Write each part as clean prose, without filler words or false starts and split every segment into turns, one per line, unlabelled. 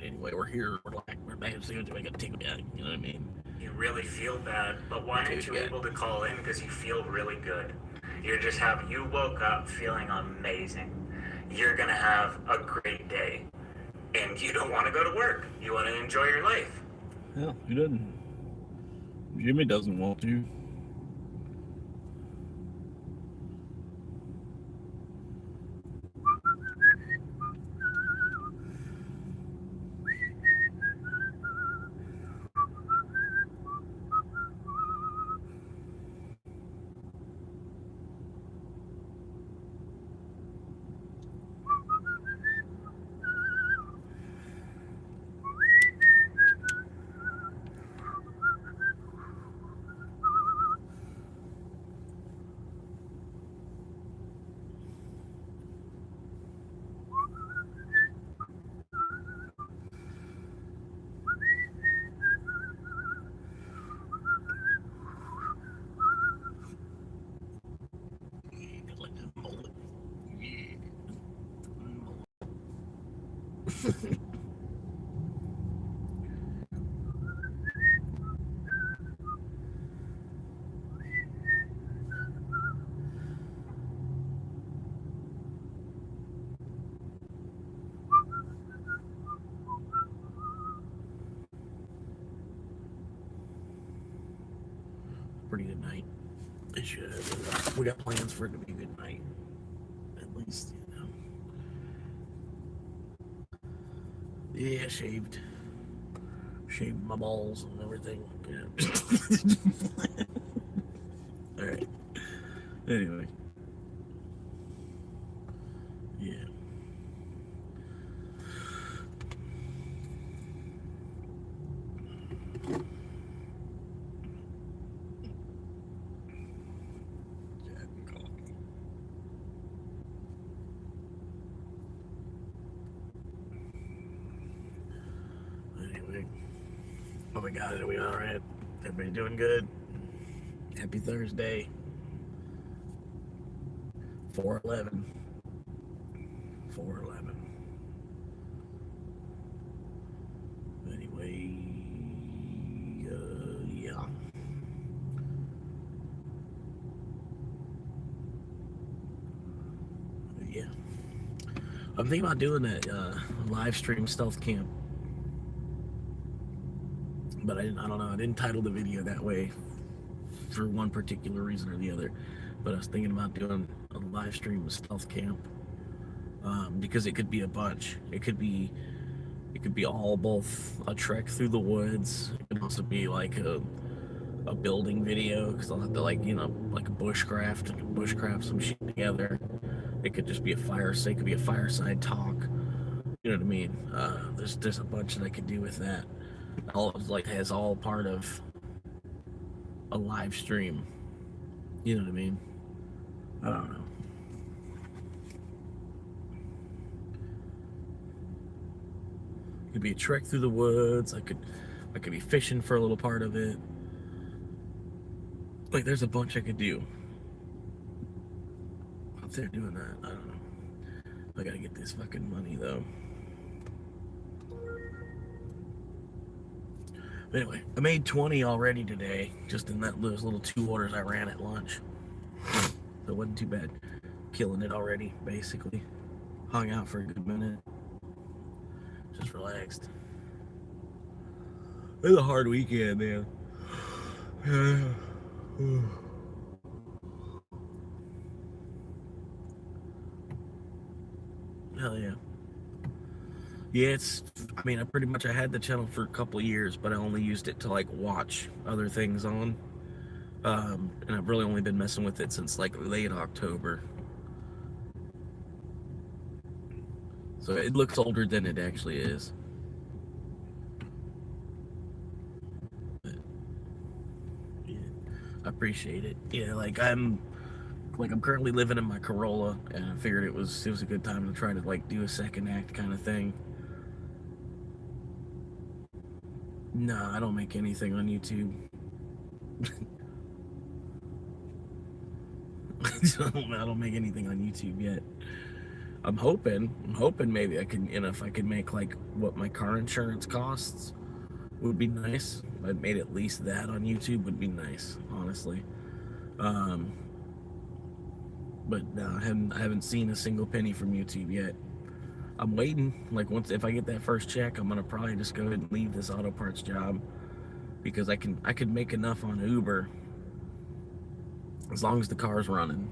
anyway. We're here. We're back as soon as we can take it back. You know what I mean?
You really feel bad, but why aren't
Dude,
you
yeah.
able to call in? Because you feel really good. You woke up feeling amazing. You're gonna have a great day. And you don't want to go to work. You want to enjoy your life.
Hell, who doesn't? Jimmy doesn't want to. Like this mullet. Yeah. Pretty good night. It should. We got plans for it to be a good night. At least, you know. Yeah, shaved. Shaved my balls and everything. Yeah. Alright. Anyway. Yeah. Jack and coffee. Anyway. Oh my god, are we alright? Everybody doing good? Happy Thursday. 411. 411. Anyway, yeah. Yeah. I'm thinking about doing that live stream stealth camp. But I don't know. I didn't title the video that way for one particular reason or the other. But I was thinking about doing a live stream with stealth camp because it could be a bunch. It could be all both a trek through the woods. It could also be like a building video because I'll have to like bushcraft some shit together. It could just be a fire. It could be a fireside talk. You know what I mean? There's a bunch that I could do with that. All like has all part of a live stream. You know what I mean? I don't know. It could be a trek through the woods. I could be fishing for a little part of it. Like there's a bunch I could do. Out there doing that. I don't know. I gotta get this fucking money though. Anyway, I made 20 already today, just in those little 2 orders I ran at lunch. So it wasn't too bad. Killing it already, basically. Hung out for a good minute. Just relaxed. It was a hard weekend, man. Hell yeah. Yeah, I pretty much I had the channel for a couple of years, but I only used it to like watch other things on. And I've really only been messing with it since like late October. So it looks older than it actually is. But, yeah, I appreciate it. Yeah, I'm currently living in my Corolla, and I figured it was a good time to try to like do a second act kind of thing. No, I don't make anything on YouTube. I don't make anything on YouTube yet. I'm hoping maybe I can, if I could make like what my car insurance costs would be nice. If I'd made at least that on YouTube would be nice, honestly. Um, but no, I haven't seen a single penny from YouTube yet. I'm waiting. Like if I get that first check, I'm gonna probably just go ahead and leave this auto parts job because I could make enough on Uber as long as the car's running.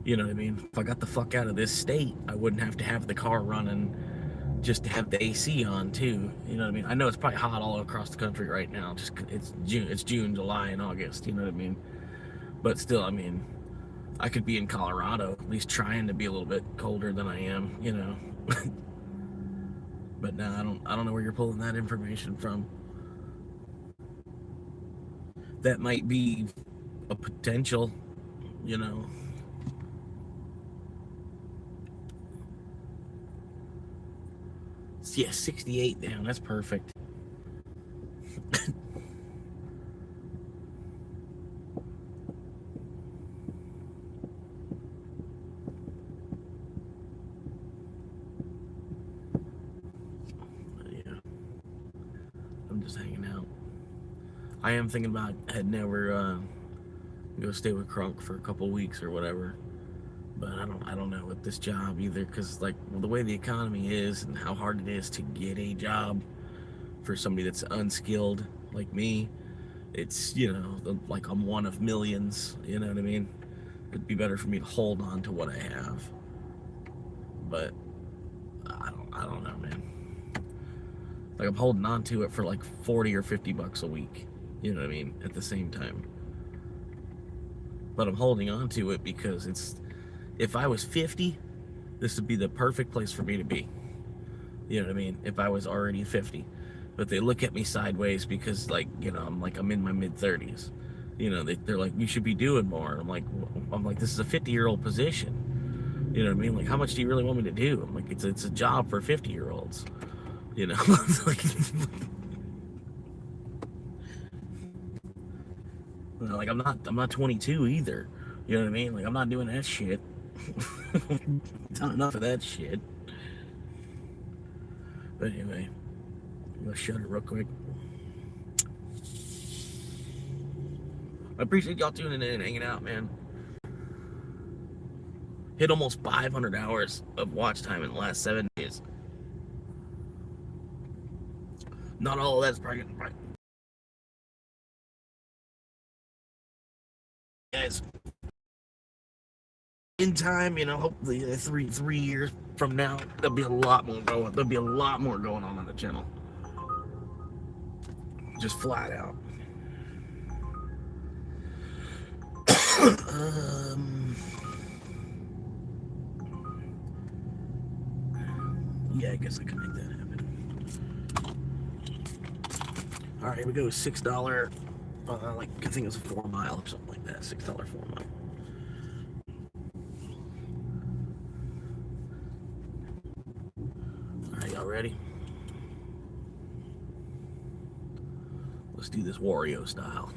You know what I mean? If I got the fuck out of this state, I wouldn't have to have the car running just to have the AC on too. You know what I mean? I know it's probably hot all across the country right now. Just it's June, July, and August. You know what I mean? But still, I mean, I could be in Colorado, at least trying to be a little bit colder than I am. You know. But no, I don't know where you're pulling that information from. That might be a potential, you know. Yeah, 68 down. That's perfect. Yeah. I'm just hanging out. I am thinking about heading over, go stay with Crunk for a couple weeks or whatever. But I don't know with this job either, because like the way the economy is and how hard it is to get a job for somebody that's unskilled like me, it's, you know, like I'm one of millions. You know what I mean? It'd be better for me to hold on to what I have. But I don't know, man. Like I'm holding on to it for like 40 or 50 bucks a week. You know what I mean? At the same time. But I'm holding on to it because if I was 50, this would be the perfect place for me to be. You know what I mean? If I was already 50. But they look at me sideways because, like, you know, I'm in my mid-30s. You know, they're like, you should be doing more. I'm like, this is a 50-year-old position. You know what I mean? Like, how much do you really want me to do? I'm like, it's a job for 50-year-olds. You know? Like, I'm not 22 either. You know what I mean? Like, I'm not doing that shit. Done enough of that shit. But anyway, I'm gonna shut it real quick. I appreciate y'all tuning in and hanging out, man. Hit almost 500 hours of watch time in the last 7 days. Not all of that's probably guys. In time, you know, hopefully three years from now, there'll be a lot more going. There'll be a lot more going on the channel. Just flat out. Yeah, I guess I can make that happen. All right, here we go. $6. Like I think it was a 4 mile or something like that. $6 4 mile. All right, y'all ready? Let's do this Wario style.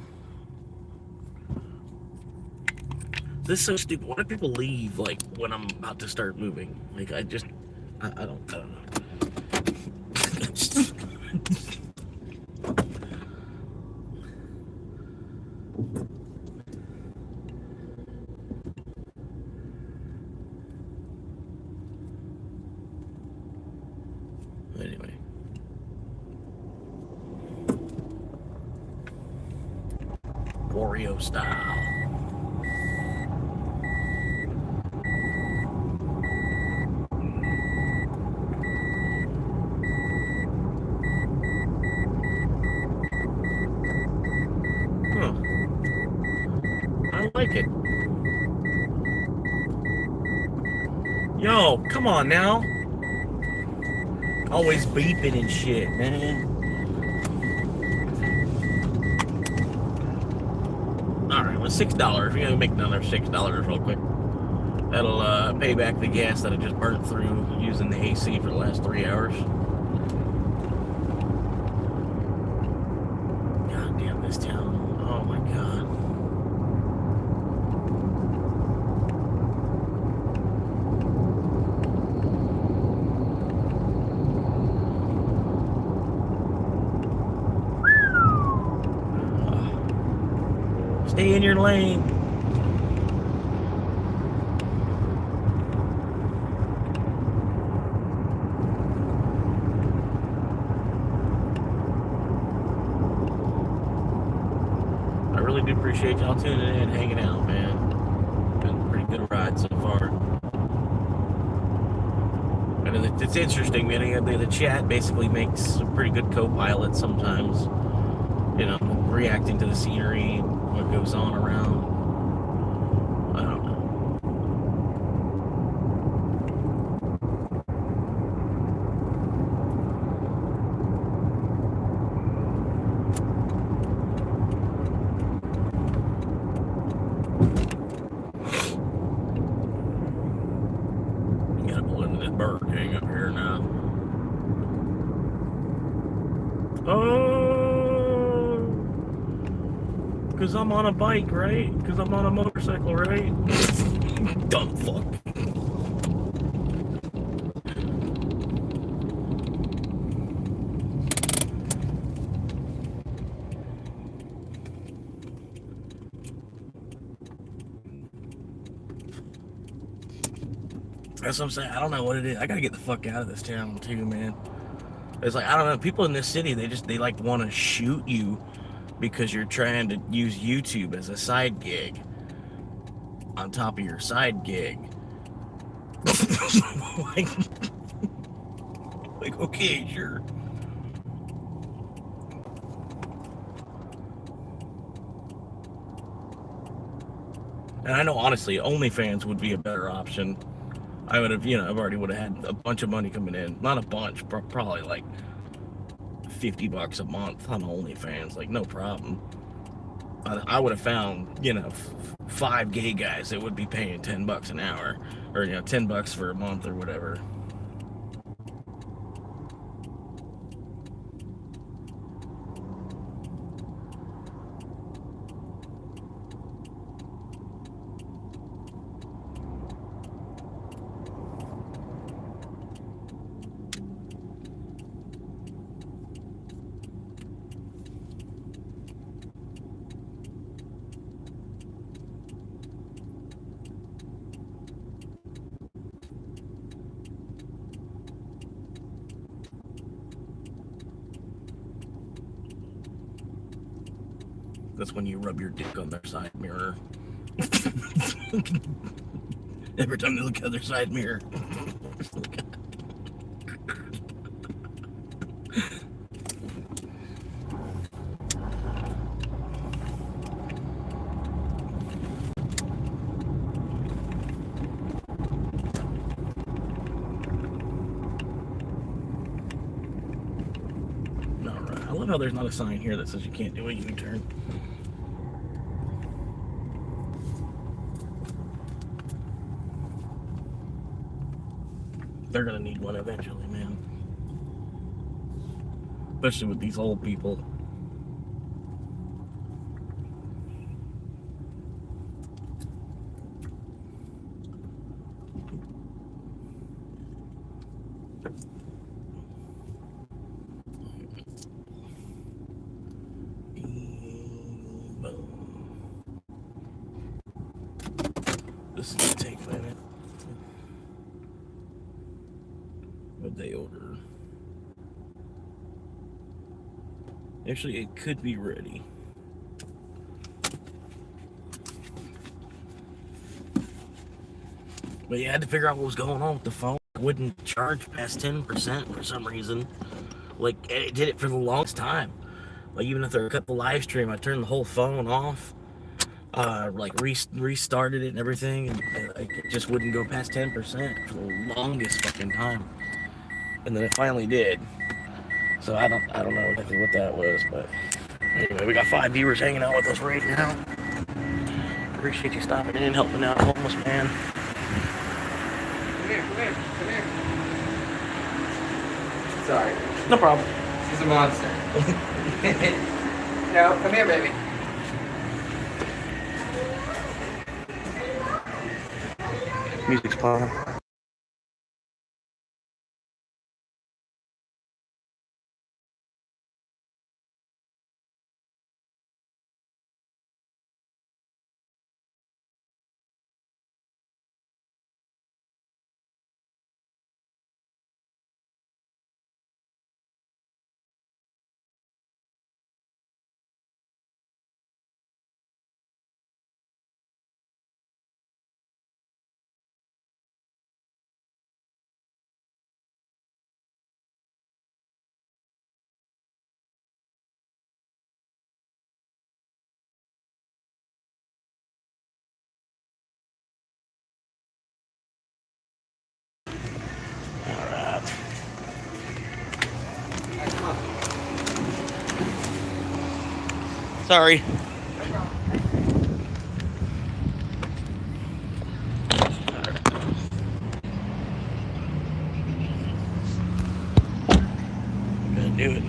This is so stupid. Why do people leave like when I'm about to start moving? Like I don't know. Anyway. Wario style. I like it. Yo, come on now. Always beeping and shit, man. Alright, well, $6. We're gonna make another $6 real quick. That'll pay back the gas that I just burnt through using the AC for the last 3 hours. God damn this town. Oh my god. Stay in your lane. I really do appreciate y'all tuning in and hanging out, man. Been a pretty good ride so far. And it's interesting, man. The chat basically makes a pretty good co-pilot sometimes. You know, reacting to the scenery, what goes on around. I don't know. Got a limited Burger King up here now. Oh, because I'm on a bike, right? Because I'm on a motorcycle, right? Dumb fuck. That's what I'm saying. I don't know what it is. I gotta get the fuck out of this town too, man. It's like, I don't know. People in this city, they like want to shoot you because you're trying to use YouTube as a side gig on top of your side gig. like, like, okay, sure. And I know, honestly, OnlyFans would be a better option. I would have, I've already would have had a bunch of money coming in. Not a bunch, probably like $50 a month on OnlyFans, like no problem. I would have found, 5 gay guys that would be paying $10 an hour, or $10 for a month or whatever. That's when you rub your dick on their side mirror. Every time they look at their side mirror. Alright, I love how there's not a sign here that says you can't do a U-turn. They're gonna need one eventually, man. Especially with these old people. This is gonna take a minute. What they order? Actually, it could be ready. But yeah, I had to figure out what was going on with the phone. It wouldn't charge past 10% for some reason. Like, it did it for the longest time. Like, even if I cut the live stream, I turned the whole phone off. Restarted it and everything, and it just wouldn't go past 10% for the longest fucking time. And then it finally did. So I don't know exactly what that was, but anyway, we got 5 viewers hanging out with us right now. Appreciate you stopping in, helping out a homeless man.
Come here. Sorry.
No problem.
She's a monster. No, come here, baby.
Music's playing.
Alright, come on.
Sorry. Gonna do it.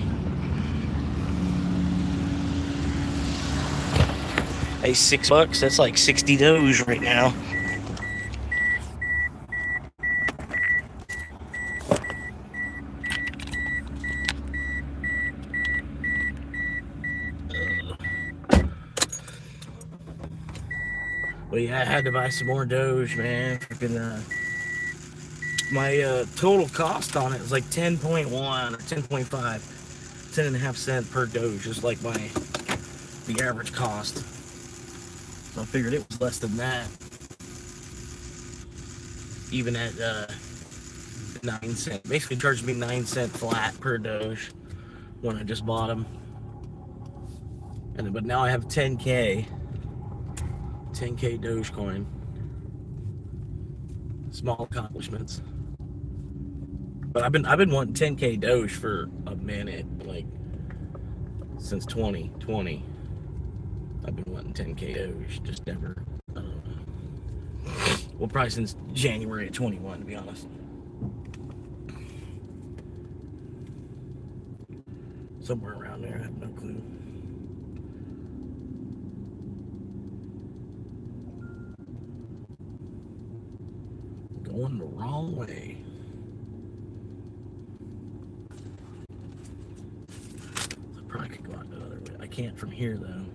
Hey, $6. That's like 60 Doge right now. Well, yeah, I had to buy some more Doge, man. Freaking, my total cost on it was like 10.1 or 10.5, 10 and a half cent per Doge, just like the average cost. So I figured it was less than that, even at 9 cent. Basically charged me 9 cent flat per Doge when I just bought them. But now I have 10K Dogecoin. Small accomplishments. But I've been wanting 10K Doge for a minute, like since 2020. I've been wanting 10K Doge, just never. I don't know. Well, probably since January of 21, to be honest. Somewhere around there, I have no clue. Going the wrong way. I probably could go out another way. I can't from here though.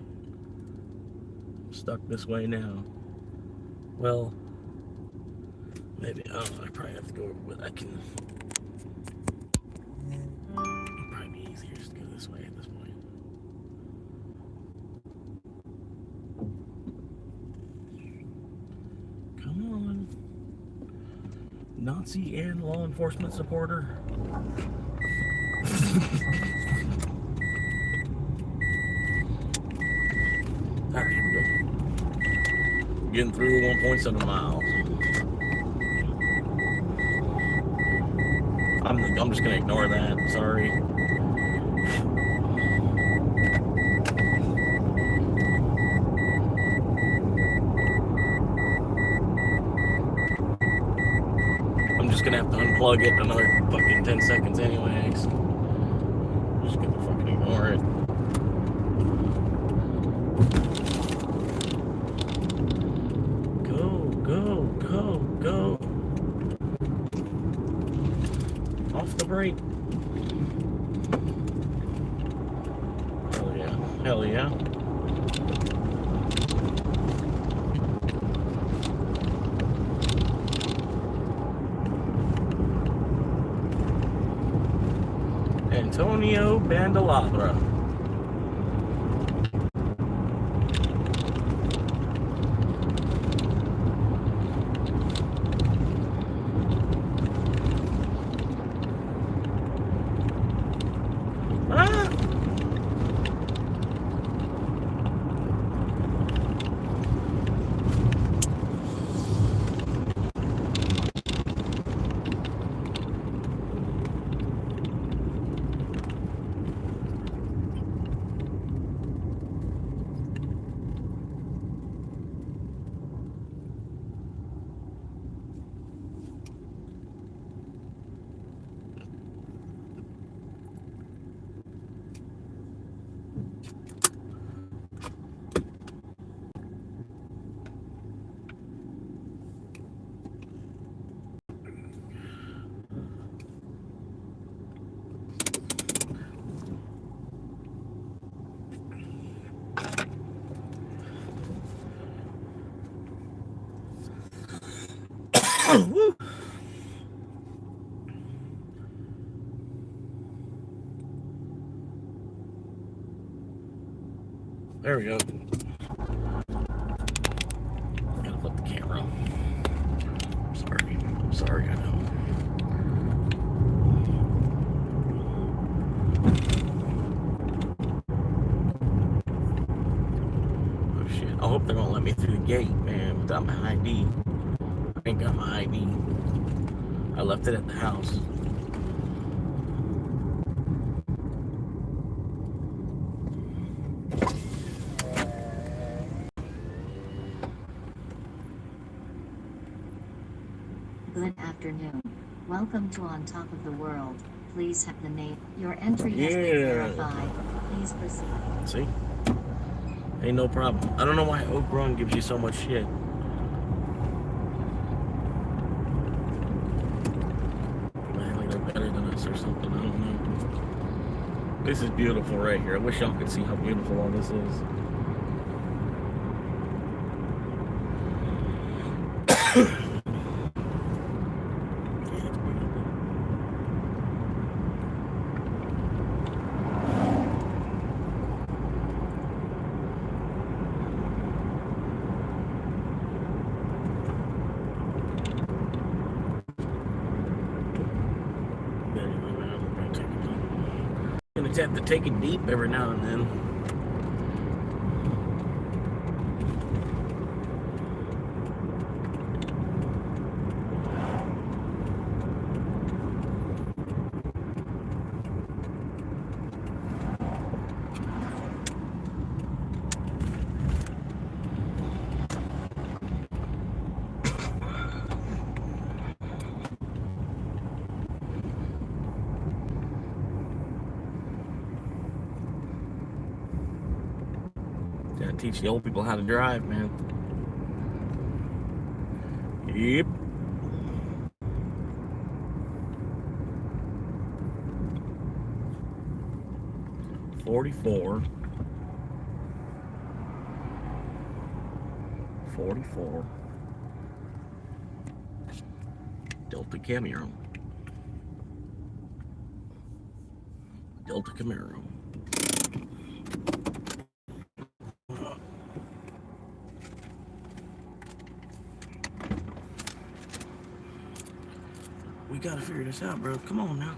I'm stuck this way now. Well, maybe. Oh, I probably have to go over with. I can. It'd probably be easier just to go this way at this point. Come on. Nazi and law enforcement supporter. Alright, here we go. Getting through 1.7 miles. I'm just gonna ignore that. Sorry. I'm just gonna have to unplug it another fucking 10 seconds anyways. I'm just gonna fucking ignore it. Go. Off the brake. Hell yeah. Antonio Bandelabra. Woo. There we go. Gotta flip the camera. I'm sorry, I know. Oh shit. I hope they won't let me through the gate, man, without my ID. I ain't got my ID. I left it at the house.
afternoon. Welcome to On Top of the World. Please have the name. Your entry has been
Yeah.
verified. Please proceed.
See? Ain't no problem. I don't know why Oak Run gives you so much shit. Like they're better than us or something. I don't know. This is beautiful right here. I wish y'all could see how beautiful all this is. Have to take it deep every now and then. Gotta teach the old people how to drive, man. Yep. $44. Delta Camaro. Delta Camaro. We gotta figure this out, bro. Come on now.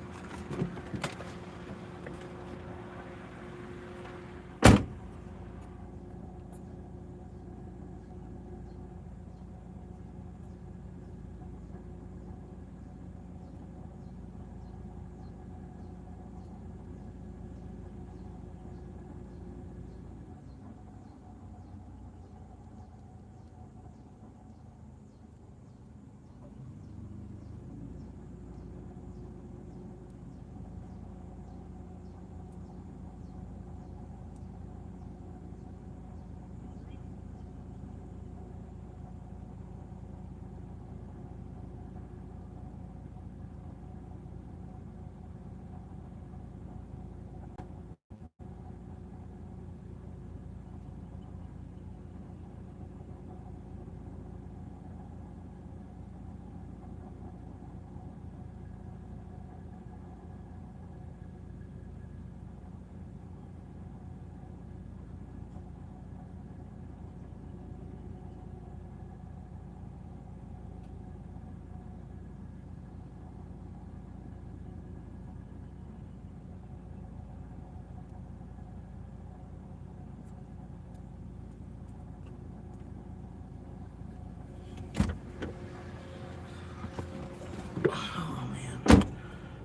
Oh man,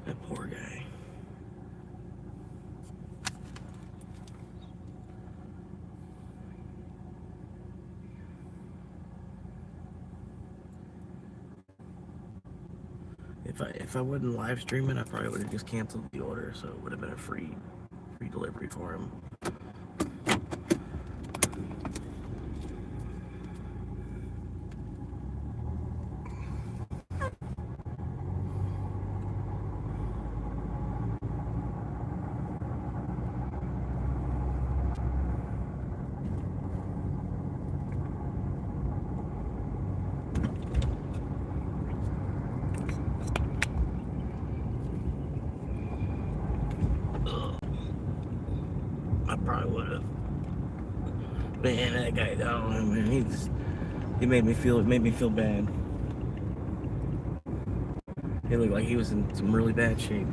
that poor guy. If I wasn't live streaming, I probably would have just canceled the order, so it would have been a free delivery for him. I probably would have. Man, that guy, I don't know, man. He made me feel bad. He looked like he was in some really bad shape.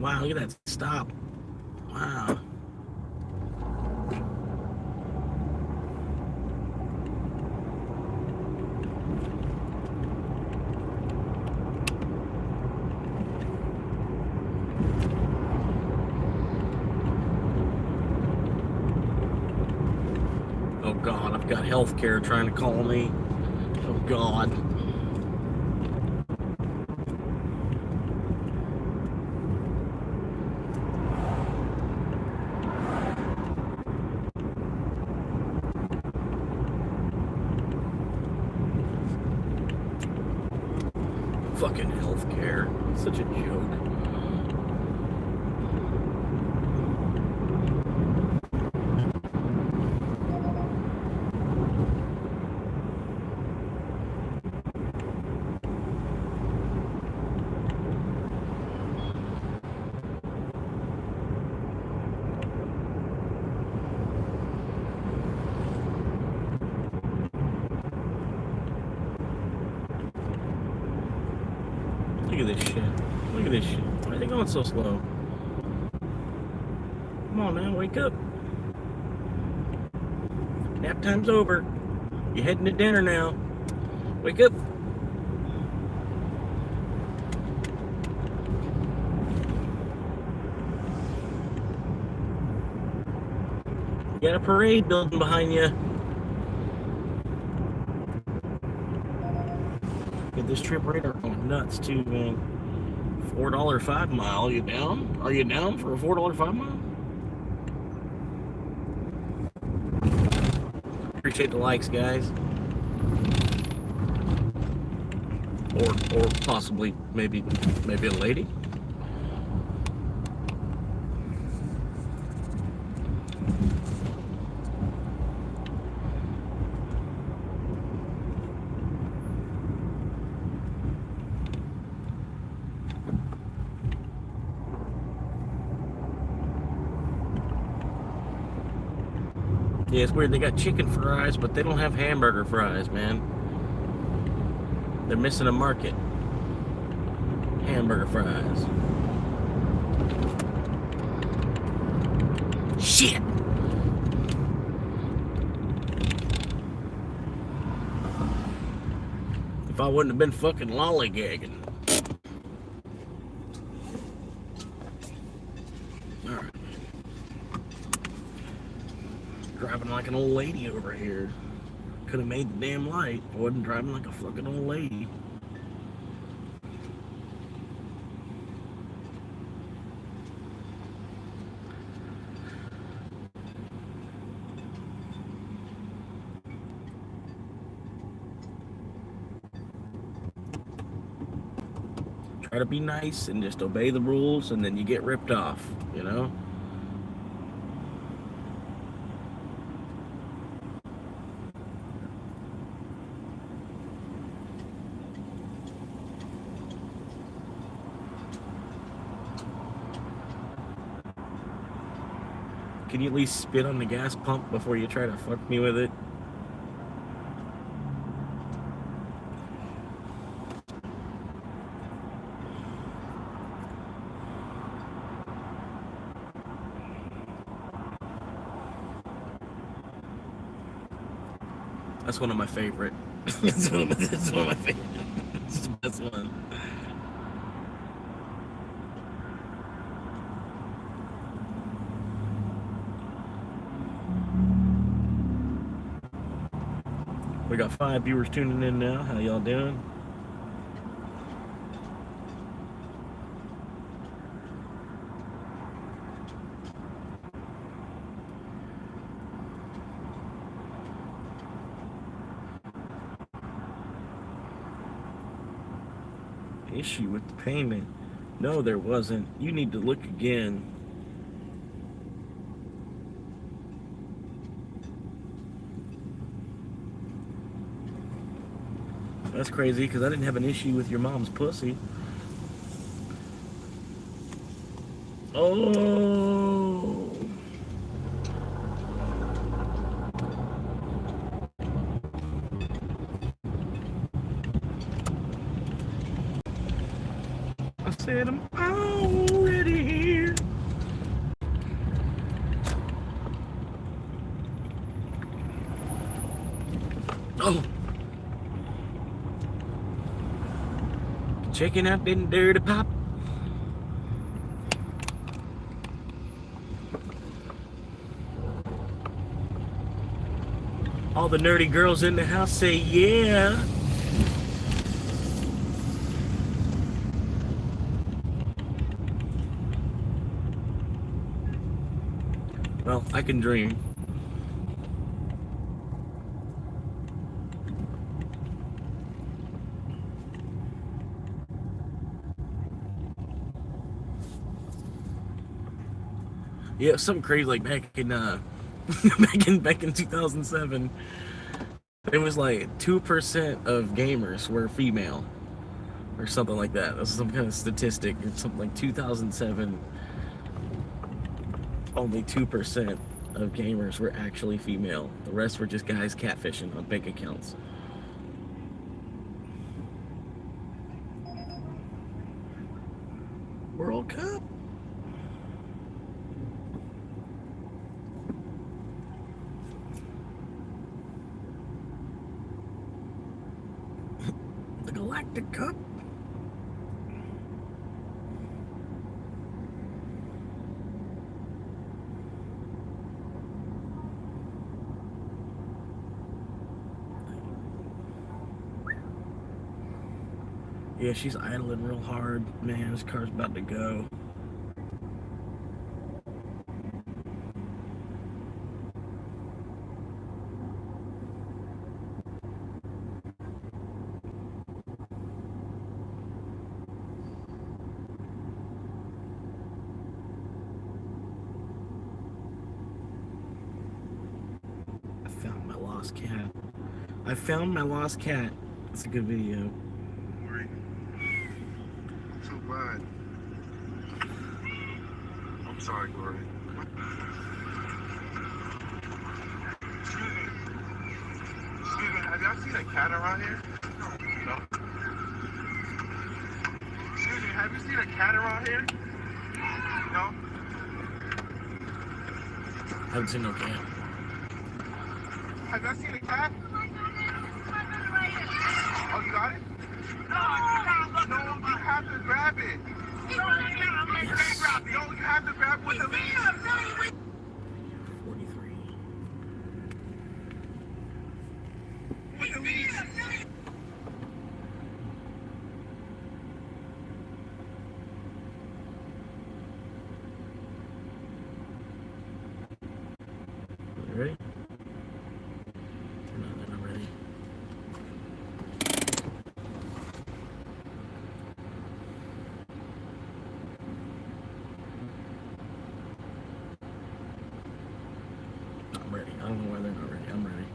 Wow, look at that stop. Wow. Oh God, I've got healthcare trying to call me. Oh God. Fucking healthcare. Such a joke. Look at this shit. Look at this shit. Why are they going so slow? Come on, man, wake up. Nap time's over. You're heading to dinner now. Wake up. You got a parade building behind you. Get this trip radar going nuts too, man. $4 5 mile. You down? Are you down for a $4 5 mile? Appreciate the likes, guys. Or possibly maybe a lady. Yeah, it's weird. They got chicken fries, but they don't have hamburger fries, man. They're missing a market. Hamburger fries. Shit! If I wouldn't have been fucking lollygagging. Alright. Driving like an old lady over here. Could have made the damn light. I wasn't driving like a fucking old lady. Try to be nice and just obey the rules, and then you get ripped off, you know? Can you at least spit on the gas pump before you try to fuck me with it? That's one of my favorite. That's one of my favorite. It's the best one. We got 5 viewers tuning in now. How y'all doing? Issue with the payment? No, there wasn't. You need to look again. That's crazy, because I didn't have an issue with your mom's pussy. Oh. I said I'm already Checking out them dirty pop. All the nerdy girls in the house say yeah. Well, I can dream. Yeah, something crazy like back in back in 2007, it was like 2% of gamers were female, or something like that. That's some kind of statistic. It's something like 2007. Only 2% of gamers were actually female. The rest were just guys catfishing on bank accounts. World Cup. The Galactic Cup. Yeah, she's idling real hard. Man, this car's about to go. Cat. I found my lost cat. It's a good video.
Too bad. I'm sorry, Glory. Excuse me. Excuse me, have y'all seen a cat around here? No. Excuse me, have you seen a cat around here? No?
I haven't seen no cat.
Have y'all seen a cat? Oh, you got it? No, you have to grab it.
Yes.
No, you have to grab with the leash.
43.
With the leash.
You ready? No, they're not ready. I'm ready. I don't know why they're not ready. I'm ready.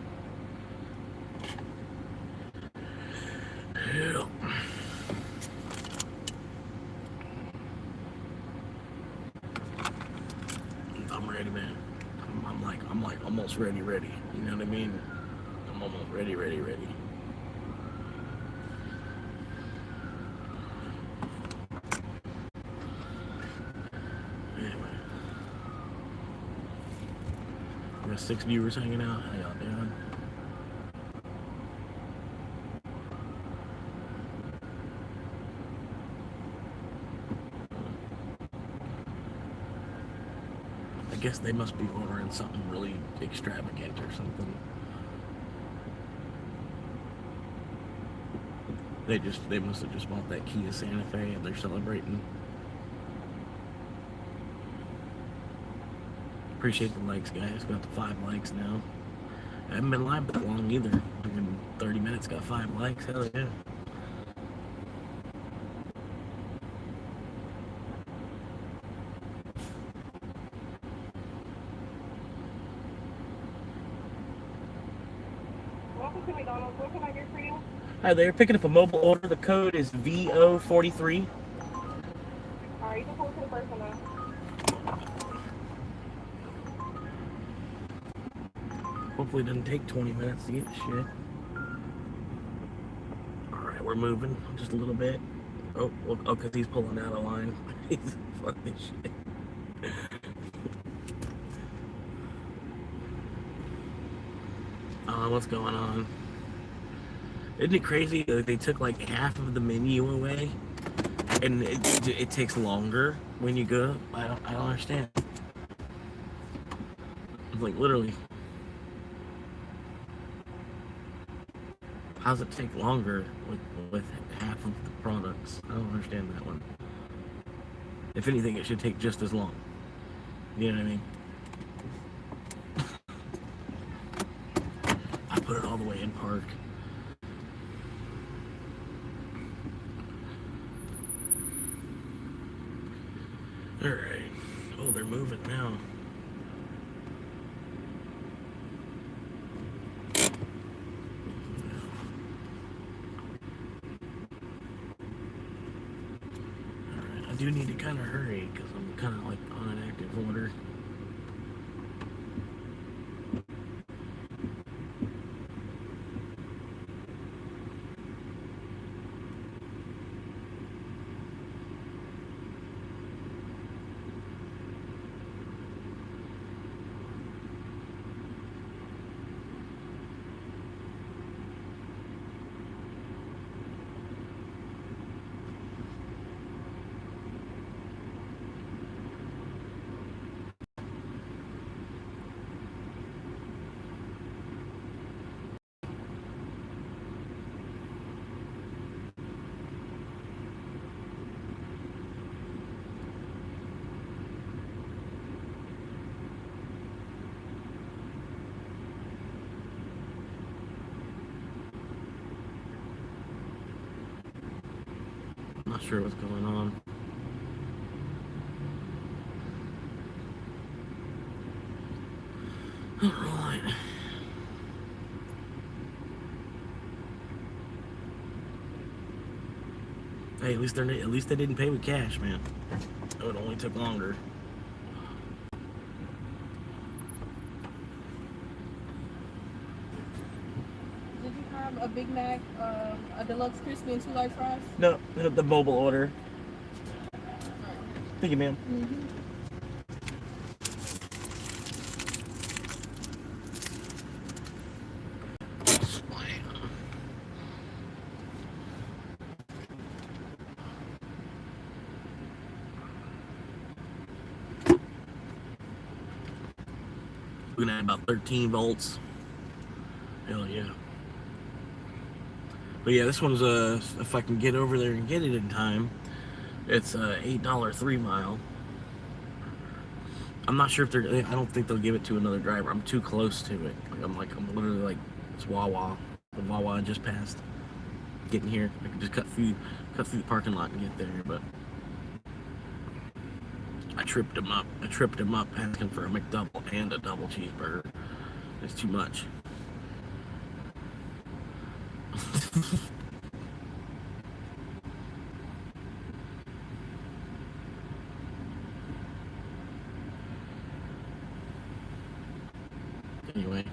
Yeah. I'm ready, man. I'm like almost ready. You know what I mean? I'm almost ready. Anyway. We got 6 viewers hanging out. How y'all doing? I guess they must be ordering something really extravagant or something. They must have just bought that Kia Santa Fe and they're celebrating. Appreciate the likes, guys. Got the 5 likes now. I haven't been live that long either. Like in 30 minutes, got 5 likes. Hell yeah.
Welcome to McDonald's. What can I get for you?
Hi there. Picking up a mobile order. The code is VO43.
Alright, you can hold to the person now.
Hopefully it doesn't take 20 minutes to get the shit. Alright, we're moving just a little bit. Oh, because he's pulling out of line. He's fucking shit. What's going on? Isn't it crazy that they took like half of the menu away, and it takes longer when you go? I don't understand. Like literally, how does it take longer with half of the products? I don't understand that one. If anything, it should take just as long. You know what I mean? I put it all the way in park. Alright. Oh, they're moving now. Alright, I do need to kind of hurry because I'm kind of like on an active order. Not sure what's going on. Alright. Hey, at least they didn't pay with cash, man. It only took longer.
Did you have a Big Mac, a deluxe crispy, and 2 large fries?
No, the mobile order. Thank you, ma'am. Looking at about 13 volts. Hell yeah. But yeah, this one's if I can get over there and get it in time, it's a $8 3 mile. I'm not sure if I don't think they'll give it to another driver. I'm too close to it. I'm literally like, it's Wawa. The Wawa I just passed. Getting here, I can just cut through the parking lot and get there, but I tripped him up asking for a McDouble and a double cheeseburger. It's too much. Anyway.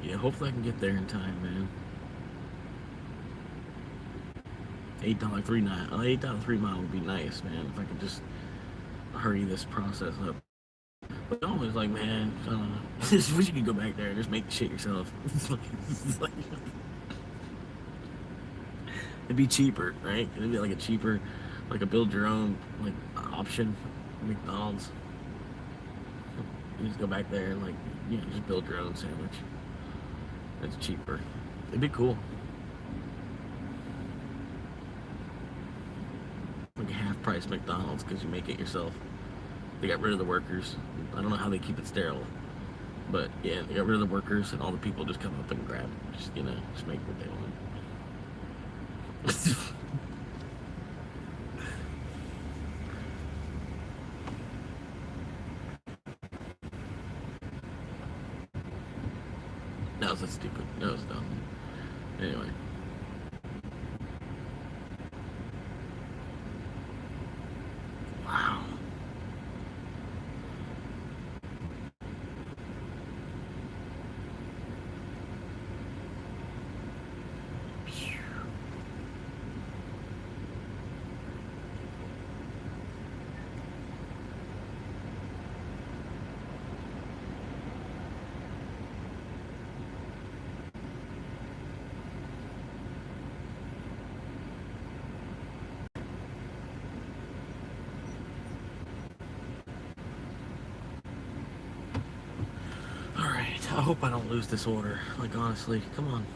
Yeah, hopefully I can get there in time, man. $8 3 mile would be nice, man. If I could just hurry this process up. But I'm always like, man, I don't know. Wish you could go back there and just make the shit yourself. It'd be cheaper, right? It'd be like a cheaper, like a build your own like option, McDonald's. You just go back there and just build your own sandwich. It's cheaper. It'd be cool. Like a half-price McDonald's because you make it yourself. They got rid of the workers. I don't know how they keep it sterile, but yeah, they got rid of the workers and all the people just come up and grab, just make what they want. That was stupid. That was dumb. Anyway. Wow. hope I don't lose this order. Like, honestly, come on.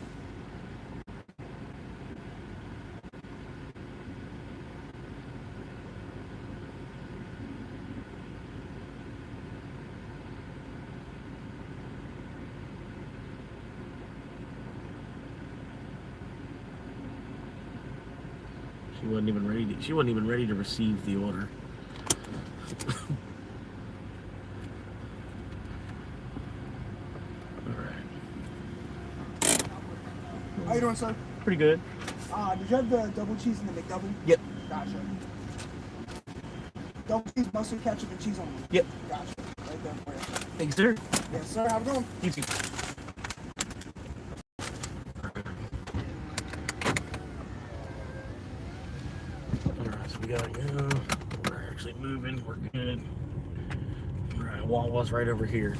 She wasn't even ready to receive the order.
How you doing, sir?
Pretty good.
Did you have the double cheese and the McDouble?
Yep.
Gotcha. Double cheese, mustard, ketchup, and cheese on them.
Yep.
Gotcha. Right there for you.
Thanks, sir.
Yes, sir. Have a good one.
You too. Alright, so we gotta go. We're actually moving. We're good. Alright, Wawa's right over here.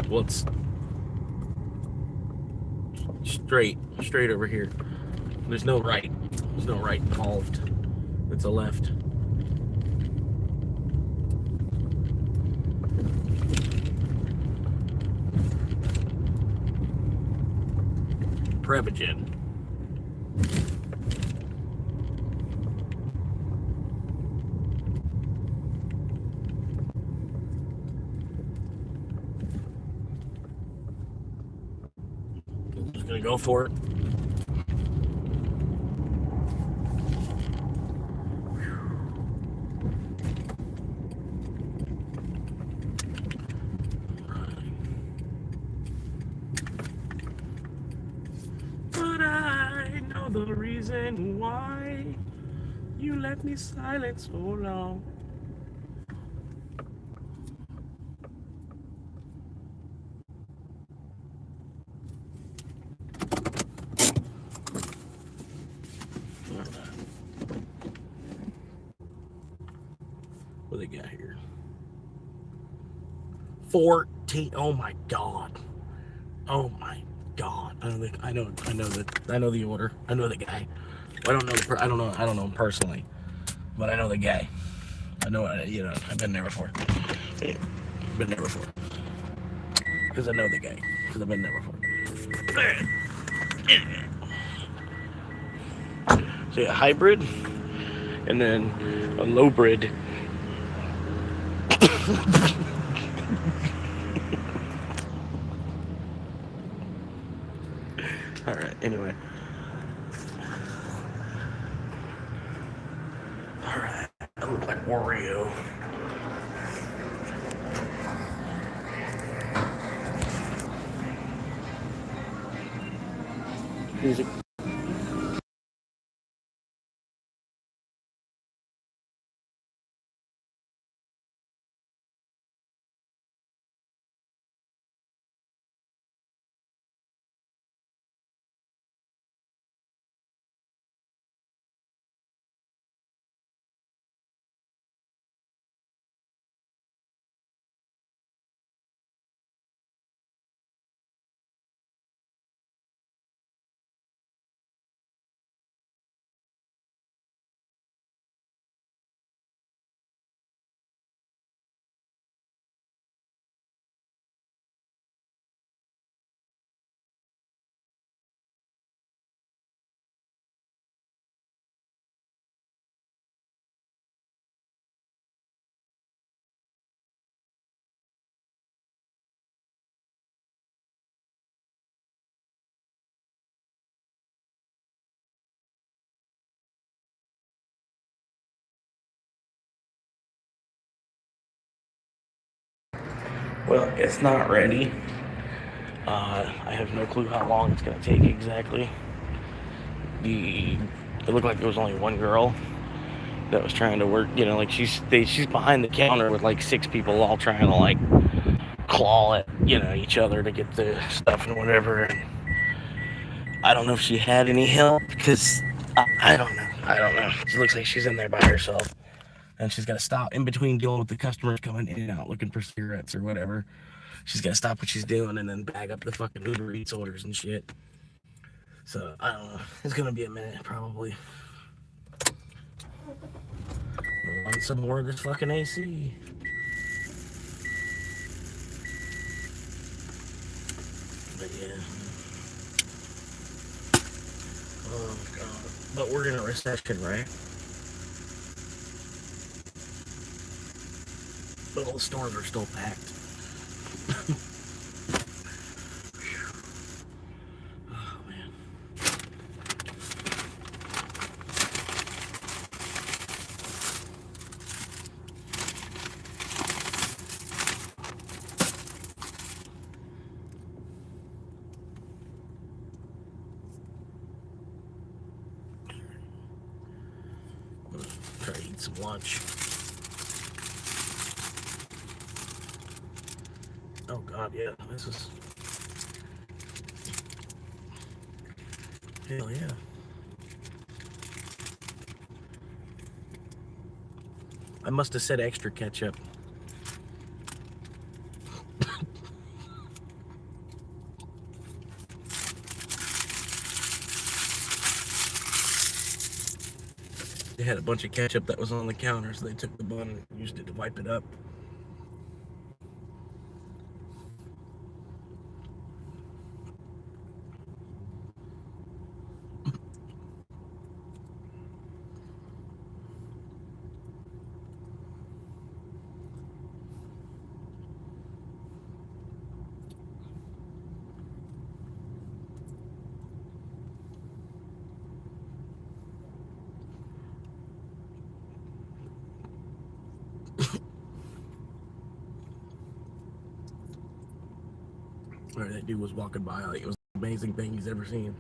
Well, it's straight over here. There's no right. There's no right involved. It's a left. Prevagen. I'm just gonna go for it. But I know the reason why you left me silent so long. What they got here? 14. Oh my god. Oh my god. I know the order. I know the guy. I don't know him personally, but I know the guy. I've been there before. Been there before. Because I know the guy. Because I've been there before. So a hybrid and then a low brid. Alright, anyway. Alright, I look like Wario. Music. Well, it's not ready. I have no clue how long it's gonna take exactly. It looked like there was only one girl that was trying to work. Like she's behind the counter with like 6 people all trying to like claw at each other to get the stuff and whatever. And I don't know if she had any help because I don't know. She looks like she's in there by herself. And she's got to stop in between dealing with the customers coming in and out looking for cigarettes or whatever. She's got to stop what she's doing and then bag up the fucking Uber Eats orders and shit. So, I don't know. It's going to be a minute, probably. I want some more of this fucking AC. But yeah. Oh God. But we're in a recession, right? But all the stores are still packed. Oh man. I'm gonna try to eat some lunch. Oh God, yeah, this is hell yeah. I must have said extra ketchup. They had a bunch of ketchup that was on the counter, so they took the bun and used it to wipe it up. Or that dude was walking by, like it was the amazing thing he's ever seen.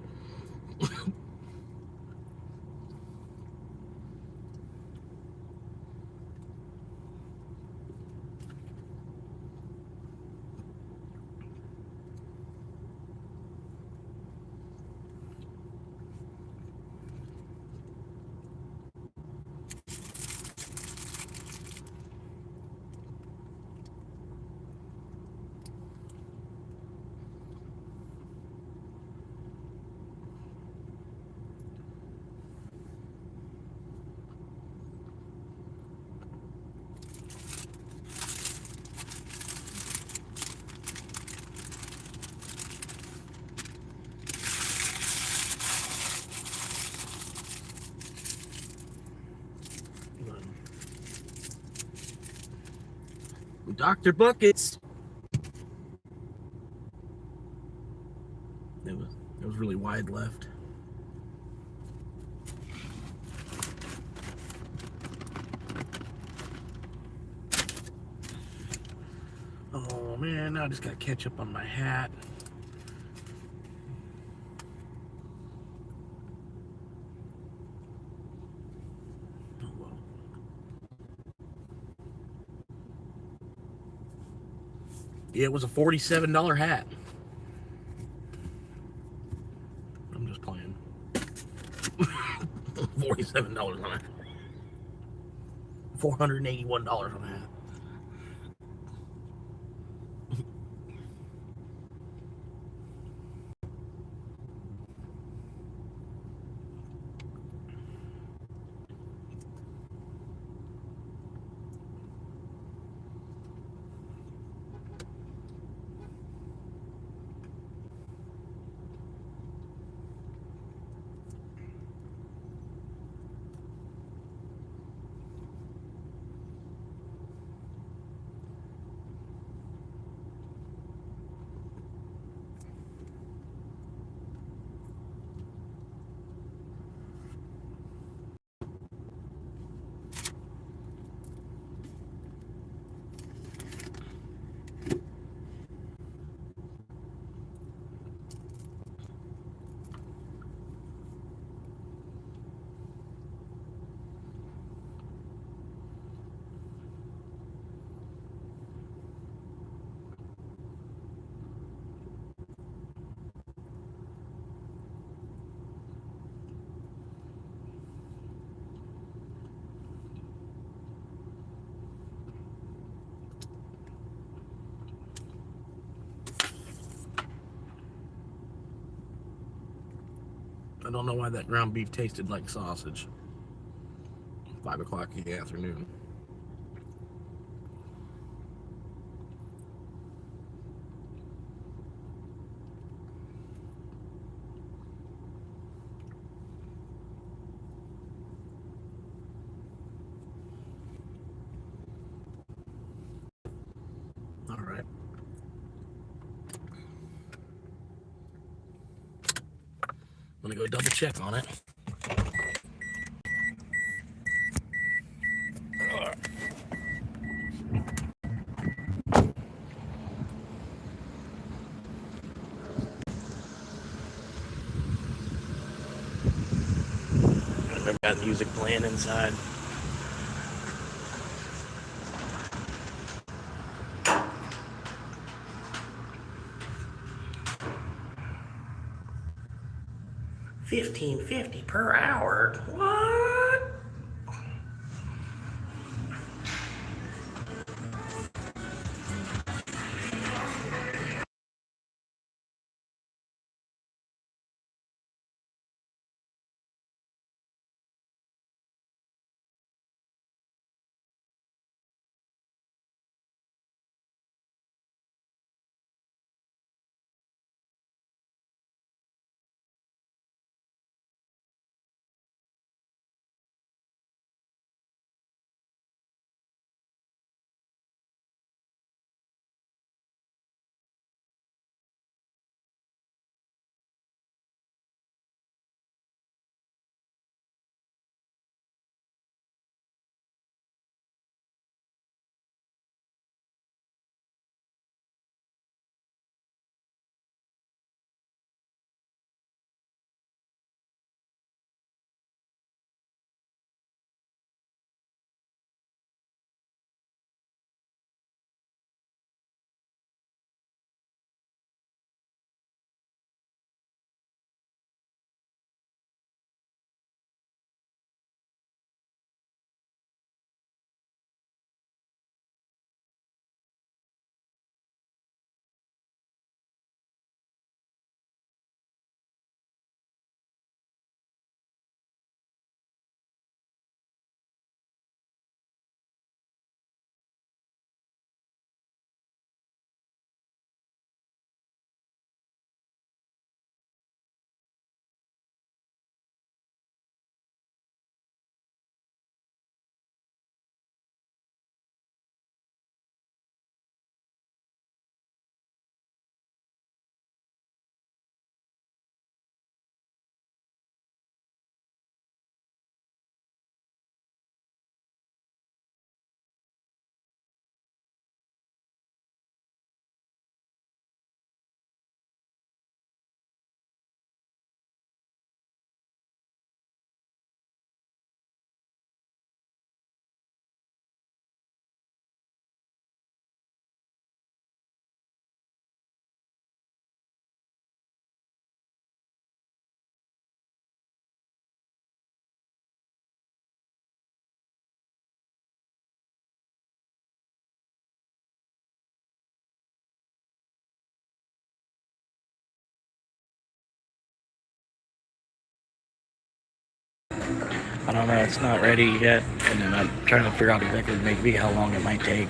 Dr. Buckets. It was really wide left. Oh man, now I just got ketchup on my hat. Oh well. Yeah, it was a $47 hat. I'm just playing. $47 on a hat. $481 on a hat. I don't know why that ground beef tasted like sausage. 5 o'clock in the afternoon. I'm gonna go double check on it. I've got music playing inside. $15.50 per hour. What? I don't know, it's not ready yet, and then I'm trying to figure out exactly maybe how long it might take.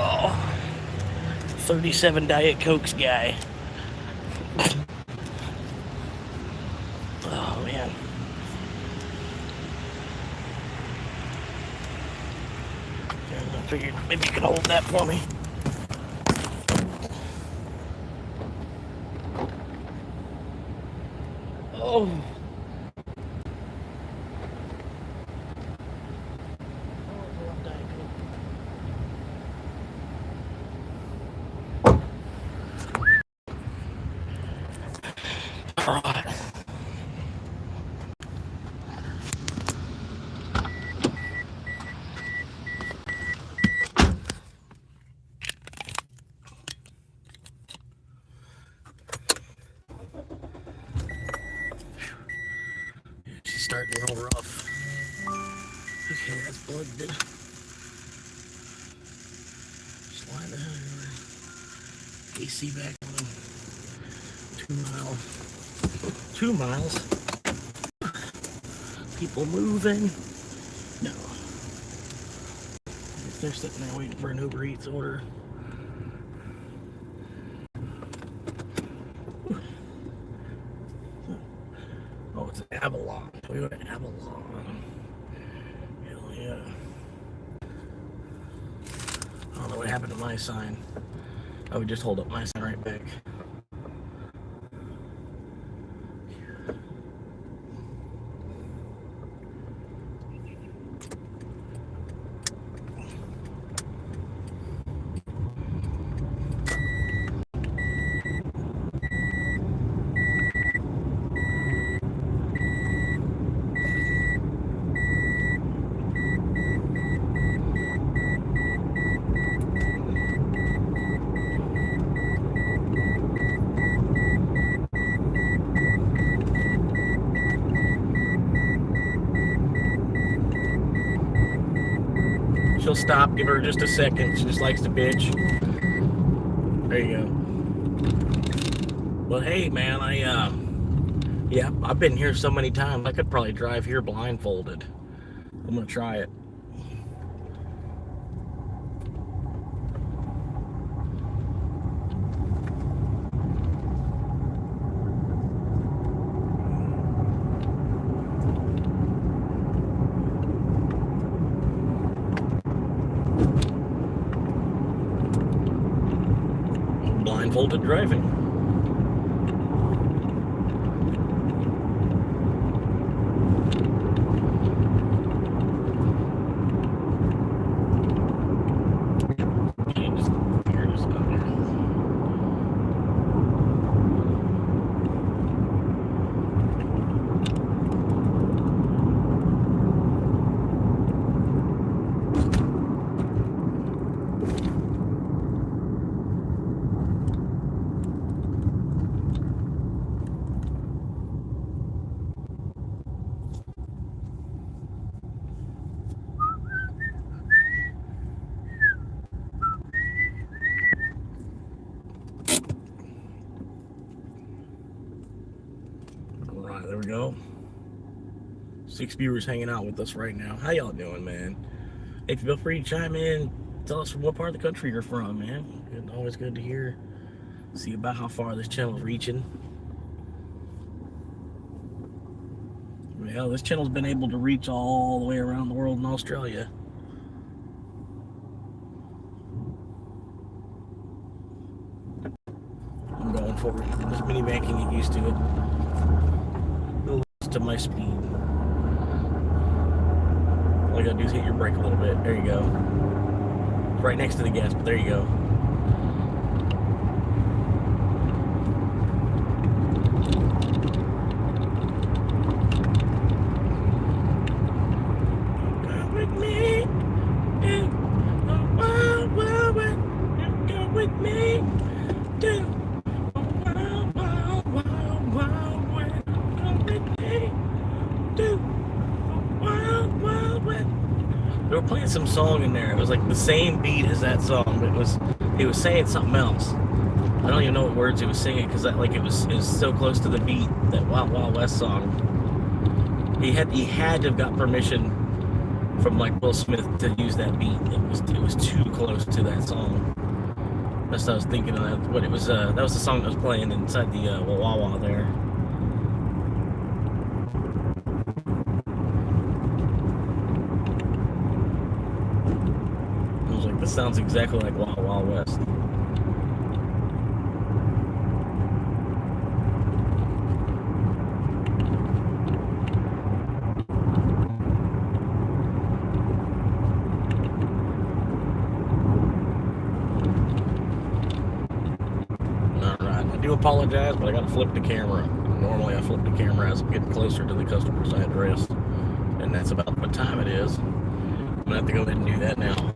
Oh, 37 Diet Cokes guy. Oh man. I figured maybe you could hold that for me. Oh. All right. She's starting real rough. Okay, that's plugged in. Slide that AC back on. 2 miles. People moving. No. If they're sitting there waiting for an Uber Eats order. Oh, it's an Avalon. Toyota Avalon. Hell yeah. I don't know what happened to my sign. I would just hold up my sign right back. She'll stop, give her just a second. She just likes to bitch. There you go. Well, hey, man, yeah, I've been here so many times. I could probably drive here blindfolded. I'm gonna try it. Blindfolded driving. There we go. 6 viewers hanging out with us right now. How y'all doing, man? Hey, feel free to chime in. Tell us from what part of the country you're from, man. It's always good to hear. See about how far this channel's reaching. Well, this channel's been able to reach all the way around the world in Australia. I'm going forward. This minivan can get used to it. To my speed. All you gotta do is hit your brake a little bit. There you go. It's right next to the gas, but there you go. Come with me. Oh, wild, wild, wild. Come with me. Wild, wild, wild, wild, wild. Come with me. Wild, wild, wild. They were playing some song in there. It was like the same beat as that song, but he was saying something else. I don't even know what words he was singing because it was so close to the beat, that Wild Wild West song. He had to have got permission from like Will Smith to use that beat. It was too close to that song. That's what I was thinking of. But it was that was the song that was playing inside the Wawa there. I was like, this sounds exactly like Wild Wild West. do apologize, but I got to flip the camera. Normally I flip the camera as I'm getting closer to the customer's address. And that's about what time it is. I'm going to have to go ahead and do that now.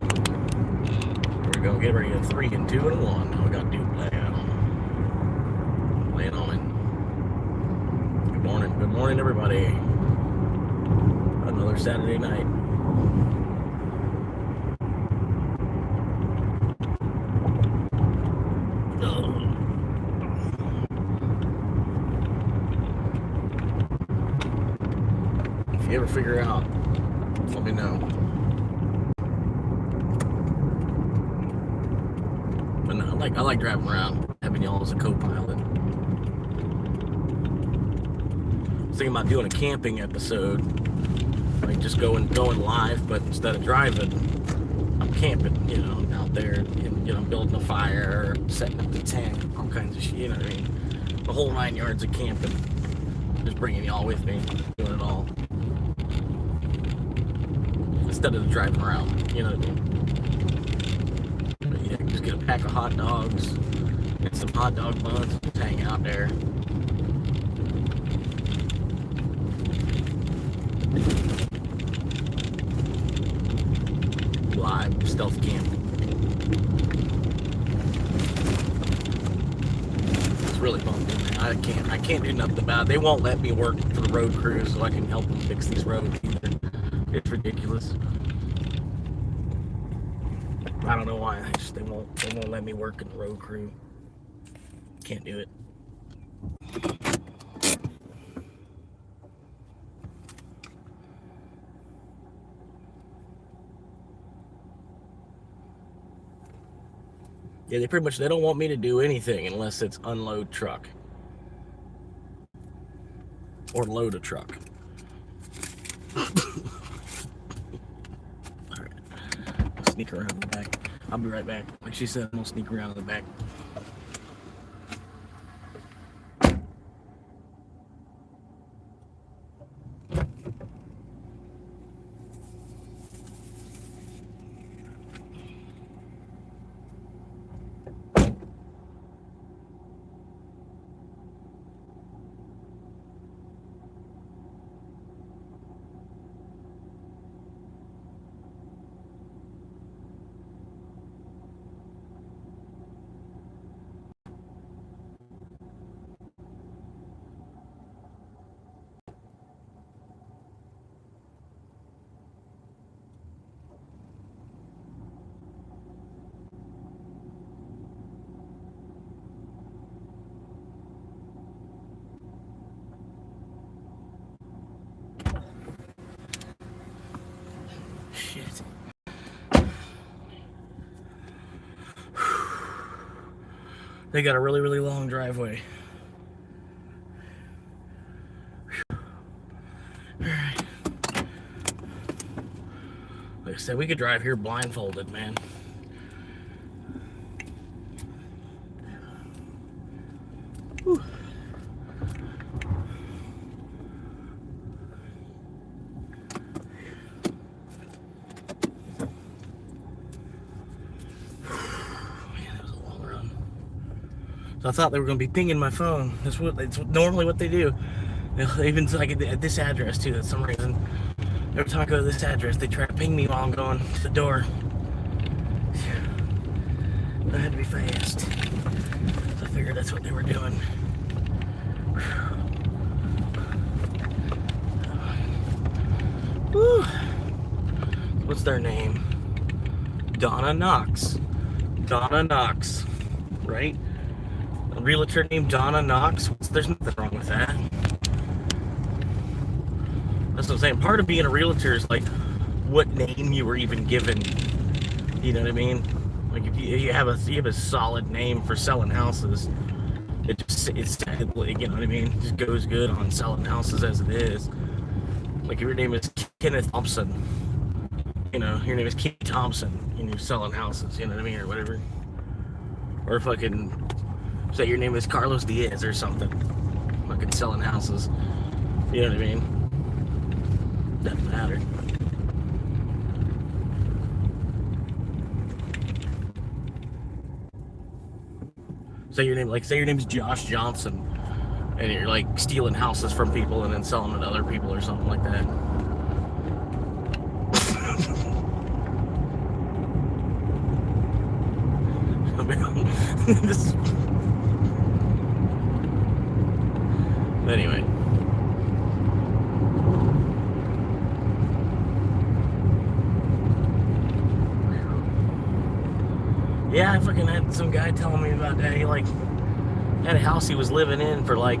We're going to get ready to 3 and 2 and 1. All we got to do plan on it. Good morning. Good morning, everybody. Another Saturday night. If you ever figure out, let me know. But no, I like driving around, having y'all as a co-pilot. I was thinking about doing a camping episode, like just going live, but instead of driving, I'm camping, you know, out there, and, you know, building a fire, setting up the tent, all kinds of shit, you know what I mean? The whole 9 yards of camping. Just bringing y'all with me, doing it all. Instead of driving around, you know what I mean? But yeah, just get a pack of hot dogs, get some hot dog buns, just hang out there. Live stealth camping. It's really bumping, man. I can't do nothing about it. They won't let me work for the road crew so I can help them fix these roads either. It's ridiculous. I don't know why. They won't let me work in the road crew. Can't do it. Yeah, they don't want me to do anything unless it's unload truck or load a truck. All right, I'll sneak around the back. I'll be right back. Like she said, I'm gonna sneak around in the back. Shit. They got a really, really long driveway. Alright. Like I said, we could drive here blindfolded, man. Whew. So I thought they were going to be pinging my phone. It's normally what they do. Even like at this address too. For some reason, every time I go to this address, they try to ping me while I'm going to the door. I had to be fast. So I figured that's what they were doing. Whew. What's their name? Donna Knox. Donna Knox, right? A realtor named Donna Knox. There's nothing wrong with that. That's what I'm saying. Part of being a realtor is like what name you were even given. You know what I mean? Like if you have a solid name for selling houses, it's you know what I mean? It just goes good on selling houses as it is. Like if your name is Kenneth Thompson, you know, your name is Keith Thompson, and you're selling houses, you know what I mean, or whatever. Or fucking say your name is Carlos Diaz or something. Fucking selling houses. You know what I mean? Doesn't matter. Say your name's Josh Johnson, and you're like stealing houses from people and then selling them to other people or something like that. Anyway. Yeah, I fucking had some guy telling me about that. He like had a house he was living in for like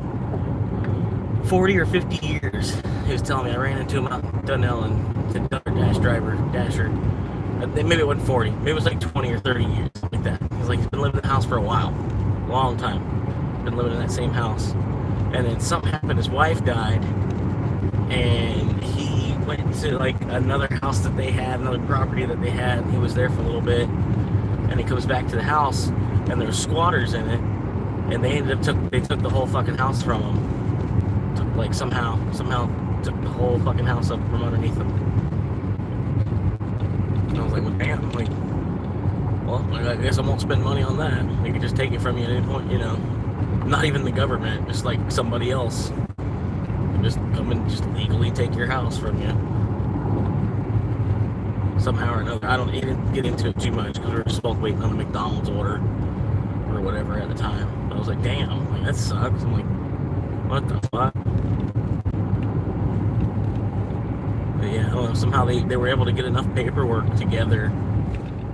40 or 50 years. He was telling me, I ran into him out in Dunnell and the Dasher. Maybe it wasn't 40. Maybe it was like 20 or 30 years, something like that. He's like, he's been living in the house for a while. Long time. Been living in that same house. And then something happened, his wife died. And he went to like another house that they had, another property that they had. And he was there for a little bit. And he comes back to the house, and there's squatters in it, and they took the whole fucking house from him. Took like somehow took the whole fucking house up from underneath him. And I was like, well, damn. Like, well, I guess I won't spend money on that. They could just take it from you at any point, you know. Not even the government, just like somebody else can just come and just legally take your house from you. Somehow or another. He didn't get into it too much because we were just both waiting on a McDonald's order or whatever at the time. But I was like, damn, like, that sucks. I'm like, what the fuck? But yeah, I don't know, somehow they were able to get enough paperwork together,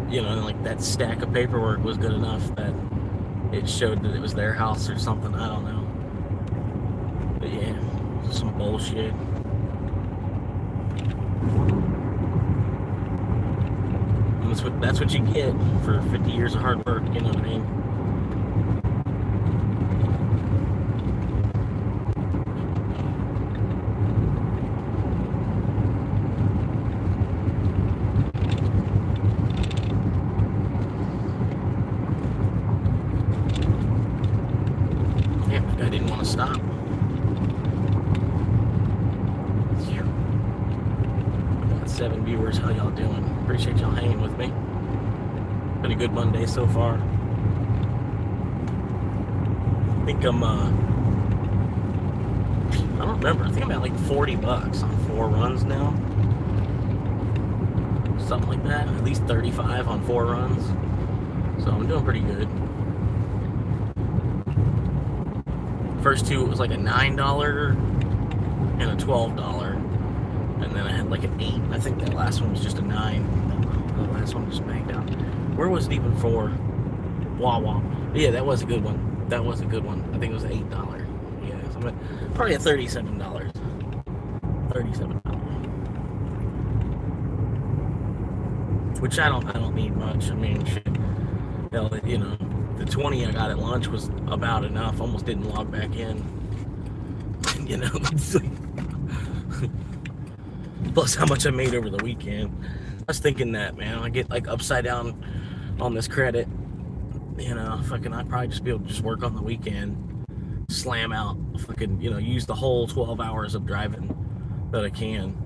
you know, and like that stack of paperwork was good enough that it showed that it was their house or something. I don't know. But yeah, some bullshit. That's what you get for 50 years of hard work, you know what I mean? Yeah, the guy didn't want to stop. I got 7 viewers. How y'all doing? Appreciate y'all hanging with me. Been a good Monday so far. I think I'm, I don't remember. I think I'm at like $40 on 4 runs now. Something like that. At least 35 on 4 runs. So I'm doing pretty good. First 2, it was like a $9 and a $12. And then I had like an 8. I think that last one was just a 9. The last one just banged out. Where was it even for? Wawa. Yeah, that was a good one. That was a good one. I think it was $8. Yeah, so I'm probably at $37. $37. Which I don't need much. I mean, shit. Hell, you know, the 20 I got at lunch was about enough. Almost didn't log back in. You know, it's like plus how much I made over the weekend. I was thinking that, man, I get like upside down on this credit, you know, fucking I'd probably just be able to just work on the weekend, slam out, fucking, you know, use the whole 12 hours of driving that I can,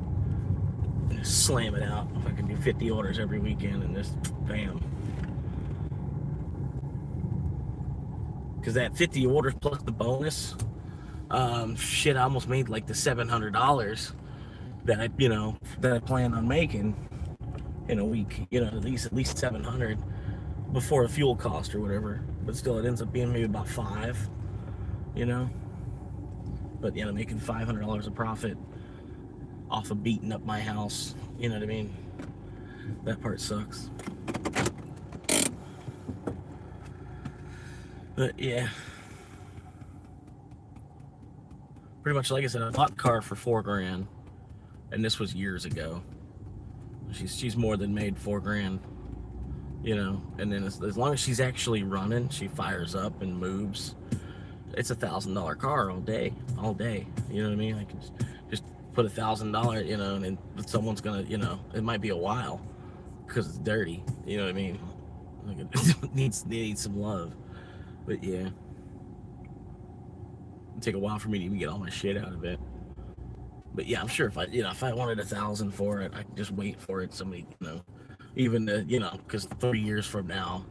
and just slam it out. If I can do 50 orders every weekend and just bam. Because that 50 orders plus the bonus, shit, I almost made like the $700 that I plan on making in a week, you know, at least 700 before a fuel cost or whatever. But still, it ends up being maybe about 5, you know. But you know, making $500 of profit off of beating up my house, you know what I mean? That part sucks. But yeah, pretty much like I said, I bought the car for $4,000, and this was years ago. She's more than made $4,000, you know. And then as long as she's actually running, she fires up and moves. It's $1,000 car all day. You know what I mean? I can just put $1,000, you know, and then someone's gonna, you know, it might be a while because it's dirty. You know what I mean? Like it needs some love. But yeah, it'll take a while for me to even get all my shit out of it. But yeah, I'm sure if I wanted $1,000 for it, I could just wait for it. Somebody, you know, even you know, because 3 years from now,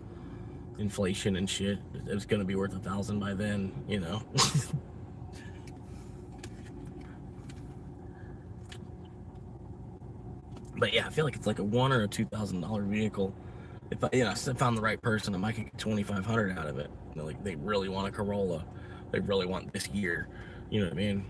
inflation and shit. It's gonna be worth $1,000 by then, you know. But yeah, I feel like it's like a $1,000 or $2,000 vehicle. If I found the right person, I might get $2,500 out of it. You know, like they really want a Corolla, they really want this year. You know what I mean?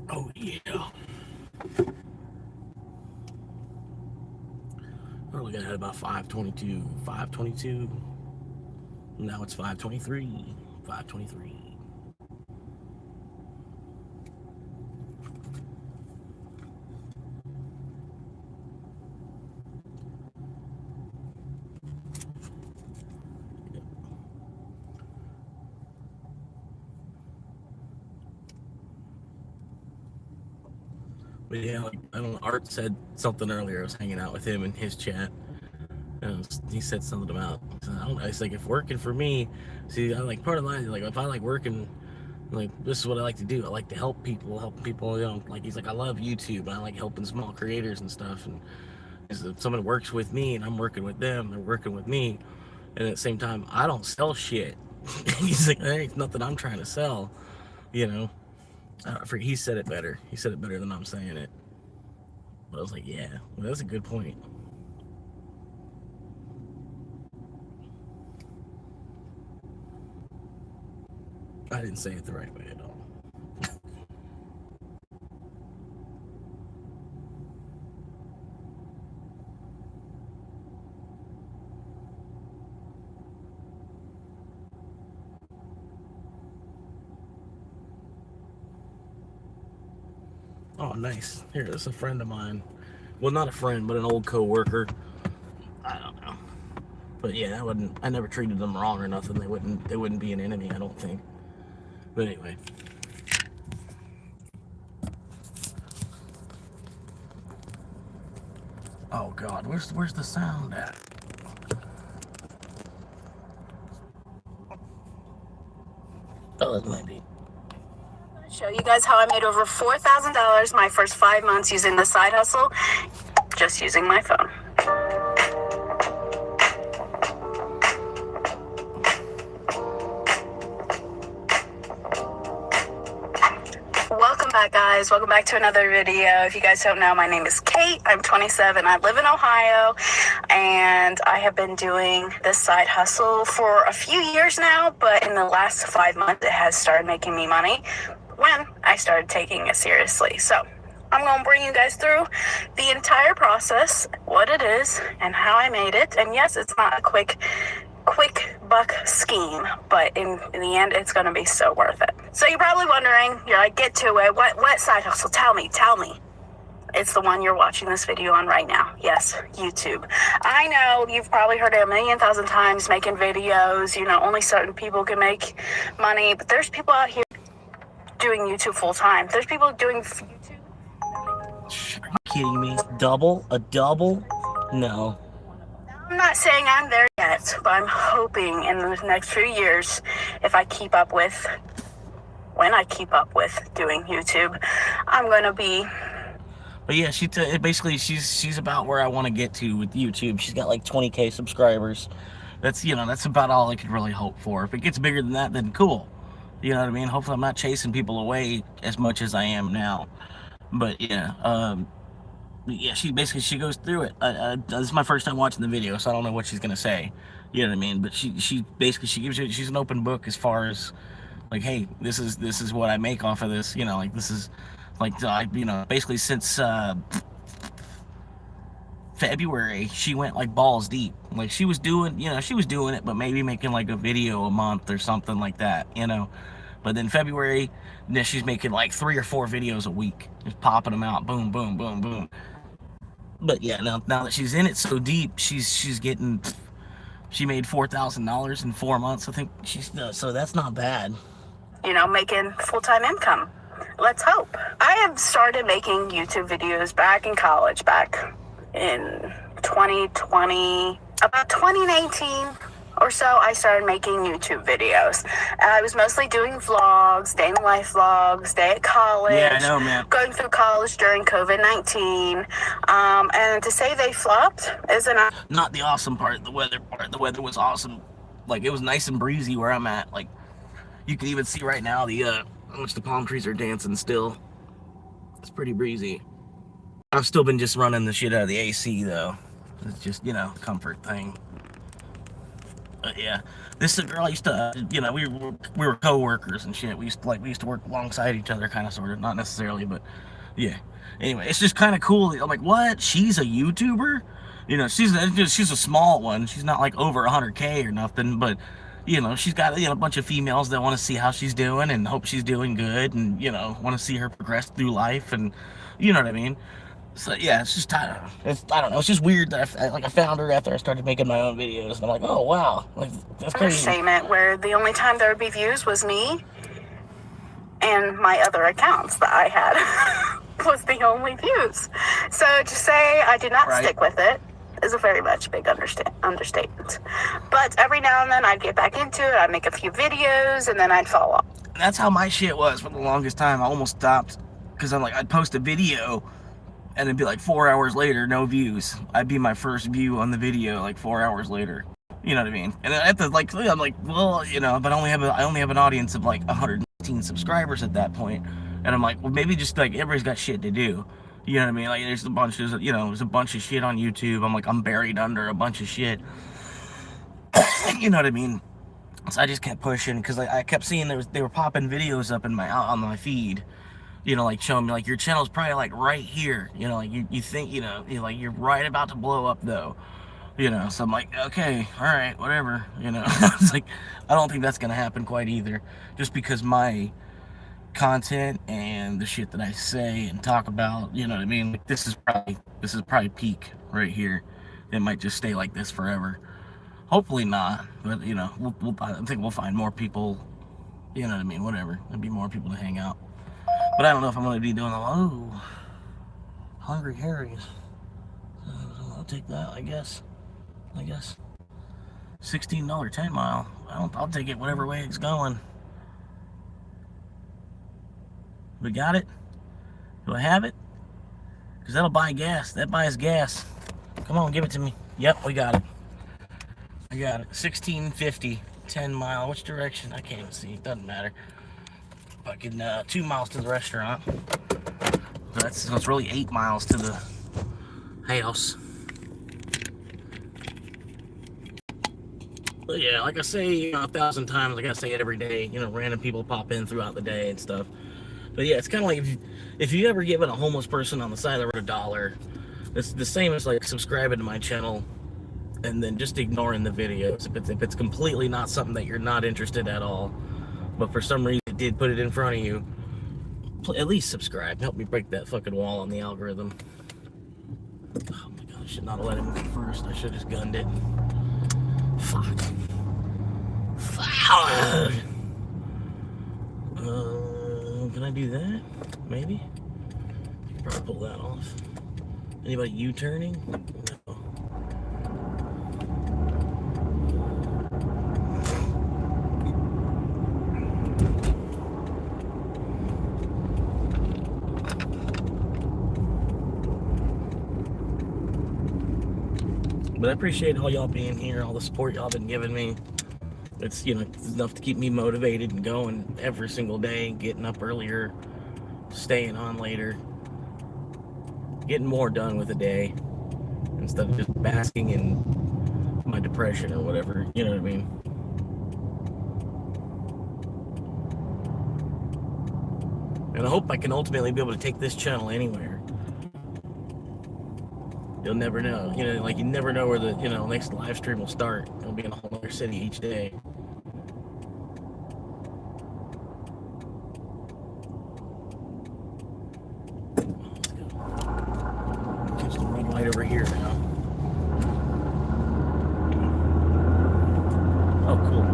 Oh yeah. We're looking at about 522. Now it's 523. 523. But yeah, like, I don't know, Art said something earlier. I was hanging out with him in his chat. And he said something about, I don't know, it's like, if working for me, see, I like, part of mine, like, if I like working, like, this is what I like to do. I like to help people, you know, like, he's like, I love YouTube, and I like helping small creators and stuff, and if someone works with me, and I'm working with them, they're working with me, and at the same time, I don't sell shit. He's like, there ain't nothing I'm trying to sell, you know. He said it better. He said it better than I'm saying it. But I was like, yeah, well, that's a good point. I didn't say it the right way at all. Oh, nice. Here, it's a friend of mine. Well, not a friend, but an old co-worker. I don't know. But yeah, I never treated them wrong or nothing. They wouldn't be an enemy, I don't think. But anyway. Oh God, where's the sound at? Oh, it might be.
Show you guys how I made over $4,000 my first 5 months using the side hustle, just using my phone. Welcome back, guys. Welcome back to another video. If you guys don't know, my name is Kate. I'm 27. I live in Ohio, and I have been doing this side hustle for a few years now, but in the last 5 months, it has started making me money when I started taking it seriously. So I'm going to bring you guys through the entire process, what it is, and how I made it. And yes, it's not a quick buck scheme, but in the end, it's going to be so worth it. So you're probably wondering, you're like, get to it. What side hustle? Tell me. It's the one you're watching this video on right now. Yes, YouTube. I know you've probably heard it a million thousand times, making videos, you know, only certain people can make money, but there's people out here doing YouTube full time. There's people doing YouTube.
Are you kidding me? A double? No.
I'm not saying I'm there yet, but I'm hoping in the next few years, when I keep up with doing YouTube, I'm gonna be.
But yeah, basically she's about where I want to get to with YouTube. She's got like 20K subscribers. That's about all I could really hope for. If it gets bigger than that, then cool. You know what I mean? Hopefully I'm not chasing people away as much as I am now. But yeah, she goes through it. This is my first time watching the video, so I don't know what she's gonna say. You know what I mean? But she gives you, she's an open book as far as like, hey, this is what I make off of this. You know, like this is like, you know, basically since February, she went like balls deep. Like she was doing it, but maybe making like a video a month or something like that, you know. But then February, then she's making like 3 or 4 videos a week, just popping them out, boom, boom, boom, boom. But yeah, now that she's in it so deep, she made $4,000 in 4 months. I think so that's not bad.
You know, making full-time income. Let's hope. I have started making YouTube videos back in college, back in 2020, about 2019 or so, I started making YouTube videos. I was mostly doing vlogs, day in the life vlogs, day at college.
Yeah, I know, man.
Going through college during COVID-19. And to say they flopped isn't...
Not the awesome part, the weather part. The weather was awesome. Like, it was nice and breezy where I'm at. Like, you can even see right now how much the palm trees are dancing still. It's pretty breezy. I've still been just running the shit out of the AC, though. It's just, you know, comfort thing. But yeah, this is a girl I used to, you know, we were co-workers and shit. We used to work alongside each other, kind of, sort of, not necessarily, but yeah. Anyway, it's just kind of cool. I'm like, what? She's a YouTuber? You know, she's a small one. She's not like over 100K or nothing, but you know, she's got, you know, a bunch of females that want to see how she's doing and hope she's doing good, and you know, want to see her progress through life, and you know what I mean. So yeah, it's just, I don't know, it's just weird that I found her after I started making my own videos, and I'm like, oh wow, like that's crazy.
Entertainment where the only time there would be views was me and my other accounts that I had was the only views. So to say I did not stick with it is a very much big understatement. But every now and then I'd get back into it, I'd make a few videos, and then I'd fall off.
That's how my shit was for the longest time. I almost stopped because I'm like, I'd post a video and it'd be like 4 hours later, no views. I'd be my first view on the video like 4 hours later. You know what I mean? And at the I'm like, well, you know, but I only have an audience of like 115 subscribers at that point. And I'm like, well, maybe just like everybody's got shit to do. You know what I mean? Like there's a bunch of, you know, there's a bunch of shit on YouTube. I'm like, I'm buried under a bunch of shit. You know what I mean? So I just kept pushing because I kept seeing they were popping videos up in on my feed. You know, like showing me like your channel's probably like right here. You know, like you think, you know, like you're right about to blow up though. You know, so I'm like, okay, all right, whatever. You know, it's like I don't think that's gonna happen quite either, just because my content and the shit that I say and talk about, you know what I mean? Like this is probably peak right here. It might just stay like this forever. Hopefully not, but you know, I think we'll find more people. You know what I mean? Whatever. There'll be more people to hang out. But I don't know if I'm going to be doing Hungry Harry's. I'll take that, I guess. $16 10 mile. I'll take it whatever way it's going. We got it? Do I have it? Because that'll buy gas. That buys gas. Come on, give it to me. Yep, we got it. I got it. $16.50 10 mile. Which direction? I can't even see. It doesn't matter. Fucking 2 miles to the restaurant. So it's really 8 miles to the house. But yeah, like I say, you know, 1,000 times, like I say it every day, you know, random people pop in throughout the day and stuff. But yeah, it's kind of like if you ever given a homeless person on the side of the road $1, it's the same as like subscribing to my channel and then just ignoring the videos. If it's completely not something that you're not interested at all, but for some reason it did put it in front of you, at least subscribe. Help me break that fucking wall on the algorithm. Oh my god, I should not have let him go first. I should have just gunned it. Fuck. Can I do that? Maybe? I could probably pull that off. Anybody U-turning? No. But I appreciate all y'all being here, all the support y'all been giving me. It's, you know, it's enough to keep me motivated and going every single day, getting up earlier, staying on later, getting more done with a day instead of just basking in my depression or whatever, you know what I mean? And I hope I can ultimately be able to take this channel anywhere. You'll never know, you know, like you never know where the, you know, next live stream will start. It'll be in a whole other city each day. Let's go. Catch the red light over here now. Oh, cool.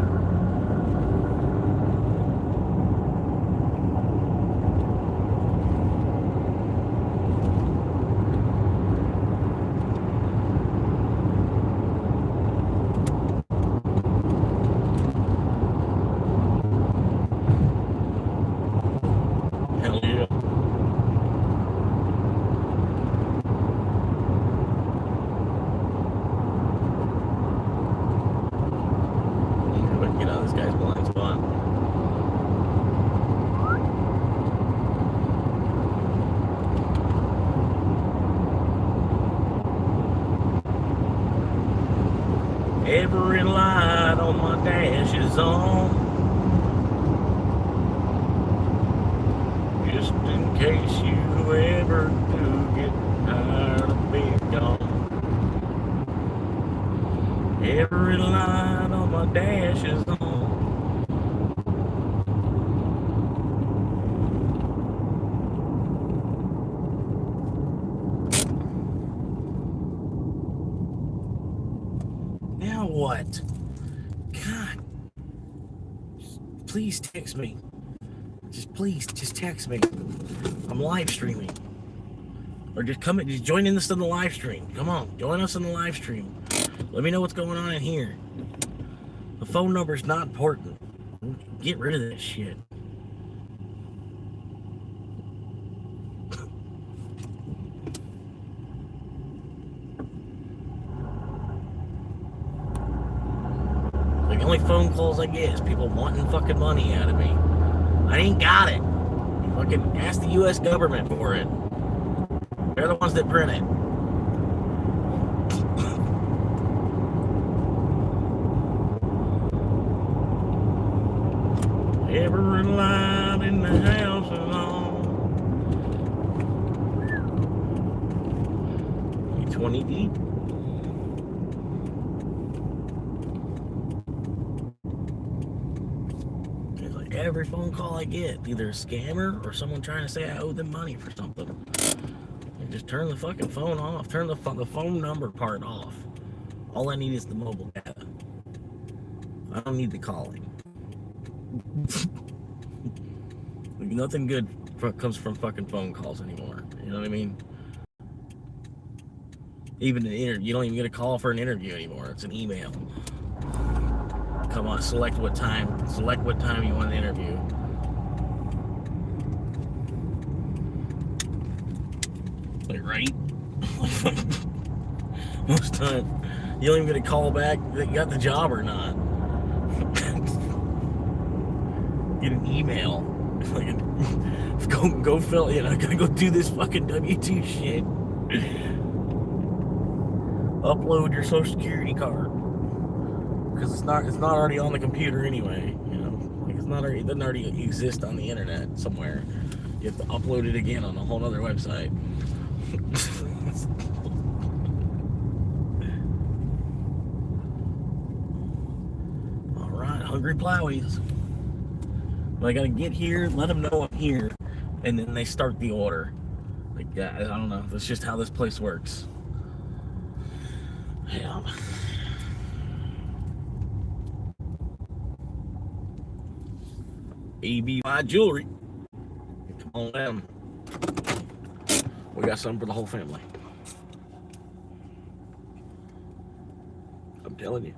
my dash is on. Just in case you ever do get tired of being gone. Every light on my dash is on. Now what? God. Please text me. Just text me. I'm live streaming. Or just join in this in the live stream. Come on, join us in the live stream. Let me know what's going on in here. The phone number's not important. Get rid of that shit. The only phone calls I get is people wanting fucking money out of me. I ain't got it. Fucking ask the U.S. government for it. They're the ones that print it. Every light in the house is on. 20 deep. It's like every phone call I get, either a scammer or someone trying to say I owe them money for something. And just turn the fucking phone off. Turn the phone number part off. All I need is the mobile data. I don't need the calling. Nothing good comes from fucking phone calls anymore. You know what I mean? Even an interview, you don't even get a call for an interview anymore. It's an email. Come on, select what time you want to interview. Like, right? Most time, you don't even get a call back that you got the job or not. Get an email. Like, go fill, gotta go do this fucking W-2 shit. Upload your social security card. Because it's not already on the computer anyway, Like it doesn't already exist on the internet somewhere. You have to upload it again on a whole other website. Alright, hungry plowies. But I gotta get here, let them know I'm here, and then they start the order. Like, I don't know. That's just how this place works. Yeah. ABY jewelry. Come on down. We got something for the whole family. I'm telling you.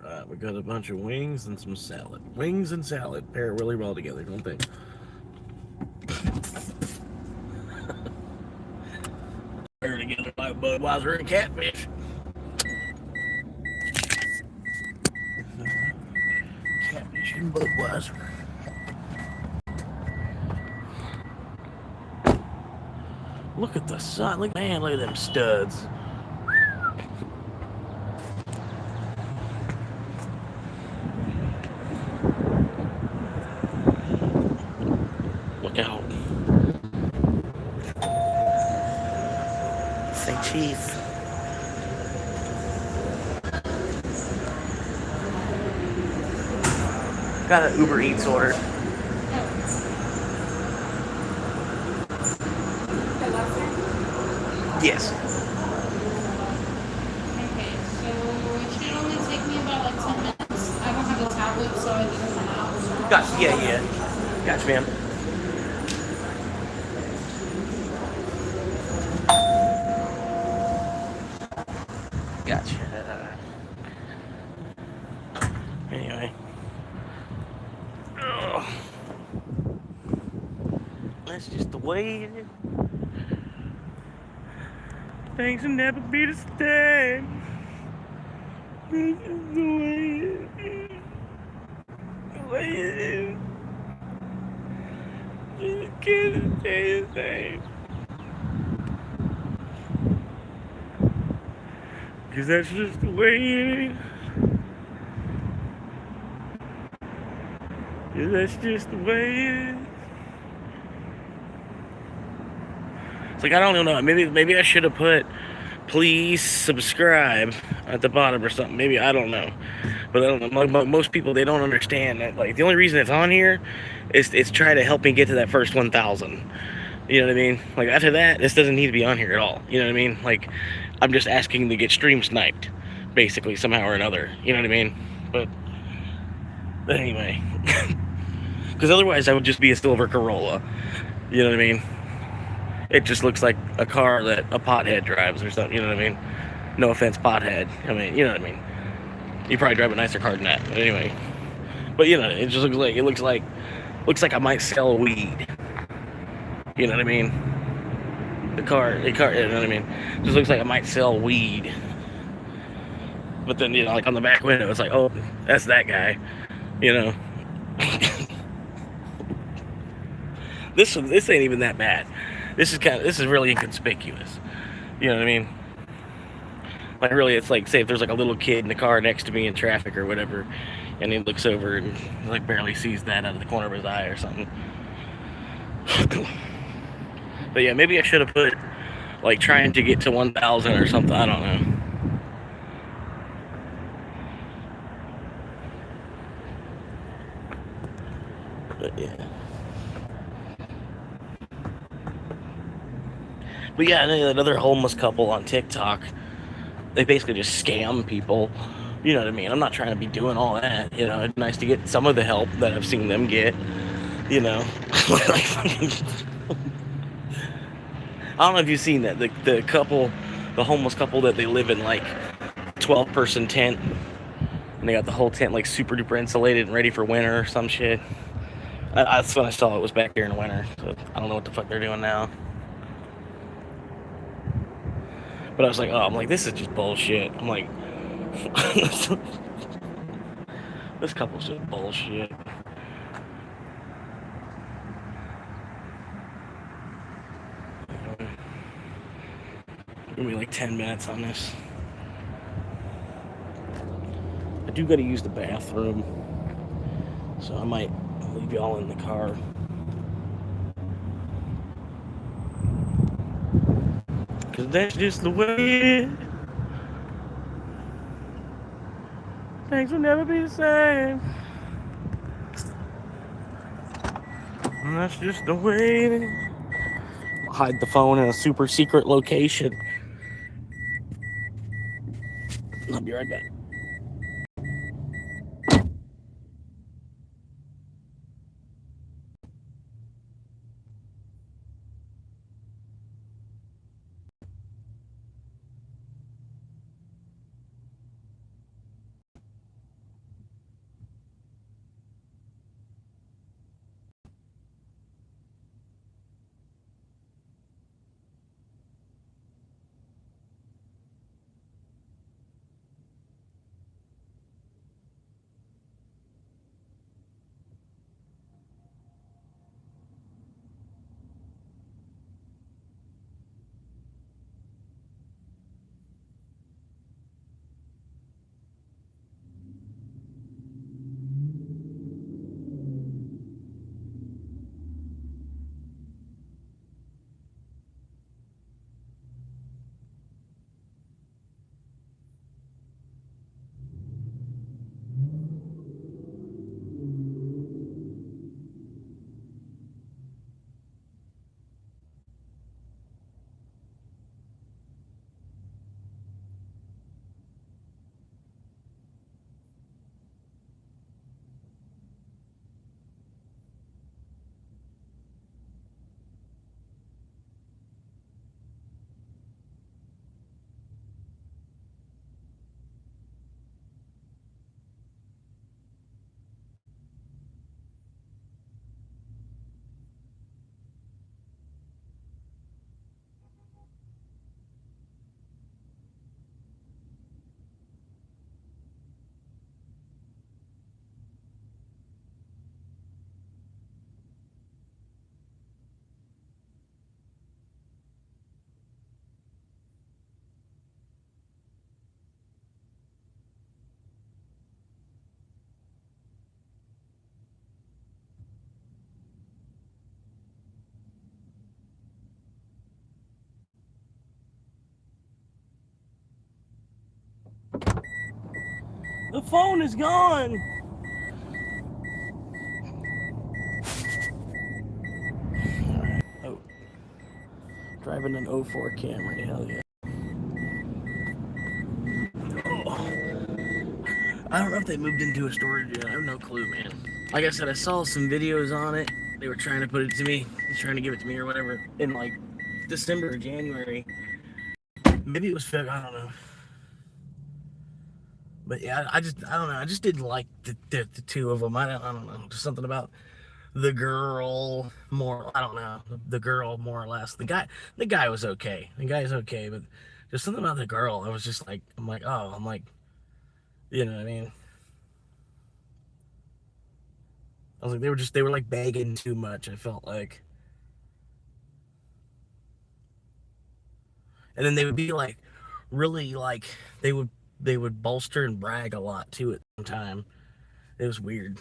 Alright, we got a bunch of wings and some salad. Wings and salad pair really well together, don't they? Pair together like Budweiser and catfish. Catfish and Budweiser. Look at the sun. Look at them studs. Look out. Say cheese. Got an Uber Eats order. Yes.
Okay, so it should only take me about like 10 minutes. I don't have a tablet, so I didn't come out.
Gotcha, yeah. Gotcha, ma'am. Gotcha. Anyway. Ugh. That's just the way it is. Things will never be the same. This is the way it is. The way it is. Just can't stay the same. 'Cause that's just the way it is. 'Cause that's just the way it is. It's like, I don't know. Maybe I should have put please subscribe at the bottom or something. Maybe, I don't know. But I don't know. Most people, they don't understand that. Like, the only reason it's on here is it's trying to help me get to that first 1,000. You know what I mean? Like, after that, this doesn't need to be on here at all. You know what I mean? Like, I'm just asking to get stream sniped, basically, somehow or another. You know what I mean? But anyway. Because otherwise, I would just be a silver Corolla. You know what I mean? It just looks like a car that a pothead drives or something. You know what I mean? No offense, pothead. I mean, you know what I mean? You probably drive a nicer car than that. But anyway. But, you know, it just looks like I might sell weed. You know what I mean? The car, you know what I mean? Just looks like I might sell weed. But then, you know, like on the back window, it's like, oh, that's that guy. You know? This ain't even that bad. This is really inconspicuous. You know what I mean? Like, really, it's like, say if there's like a little kid in the car next to me in traffic or whatever, and he looks over and like barely sees that out of the corner of his eye or something. But yeah, maybe I should have put like trying to get to 1,000 or something. I don't know. But yeah. But yeah, another homeless couple on TikTok. They basically just scam people. You know what I mean? I'm not trying to be doing all that. You know, it's nice to get some of the help that I've seen them get. You know, I don't know if you've seen that. The couple, the homeless couple, that they live in like 12-person tent, and they got the whole tent like super duper insulated and ready for winter or some shit. That's when I saw it was back here in the winter. So I don't know what the fuck they're doing now. But I was like, oh, I'm like, this is just bullshit. I'm like, this couple's just bullshit. Give me like 10 minutes on this. I do gotta use the bathroom, so I might leave y'all in the car. Cause that's just the way it is. Things will never be the same. And that's just the way it is. I'll hide the phone in a super secret location. I'll be right back. The phone is gone. Oh, driving an 04 Camry. Hell yeah. Oh. I don't know if they moved into a storage yet. I have no clue, man. Like I said, I saw some videos on it. They were trying to put it to me, trying to give it to me or whatever in like December or January. Maybe it was February. I don't know. But yeah, I don't know. I just didn't like the two of them. I don't know. Just something about the girl more. I don't know. The girl more or less. The guy was okay. The guy's okay, but just something about the girl. I was just like, I'm like, you know what I mean? I was like, they were like begging too much. I felt like, and then they would be like, really like they would bolster and brag a lot too at the time. It was weird.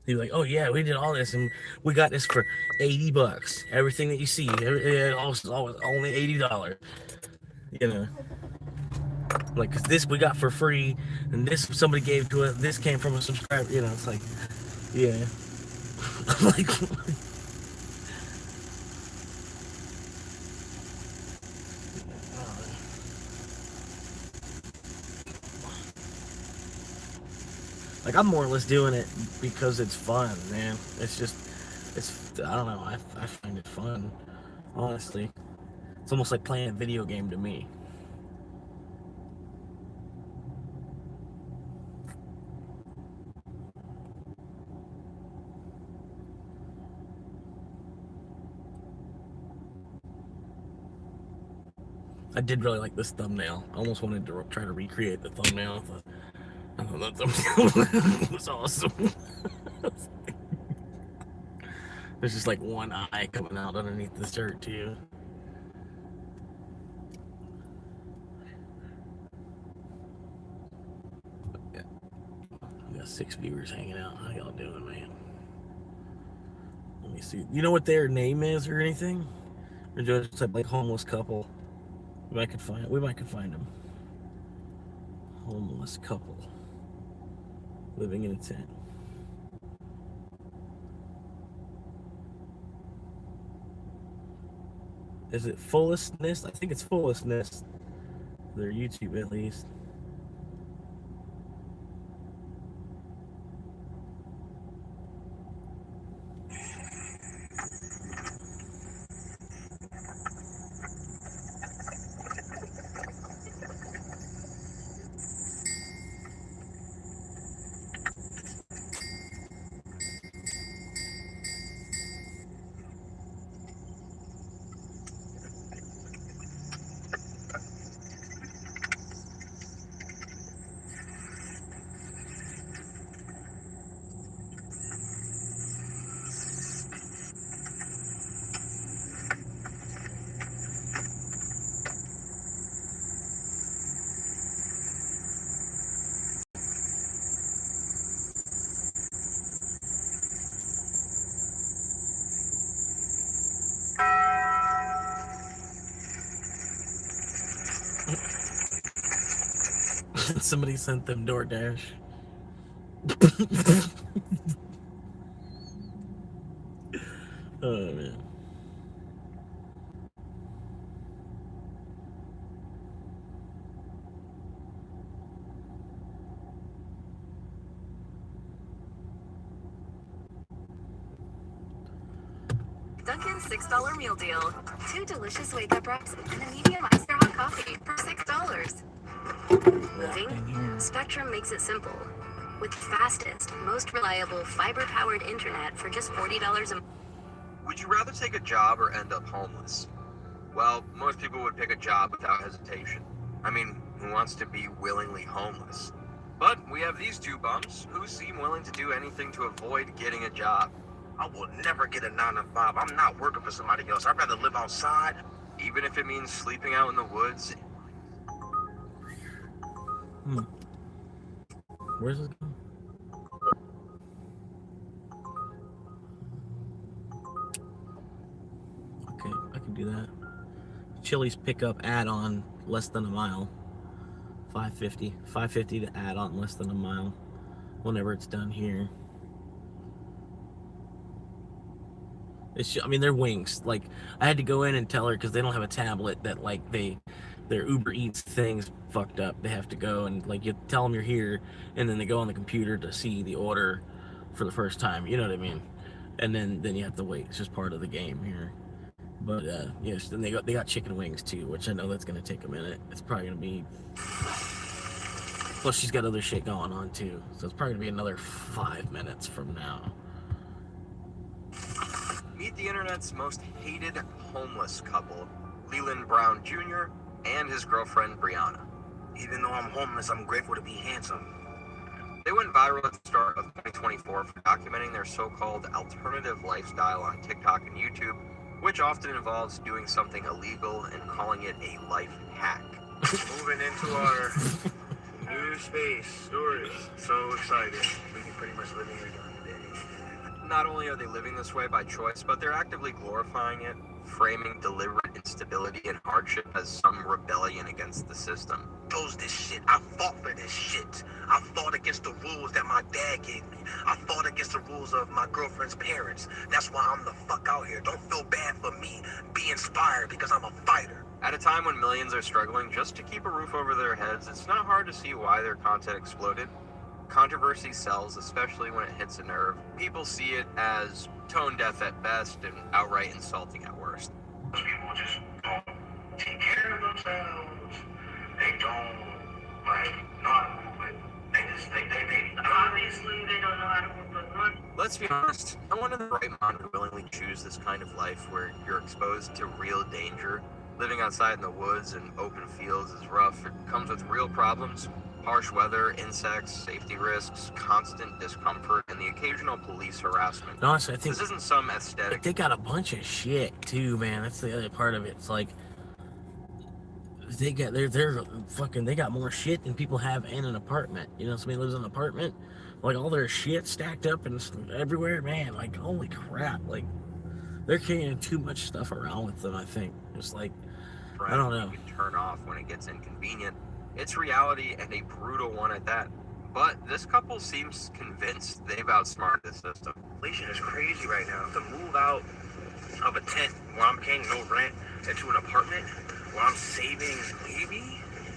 He was like, oh yeah, we did all this and we got this for $80. Everything that you see, always only $80. You know, like, cause this we got for free, and this somebody gave to us. This came from a subscriber. You know, it's like, yeah, like. Like, I'm more or less doing it because it's fun, man. I don't know, I find it fun, honestly. It's almost like playing a video game to me. I did really like this thumbnail. I almost wanted to try to recreate the thumbnail. I thought that thumbnail was awesome. There's just like one eye coming out underneath the shirt too. Yeah. We got 6 viewers hanging out. How y'all doing, man? Let me see. You know what their name is or anything? Or just like homeless couple? We might could find them. Homeless couple living in a tent. Is it Fullestness? I think it's Fullestness. Their YouTube at least. Somebody sent them DoorDash. Oh man.
Dunkin's $6 meal deal. 2 delicious wake-up wraps and a medium iced hot coffee for $6. Moving? Spectrum makes it simple. With the fastest, most reliable, fiber-powered internet for just $40 a month.
Would you rather take a job or end up homeless? Well, most people would pick a job without hesitation. I mean, who wants to be willingly homeless? But we have these two bums who seem willing to do anything to avoid getting a job. I will never get a 9 to 5. I'm not working for somebody else. I'd rather live outside, even if it means sleeping out in the woods.
Where's it going? Okay, I can do that. Chili's pickup add-on, less than a mile. $5.50 to add on less than a mile whenever it's done here. I mean, they're wings. Like, I had to go in and tell her, because they don't have a tablet, that like their Uber Eats thing's fucked up. They have to go and like you tell them you're here, and then they go on the computer to see the order for the first time. You know what I mean? And then you have to wait. It's just part of the game here. But yes, then they got chicken wings too, which I know that's gonna take a minute. It's probably gonna be. Plus, she's got other shit going on too, so it's probably gonna be another 5 minutes from now.
Meet the internet's most hated homeless couple, Leland Brown Jr. and his girlfriend Brianna.
Even though I'm homeless, I'm grateful to be handsome.
They went viral at the start of 2024 for documenting their so-called alternative lifestyle on TikTok and YouTube, which often involves doing something illegal and calling it a life hack.
Moving into our new space, stores. So excited. We can pretty much live in here during the day.
Not only are they living this way by choice, but they're actively glorifying it, framing deliberate instability and hardship as some rebellion against the system.
Chose this shit. I fought for this shit. I fought against the rules that my dad gave me. I fought against the rules of my girlfriend's parents. That's why I'm the fuck out here. Don't feel bad for me. Be inspired because I'm a fighter.
At a time when millions are struggling just to keep a roof over their heads, it's not hard to see why their content exploded. Controversy sells, especially when it hits a nerve. People see it as tone deaf at best and outright insulting at worst.
People just don't take care of themselves. They don't, not move it. They obviously, they don't know how to move the money.
Let's be honest, no one in the right mind would willingly choose this kind of life where you're exposed to real danger. Living outside in the woods and open fields is rough. It comes with real problems. Harsh weather, insects, safety risks, constant discomfort, and the occasional police harassment.
Honestly, I think
this isn't some aesthetic.
They got a bunch of shit too, man. That's the other part of it. It's like they got more shit than people have in an apartment. You know, somebody lives in an apartment, like all their shit stacked up and everywhere, man. Like, holy crap! Like, they're carrying too much stuff around with them. I think it's like, I don't know.
You can turn off when it gets inconvenient. It's reality, and a brutal one at that. But this couple seems convinced they've outsmarted the system.
Inflation is crazy right now. To move out of a tent where I'm paying no rent into an apartment where I'm saving maybe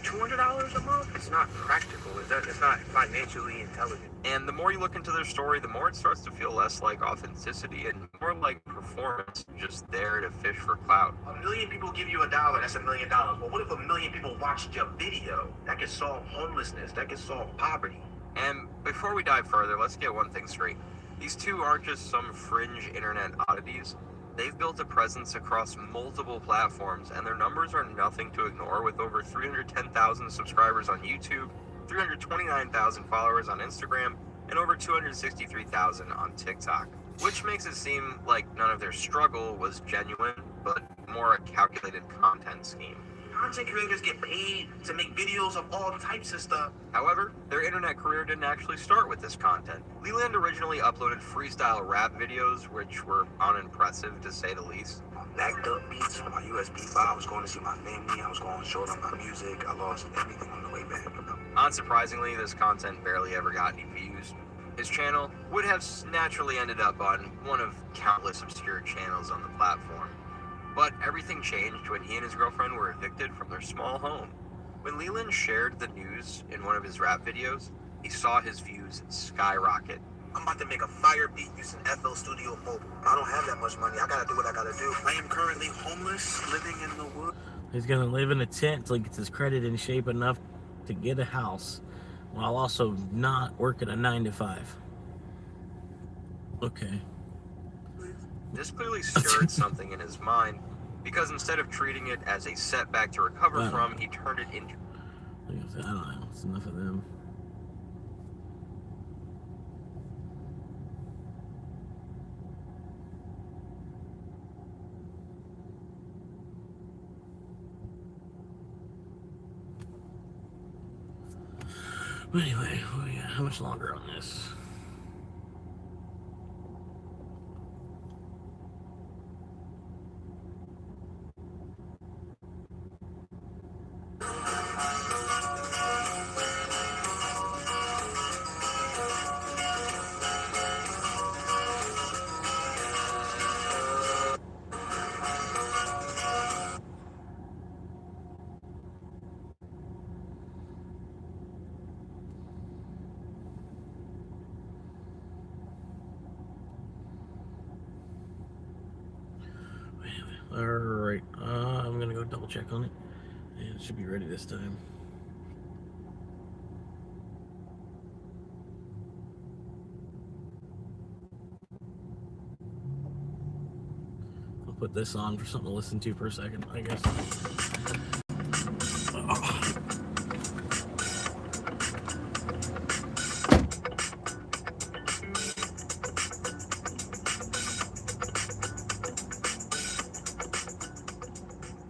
$200 a month, it's not practical. It's not financially intelligent.
And the more you look into their story, the more it starts to feel less like authenticity and more like performance, just there to fish for clout.
1 million people give you $1, that's $1 million. Well, what if 1 million people watched your video? That could solve homelessness, that could solve poverty.
And before we dive further, let's get one thing straight. These two aren't just some fringe internet oddities. They've built a presence across multiple platforms, and their numbers are nothing to ignore, with over 310,000 subscribers on YouTube, 329,000 followers on Instagram, and over 263,000 on TikTok. Which makes it seem like none of their struggle was genuine, but more a calculated content scheme.
Content creators get paid to make videos of all types of stuff.
However, their internet career didn't actually start with this content. Leland originally uploaded freestyle rap videos, which were unimpressive to say the least.
Backed up beats from my USB file. I was going to see my family. I was going to show them my music. I lost everything on the way back.
Unsurprisingly, this content barely ever got any views. His channel would have naturally ended up on one of countless obscure channels on the platform. But everything changed when he and his girlfriend were evicted from their small home. When Leland shared the news in one of his rap videos, he saw his views skyrocket.
I'm about to make a fire beat using FL Studio Mobile. I don't have that much money. I gotta do what I gotta do. I am currently homeless, living in the woods.
He's gonna live in a tent till he gets his credit in shape enough to get a house, while also not working a 9 to 5. Okay.
This clearly stirred something in his mind, because instead of treating it as a setback to recover from, he turned it into...
I don't know, it's enough of them. But anyway, how much longer on this? double check on it. And it should be ready this time. I'll put this on for something to listen to for a second, I guess.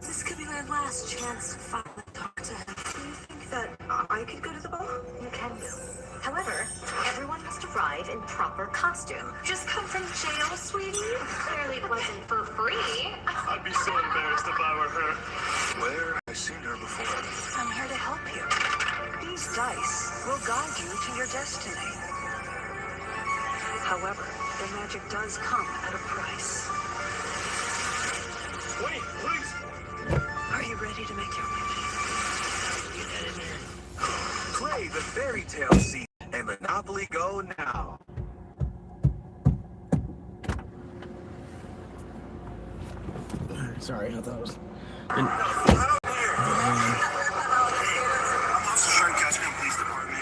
This could be my last chance to finally talk to him. Do you think that I could go to the ball? You can do. However, everyone must arrive in proper costume. Just come from jail, sweetie? Clearly it wasn't for free.
I'd be so embarrassed if I were her. Where? I've seen her before.
I'm here to help you. These dice will guide you to your destiny. However, the magic does come at a price.
Wait, please.
Are you ready to make your wish?
Get that in there.
Play the fairy tale season and Monopoly Go now.
Sorry, I thought it was.
Sherman County Police Department.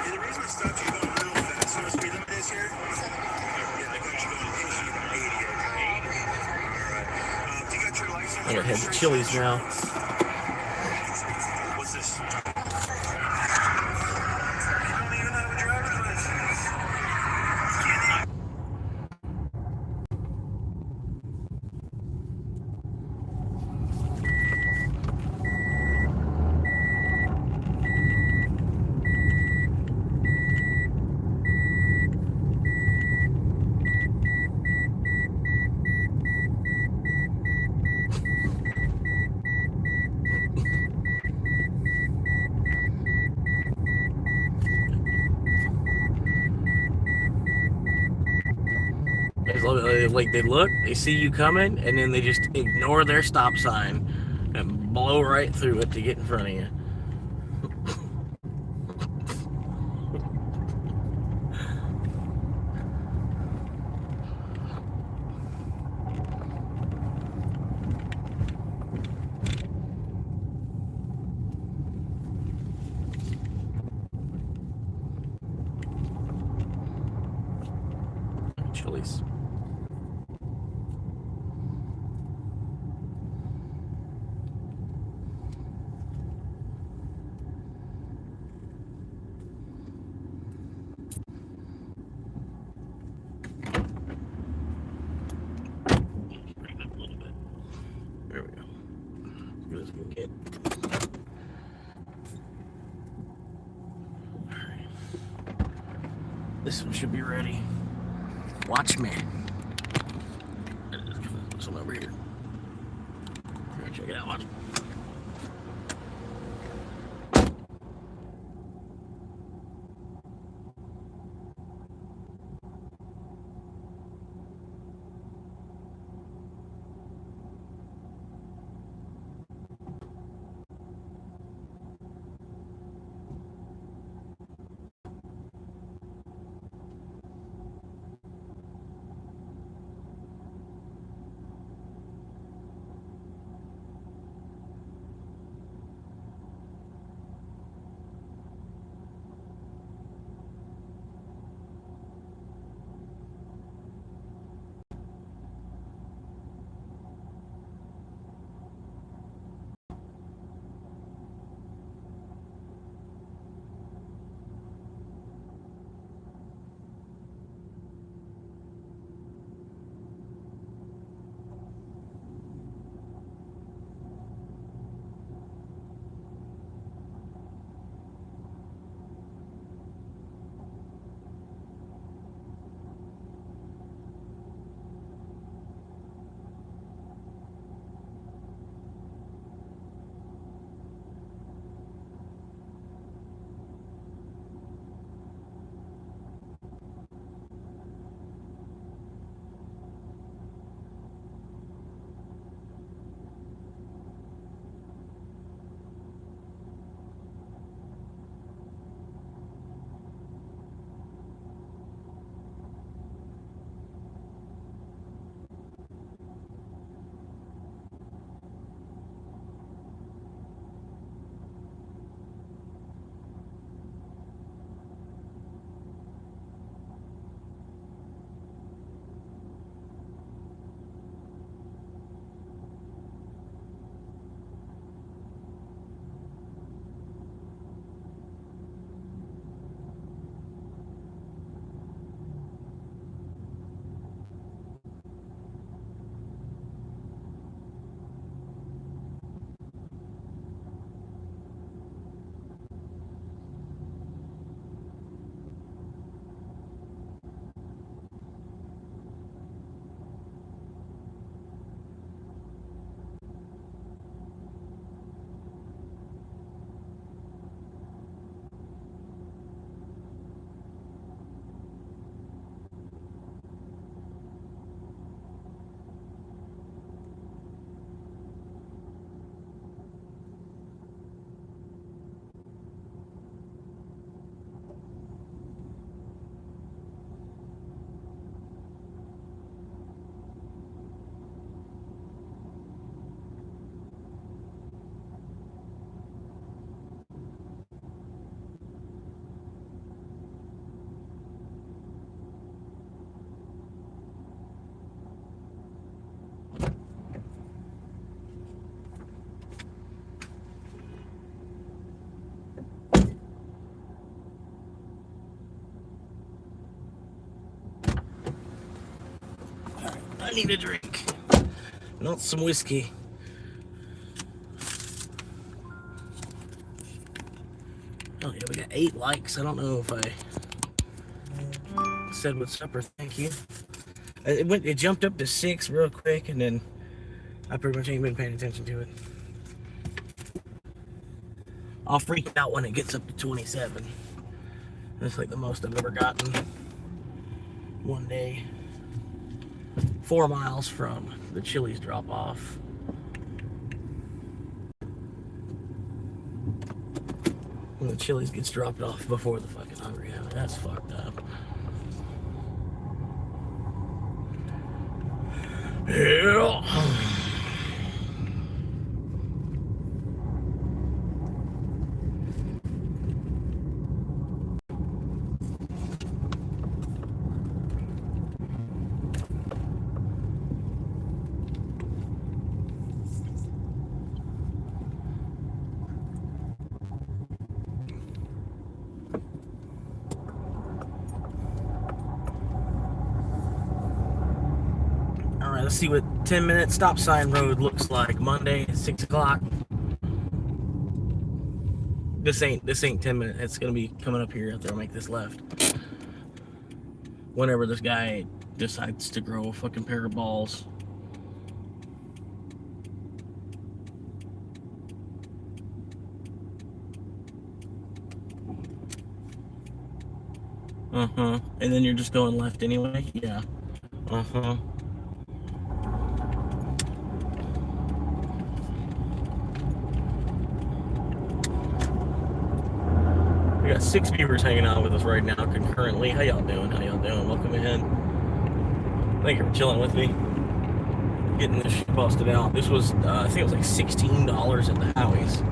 Yeah, the reason we stopped you going a little fast. You know what speed limit is here? Yeah, I got you going 80, okay? Alright. Do you got your license?
I'm gonna head to Chili's now.
What's this? You don't even have a driver's license.
Like they look, they see you coming, and then they just ignore their stop sign and blow right through it to get in front of you. Chili's. There we go. As good as we can get. All right. This one should be ready. Watch me. This one over here. Check it out. Watch. I need a drink. Not some whiskey. Oh yeah, we got 8 likes. I don't know if I said what's up or thank you. It jumped up to 6 real quick, and then I pretty much ain't been paying attention to it. I'll freak out when it gets up to 27. That's like the most I've ever gotten one day. 4 miles from the Chili's drop off. When the Chili's gets dropped off before the fucking Hungry Hour. That's fucked up. Yeah. Alright, let's see what 10-minute stop sign road looks like. Monday, 6 o'clock. This ain't 10 minutes. It's gonna be coming up here after I make this left. Whenever this guy decides to grow a fucking pair of balls. Uh-huh. And then you're just going left anyway? Yeah. Uh-huh. We got 6 viewers hanging out with us right now concurrently. How y'all doing? How y'all doing? Welcome in. Thank you for chilling with me. Getting this shit busted out. This was, I think it was like $16 at the Howie's.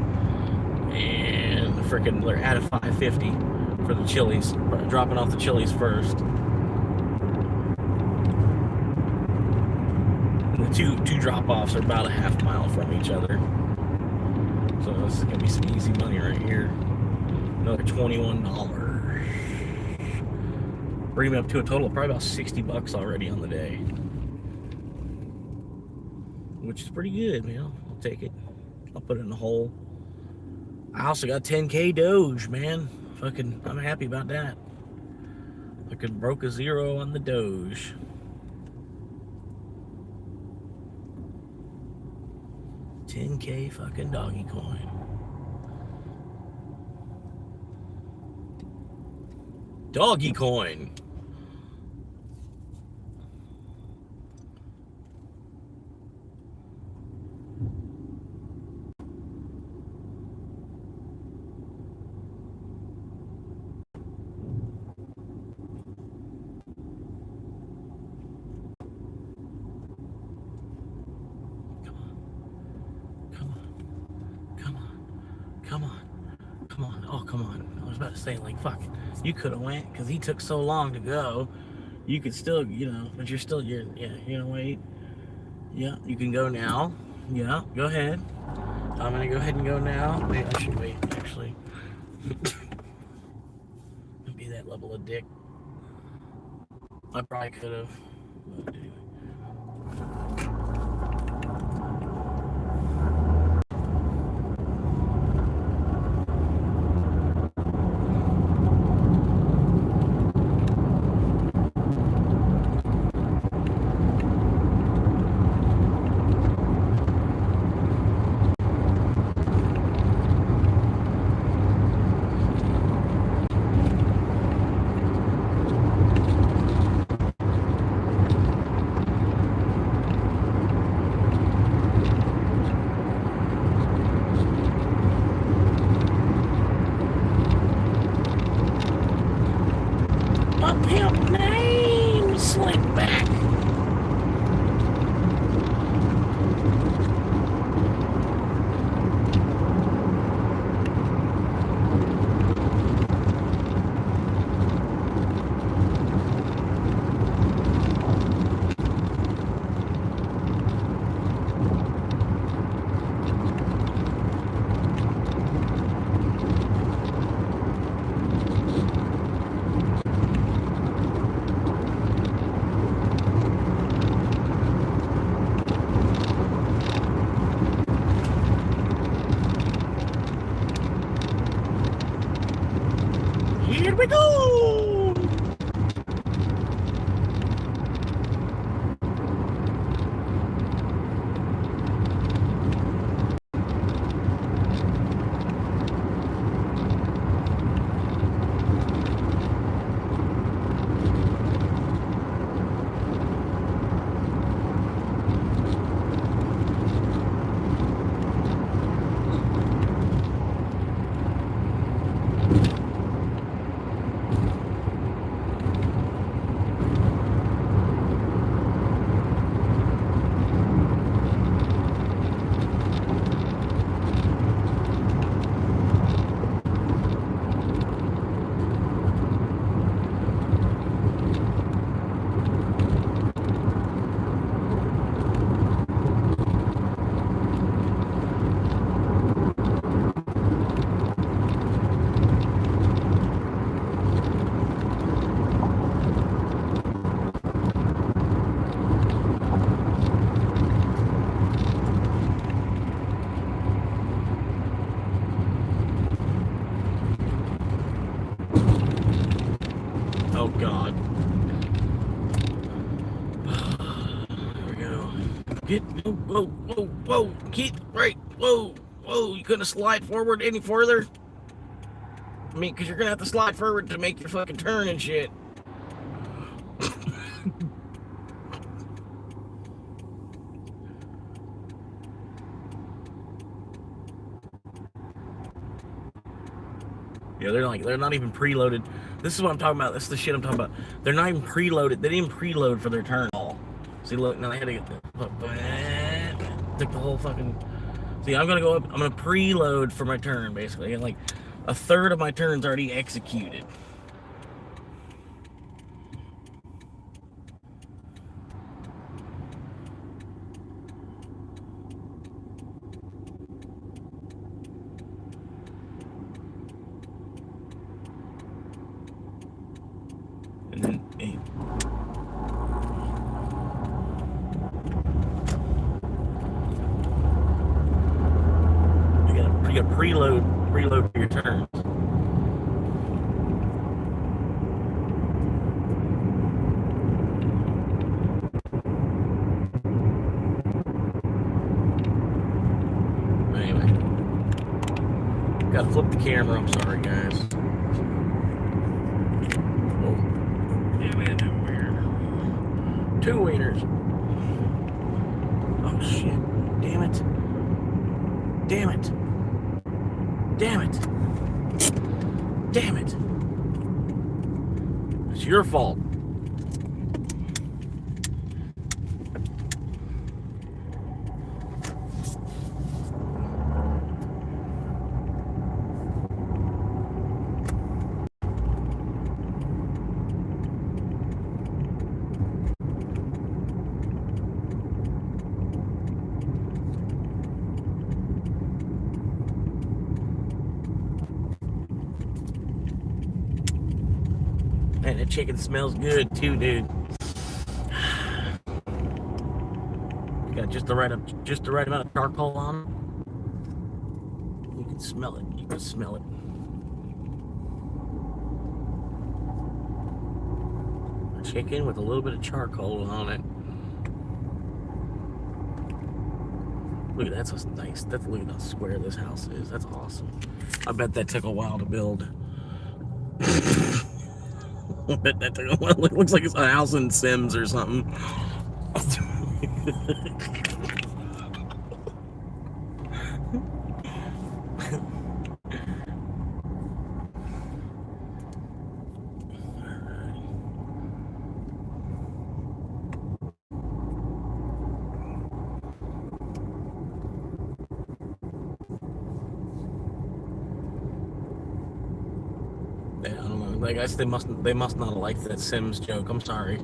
And the frickin' they're at a $5.50 for the Chili's. Dropping off the Chili's first. And the two drop-offs are about a half mile from each other. So this is gonna be some easy money right here. Another $21. Bring me up to a total of probably about $60 already on the day. Which is pretty good, man. I'll take it. I'll put it in the hole. I also got 10K Doge, man. Fucking, I'm happy about that. Fucking broke a 0 on the Doge. $10K fucking doggy coin. Doggy coin. Come on. Oh, come on. I was about to say, like, fuck. You could have went, because he took so long to go. You could still, you know, but you're gonna wait. Yeah, you can go now. Yeah, go ahead. I'm gonna go ahead and go now. Maybe I should wait, actually. Be that level of dick. I probably could have. But anyway. Pimp name, Slickback. Here we go! Oh God. There we go. Get, whoa, whoa, whoa, get right, whoa, whoa, you couldn't slide forward any further? I mean, because you're going to have to slide forward to make your fucking turn and shit. Yeah, they're not even preloaded. This is what I'm talking about. This is the shit I'm talking about. They're not even preloaded. They didn't even preload for their turn at all. See, look, now I had to get took the whole fucking. See, I'm gonna go up. I'm gonna preload for my turn basically. And like a third of my turn's already executed. And then, hey. You got preload for your turns. Anyway, gotta flip the camera. I'm sorry, guys. Oh, damn it, weird. Two wieners. Oh shit! Damn it! Damn it! Damn it! Damn it! It's your fault. Man, that chicken smells good too, dude. You got just the right amount of charcoal on it. You can smell it. You can smell it. A chicken with a little bit of charcoal on it. Look at that. That's nice. Look at how square this house is. That's awesome. I bet that took a while to build. That took a while. It looks like it's a house in Sims or something. Yeah, I don't know. I guess they must not have liked that Sims joke. I'm sorry.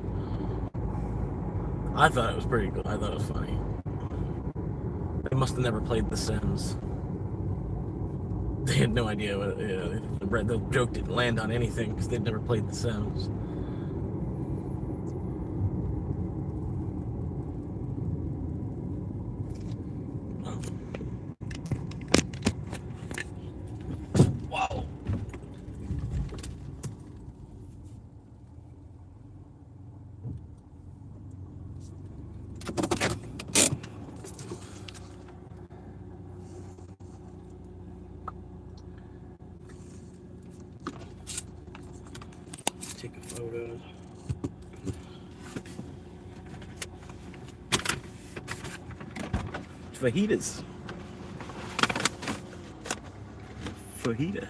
I thought it was pretty good. I thought it was funny. They must have never played The Sims. They had no idea what, the joke didn't land on anything because they'd never played The Sims. take a photo. Fajitas. Fajita.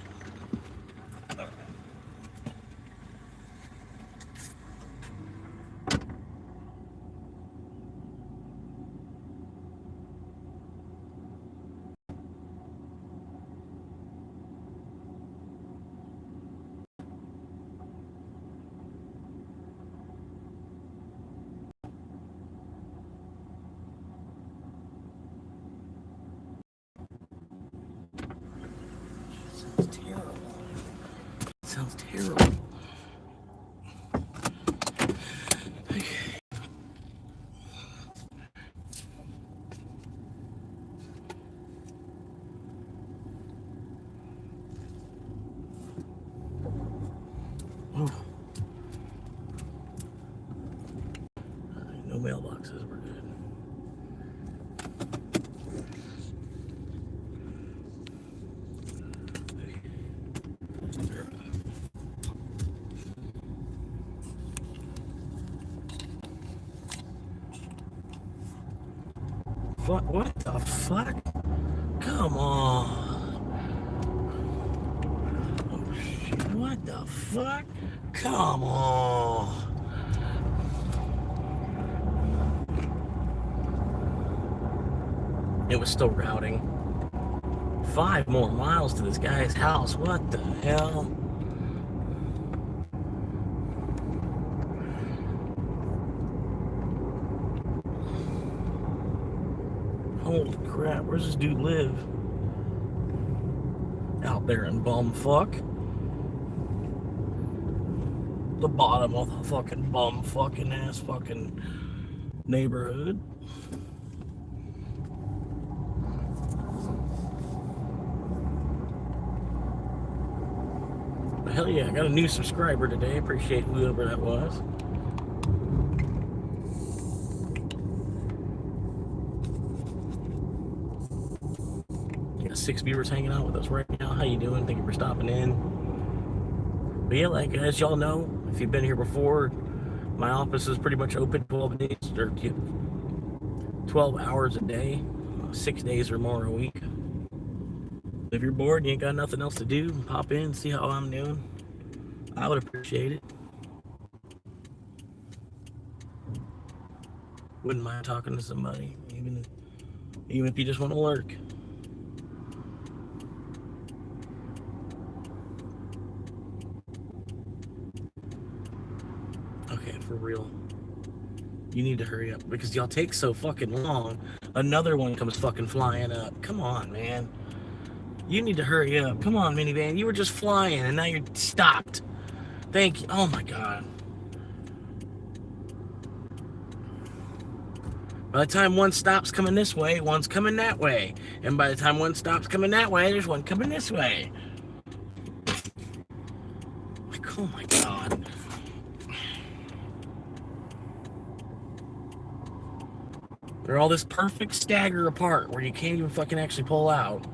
Sounds terrible. Sounds terrible. Okay. Oh. Alright, no mailboxes, we're good. What the fuck? Come on. Oh shit, what the fuck? Come on. It was still routing. 5 more miles to this guy's house. What the hell? Holy crap, where's this dude live? Out there in bumfuck. The bottom of the fucking bumfucking ass fucking neighborhood. Hell yeah, I got a new subscriber today. Appreciate whoever that was. Got 6 viewers hanging out with us right now. How you doing? Thank you for stopping in. But yeah, like as y'all know, if you've been here before, my office is pretty much open 12 days or 12 hours a day, 6 days or more a week. If you're bored and you ain't got nothing else to do, pop in, see how I'm doing. I would appreciate it. Wouldn't mind talking to somebody, even if you just want to lurk. Okay, for real. You need to hurry up because y'all take so fucking long. Another one comes fucking flying up. Come on, man. You need to hurry up. Come on, minivan. You were just flying and now you're stopped. Thank you. Oh my God. By the time one stops coming this way, one's coming that way. And by the time one stops coming that way, there's one coming this way. Like, oh my God. They're all this perfect stagger apart where you can't even fucking actually pull out.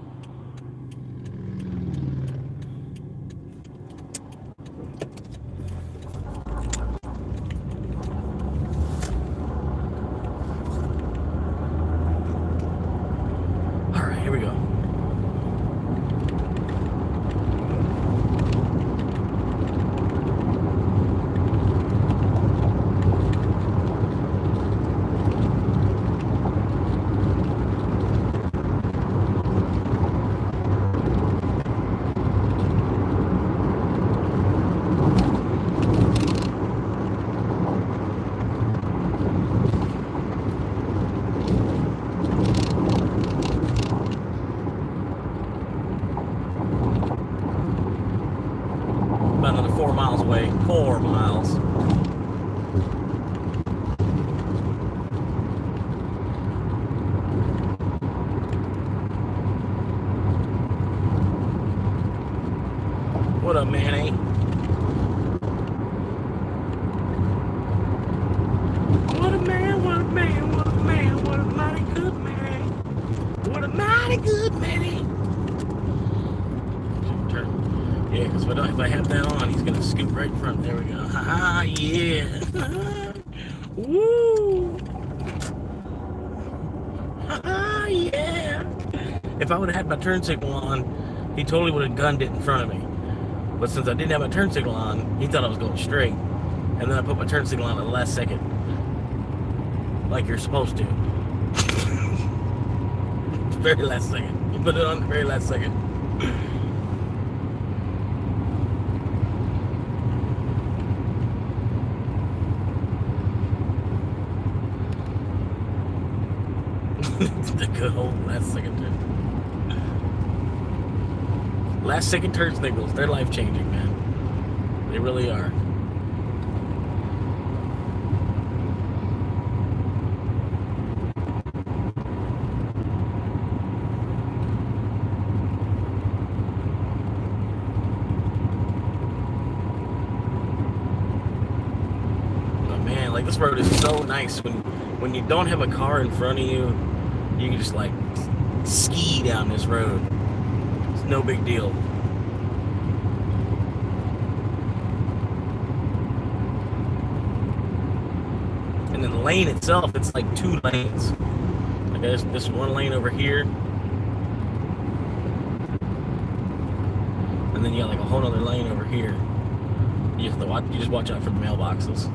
About another 4 miles away. 4 miles. What up, Manny? What a man, what a man, what a man, what a mighty good man. What a mighty good man. Yeah, because if I have got that on. He's gonna scoot right in front. There we go. Ha yeah. Woo. Ha yeah. If I would have had my turn signal on, he totally would have gunned it in front of me. But since I didn't have my turn signal on, he thought I was going straight. And then I put my turn signal on at the last second. Like you're supposed to. Very last second. You put it on the very last second. The good old last second turn. Last second turn signals, they're life changing, man. They really are. Like, this road is so nice when you don't have a car in front of you, you can just like ski down this road. It's no big deal. And then the lane itself, it's like 2 lanes. Like there's this one lane over here, and then you got like a whole other lane over here. You have to watch. You just watch out for the mailboxes.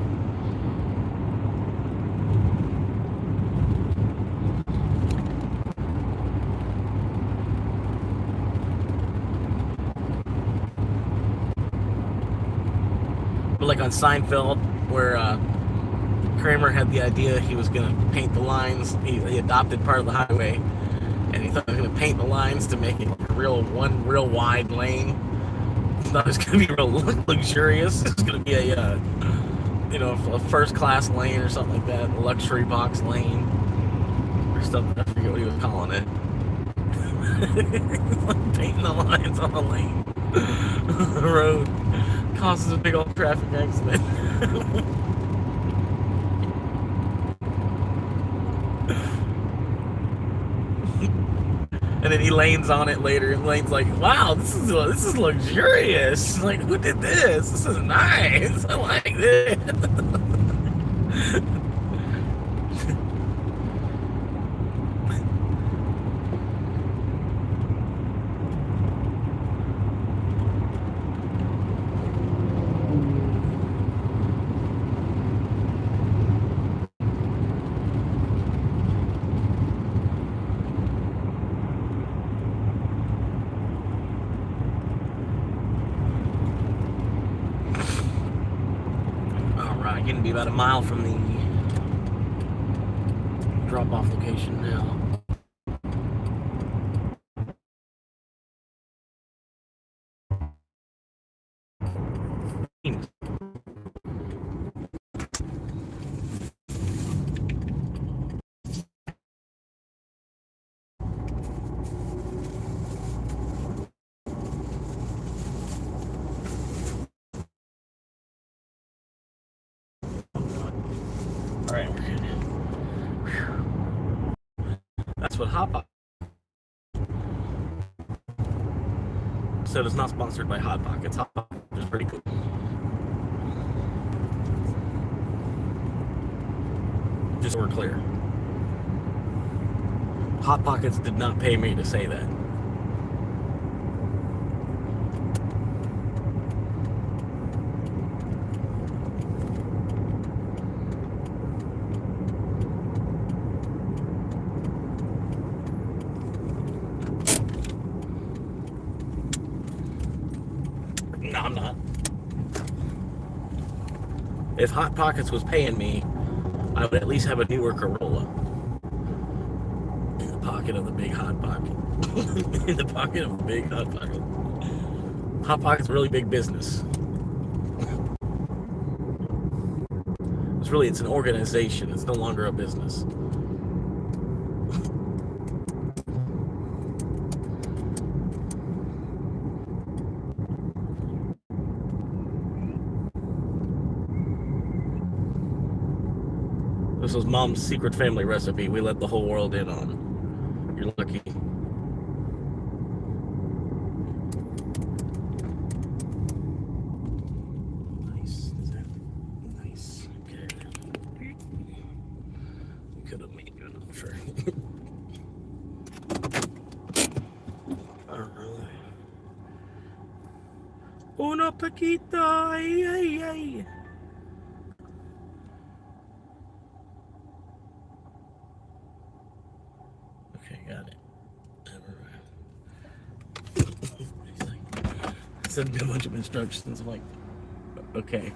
But like on Seinfeld, where Kramer had the idea he was going to paint the lines. He adopted part of the highway, and he thought he was going to paint the lines to make it like one real wide lane. He thought it was going to be real luxurious. It's going to be a first class lane or something like that, a luxury box lane or something. I forget what he was calling it. Like painting the lines on the lane, the road. Causes a big old traffic accident. And then he lanes on it later, and Lane's like, "Wow, this is luxurious. Like, who did this? This is nice. I like this." Going to be about a mile from the drop-off location now. Alright, we're good. That's what Hot Pocket. So it's not sponsored by Hot Pockets. Hot Pockets is pretty cool. Just so we're clear. Hot Pockets did not pay me to say that. No, I'm not. If Hot Pockets was paying me, I would at least have a newer Corolla. In the pocket of the big Hot Pocket. In the pocket of the big Hot Pocket. Hot Pocket's really big business. It's an organization. It's no longer a business. This was Mom's secret family recipe we let the whole world in on. You're lucky. taquito, ay, ay, ay. Okay, got it. Send me a bunch of instructions. I'm like, okay.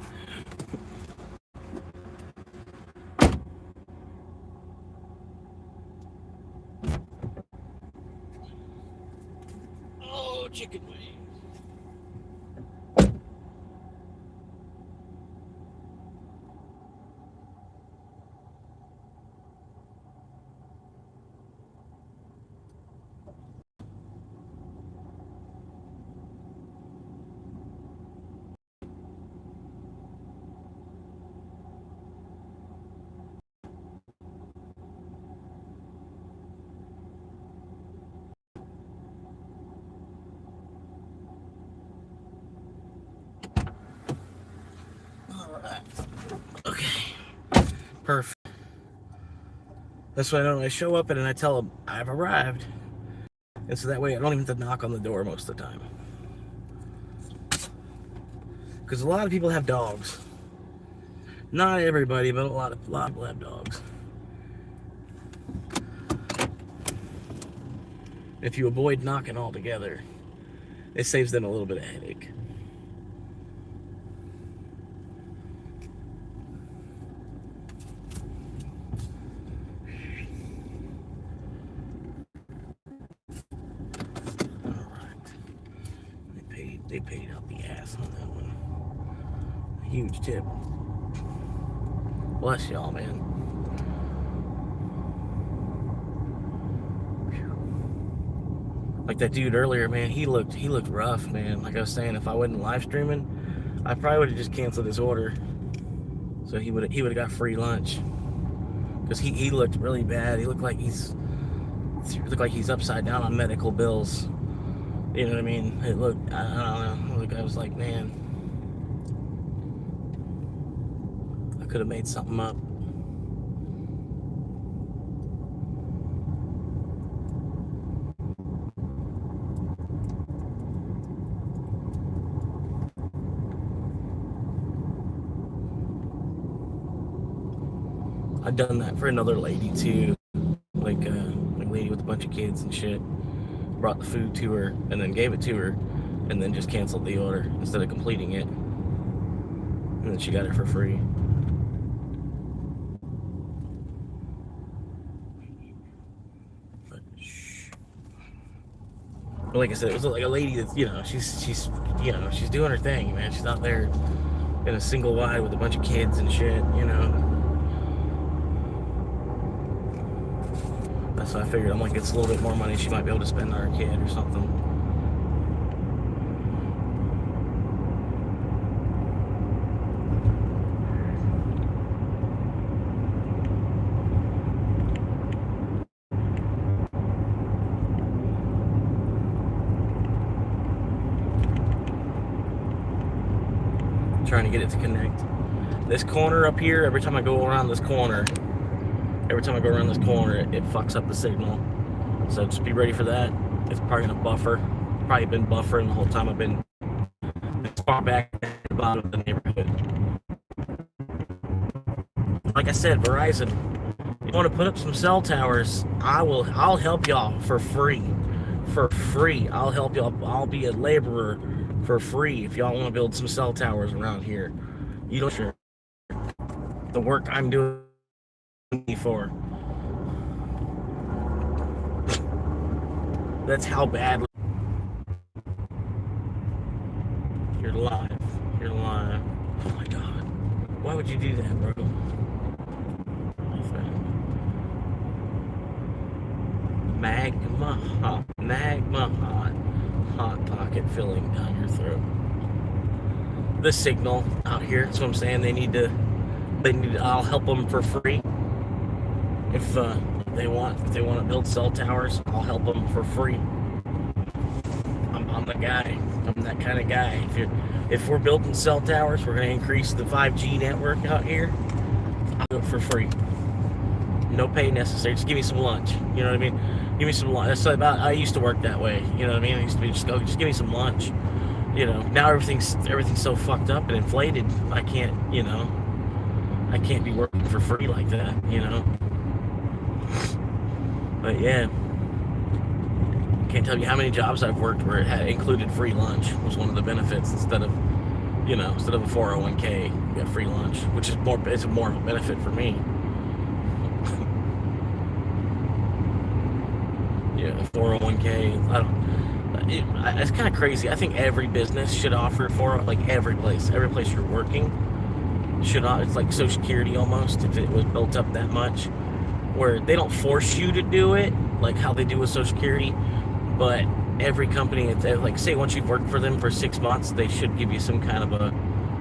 Oh, chicken wings. Okay, perfect. That's why I know when I show up and then I tell them I've arrived. And so that way I don't even have to knock on the door most of the time. Because a lot of people have dogs. Not everybody, but a lot of people have dogs. If you avoid knocking altogether, it saves them a little bit of headache. They paid out the ass on that one. Huge tip. Bless y'all, man. Like that dude earlier, man, he looked rough, man. Like I was saying, if I wasn't live streaming, I probably would have just canceled his order. So he would have got free lunch. Because he looked really bad. He looked like he's upside down on medical bills. You know what I mean? It looked, I don't know. Like I was like, man, I could have made something up. I've done that for another lady too, like a lady with a bunch of kids and shit. Brought the food to her and then gave it to her and then just canceled the order instead of completing it. And then she got it for free. But like I said, it was like a lady that's, you know, she's doing her thing, man. She's out there in a single wide with a bunch of kids and shit, you know. So I figured, I'm like, it's a little bit more money she might be able to spend on her kid or something. Trying to get it to connect. This corner up here, every time I go around this corner, it fucks up the signal. So just be ready for that. It's probably gonna buffer. Probably been buffering the whole time I've been far back at the bottom of the neighborhood. Like I said, Verizon, you want to put up some cell towers, I'll help y'all for free. For free. I'll help y'all. I'll be a laborer for free if y'all want to build some cell towers around here. You don't sure the work I'm doing for. That's how bad. You're live. You're live. Oh my god. Why would you do that, bro? My friend. Magma hot pocket filling down your throat. The signal out here. That's what I'm saying. They need to. I'll help them for free. If they want to build cell towers, I'll help them for free. I'm the guy. I'm that kind of guy. If we're building cell towers, we're going to increase the 5G network out here, I'll do it for free. No pay necessary. Just give me some lunch. You know what I mean? Give me some lunch. That's about. I used to work that way. You know what I mean? I used to be just give me some lunch. You know, now everything's so fucked up and inflated. I can't, you know, I can't be working for free like that, you know. But yeah, can't tell you how many jobs I've worked where it had included free lunch was one of the benefits instead of, you know, instead of a 401k, you got free lunch, which is more, it's more of a benefit for me. Yeah, 401k. It's kind of crazy. I think every business should offer like every place you're working should not. It's like Social Security almost, if it was built up that much, where they don't force you to do it like how they do with Social Security, but every company, like say once you've worked for them for 6 months, they should give you some kind of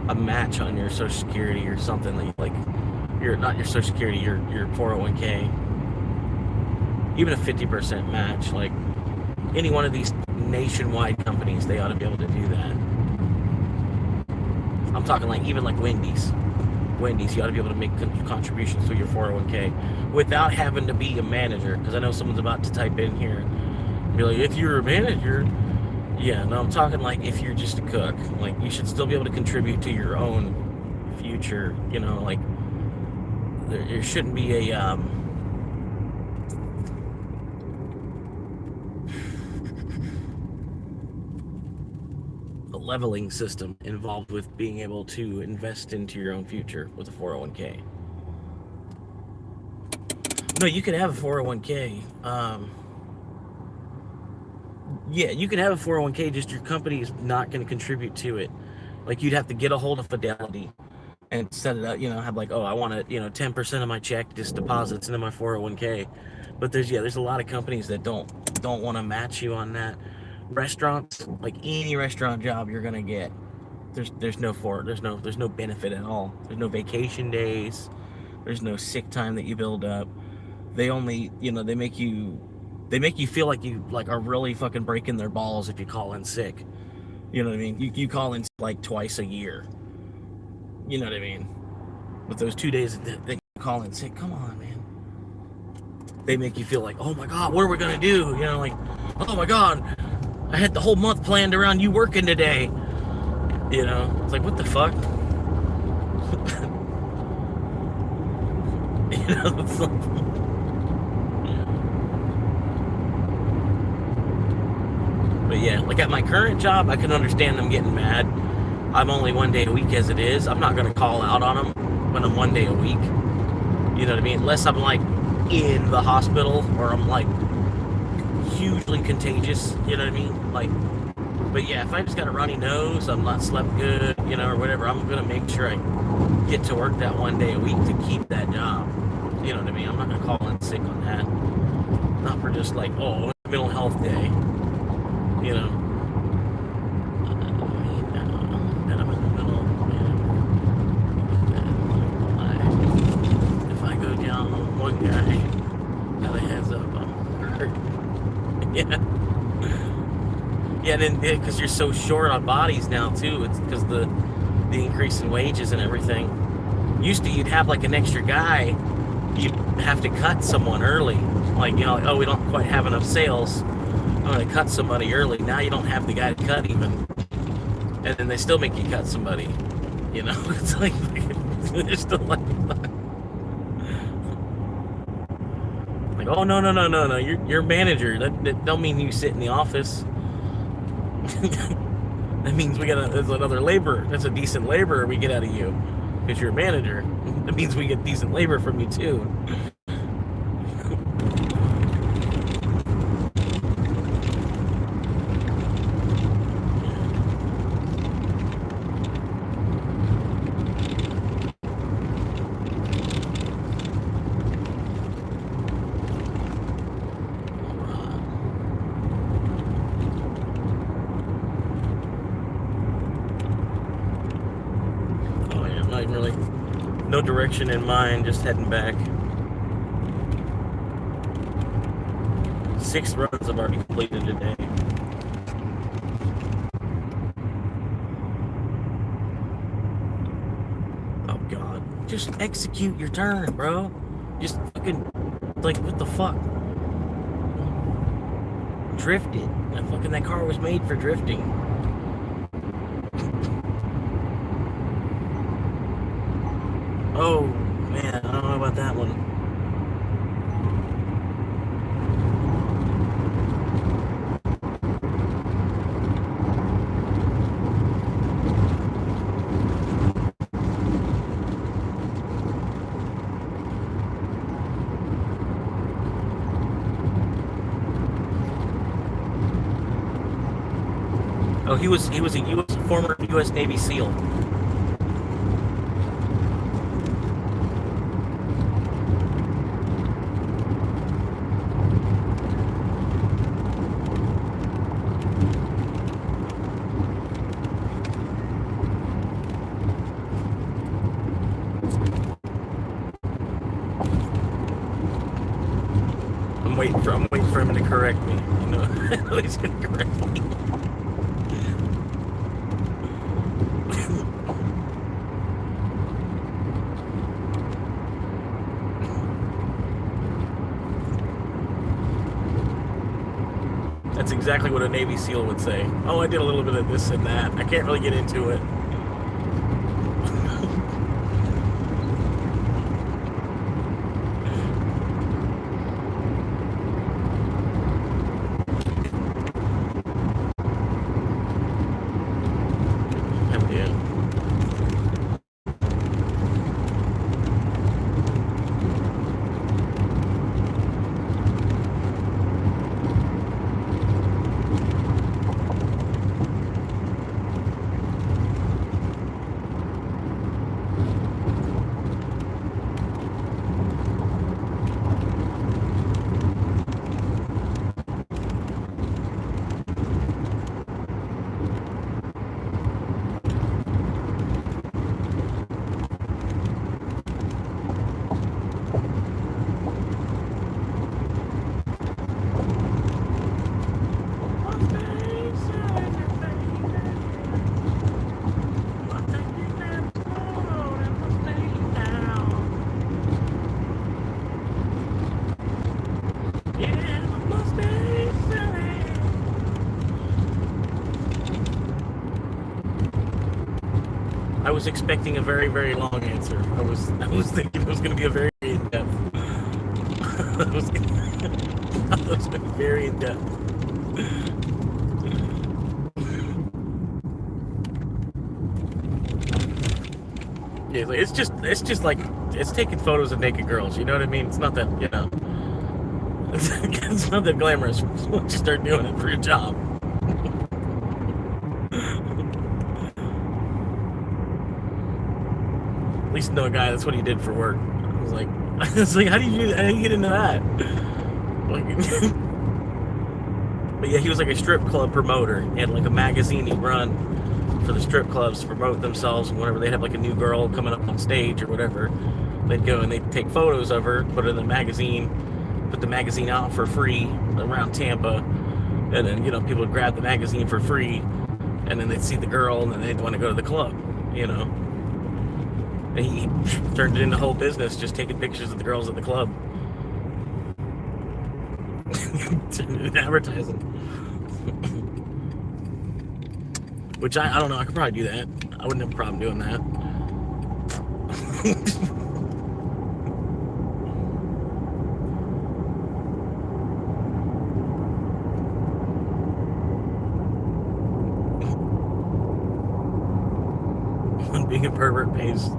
a match on your Social Security or something, like not your Social Security, your 401k, even a 50% match. Like any one of these nationwide companies, they ought to be able to do that. I'm talking like even like Wendy's, you ought to be able to make contributions to your 401k without having to be a manager. Because I know someone's about to type in here and be like, if you're a manager, yeah, no, I'm talking like if you're just a cook, like you should still be able to contribute to your own future. You know, like there shouldn't be a leveling system involved with being able to invest into your own future with a 401k. No, you can have a 401k. Yeah, you can have a 401k, just your company is not going to contribute to it. Like you'd have to get a hold of Fidelity and set it up, you know, have like, oh, I want to, you know, 10% of my check just deposits into my 401k. But there's a lot of companies that don't want to match you on that. Restaurants, like any restaurant job you're going to get, there's no benefit at all. There's no vacation days. There's no sick time that you build up. They only, you know, they make you feel like you like are really fucking breaking their balls if you call in sick. You know what I mean? You call in like twice a year. You know what I mean? But those 2 days that you call in sick, come on, man. They make you feel like, oh my God, what are we gonna do? You know, like, oh my God, I had the whole month planned around you working today. You know, it's like, what the fuck? You know, it's like, but yeah, like at my current job, I can understand them getting mad. I'm only 1 day a week as it is. I'm not gonna call out on them when I'm 1 day a week. You know what I mean? Unless I'm like in the hospital or I'm like hugely contagious, you know what I mean? Like, but yeah, if I just got a runny nose, I'm not slept good, you know, or whatever, I'm gonna make sure I get to work that 1 day a week to keep that job. You know what I mean? I'm not gonna call in sick on that. Not for just like, oh, mental health day, you know. And I'm in the middle, if I go down on one guy, got a heads up, I'm hurt. Yeah. Yeah, then because you're so short on bodies now too. It's because the increase in wages and everything. Used to, you'd have like an extra guy, you'd have to cut someone early. Like, you know, like, oh, we don't quite have enough sales, I'm gonna cut somebody early. Now you don't have the guy to cut even, and then they still make you cut somebody. You know, it's like they're still like oh no, you're manager. That don't mean you sit in the office. That means there's another laborer. That's a decent laborer we get out of you because you're a manager. That means we get decent labor from you too. No direction in mind, just heading back. 6 runs I've already completed today. Oh God, just execute your turn, bro. Just fucking, like, what the fuck? Drift it. That car was made for drifting. Oh man, I don't know about that one. Oh, he was a former U.S. Navy SEAL. I'm waiting for him to correct me. You know, I know he's gonna correct me. That's exactly what a Navy SEAL would say. Oh, I did a little bit of this and that. I can't really get into it. I was expecting a very, very long answer. I was thinking it was going to be a very in-depth. I was going to be very in-depth. Yeah, it's just like it's taking photos of naked girls. You know what I mean? It's not that, you know. It's not that glamorous once you start doing it for your job. At least know a guy, that's what he did for work. I was like, how do you get into that? Like, but yeah, he was like a strip club promoter. He had like a magazine he'd run for the strip clubs to promote themselves, and whenever they'd have like a new girl coming up on stage or whatever, they'd go and they'd take photos of her, put it in the magazine, put the magazine out for free around Tampa, and then, you know, people would grab the magazine for free, and then they'd see the girl, and then they'd want to go to the club, you know. And he turned it into a whole business, just taking pictures of the girls at the club. Advertising. Which I don't know, I could probably do that. I wouldn't have a problem doing that. Being a pervert pays.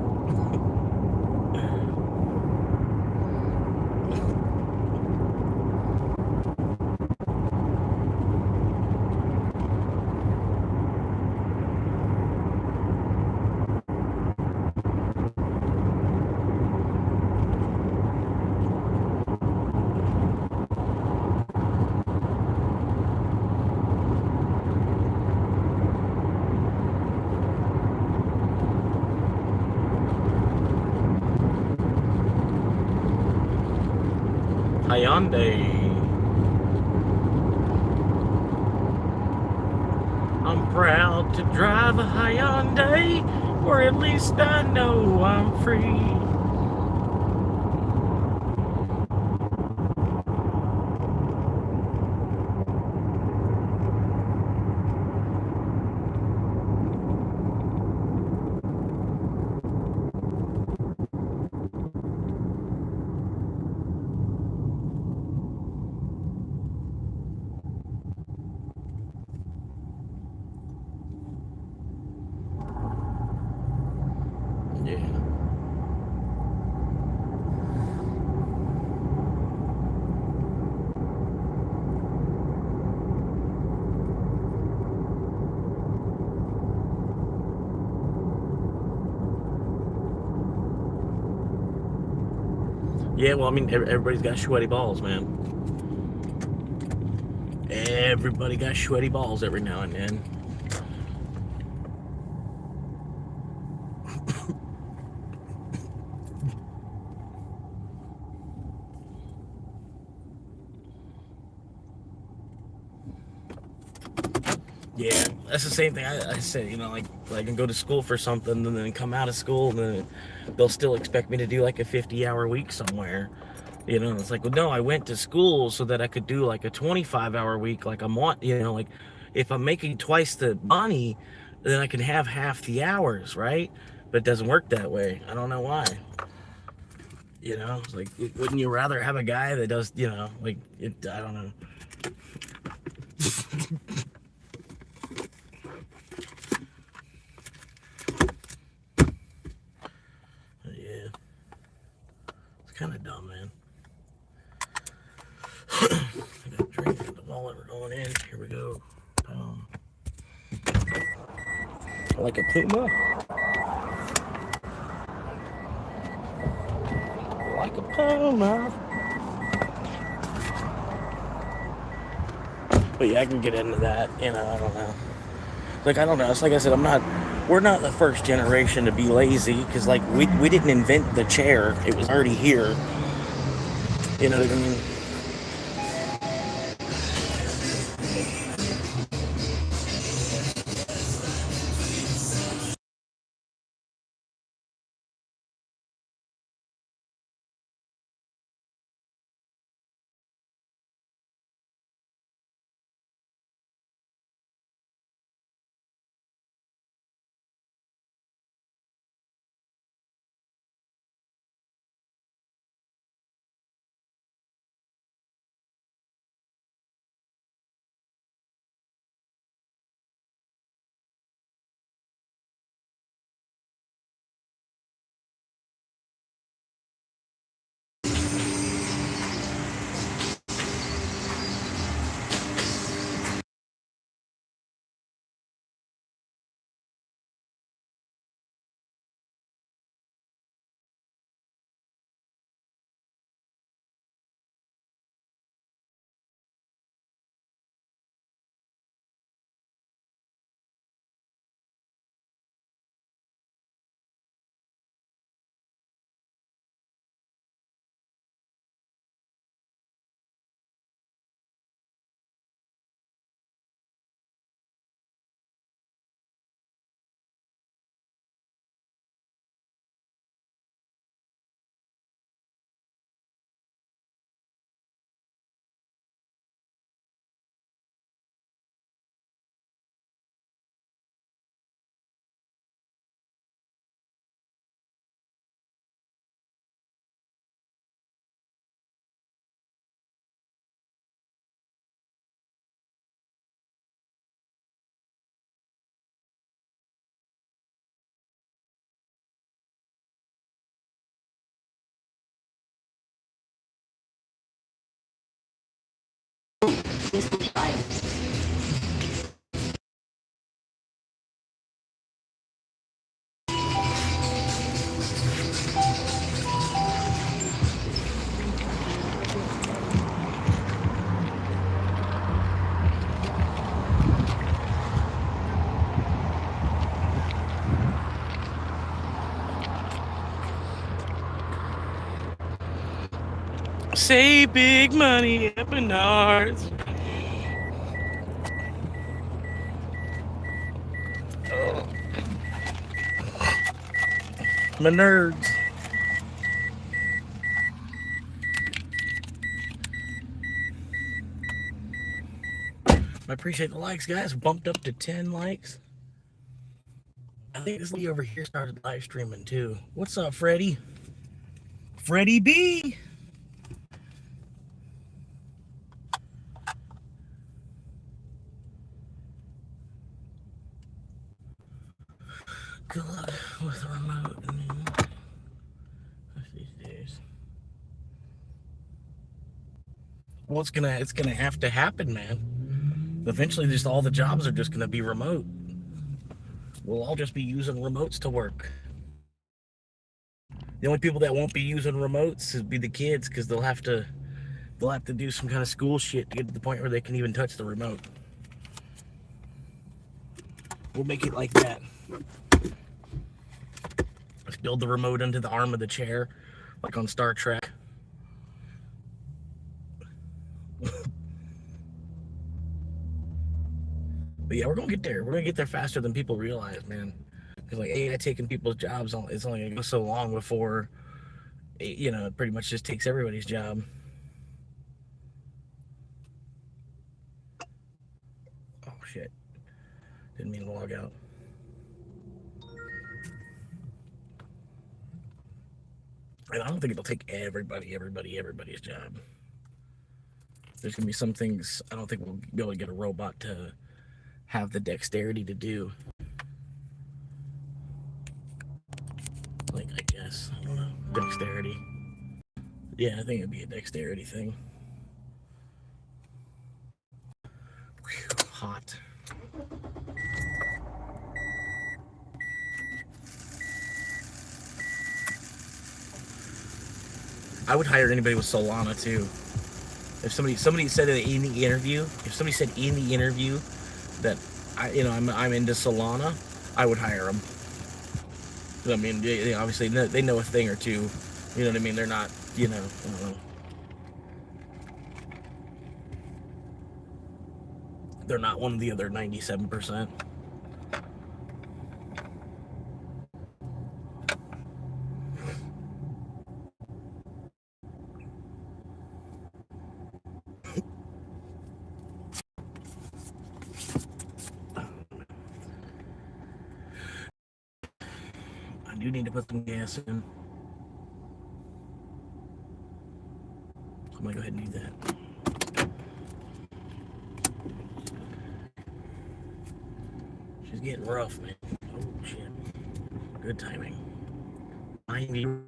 Hyundai. I'm proud to drive a Hyundai, or at least I know I'm free. Yeah, well, I mean, everybody's got sweaty balls, man. Everybody got sweaty balls every now and then. Yeah, that's the same thing I said, you know, like I can go to school for something and then come out of school and then they'll still expect me to do like a 50-hour week somewhere. You know, it's like, well, no, I went to school so that I could do like a 25-hour week, like I'm want, you know, like if I'm making twice the money, then I can have half the hours, right? But it doesn't work that way. I don't know why. You know, it's like, wouldn't you rather have a guy that does, you know, like, I don't know. Yeah. It's kind of dumb, man. I got a drink at the wallet. We're going in. Here we go. Like a puma. Like a puma. But yeah, I can get into that. You know, I don't know. Like, I don't know. It's like I said, we're not the first generation to be lazy because, like, we didn't invent the chair. It was already here. You know what I mean? Say big money at Menards. Oh. My nerds. I appreciate the likes, guys. Bumped up to 10 likes. I think this lady over here started live streaming too. What's up, Freddie? Freddie B. Good luck with the remote these days. Well, it's gonna have to happen, man. Eventually, just all the jobs are just gonna be remote. We'll all just be using remotes to work. The only people that won't be using remotes will be the kids, because they'll have to do some kind of school shit to get to the point where they can even touch the remote. We'll make it like that. Let's build the remote into the arm of the chair, like on Star Trek. But yeah, we're gonna get there. We're gonna get there faster than people realize, man. Because like AI taking people's jobs, it's only gonna go so long before, you know, it pretty much just takes everybody's job. Oh shit! Didn't mean to log out. And I don't think it'll take everybody's job. There's gonna be some things I don't think we'll be able to get a robot to have the dexterity to do. Like, I guess, I don't know, dexterity. Yeah, I think it'd be a dexterity thing. Whew, hot. I would hire anybody with Solana too. If somebody said in the interview, that I'm into Solana, I would hire them. I mean, they obviously they know a thing or two. You know what I mean? They're not, I don't know. They're not one of the other 97%. I do need to put some gas in. I'm gonna go ahead and do that. She's getting rough, man. Oh shit. Good timing. 9 viewers.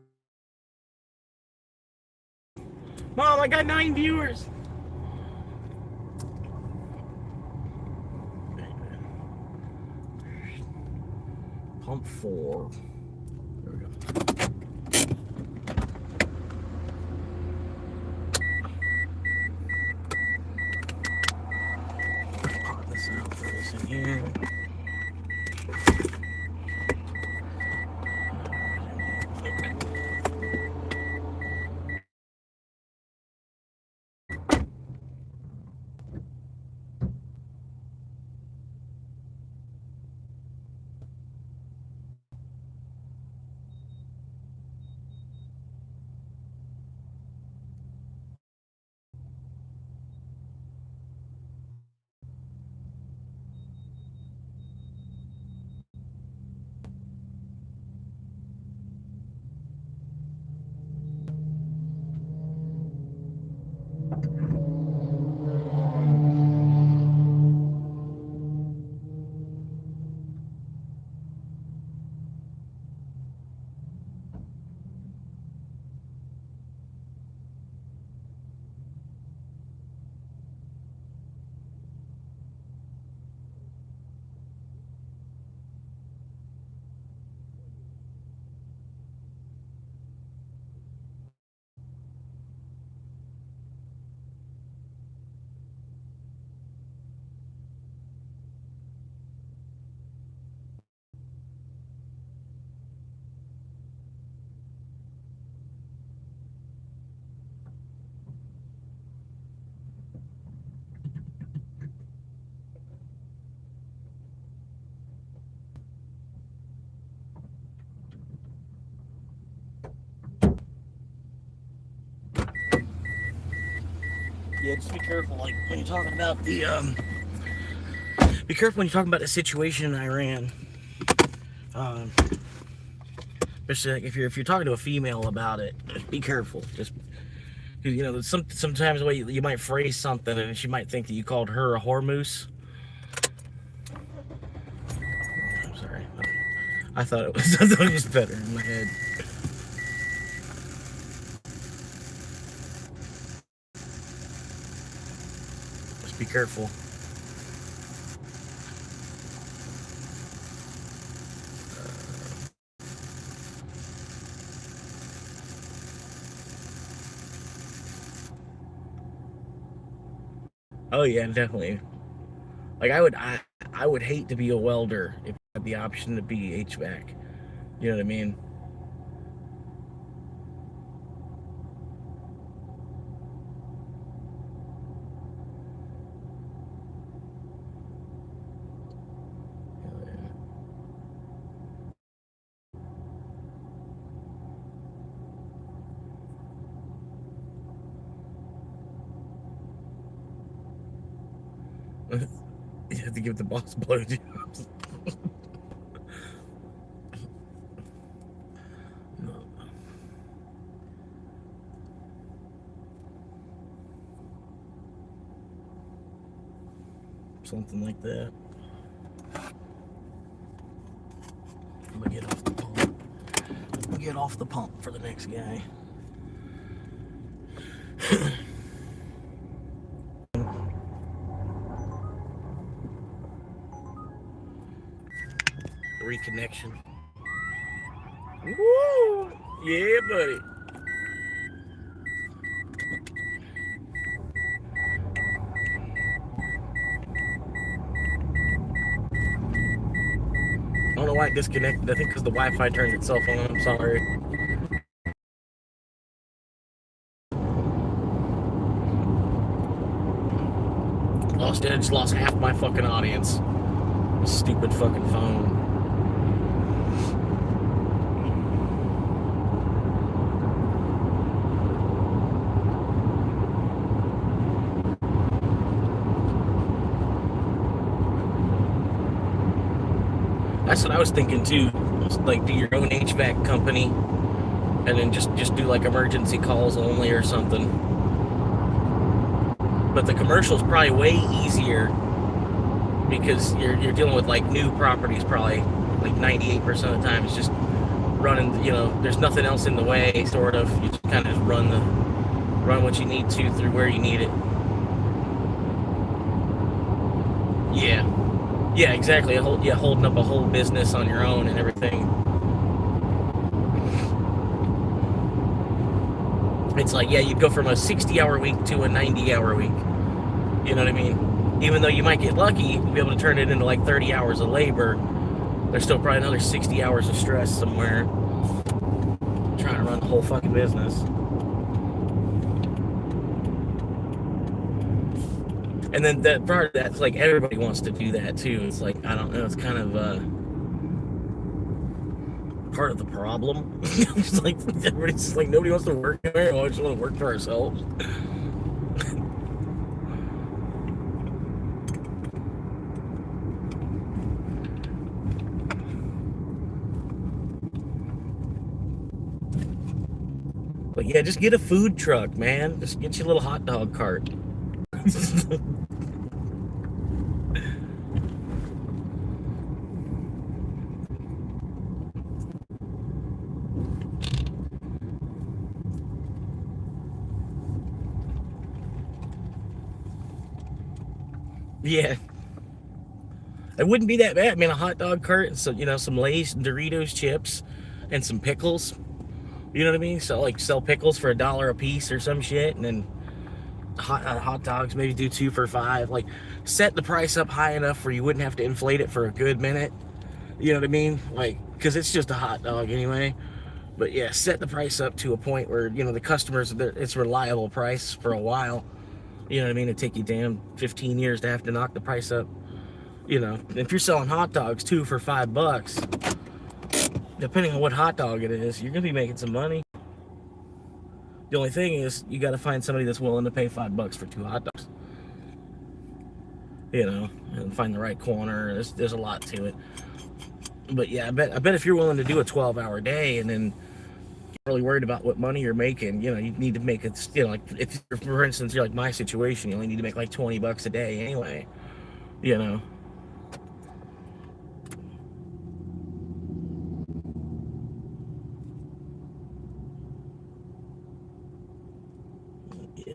Mom, I got 9 viewers. Pump 4. There we go. Pop this out, throw this in here. Yeah, just be careful, like when you're talking about the be careful when you're talking about the situation in Iran. Especially like if you're talking to a female about it, just be careful. Just because sometimes the way you might phrase something and she might think that you called her a whoremoose. I'm sorry. I thought it was better in my head. Just be careful. Oh yeah, definitely. Like I would hate to be a welder if I had the option to be HVAC. You know what I mean? You have to give the boss blowjobs. Something like that. I'm gonna get off the pump. I'm gonna get off the pump for the next guy. Reconnection. Woo! Yeah, buddy. I don't know why it disconnected. I think because the Wi-Fi turned itself on. I'm sorry. I just lost half my fucking audience. Stupid fucking phone. That's what I was thinking too. Like, do your own HVAC company, and then just do like emergency calls only or something. But the commercial's probably way easier because you're dealing with like new properties. Probably like 98% of the time, it's just running. You know, there's nothing else in the way. Sort of, you just kind of just run what you need to through where you need it. Yeah, exactly. Holding up a whole business on your own and everything. It's like, yeah, you'd go from a 60-hour week to a 90-hour week. You know what I mean? Even though you might get lucky, you'll be able to turn it into like 30 hours of labor. There's still probably another 60 hours of stress somewhere trying to run the whole fucking business. And then that part of that's like everybody wants to do that too. It's like, I don't know, it's kind of part of the problem. It's like everybody's just like, nobody wants to work there. We just want to work for ourselves. But yeah, just get a food truck, man. Just get your little hot dog cart. Yeah. It wouldn't be that bad. I mean, a hot dog cart, and so, you know, some Lay's Doritos chips and some pickles. You know what I mean? So like sell pickles for $1 a piece or some shit, and then hot dogs, maybe do 2 for $5. Like, set the price up high enough where you wouldn't have to inflate it for a good minute. You know what I mean? Like, because it's just a hot dog anyway. But yeah, set the price up to a point where, you know, the customers, it's a reliable price for a while. You know what I mean? It'd take you damn 15 years to have to knock the price up. You know, if you're selling hot dogs 2 for $5, depending on what hot dog it is, you're gonna be making some money. The only thing is, you got to find somebody that's willing to pay $5 for 2 hot dogs. You know, and find the right corner. There's a lot to it. But yeah, I bet if you're willing to do a 12-hour day and then you're really worried about what money you're making, you know, you need to make it. You know, like if for instance you're like my situation, you only need to make like $20 a day anyway. You know. Yeah.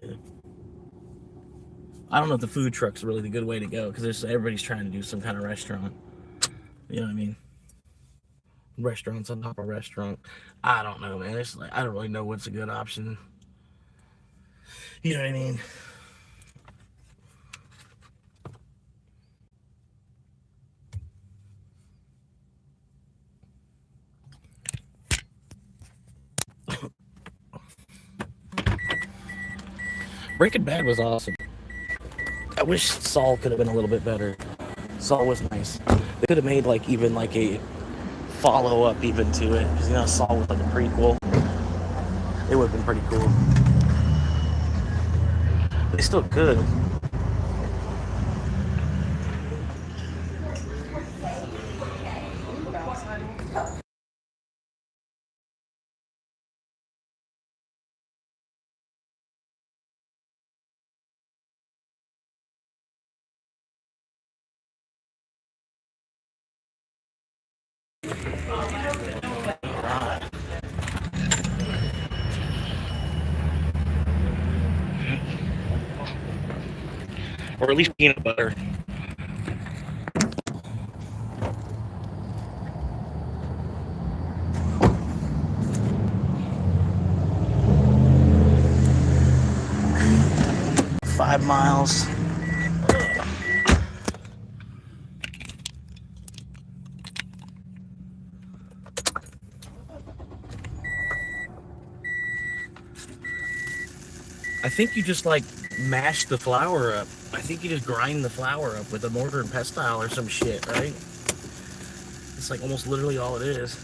I don't know if the food truck's really the good way to go because everybody's trying to do some kind of restaurant. You know what I mean? Restaurants on top of restaurant. I don't know, man. It's like I don't really know what's a good option. You know what I mean? Breaking Bad was awesome. I wish Saul could have been a little bit better. Saul was nice. They could have made like even like a follow-up even to it, because you know Saul was like a prequel. It would have been pretty cool. They still could. Or at least peanut butter. Five miles. I think you just like mash the flour up. I think you just grind the flour up with a mortar and pestle or some shit, right? It's like almost literally all it is.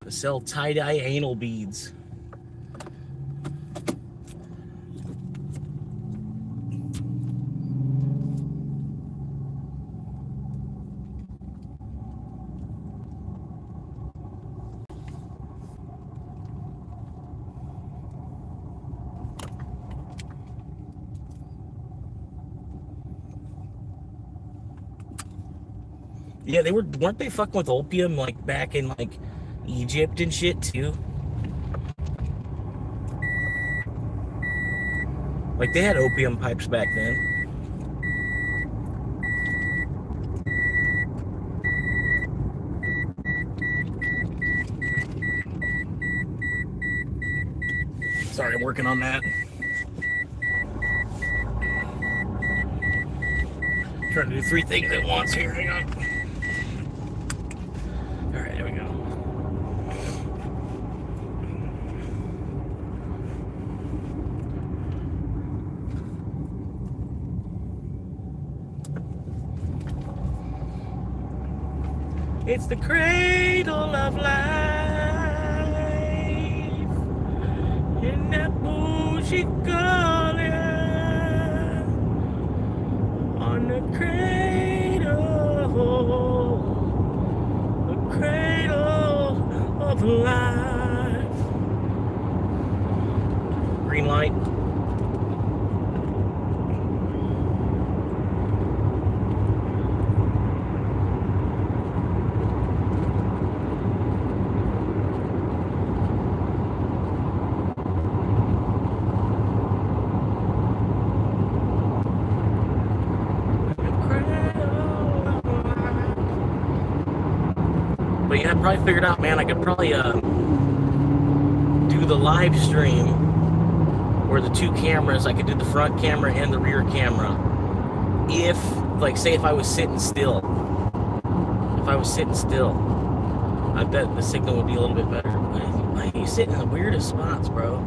They sell tie-dye anal beads. Yeah, weren't they fucking with opium like back in like Egypt and shit too? Like they had opium pipes back then. Sorry, I'm working on that. Trying to do 3 things at once here. Hang on. All right, there we go. It's the cradle of life in that bullshit garden on the cradle of life. Green light. But yeah, I probably figured out, man, I could probably do the live stream where the 2 cameras, I could do the front camera and the rear camera. If, like, say if I was sitting still. If I was sitting still, I bet the signal would be a little bit better. Why are you sitting in the weirdest spots, bro?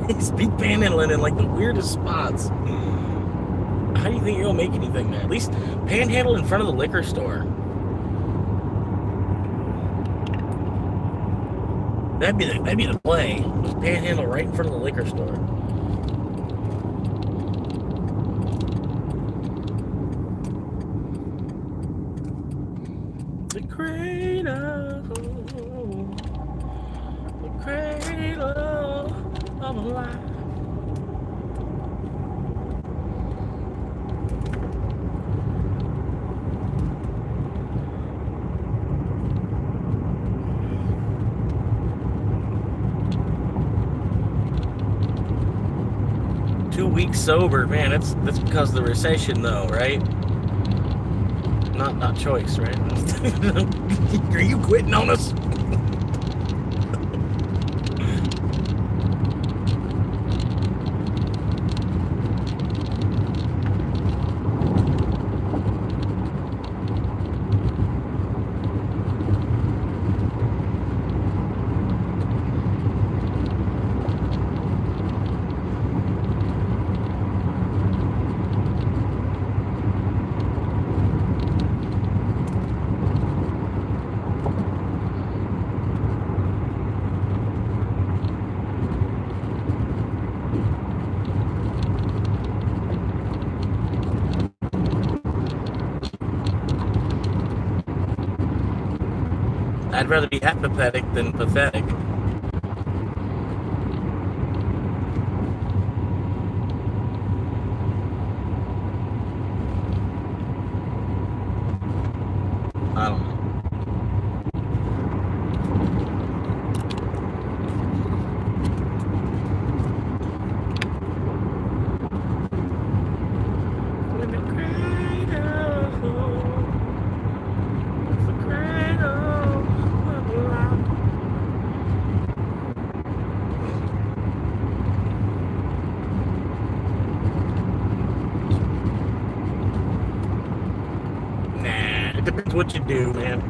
He's big panhandling in like the weirdest spots. How do you think you're gonna make anything there? At least panhandle in front of the liquor store. That'd be the play. Just panhandle right in front of the liquor store. The cradle of life. Weeks sober, man. That's because of the recession, though, right? Not choice, right? Are you quitting on us? I'd rather be apathetic than pathetic. I don't know. It depends what you do, man.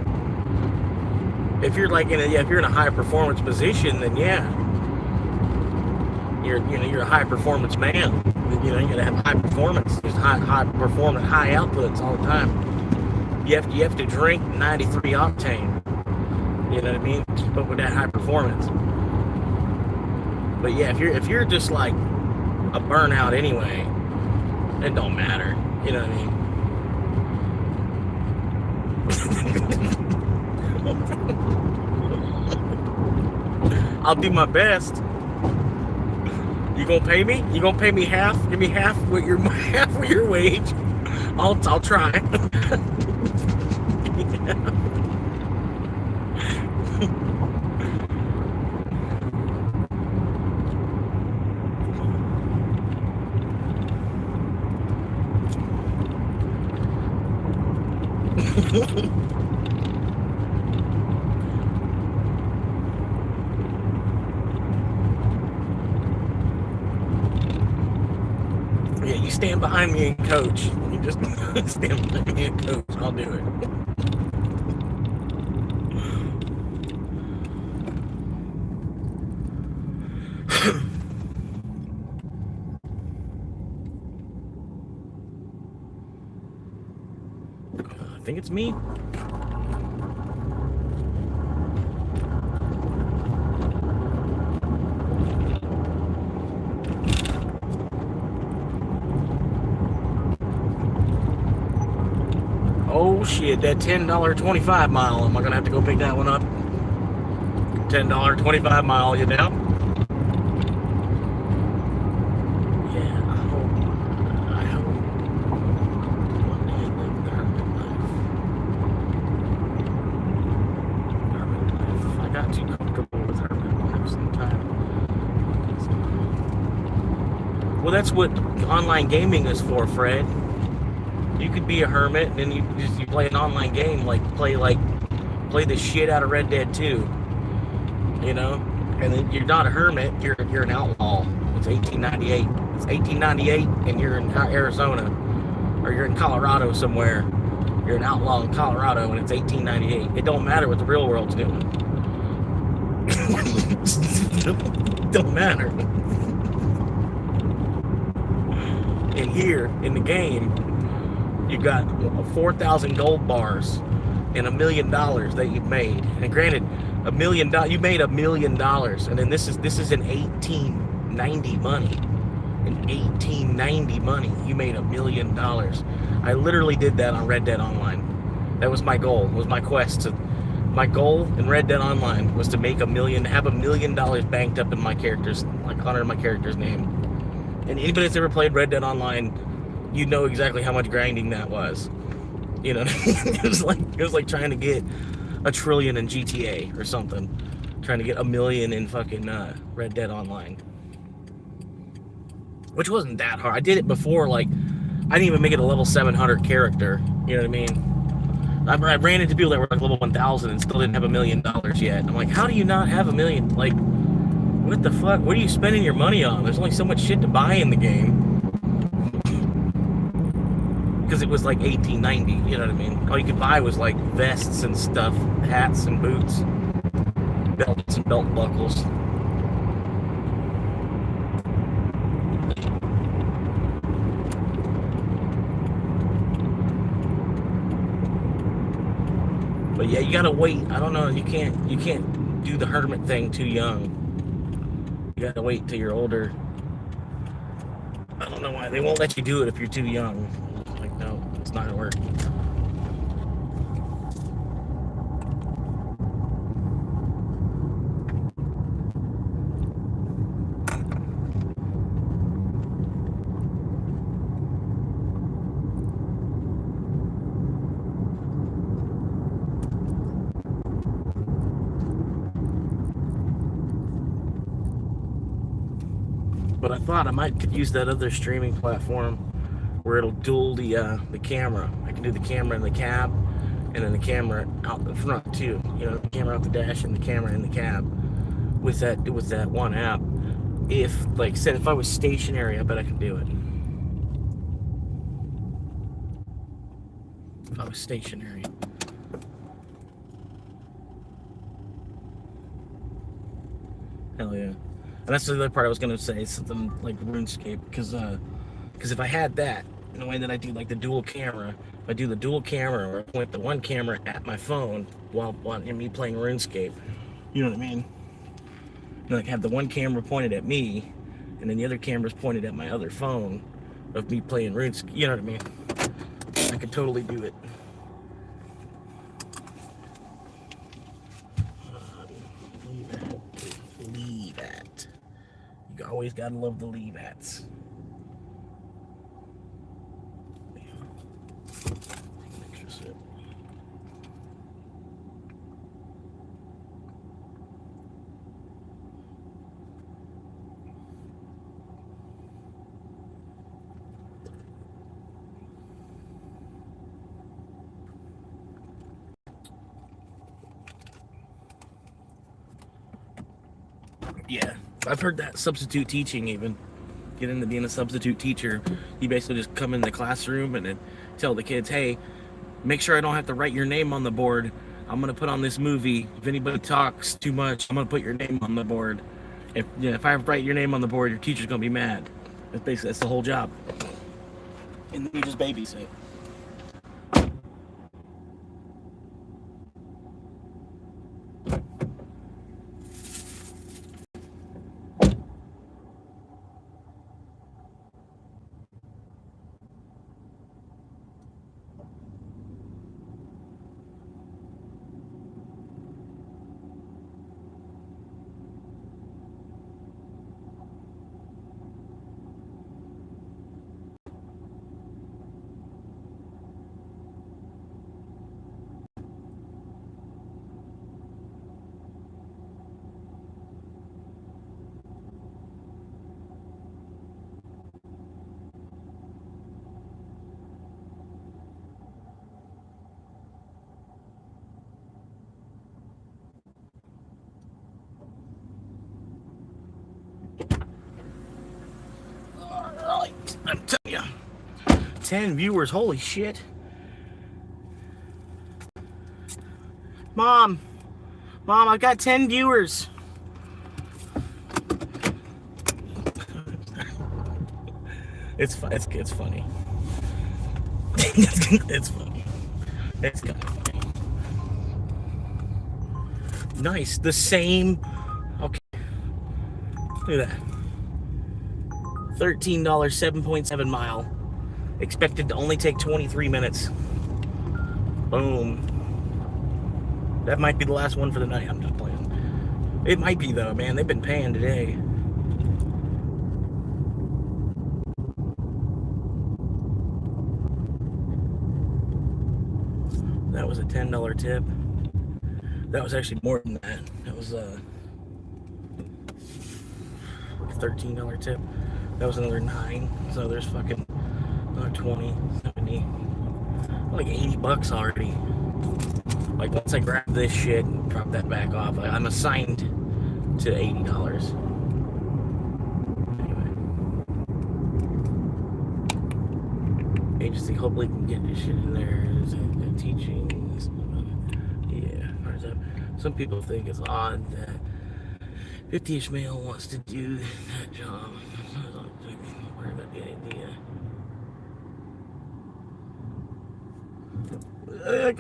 If you're like if you're in a high performance position, then yeah, you're a high performance man. You gotta have high performance, just high performance, high outputs all the time. You have to drink 93 octane. You know what I mean? Keep up with that high performance. But yeah, if you're just like a burnout anyway, it don't matter. You know what I mean? I'll do my best. You gonna pay me? You gonna pay me half? Give me half with your wage. I'll try. Yeah, you stand behind me and coach. You just stand behind me and coach. I'll do it. I think it's me. Oh shit, that $10.25 mile. Am I gonna have to go pick that one up? $10.25 mile, you down? Yeah, I hope one day I live the hermit life. I got too comfortable with hermit life sometimes. Well, that's what online gaming is for, Fred. You could be a hermit and then you play an online game, play the shit out of Red Dead 2. You know? And then you're not a hermit, you're an outlaw. It's 1898. It's 1898 and you're in Arizona or you're in Colorado somewhere. You're an outlaw in Colorado and it's 1898. It don't matter what the real world's doing. It don't matter. And here in the game, you got 4,000 gold bars and $1 million that you've made. And granted, you made $1 million, and then this is in 1890 money. In 1890 money, you made $1 million. I literally did that on Red Dead Online. That was my goal. It was my quest. My goal in Red Dead Online was to make have $1 million banked up in my character's, under my character's name. And anybody that's ever played Red Dead Online, you know exactly how much grinding that was. You know, it was like trying to get $1 trillion in GTA or something. Trying to get $1 million in fucking Red Dead Online. Which wasn't that hard. I did it before, I didn't even make it a level 700 character. You know what I mean? I ran into people that were level 1000 and still didn't have $1 million yet. I'm like, how do you not have $1 million? What the fuck? What are you spending your money on? There's only so much shit to buy in the game. Because it was 1890, you know what I mean? All you could buy was vests and stuff, hats and boots, belts and belt buckles. But yeah, you gotta wait. I don't know. You can't do the hermit thing too young. You gotta wait till you're older. I don't know why they won't let you do it if you're too young. No, it's not gonna work. But I thought I might could use that other streaming platform where it'll dual the camera. I can do the camera in the cab, and then the camera out the front too. You know, the camera out the dash and the camera in the cab with that one app. If, like I said, if I was stationary, I bet I could do it. If I was stationary. Hell yeah. And that's the other part I was gonna say, something like RuneScape, because if I had that, in the way that I do like the dual camera, if I do the dual camera or I point the one camera at my phone while me playing RuneScape, you know what I mean? Like have the one camera pointed at me, and then the other camera's pointed at my other phone of me playing RuneScape. You know what I mean? I could totally do it. Leave at. You always gotta love the leave ats. Extra sip. Yeah, I've heard that substitute teaching even. Get into being a substitute teacher. You basically just come in the classroom and then tell the kids, hey, make sure I don't have to write your name on the board. I'm going to put on this movie. If anybody talks too much, I'm going to put your name on the board. If I write your name on the board, your teacher's going to be mad. That's the whole job. And then you just babysit. I'm telling you, 10 viewers, holy shit. Mom, I've got 10 viewers. It's funny. It's funny. It's funny. It's kind of funny. Nice. The same. Okay. Look at that. $13, 7.7 mile. Expected to only take 23 minutes. Boom. That might be the last one for the night. I'm just playing. It might be though, man. They've been paying today. That was a $10 tip. That was actually more than that. That was a $13 tip. That was another 9. So there's fucking another 20, 70, like 80 bucks already. Like once I grab this shit and drop that back off, I'm assigned to $80. Anyway, agency, hopefully we can get this shit in there. Teachings. Yeah. Some people think it's odd that 50-ish male wants to do that job. Where about the idea?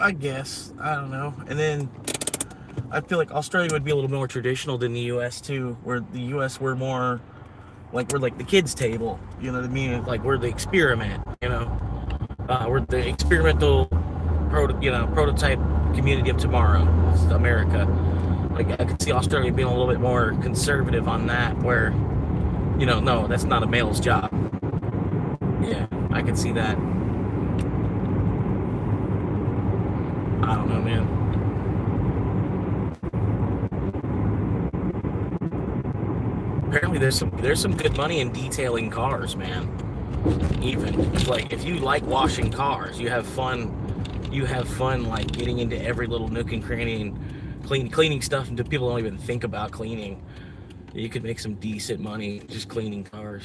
I guess. I don't know. And then I feel like Australia would be a little more traditional than the US too, where the US we're more like we're like the kids table, you know what I mean? Like we're the experiment, you know. We're the experimental prototype community of tomorrow. It's America. Like I could see Australia being a little bit more conservative on that, where, you know, no, that's not a male's job. Yeah, I could see that. I don't know, man. apparently there's some good money in detailing cars, man. Even like if you like washing cars, you have fun like getting into every little nook and cranny and cleaning stuff that people don't even think about cleaning. You could make some decent money just cleaning cars,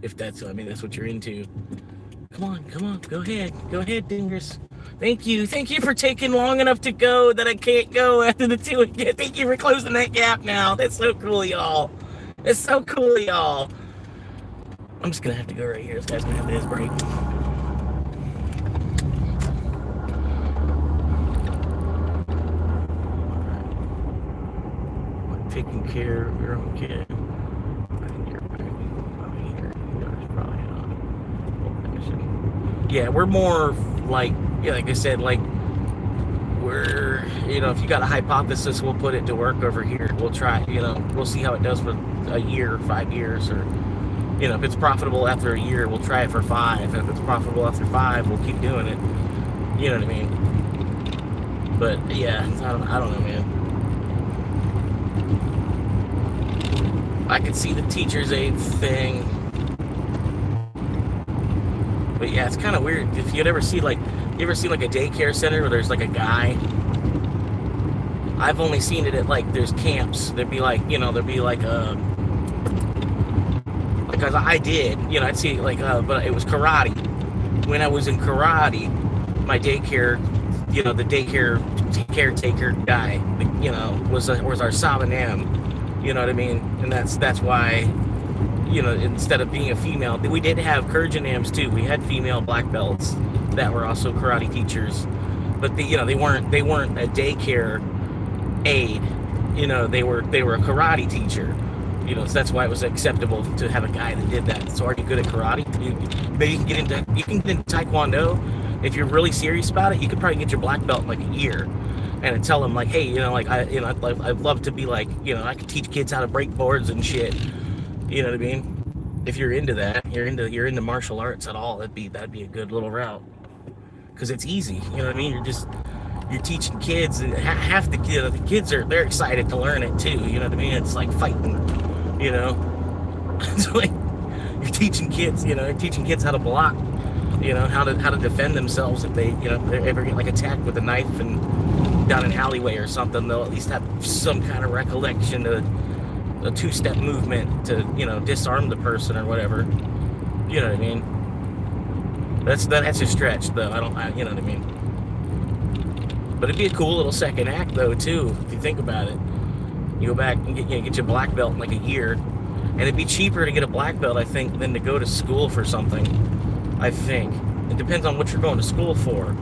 if that's what you're into. Come on, go ahead, Dingers. Thank you for taking long enough to go that I can't go after the 2 again. Thank you for closing that gap now. That's so cool, y'all. It's so cool, y'all. I'm just gonna have to go right here. This guy's gonna have his break. Taking care of your own kid. I think you're probably not. Yeah, we're more like, like I said, like we're, if you got a hypothesis, we'll put it to work over here. We'll try, we'll see how it does for a year, 5 years, or, if it's profitable after a year, we'll try it for 5. If it's profitable after 5, we'll keep doing it. You know what I mean? But yeah, I don't know, man. I could see the teacher's aid thing. But yeah, it's kind of weird. If you'd ever see you ever see like a daycare center where there's like a guy? I've only seen it at like, there's camps. There'd be like, because I did, I'd see like, but it was karate. When I was in karate, my daycare, the daycare caretaker guy, was our Sabanam. You know what I mean? And that's why, instead of being a female, we did have Kurjanams too. We had female black belts that were also karate teachers, but they weren't a daycare aide. They were a karate teacher. So that's why it was acceptable to have a guy that did that. So are you good at karate? But you can get into Taekwondo. If you're really serious about it, you could probably get your black belt in like a year. And tell them like, hey, I'd love to be like, I could teach kids how to break boards and shit. You know what I mean? If you're into that, you're into martial arts at all, that'd be a good little route. Because it's easy, you know what I mean? You're teaching kids, and half the kids they're excited to learn it too. You know what I mean? It's like fighting, It's like you're teaching kids, how to block, how to defend themselves if they, they ever get like attacked with a knife and down an alleyway or something. They'll at least have some kind of recollection of a 2-step movement to, disarm the person or whatever. You know what I mean? That's a stretch though. You know what I mean? But it'd be a cool little second act though too, if you think about it. You go back and get your black belt in like a year, and it'd be cheaper to get a black belt, I think, than to go to school for something. I think it depends on what you're going to school for.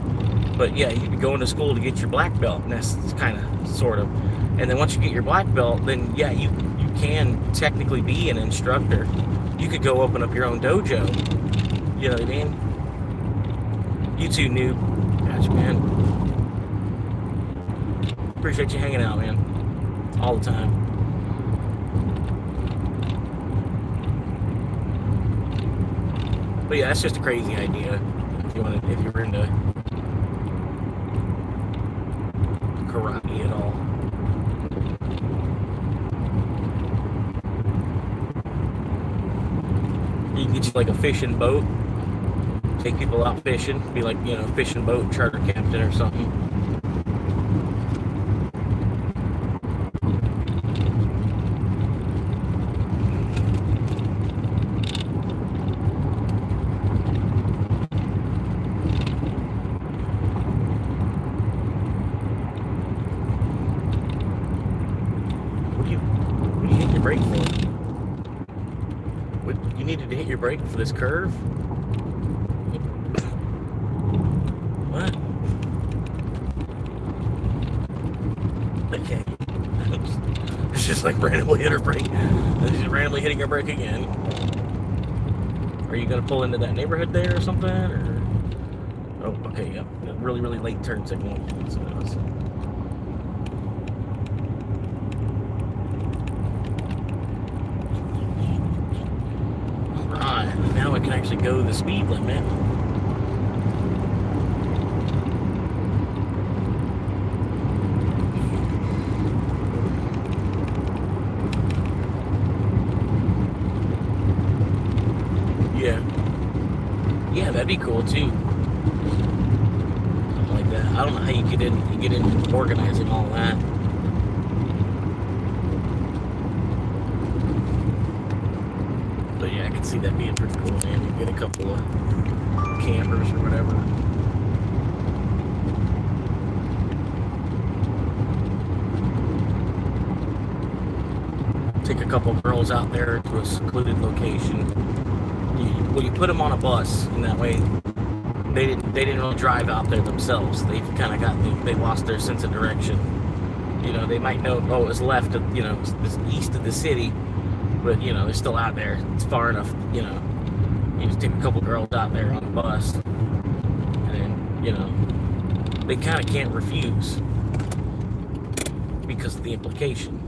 But yeah, you'd be going to school to get your black belt, and that's kind of, sort of. And then once you get your black belt, then yeah, you can technically be an instructor. You could go open up your own dojo. You know what I mean? You too, noob. Gotcha, man. Appreciate you hanging out, man. All the time. But yeah, that's just a crazy idea. If you're into karate at all. You can get you like a fishing boat. Take people out fishing. Be like, fishing boat charter captain or something. Brake for this curve? What? Okay. It's just like randomly hit her brake. She's randomly hitting her brake again. Are you gonna pull into that neighborhood there or something? Or oh, okay, yeah. Really, really late turn signal. So now I can actually go the speed limit. be cool too. Something like that. I don't know how you get in organizing all that. But yeah, I can see that being pretty cool, man. You get a couple of campers or whatever. Take a couple girls out there to a secluded location. You put them on a bus, and that way they didn't really drive out there themselves. They kind of they lost their sense of direction. You know, they might know, oh, it's left of, you know, it's east of the city, but you know, they're still out there. It's far enough, you know. You just take a couple girls out there on a bus, and then, you know, they kind of can't refuse because of the implication.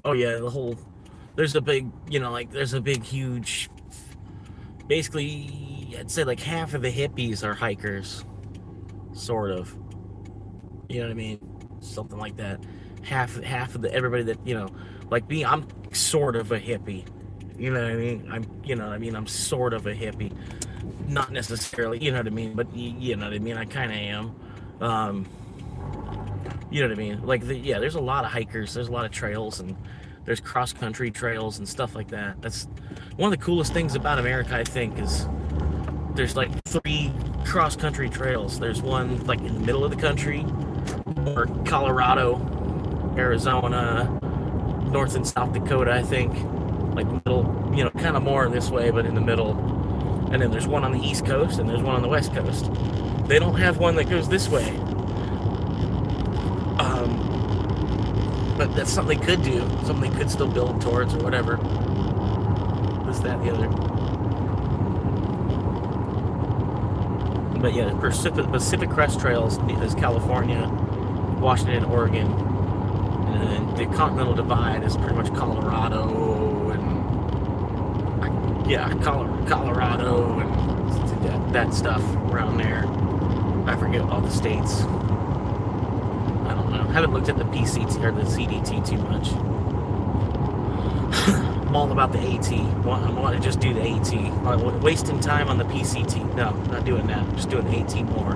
Oh yeah, there's a big, you know, like there's a big, huge, basically, I'd say like half of the hippies are hikers, sort of. You know what I mean? Something like that. Half of everybody that, you know, like me, I'm sort of a hippie. You know what I mean? I'm sort of a hippie. Not necessarily, you know what I mean? But you know what I mean? I kind of am. You know what I mean? Like, there's a lot of hikers. There's a lot of trails, and there's cross-country trails and stuff like that. That's one of the coolest things about America, I think, is there's like 3 cross-country trails. There's one like in the middle of the country, or Colorado, Arizona, North and South Dakota, I think. Like middle, you know, kind of more this way, but in the middle. And then there's one on the East Coast, and there's one on the West Coast. They don't have one that goes this way. But that's something they could do, something they could still build towards or whatever. This, that, the other. But yeah, the Pacific Crest Trails is California, Washington, Oregon, and then the Continental Divide is pretty much Colorado and Colorado and that stuff around there. I forget all the states. I don't know. I haven't looked at the PCT or the CDT too much. I'm all about the AT. I want to just do the AT. I'm wasting time on the PCT. No, not doing that. I'm just doing the AT more.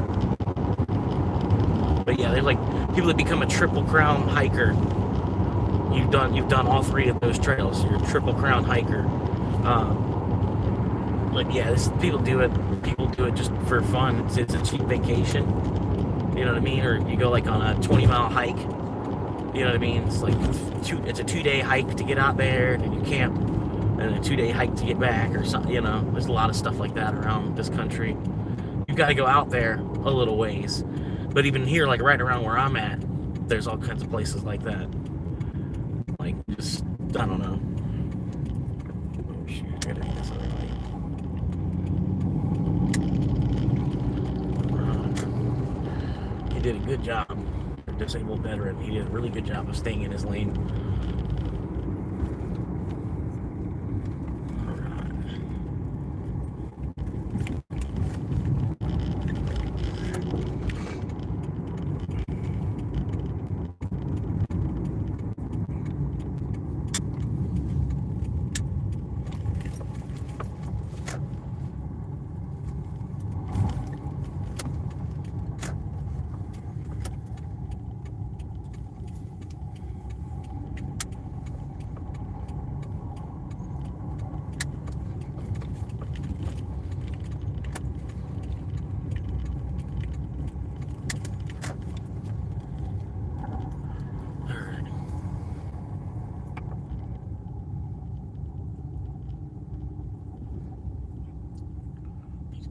But yeah, they're like people that become a Triple Crown hiker. You've done all 3 of those trails. You're a Triple Crown hiker. But yeah, people do it. People do it just for fun. It's a cheap vacation. You know what I mean? Or you go like on a 20-mile hike. You know what I mean? It's like it's a 2-day hike to get out there, and you camp, and a 2-day hike to get back, or something. You know, there's a lot of stuff like that around this country. You've got to go out there a little ways. But even here, like right around where I'm at, there's all kinds of places like that. Like, just, I don't know. Oh, shoot, I gotta do this already. He did a good job. Disabled veteran. He did a really good job of staying in his lane.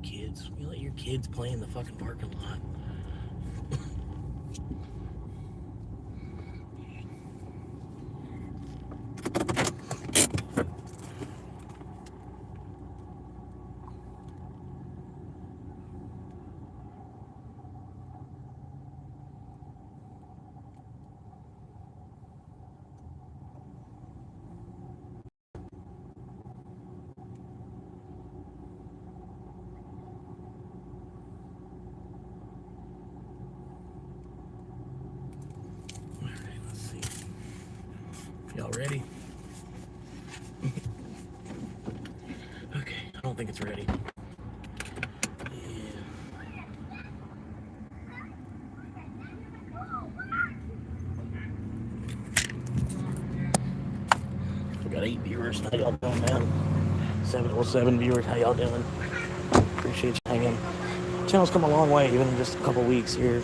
kids. You let your kids play in the fucking parking lot. Y'all ready? Okay, I don't think it's ready. Yeah. We got 8 viewers. How y'all doing, man? 707 viewers. How y'all doing? Appreciate you hanging. Channel's come a long way, even in just a couple weeks here.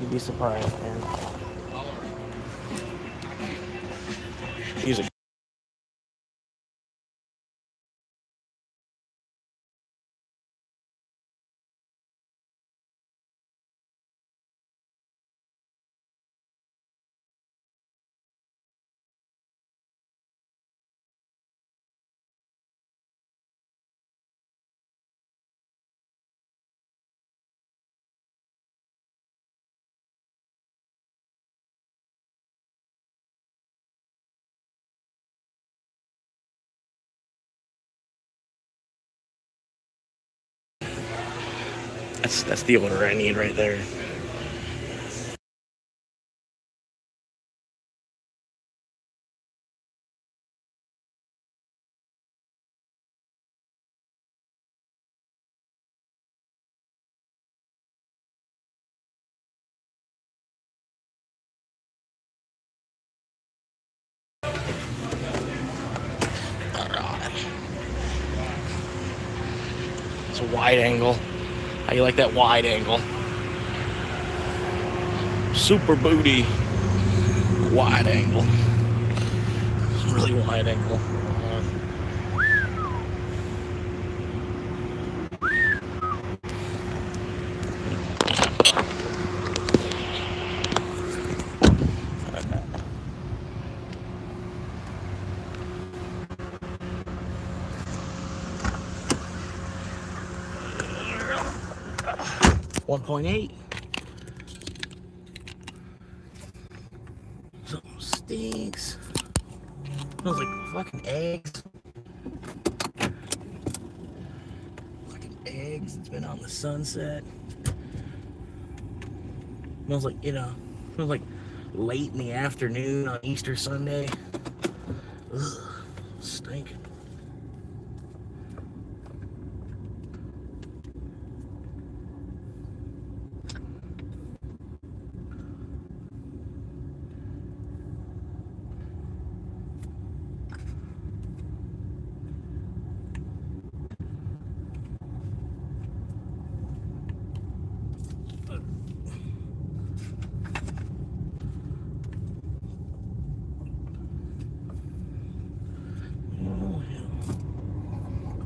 You'd be surprised, man. Music. That's the order I need right there. It's a wide angle. How you like that wide angle? Super booty. Wide angle. Really wide angle. 1.8. Something stinks. Smells like fucking eggs. Fucking eggs. It's been on the sunset. Smells like, smells like late in the afternoon on Easter Sunday. Ugh, stinking.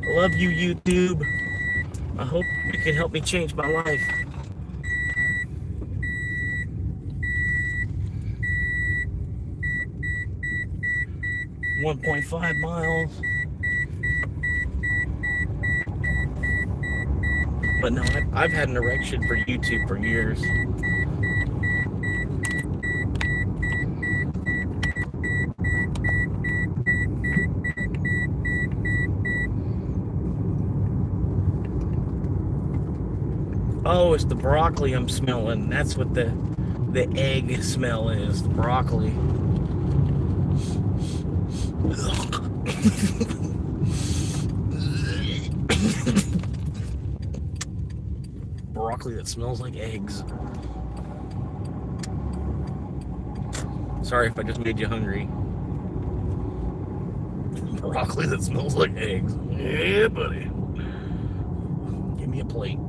I love you, YouTube. I hope you can help me change my life. .5 miles. But no, I've had an erection for YouTube for years. Oh, it's the broccoli I'm smelling. That's what the egg smell is. The broccoli. Broccoli that smells like eggs. Sorry if I just made you hungry. Broccoli that smells like eggs. Yeah, buddy. Give me a plate.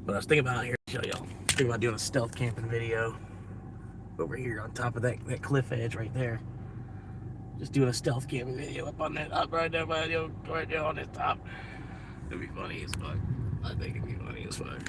But I was thinking about, here to show y'all, thinking about doing a stealth camping video over here on top of that cliff edge right there. Just doing a stealth camping video up on that, right there on this top. It'd be funny as fuck. I think it'd be funny as fuck.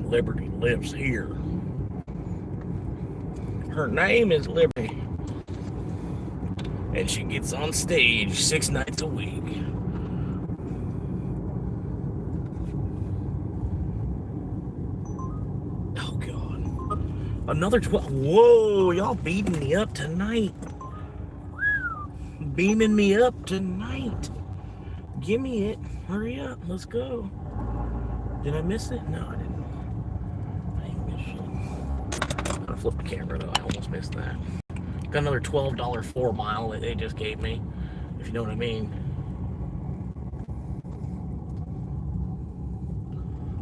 Liberty lives here. Her name is Liberty. And she gets on stage 6 nights a week. Oh, God. Another 12. Whoa, y'all beating me up tonight. Beaming me up tonight. Give me it. Hurry up. Let's go. Did I miss it? No, I didn't. I ain't missed shit. I flipped the camera though. I almost missed that. Got another $12 4 mile that they just gave me, if you know what I mean.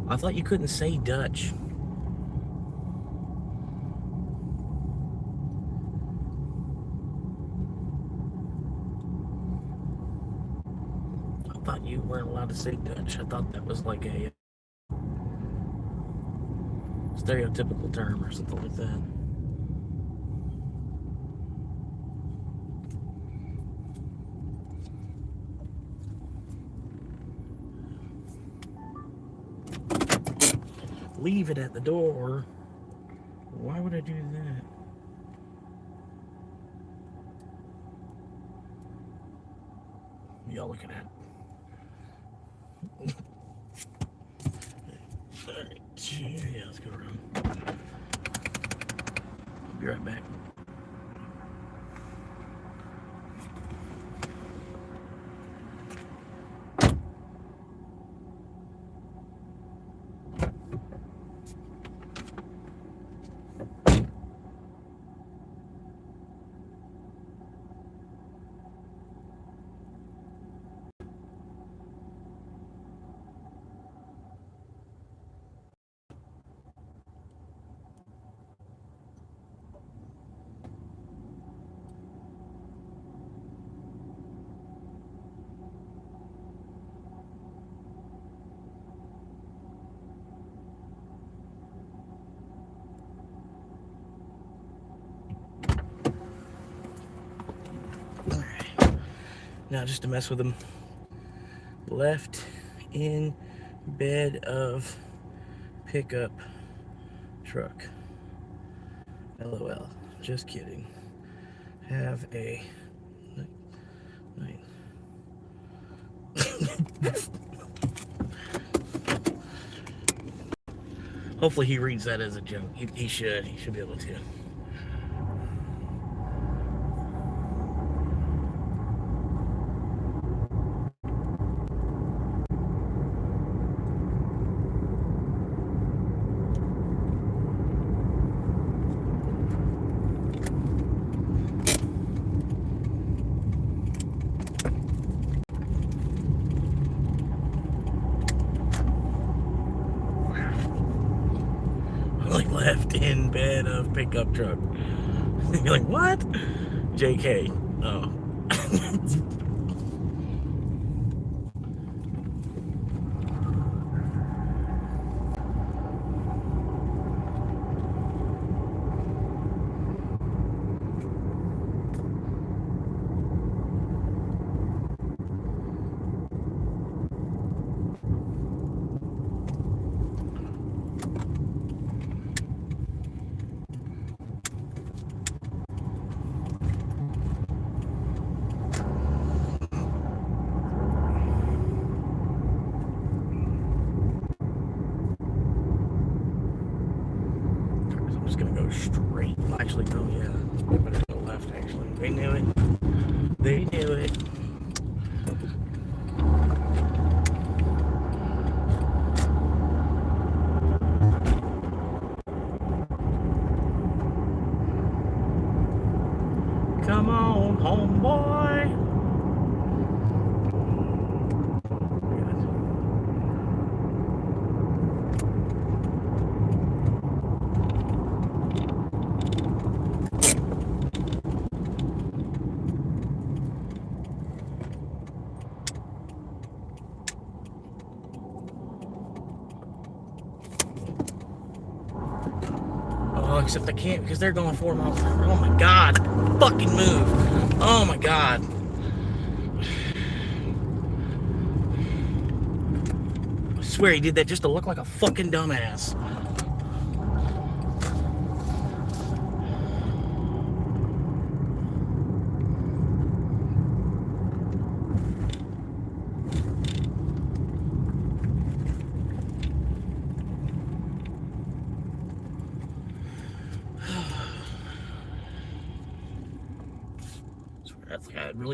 I thought you couldn't say Dutch. I thought you weren't allowed to say Dutch. I thought that was like a stereotypical term or something like that. Leave it at the door. Why would I do that? What y'all looking at? Alright, yeah, let's go around. Be right back. Now, just to mess with them, left in bed of pickup truck. LOL. Just kidding. Have a night. Hopefully he reads that as a joke. He should. He should be able to. Like left in bed of pickup truck. You're like, what? JK. Oh. I'm just gonna go straight. Actually, no, yeah. I'm gonna go left, actually. They knew it. They knew it. Come on, homeboy. Oh, except I can't because they're going 4 miles an hour. Oh my god. Fucking move. Oh my god. I swear he did that just to look like a fucking dumbass.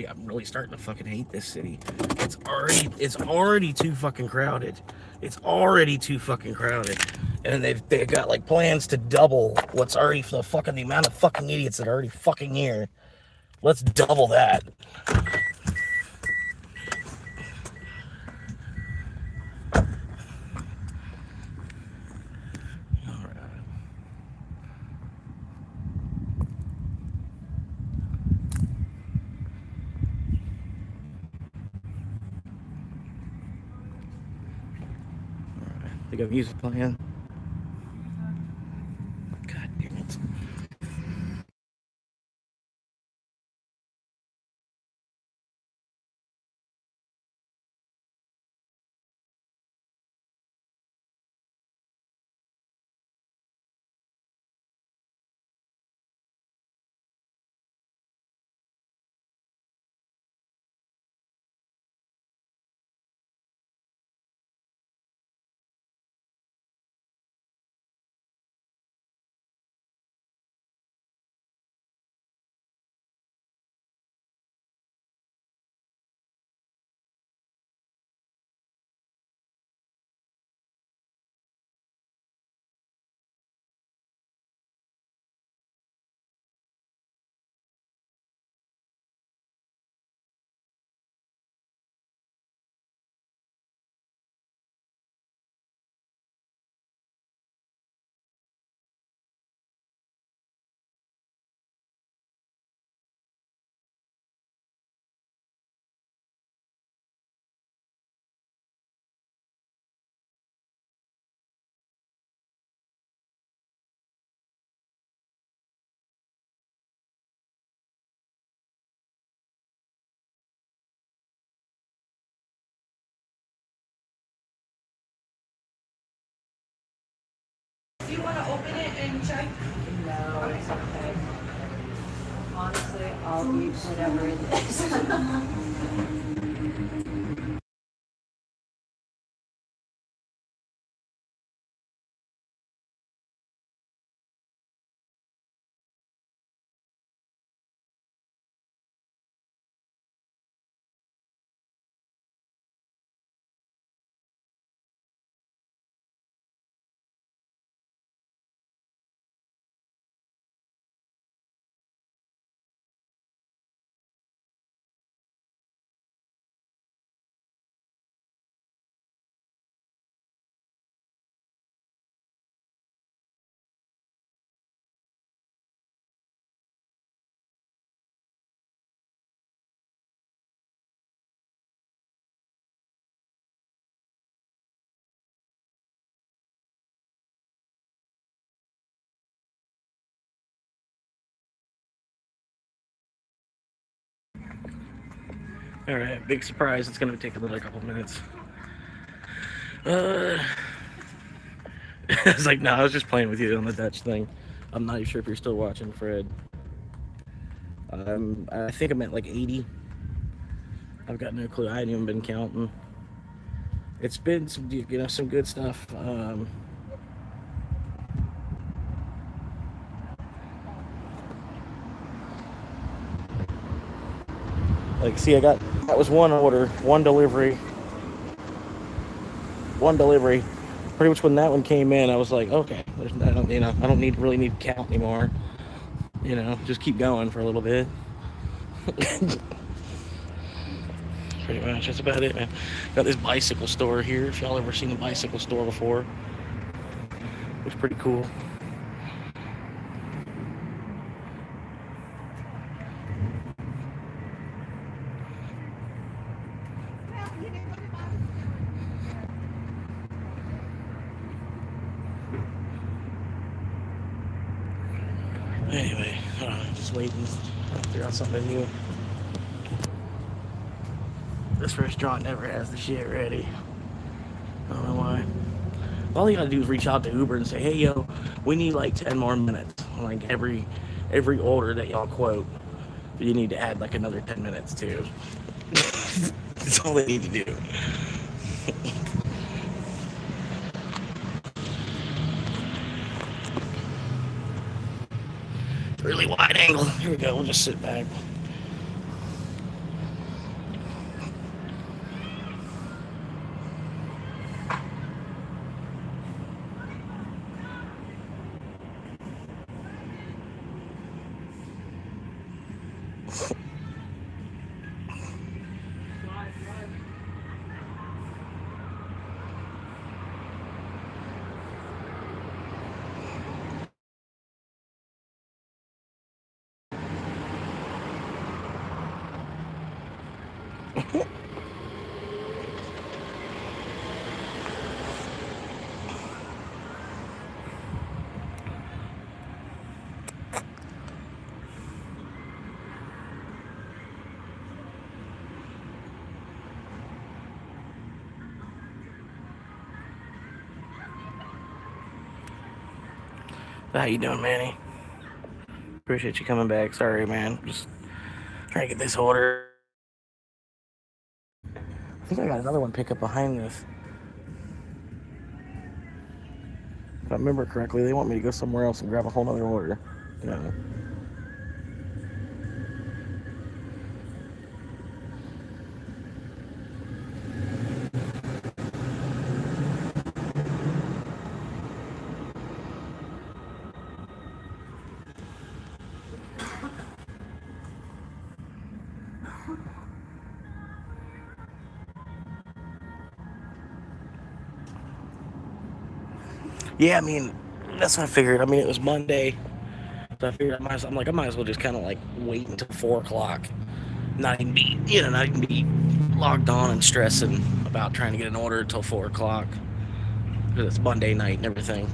I'm really starting to fucking hate this city. It's already too fucking crowded. It's already too fucking crowded. And they've got like plans to double what's already the amount of fucking idiots that are already fucking here. Let's double that. They got music playing. God damn it.
Do you want to open it and check?
No, it's okay. Honestly, I'll eat whatever it is.
All right, big surprise. It's gonna take another couple minutes. It's like, no, I was just playing with you on the Dutch thing. I'm not even sure if you're still watching, Fred. I think I'm at like 80. I've got no clue. I hadn't even been counting. It's been some, some good stuff. Like, see, that was one order, one delivery. Pretty much when that one came in, I was like, okay, I don't really need to count anymore. Just keep going for a little bit. Pretty much, that's about it, man. Got this bicycle store here. If y'all ever seen a bicycle store before, it's pretty cool. Anyway, just waiting to figure out something new. This restaurant never has the shit ready. I don't know why. All you gotta do is reach out to Uber and say, hey, yo, we need like 10 more minutes. Like every order that y'all quote, you need to add like another 10 minutes too. That's all they need to do. Really wide angle. Here we go. We'll just sit back. How you doing, Manny? Appreciate you coming back. Sorry, man. Just trying to get this order. I think I got another one pick up behind this. If I remember correctly, they want me to go somewhere else and grab a whole other order. Yeah, I mean, that's what I figured. I mean, it was Monday, so I figured I might as well just kind of like wait until 4 o'clock, not even be logged on and stressing about trying to get an order until 4 o'clock, because it's Monday night and everything.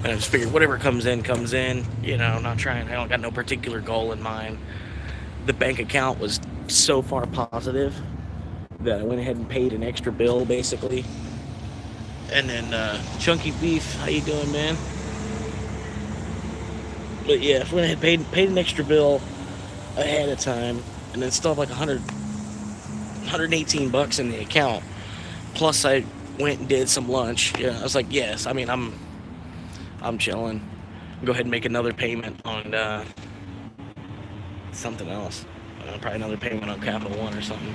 And I just figured whatever comes in, not trying. I don't got no particular goal in mind. The bank account was so far positive that I went ahead and paid an extra bill, basically. And then Chunky Beef, how you doing, man? But yeah, I went ahead and paid an extra bill ahead of time, and then still have like $118 in the account. Plus, I went and did some lunch. Yeah, I was like, yes. I mean, I'm chilling. Go ahead and make another payment on something else. Probably another payment on Capital One or something.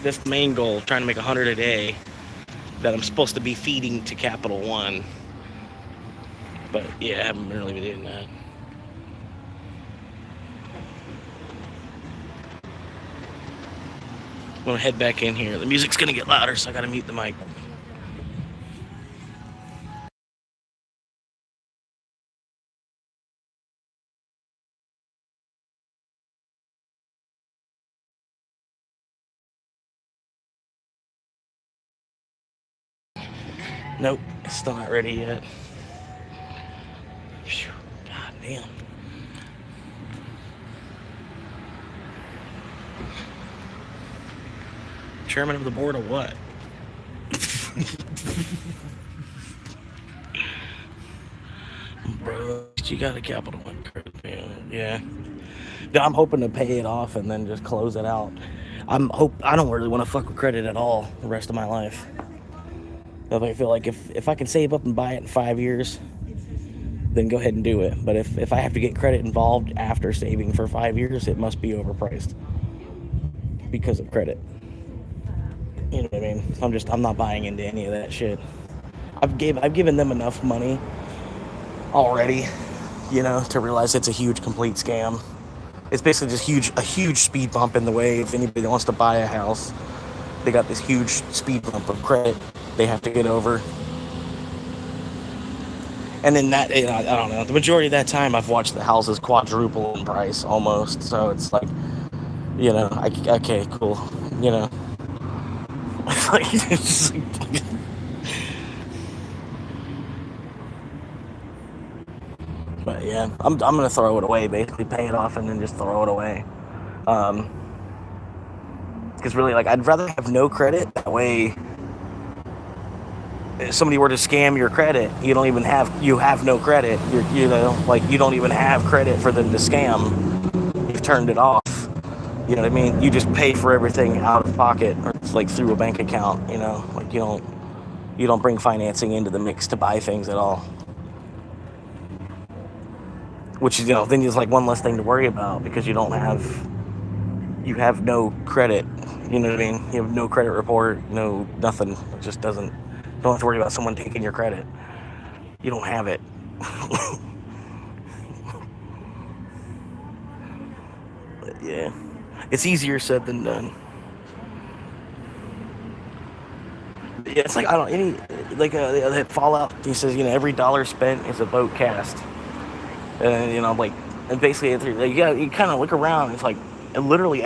That's the main goal, trying to make 100 a day that I'm supposed to be feeding to Capital One. But yeah, I haven't really been doing that. I'm gonna head back in here. The music's gonna get louder, so I gotta mute the mic. Nope, it's still not ready yet. God damn. chairman of the board of what? Bro, you got a Capital One credit, man. Yeah. I'm hoping to pay it off and then just close it out. I don't really want to fuck with credit at all the rest of my life. I feel like if I can save up and buy it in 5 years, then go ahead and do it. But if I have to get credit involved after saving for 5 years, it must be overpriced because of credit. You know what I mean? I'm not buying into any of that shit. I've given them enough money already, to realize it's a huge complete scam. It's basically just a huge speed bump in the way. If anybody wants to buy a house, they got this huge speed bump of credit they have to get over. And then that, I don't know, the majority of that time I've watched the houses quadruple in price almost. So it's like, okay, cool, it's just like, but yeah, I'm gonna throw it away, basically pay it off and then just throw it away. Because really, like, I'd rather have no credit. That way, if somebody were to scam your credit, you have no credit. You don't even have credit for them to scam. You've turned it off. You know what I mean? You just pay for everything out of pocket, or it's like through a bank account. Like you don't bring financing into the mix to buy things at all. Which then is like one less thing to worry about because you have no credit. You know what I mean? You have no credit report, no nothing. It just don't have to worry about someone taking your credit. You don't have it. But yeah, it's easier said than done. But yeah, it's like that Fallout. He says every dollar spent is a vote cast. And and basically you kind of look around. It's like literally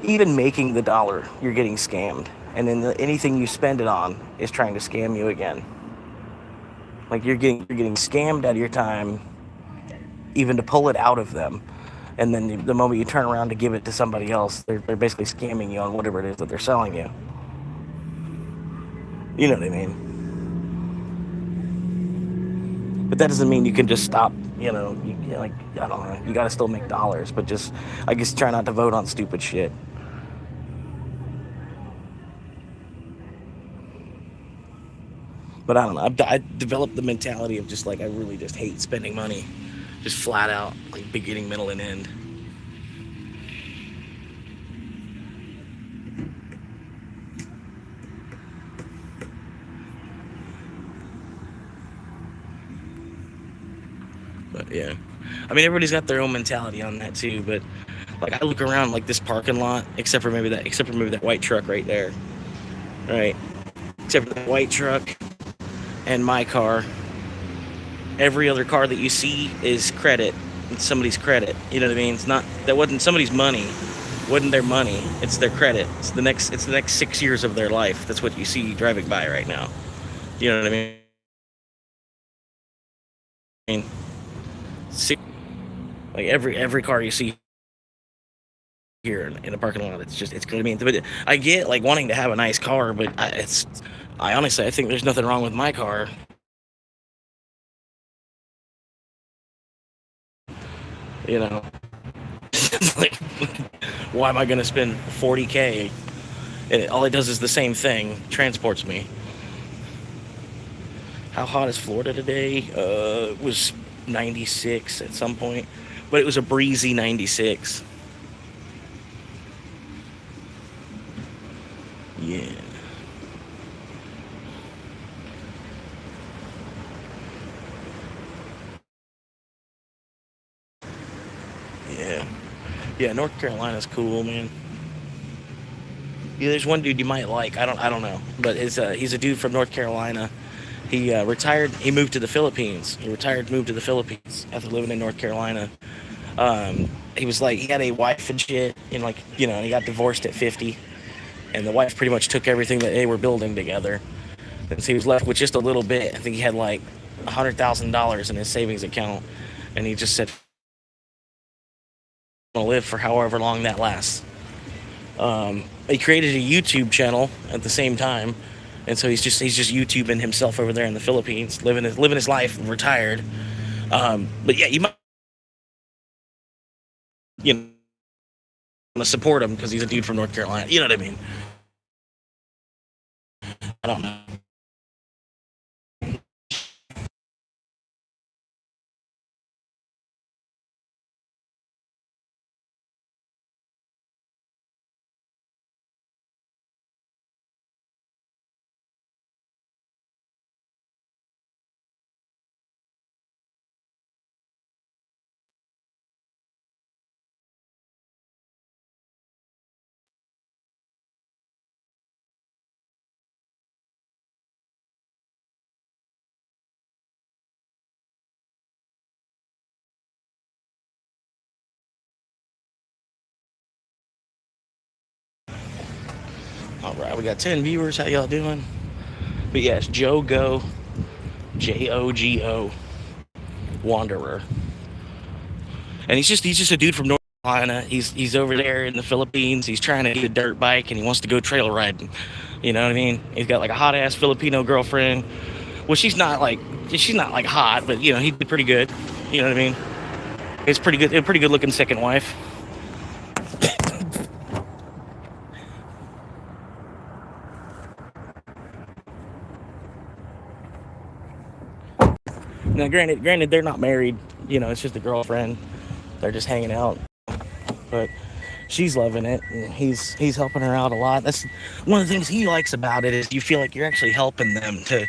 even making the dollar, you're getting scammed, and then anything you spend it on is trying to scam you again. Like you're getting scammed out of your time, even to pull it out of them, and then the moment you turn around to give it to somebody else, they're basically scamming you on whatever it is that they're selling you. You know what I mean? But that doesn't mean you can just stop. I don't know. You got to still make dollars, but just I guess try not to vote on stupid shit. But I don't know. I developed the mentality of just like I really just hate spending money, just flat out, like beginning, middle, and end. But yeah, I mean everybody's got their own mentality on that too. But like I look around like this parking lot, except for maybe that white truck right there, right? Except for that white truck and my car. Every other car that you see is credit. It's somebody's credit. You know what I mean? That wasn't somebody's money. Wasn't their money. It's their credit. It's the next 6 years of their life. That's what you see driving by right now. You know what I mean? Like every car you see here in a parking lot, it's gonna be. But I get like wanting to have a nice car, but I honestly think there's nothing wrong with my car. Like, why am I gonna spend $40,000? And all it does is the same thing, transports me. How hot is Florida today? It was 96 at some point, but it was a breezy 96. Yeah. Yeah, North Carolina's cool, man. Yeah, there's one dude you might like. I don't know, but he's a dude from North Carolina. He retired. He moved to the Philippines. Moved to the Philippines after living in North Carolina. He had a wife and shit, and he got divorced at 50, and the wife pretty much took everything that they were building together, and so he was left with just a little bit. I think he had like $100,000 in his savings account, and he just said, "I'm gonna live for however long that lasts." He created a YouTube channel at the same time, and so he's just YouTubing himself over there in the Philippines, living his life, retired. But yeah, you might want to support him because he's a dude from North Carolina. You know what I mean? I don't know. All right, we got 10 viewers. How y'all doing? But yeah, it's Jogo, Jogo, Wanderer, and he's just a dude from North Carolina. He's over there in the Philippines. He's trying to get a dirt bike and he wants to go trail riding. You know what I mean? He's got like a hot ass Filipino girlfriend. Well, she's not like hot, but you know, he'd be pretty good. You know what I mean? It's pretty good. A pretty good looking second wife. Now, granted, they're not married. You know, it's just a girlfriend. They're just hanging out. But she's loving it, and he's helping her out a lot. That's one of the things he likes about it, is you feel like you're actually helping them to,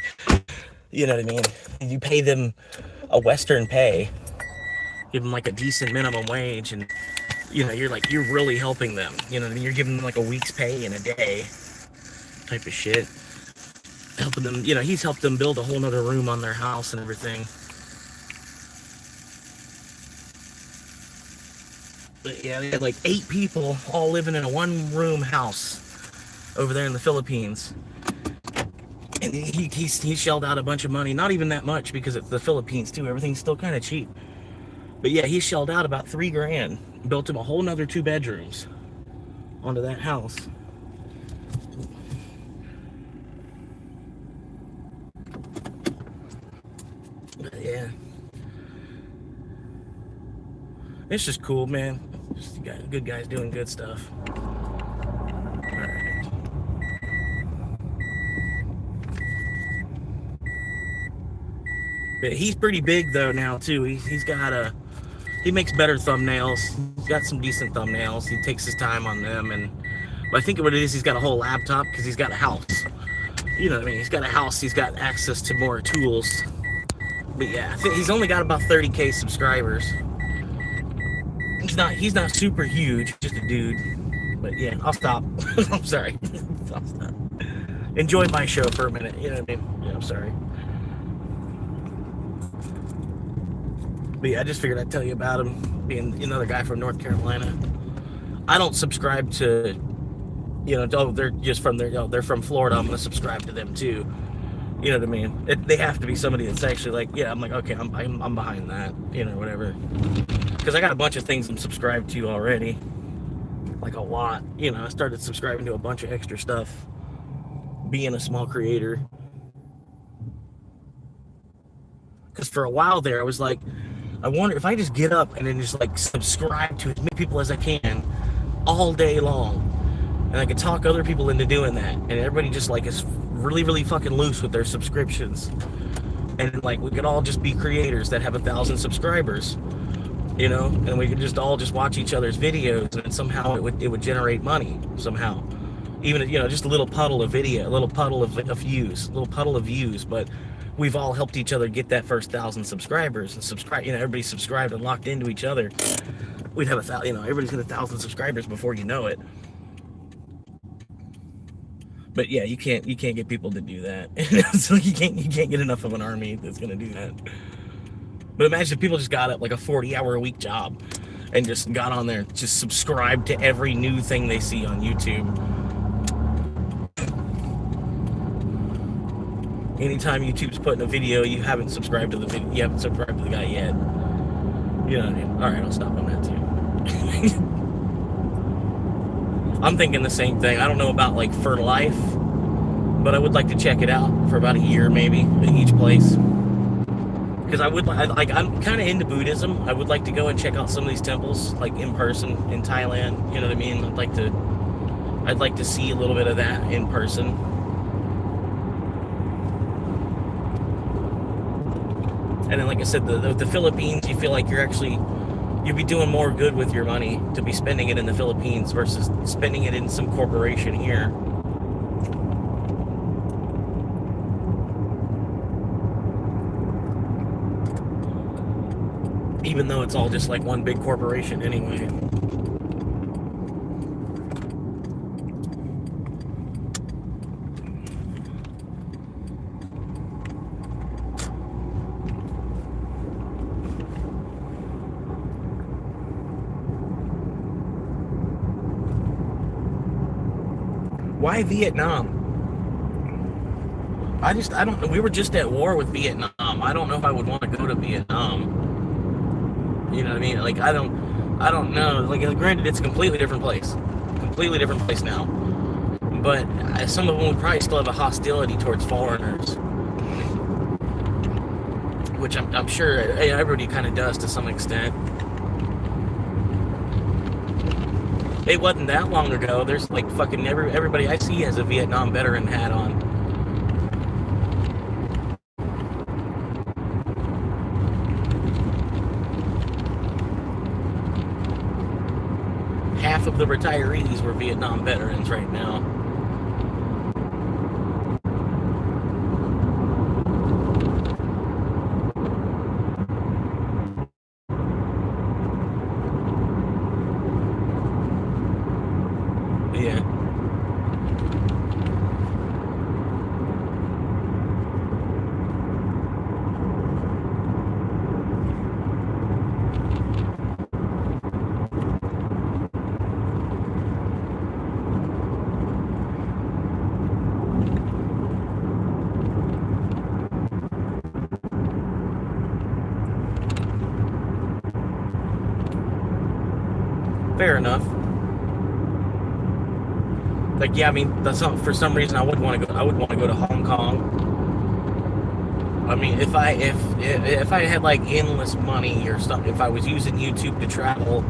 you know what I mean? You pay them a Western pay, give them like a decent minimum wage, and you know, you're really helping them. You know what I mean? You're giving them like a week's pay in a day type of shit. Helping them, you know, he's helped them build a whole nother room on their house and everything. But yeah, they had like 8 people all living in a one-room house over there in the Philippines. And he shelled out a bunch of money. Not even that much, because it's the Philippines too. Everything's still kind of cheap. But yeah, he shelled out about $3 grand. Built him a whole nother 2 bedrooms onto that house. But yeah. It's just cool, man. Just good guys doing good stuff. Alright. But he's pretty big though now too. He makes better thumbnails. He's got some decent thumbnails. He takes his time on them, and I think what it is, he's got a whole laptop because he's got a house. You know what I mean? He's got a house. He's got access to more tools. But yeah, I think he's only got about 30K subscribers. He's not super huge, just a dude. But yeah, I'll stop. I'm sorry. I'll stop. Enjoy my show for a minute. You know what I mean? Yeah, I'm sorry. But yeah, I just figured I'd tell you about him, being another guy from North Carolina. I don't subscribe to, you know, oh, they're just from there. Oh, they're from Florida. I'm gonna subscribe to them too. You know what I mean? They have to be somebody that's actually like, yeah, I'm like, okay, I'm behind that. You know, whatever. Because I got a bunch of things I'm subscribed to already, like a lot. You know, I started subscribing to a bunch of extra stuff, being a small creator. Because for a while there, I was like, I wonder if I just get up and then just like subscribe to as many people as I can all day long, and I could talk other people into doing that, and everybody just like is really, really fucking loose with their subscriptions, and like we could all just be creators that have 1,000 subscribers, you know, and we could just all just watch each other's videos, and somehow it would generate money somehow, even, you know, just a little puddle of video, a little puddle of views, but we've all helped each other get that first 1,000 subscribers, and subscribe, you know, everybody subscribed and locked into each other. We'd have you know, everybody's got 1,000 subscribers before you know it. But yeah, you can't get people to do that. So you can't get enough of an army that's gonna do that. But imagine if people just got up like a 40-hour-a-week job and just got on there, just subscribed to every new thing they see on YouTube. Anytime YouTube's putting a video, you haven't subscribed to the video, you haven't subscribed to the guy yet. You know what I mean? All right, I'll stop on that too. I'm thinking the same thing. I don't know about like for life, but I would like to check it out for about a year maybe in each place. Because I'm kind of into Buddhism. I would like to go and check out some of these temples, like in person in Thailand. You know what I mean? I'd like to see a little bit of that in person. And then, like I said, the Philippines, you feel like you'd be doing more good with your money to be spending it in the Philippines versus spending it in some corporation here. Even though it's all just like one big corporation anyway. Why Vietnam? I don't know. We were just at war with Vietnam. I don't know if I would want to go to Vietnam. You know what I mean? Like, I don't know. Like, granted, it's a completely different place. Completely different place now. But some of them would probably still have a hostility towards foreigners. Which I'm sure everybody kind of does to some extent. It wasn't that long ago. There's like fucking everybody I see has a Vietnam veteran hat on. Half of the retirees were Vietnam veterans right now. Yeah. Fair enough. Like, yeah, I mean, that's not, for some reason I would want to go. I would want to go to Hong Kong. I mean, if I had like endless money or something, if I was using YouTube to travel,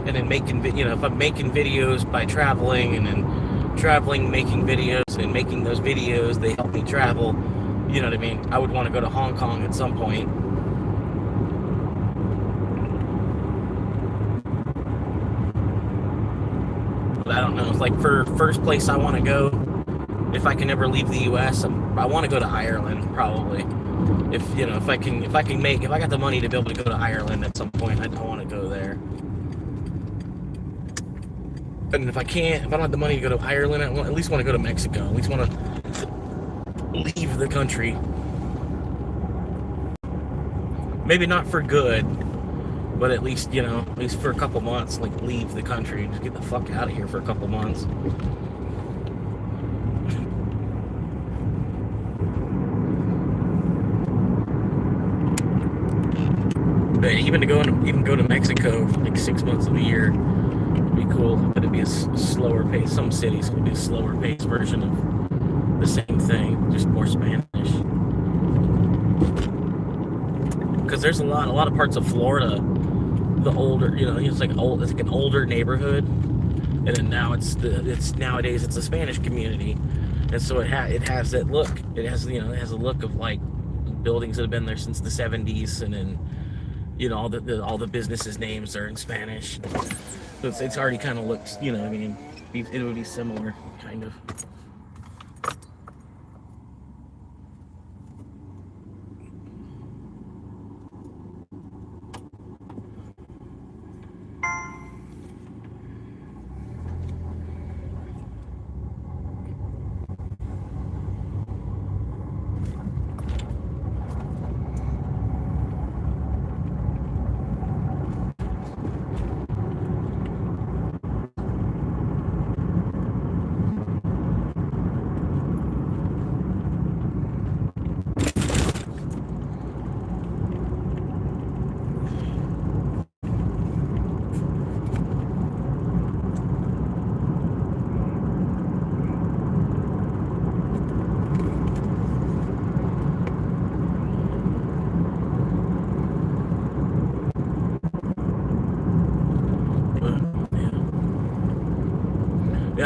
and then making, if I'm making videos by traveling, and then traveling, making videos, and making those videos, they help me travel. You know what I mean? I would want to go to Hong Kong at some point. But I don't know. It's like for first place I want to go, if I can ever leave the U.S., I want to go to Ireland probably. If I got the money to be able to go to Ireland at some point, I want to go there. And if I don't have the money to go to Ireland, I at least want to go to Mexico. At least want to leave the country. Maybe not for good, but at least, at least for a couple months, like leave the country. Just get the fuck out of here for a couple months. But even go to Mexico for like 6 months of the year would be cool. But it'd be a slower pace. Some cities would be a slower pace version of the same thing, just more Spanish. Because there's a lot of parts of Florida, the older, it's like an older neighborhood, and then now nowadays it's a Spanish community, and so it has that look. It has it has a look of like buildings that have been there since the 70s, and then all the businesses' names are in Spanish. So it's already kind of looks, it would be similar, kind of.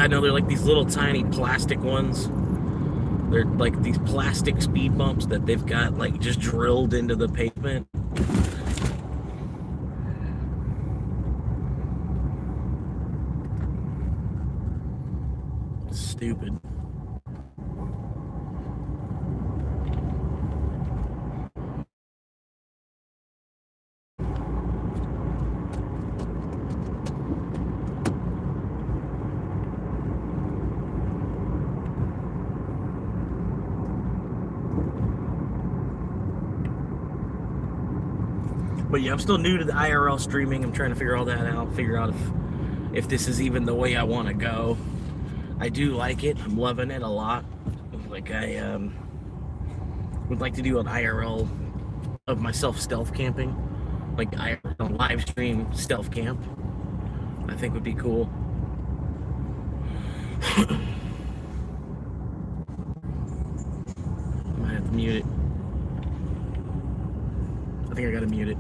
I know they're like these little tiny plastic ones. They're like these plastic speed bumps that they've got like just drilled into the pavement. Stupid. But yeah, I'm still new to the IRL streaming. I'm trying to figure all that out. Figure out if this is even the way I want to go. I do like it. I'm loving it a lot. Like I would like to do an IRL of myself stealth camping, like IRL live stream stealth camp. I think would be cool. I might have to mute it. I think I gotta mute it.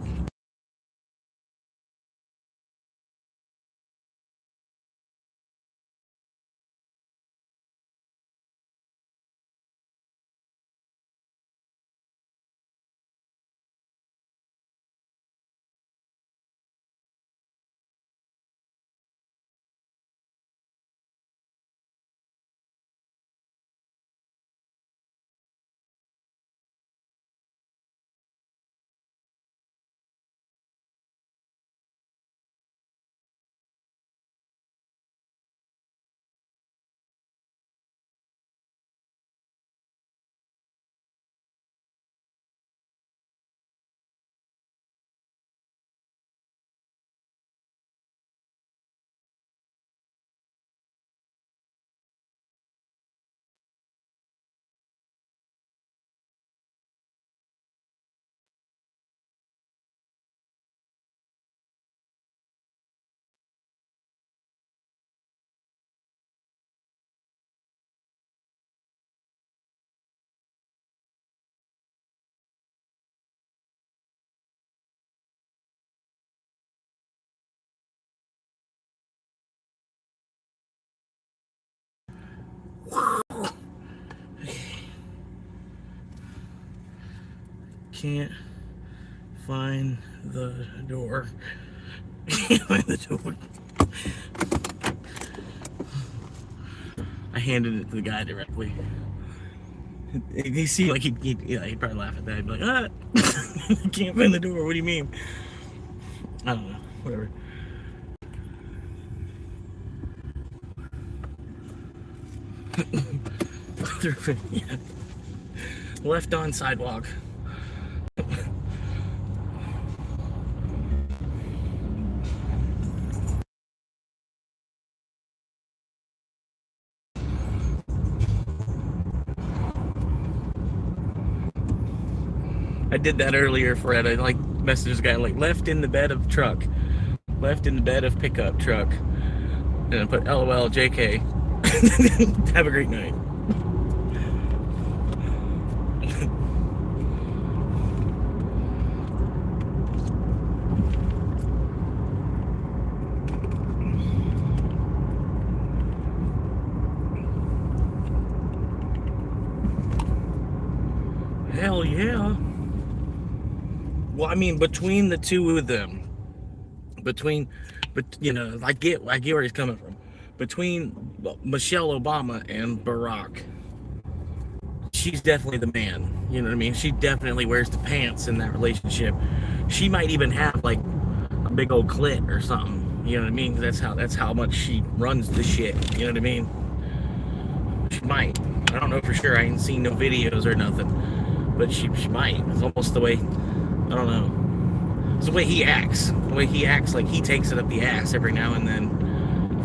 Can't find the door. Can't find the door. I handed it to the guy directly. He seemed like he'd probably laugh at that. He'd be like, ah, can't find the door. What do you mean? I don't know. Whatever. Yeah. Left on sidewalk. I did that earlier, Fred. I like messaged this guy like left in the bed of truck, left in the bed of pickup truck, and I put LOL JK. Have a great night. Hell yeah. Well, I mean, between the two of them, but you know, I get where he's coming from. Between Michelle Obama and Barack, she's definitely the man. You know what I mean? She definitely wears the pants in that relationship. She might even have like a big old clit or something. You know what I mean? That's how much she runs the shit. You know what I mean? She might. I don't know for sure. I ain't seen no videos or nothing, but she might. It's almost the way. I don't know. It's the way he acts. The way he acts, like he takes it up the ass every now and then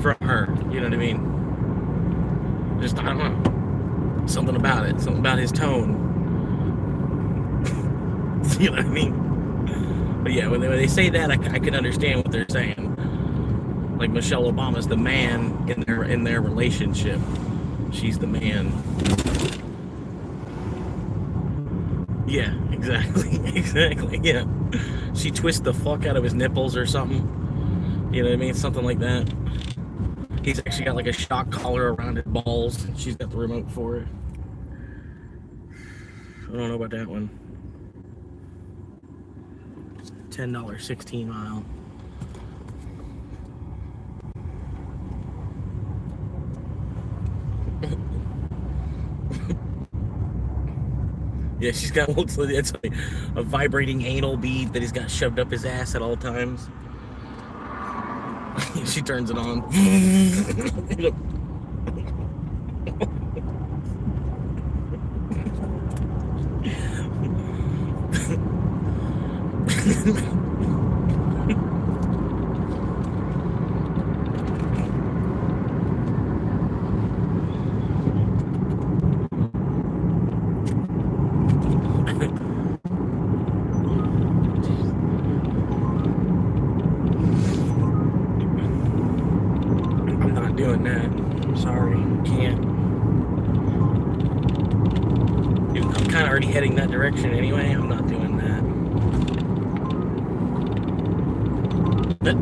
from her. You know what I mean? Just, I don't know. Something about it. Something about his tone. You know what I mean? But yeah, when they say that, I can understand what they're saying. Like Michelle Obama's the man in their relationship. She's the man. Yeah, exactly. Exactly, yeah. She twists the fuck out of his nipples or something. You know what I mean? Something like that. He's actually got like a shock collar around his balls. She's got the remote for it. I don't know about that one. $10, 16 mile. Yeah, she's got it's a vibrating anal bead that he's got shoved up his ass at all times. She turns it on. I'm not doing that. I'm sorry. Can't. I'm kind of already heading that direction anyway. I'm not doing that. But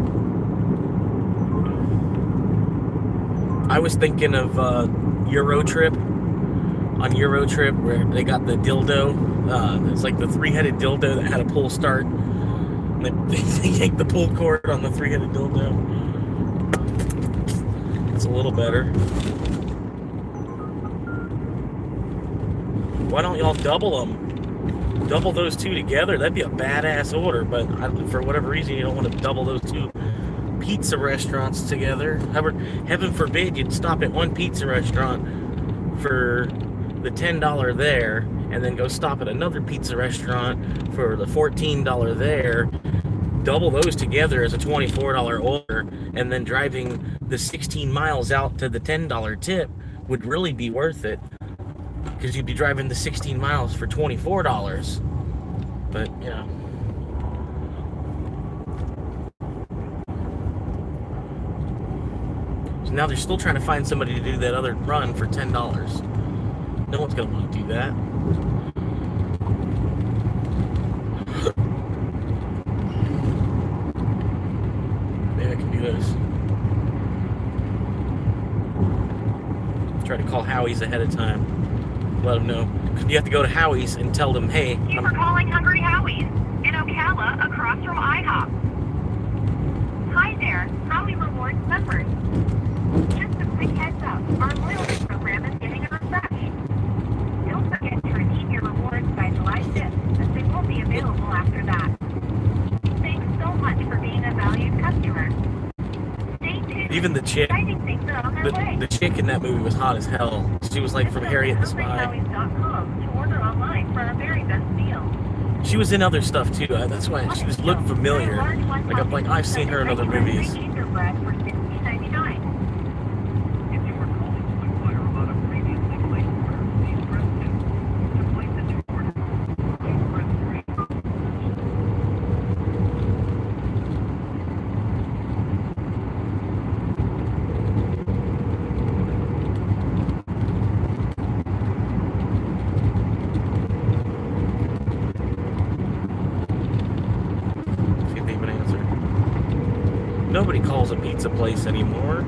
I was thinking of Eurotrip. On Eurotrip, where they got the dildo. It's like the three-headed dildo that had a pull start. They yank the pull cord on the three-headed dildo. It's a little better. Why don't y'all double them? Double those two together. That'd be a badass order, but for whatever reason, you don't want to double those two pizza restaurants together. Heaven forbid you'd stop at one pizza restaurant for the $10 there, and then go stop at another pizza restaurant for the $14 there. Double those together as a $24 order, and then driving the 16 miles out to the $10 tip would really be worth it, because you'd be driving the 16 miles for $24. But, you know. So now they're still trying to find somebody to do that other run for $10. No one's going to want to do that. Maybe I can do this. Try to call Howie's ahead of time. Let them know. You have to go to Howie's and tell them, hey.
Thank you for calling Hungry Howie's in Ocala, across from IHOP. Hi there, Howie Rewards members. Just a quick heads up, our loyalty program is getting a refresh. Don't forget to redeem your rewards by July 5th, as they won't be available after that. Thanks so much for being a valued customer. Stay tuned.
Even the chick, the chick in that movie was hot as hell. She was like from Harriet the Spy.
To order online for our very best deal.
She was in other stuff too. That's why she was looked familiar. Like I've seen her in other movies. Nobody calls a pizza place anymore.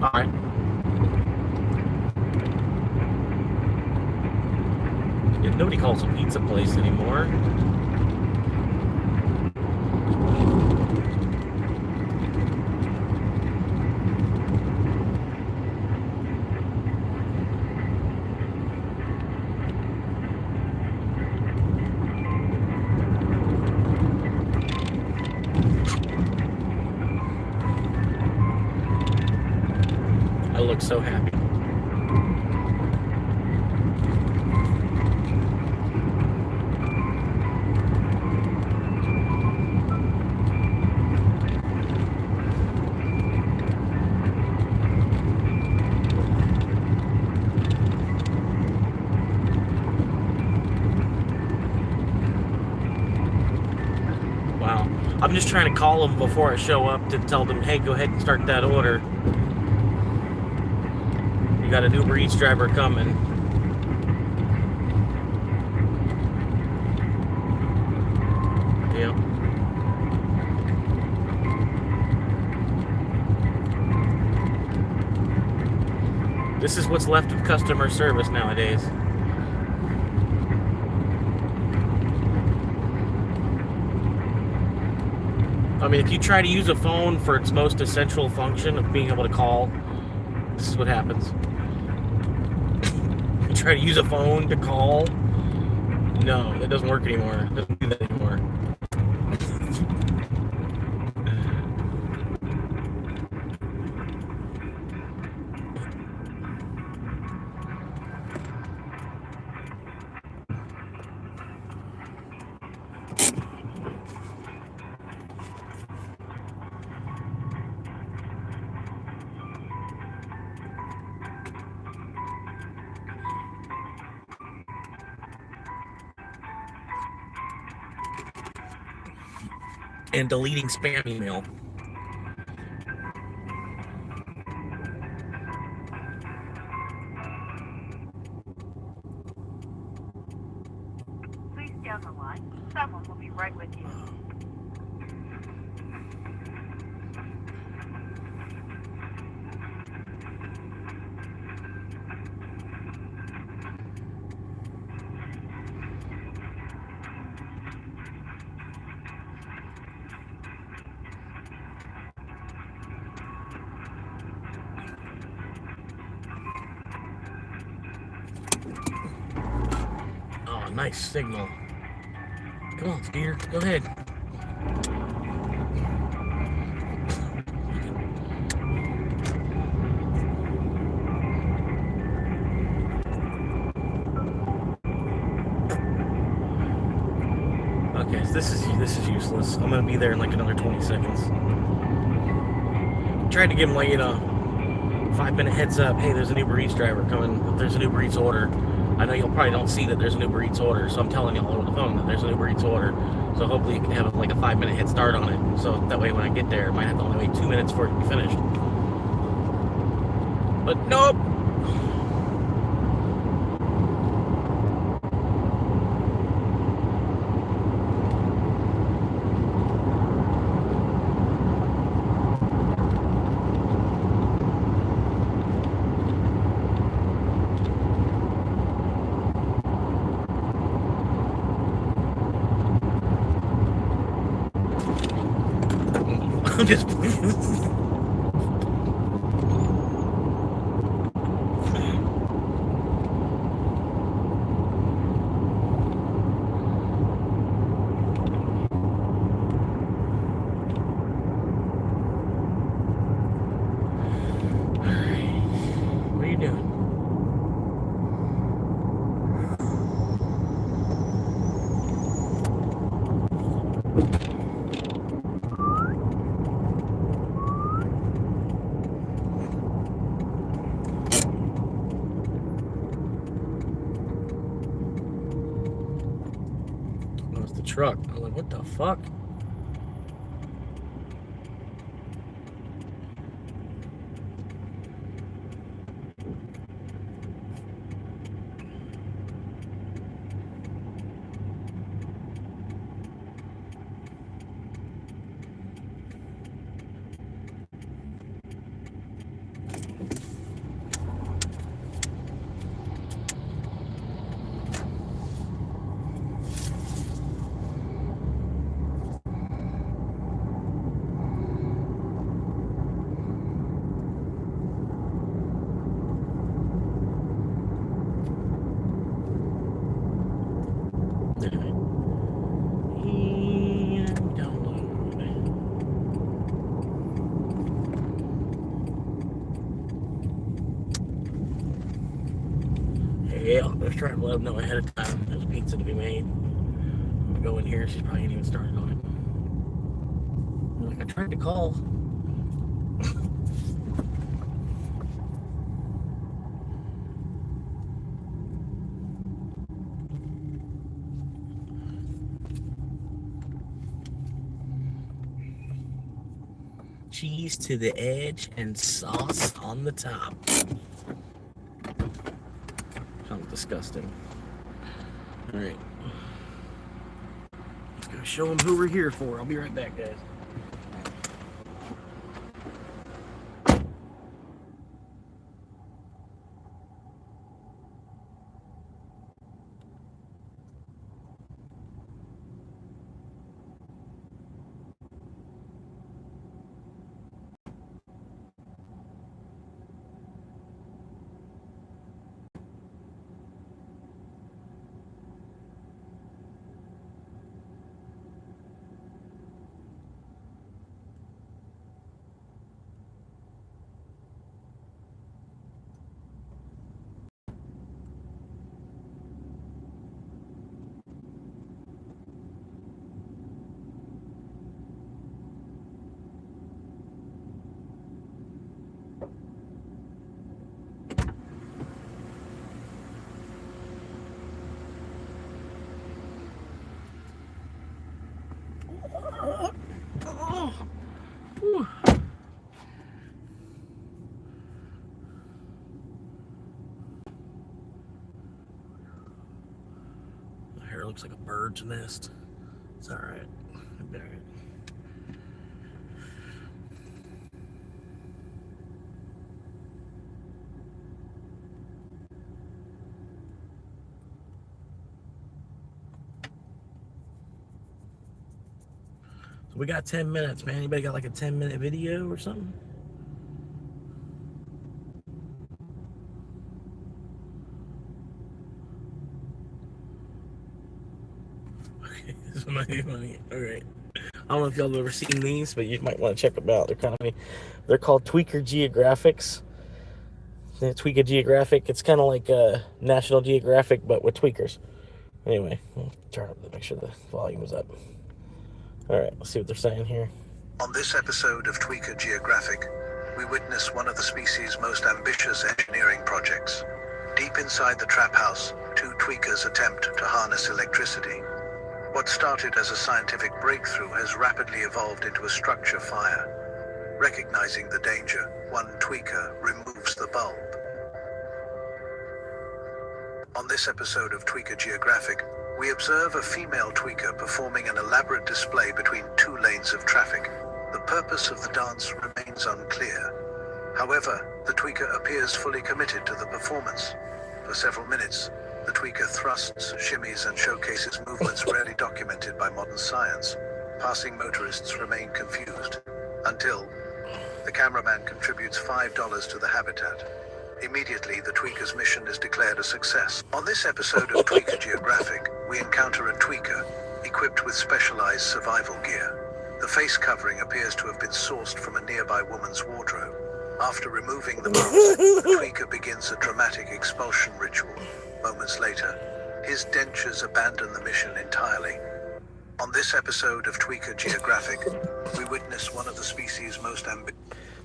Alright. Yeah, nobody calls a pizza place anymore. I look so happy. Wow. I'm just trying to call them before I show up to tell them, hey, go ahead and start that order. You got an Uber Eats driver coming. Yep. This is what's left of customer service nowadays. I mean, if you try to use a phone for its most essential function of being able to call, this is what happens. You try to use a phone to call, no, that doesn't work anymore. It doesn't do that anymore. And deleting spam email.
Please stay on the line. Someone will be right with you.
Oh, nice signal. Come on, Skeeter, go ahead. Okay, so this is useless. I'm gonna be there in like another 20 seconds. Tried to give him, like, 5-minute heads up. Hey, there's an Uber Eats driver coming. There's an Uber Eats order. I know you'll probably don't see that there's an Uber Eats order, so I'm telling y'all over the phone that there's an Uber Eats order. So hopefully you can have like a 5-minute head start on it. So that way when I get there, I might have to only wait 2 minutes for it to be finished. But nope. I'm just what are you doing? Truck. I'm like, what the fuck? Yeah, let's try to let them know ahead of time there's pizza to be made. I'm gonna go in here, she's probably ain't even started on it. Like, I tried to call. Cheese to the edge and sauce on the top. Sounds disgusting. All right. Let's go show them who we're here for. I'll be right back, guys. Whew. My hair looks like a bird's nest. It's alright. It'll be alright. So we got 10 minutes, man. Anybody got like a 10-minute video or something? Okay, this might be funny. Alright. I don't know if y'all have ever seen these, but you might want to check them out. They're kind of funny. They're called Tweaker Geographics. Tweaker Geographic. It's kind of like National Geographic, but with tweakers. Anyway, I'll turn up to make sure the volume is up. Alright, let's see what they're saying here.
On this episode of Tweaker Geographic, we witness one of the species' most ambitious engineering projects. Deep inside the trap house, two tweakers attempt to harness electricity. What started as a scientific breakthrough has rapidly evolved into a structure fire. Recognizing the danger, one tweaker removes the bulb. On this episode of Tweaker Geographic, we observe a female tweaker performing an elaborate display between two lanes of traffic. The purpose of the dance remains unclear. However, the tweaker appears fully committed to the performance. For several minutes, the tweaker thrusts, shimmies, and showcases movements rarely documented by modern science. Passing motorists remain confused, until the cameraman contributes $5 to the habitat. Immediately, the tweaker's mission is declared a success. On this episode of Tweaker Geographic, we encounter a tweaker equipped with specialized survival gear. The face covering appears to have been sourced from a nearby woman's wardrobe. After removing the mask, the tweaker begins a dramatic expulsion ritual. Moments later, his dentures abandon the mission entirely. On this episode of Tweaker Geographic, we witness one of the species' most ambitious...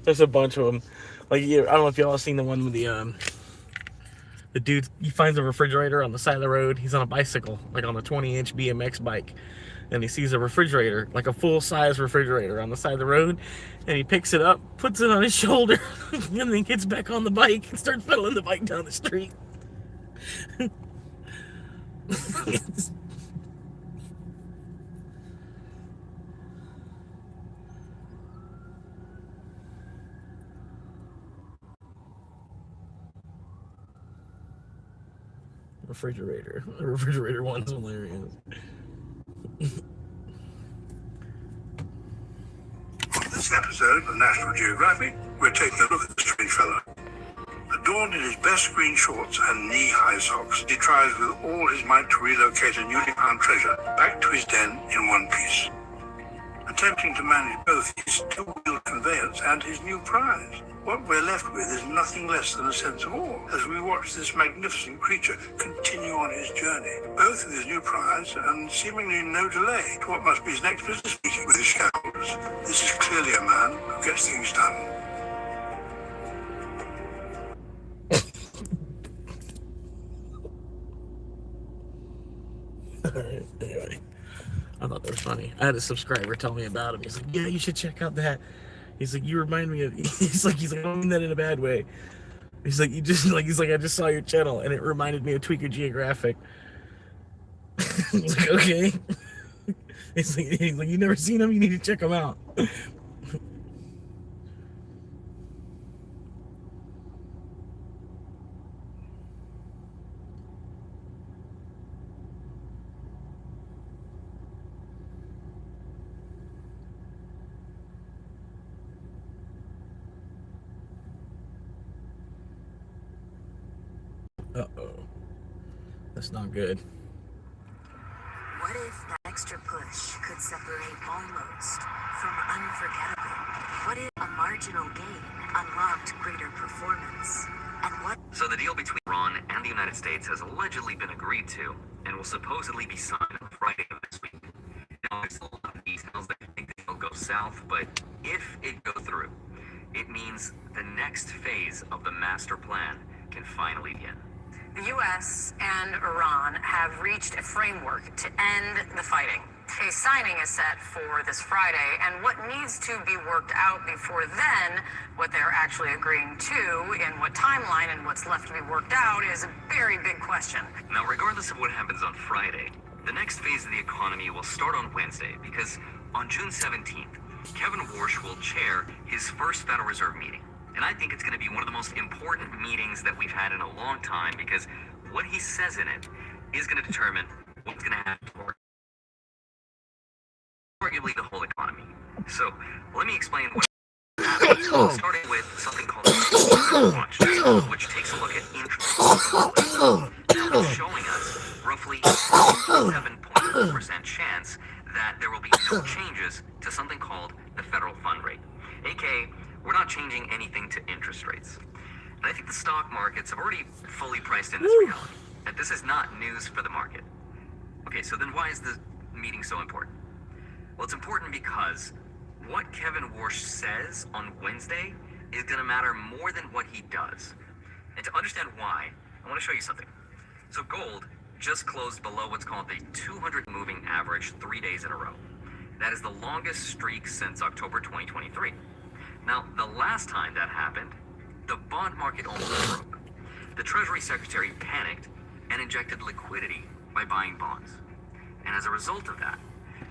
There's a bunch of them. Like, I don't know if y'all have seen the one with the dude, he finds a refrigerator on the side of the road. He's on a bicycle, like on a 20-inch BMX bike. And he sees a refrigerator, like a full-size refrigerator on the side of the road. And he picks it up, puts it on his shoulder, and then gets back on the bike and starts pedaling the bike down the street. Refrigerator. The refrigerator one's hilarious.
On this episode of National Geographic, we're taking a look at the strange fellow. Adorned in his best green shorts and knee-high socks, he tries with all his might to relocate a newly found treasure back to his den in one piece, attempting to manage both his two-wheeled conveyance and his new prize. What we're left with is nothing less than a sense of awe as we watch this magnificent creature continue on his journey, both with his new prize and seemingly no delay to what must be his next business meeting with his shareholders. This is clearly a man who gets things done.
Anyway, I thought that was funny. I had a subscriber tell me about him. He's like, yeah, you should check out that. He's like, you remind me of, he's like, I don't mean that in a bad way. He's like, I just saw your channel and it reminded me of Tweaker Geographic. He's like, okay. He's like, you never seen him? You need to check him out. Uh-oh. That's not good.
What if that extra push could separate almost from unforgettable? What if a marginal gain unlocked greater performance? And what...
So the deal between Iran and the United States has allegedly been agreed to and will supposedly be signed on Friday of this week. Now, there's a lot of details that I think will go south, but if it goes through, it means the next phase of the master plan can finally begin.
The U.S. and Iran have reached a framework to end the fighting. A signing is set for this Friday, and what needs to be worked out before then, what they're actually agreeing to, in what timeline, and what's left to be worked out is a very big question.
Now, regardless of what happens on Friday, the next phase of the economy will start on Wednesday, because on June 17th, Kevin Warsh will chair his first Federal Reserve meeting. And I think it's going to be one of the most important meetings that we've had in a long time, because what he says in it is going to determine what's going to happen for arguably the whole economy. So let me explain what happens, starting with something called watch, which takes a look at interest rates. Now it's showing us roughly 7.4% chance that there will be no changes to something called the federal fund rate, aka we're not changing anything to interest rates. And I think the stock markets have already fully priced in this reality, that this is not news for the market. Okay, so then why is the meeting so important? Well, it's important because what Kevin Warsh says on Wednesday is going to matter more than what he does. And to understand why, I want to show you something. So gold just closed below what's called the 200 moving average 3 days in a row. That is the longest streak since October 2023. Now, the last time that happened, the bond market almost broke. The Treasury Secretary panicked and injected liquidity by buying bonds. And as a result of that,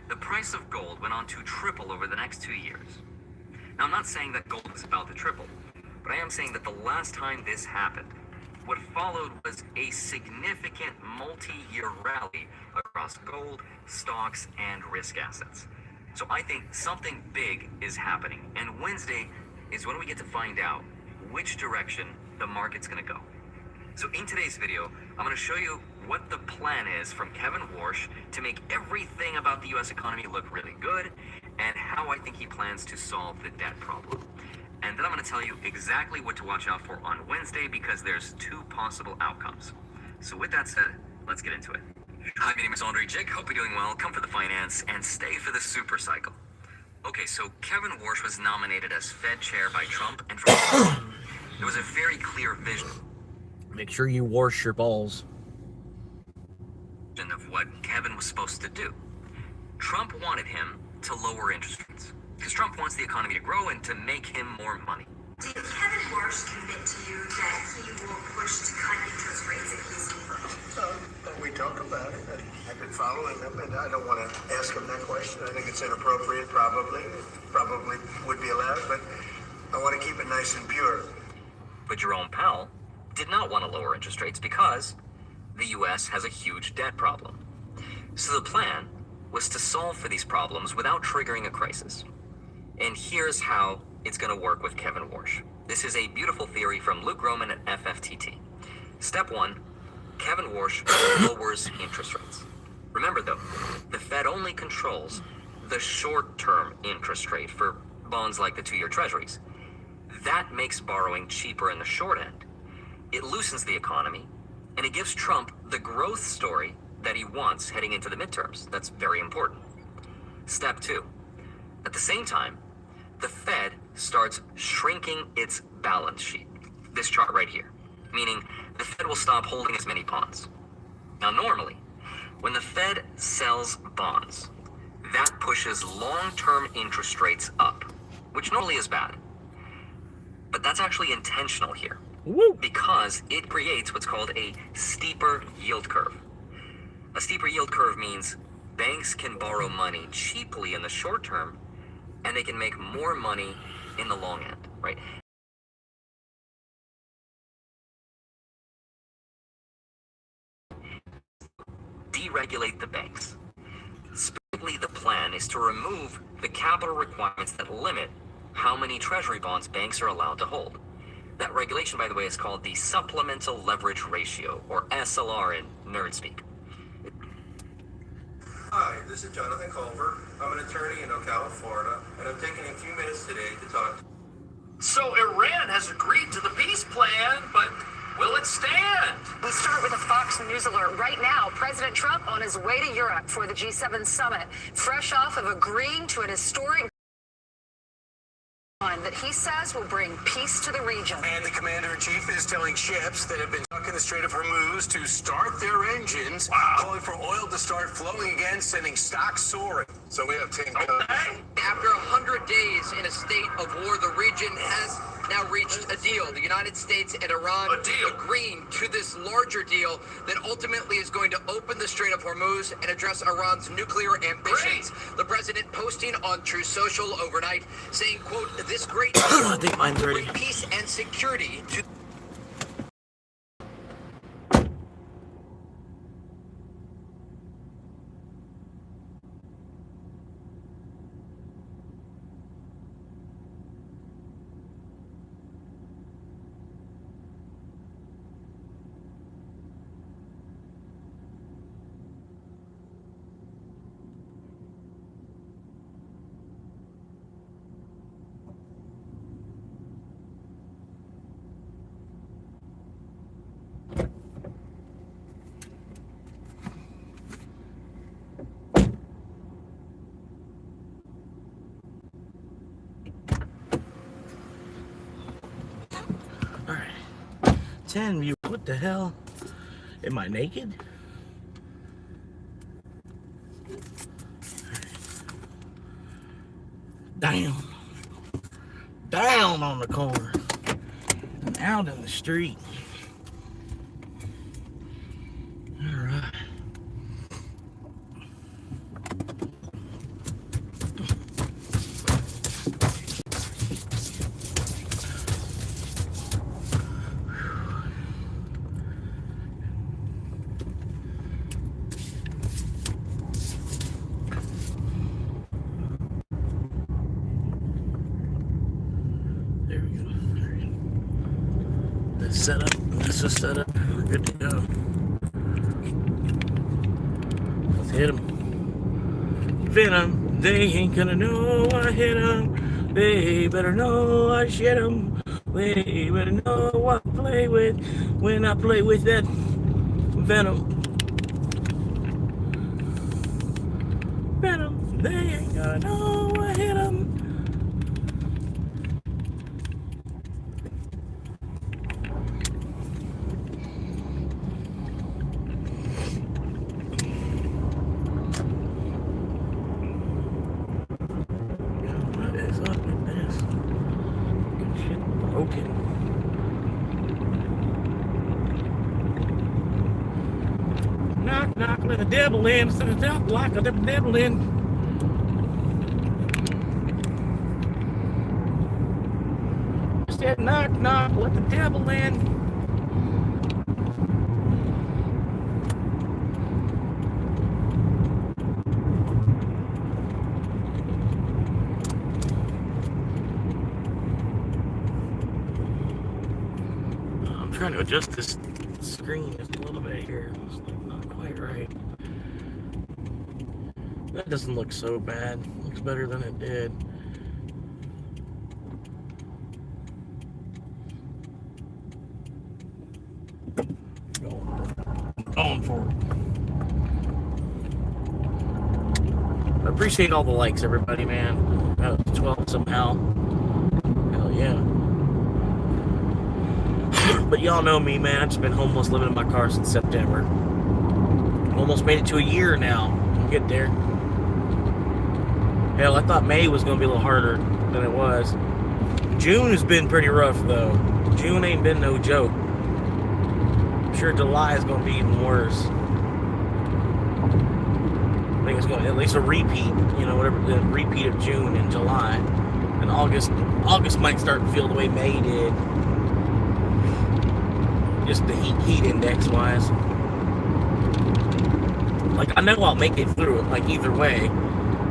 the price of gold went on to triple over the next 2 years. Now, I'm not saying that gold is about to triple, but I am saying that the last time this happened, what followed was a significant multi-year rally across gold, stocks, and risk assets. So I think something big is happening, and Wednesday is when we get to find out which direction the market's going to go. So in today's video, I'm going to show you what the plan is from Kevin Warsh to make everything about the U.S. economy look really good, and how I think he plans to solve the debt problem. And then I'm going to tell you exactly what to watch out for on Wednesday, because there's two possible outcomes. So with that said, let's get into it. Hi, my name is Andre Jig. Hope you're doing well. Come for the finance and stay for the super cycle. Okay, so Kevin Warsh was nominated as Fed chair by Trump, and from there was a very clear vision.
Make sure you wash your balls.
Of what Kevin was supposed to do. Trump wanted him to lower interest rates, because Trump wants the economy to grow and to make him more money.
Did Kevin Warsh commit to you that he will push to cut interest rates if he's confirmed?
We talked about it, and I've been following them, and I don't want to ask him that question. I think it's inappropriate, probably would be allowed, but I want to keep it nice and pure.
But Jerome Powell did not want to lower interest rates because the U.S. has a huge debt problem. So the plan was to solve for these problems without triggering a crisis. And here's how it's going to work with Kevin Warsh. This is a beautiful theory from Luke Roman at FFTT. Step 1, Kevin Warsh lowers interest rates. Remember though, the Fed only controls the short-term interest rate for bonds like the 2-year treasuries. That makes borrowing cheaper in the short end. It loosens the economy, and it gives Trump the growth story that he wants heading into the midterms. That's very important. Step 2. At the same time, the Fed starts shrinking its balance sheet. This chart right here. Meaning the Fed will stop holding as many bonds. Now normally, when the Fed sells bonds, that pushes long-term interest rates up, which normally is bad. But that's actually intentional here. Because it creates what's called a steeper yield curve. A steeper yield curve means banks can borrow money cheaply in the short term, and they can make more money in the long end, right? Deregulate the banks. Specifically, the plan is to remove the capital requirements that limit how many treasury bonds banks are allowed to hold. That regulation, by the way, is called the Supplemental Leverage Ratio, or SLR in nerd speak.
Hi, this is Jonathan Culver. I'm an attorney in Ocala, Florida, and I'm taking a few minutes today to talk.
So Iran has agreed to the peace plan, but will it stand?
We start with a Fox News alert right now. President Trump on his way to Europe for the G7 summit, fresh off of agreeing to an historic
that he says will bring peace to the region.
And the commander-in-chief is telling ships that have been stuck in the Strait of Hormuz to start their engines, calling for oil to start flowing again, sending stocks soaring. So we have 10
After 100 days in a state of war, the region has now reached a deal. The United States and Iran agreeing to this larger deal that ultimately is going to open the Strait of Hormuz and address Iran's nuclear ambitions. The president posting on Truth Social overnight saying, quote, this great
I think mine's
will
ready.
bring peace and security to
Alright. 10 view. What the hell? Am I naked? Down. Down on the corner. And out in the street. Alright. Set up. This is set up. We're good to go. Let's hit them. Venom. They ain't gonna know I hit them. They better know I shit them. They better know what I play with when I play with that venom. Venom. They ain't gonna know I hit them. Knock, knock, let the devil in. Set it up like a devil in. I said knock, knock, let the devil in. I'm trying to adjust this screen just a little bit here. It's not quite right. That doesn't look so bad. Looks better than it did. Going for it. I appreciate all the likes, everybody, man. Got up to 12 somehow. Hell yeah. But y'all know me, man. I've just been homeless, living in my car since September. Almost made it to a year now. We'll get there. Hell, I thought May was going to be a little harder than it was. June has been pretty rough, though. June ain't been no joke. I'm sure July is going to be even worse. I think it's going to at least a repeat, you know, whatever the repeat of June and July. And August might start to feel the way May did. Just the heat index wise. Like, I know I'll make it through it, like, either way.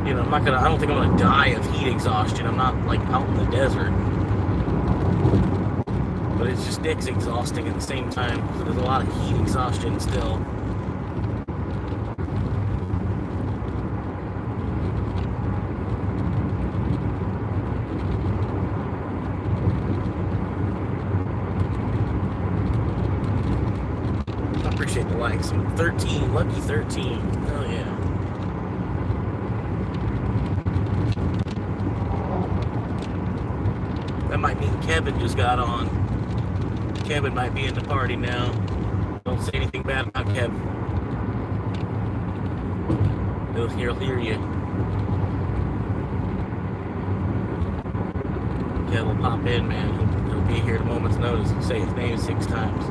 You know, I don't think I'm gonna die of heat exhaustion. I'm not, like, out in the desert. But it's just dicks exhausting at the same time. So there's a lot of heat exhaustion still. I appreciate the likes. 13, lucky 13. Hell yeah. That might mean Kevin just got on. Kevin might be in the party now. Don't say anything bad about Kevin. He'll hear you. Kevin will pop in, man. He'll be here at a moment's notice and say his name 6 times.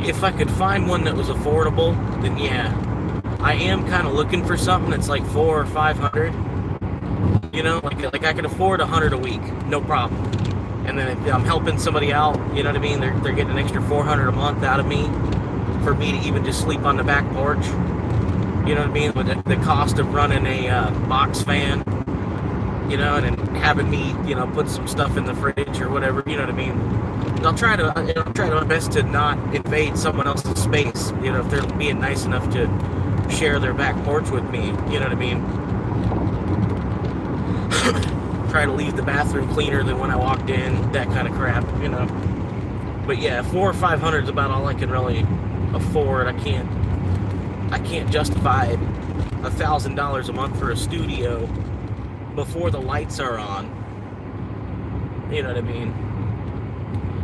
If I could find one that was affordable, then yeah. I am kind of looking for something that's like $400 or $500. You know, like I can afford $100 a week, no problem. And then if I'm helping somebody out, you know what I mean? They're getting an extra $400 a month out of me for me to even just sleep on the back porch. You know what I mean? With the cost of running a box fan, you know, and then having me, you know, put some stuff in the fridge or whatever. You know what I mean? I'll try my best to not invade someone else's space. You know, if they're being nice enough to share their back porch with me, you know what I mean? Try to leave the bathroom cleaner than when I walked in, that kind of crap, you know. But yeah, $400 or $500 is about all I can really afford. I can't justify $1,000 a month for a studio before the lights are on. You know what I mean?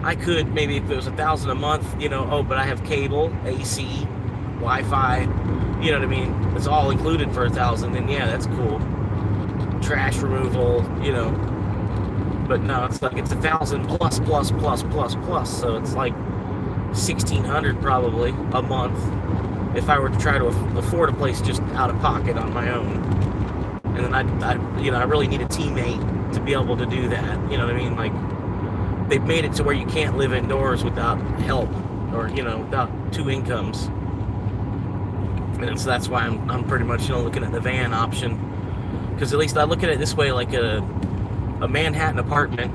I could maybe if it was $1,000 a month, you know. Oh, but I have cable, AC, Wi-Fi. You know what I mean? It's all included for $1,000. Then yeah, that's cool. Trash removal, you know. But no, it's like it's $1,000 plus. So it's like $1,600 probably a month if I were to try to afford a place just out of pocket on my own. And then I really need a teammate to be able to do that. You know what I mean? Like, they've made it to where you can't live indoors without help, or, you know, without 2 incomes. And so that's why I'm pretty much, you know, looking at the van option. Because at least I look at it this way, like a Manhattan apartment,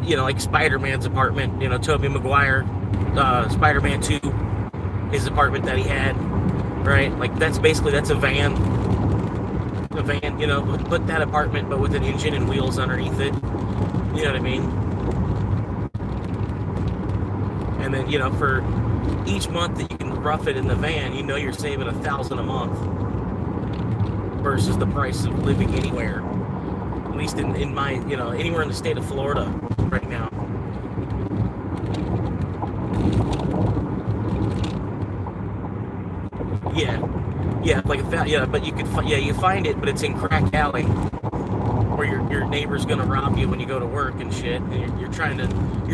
you know, like Spider-Man's apartment, you know, Tobey Maguire, Spider-Man 2, his apartment that he had, right? Like, that's a van, you know, put that apartment, but with an engine and wheels underneath it, you know what I mean? And then, you know, for each month that you can rough it in the van, you know you're saving $1,000 a month versus the price of living anywhere. At least in my, you know, anywhere in the state of Florida right now. Yeah, like but you could, you find it, but it's in Crack Alley, where your neighbor's gonna rob you when you go to work and shit, and you're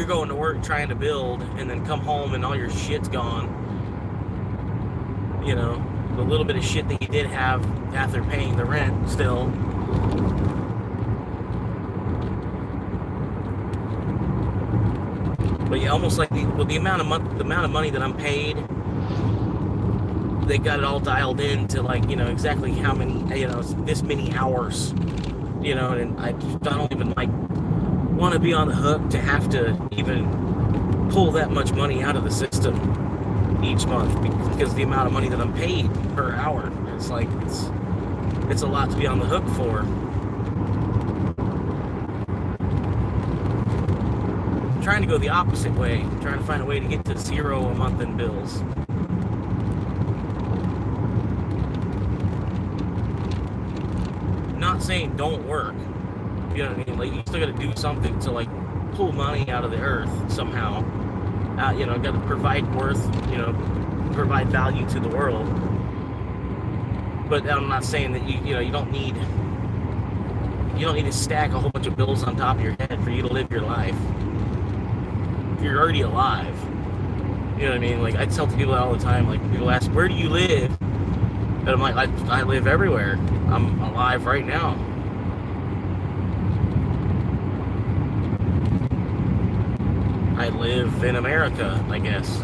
going to work trying to build, and then come home and all your shit's gone. You know, the little bit of shit that you did have after paying the rent still. But yeah, almost like the amount of money that I'm paid, they got it all dialed in to, like, you know, exactly how many, you know, this many hours, you know, and I don't even like want to be on the hook to have to even pull that much money out of the system each month, because the amount of money that I'm paid per hour, it's like it's a lot to be on the hook for. I'm trying to go the opposite way, trying to find a way to get to $0 a month in bills. Not saying don't work, you know what I mean? Like, you still got to do something to, like, pull money out of the earth somehow. You know, got to provide provide value to the world. But I'm not saying that you don't need to stack a whole bunch of bills on top of your head for you to live your life. You're already alive. You know what I mean? Like, I tell people all the time, like, people ask, where do you live? And I'm like, I live everywhere. I'm alive right now. I live in America, I guess.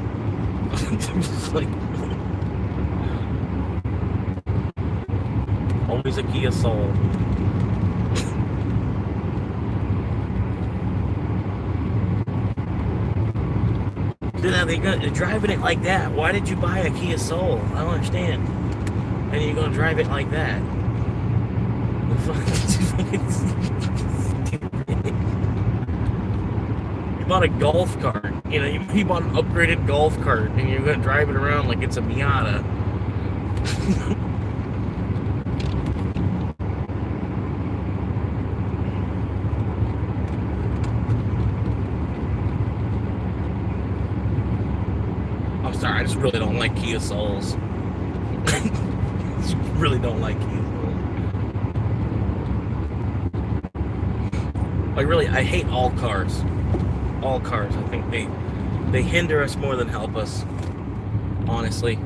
Just like, always a Kia Soul. They're driving it like that. Why did you buy a Kia Soul? I don't understand. And you're gonna drive it like that. You bought a golf cart. You know, you bought an upgraded golf cart, and you're gonna drive it around like it's a Miata. just really don't like Kia Souls. Really don't like Kia Souls. Like really, I hate all cars. All cars. I think they hinder us more than help us. Honestly.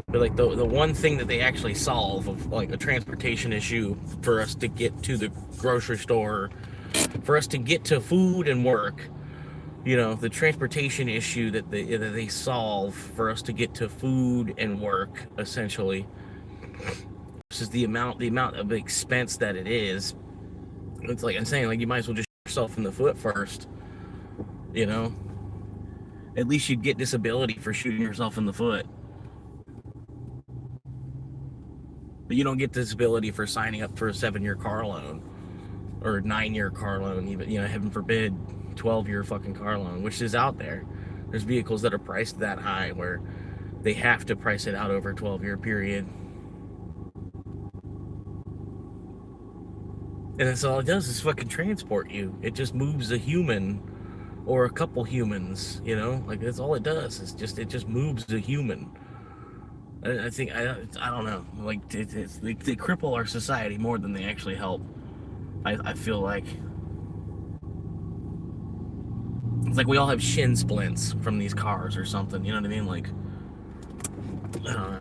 But like the one thing that they actually solve of like a transportation issue for us to get to the grocery store, for us to get to food and work, you know, the transportation issue that they solve for us to get to food and work, essentially, versus the amount of expense that it is. It's like I'm saying, like you might as well just shoot yourself in the foot first, you know. At least you'd get disability for shooting yourself in the foot. But you don't get disability for signing up for a 7-year car loan or a 9-year car loan, even, you know, heaven forbid, 12-year fucking car loan, which is out there. There's vehicles that are priced that high where they have to price it out over a 12-year period. And that's all it does is fucking transport you. It just moves a human or a couple humans, you know? Like, that's all it does. It just moves a human. I think, I don't know, like, they cripple our society more than they actually help. I feel like. It's like we all have shin splints from these cars or something, you know what I mean? Like, I don't know.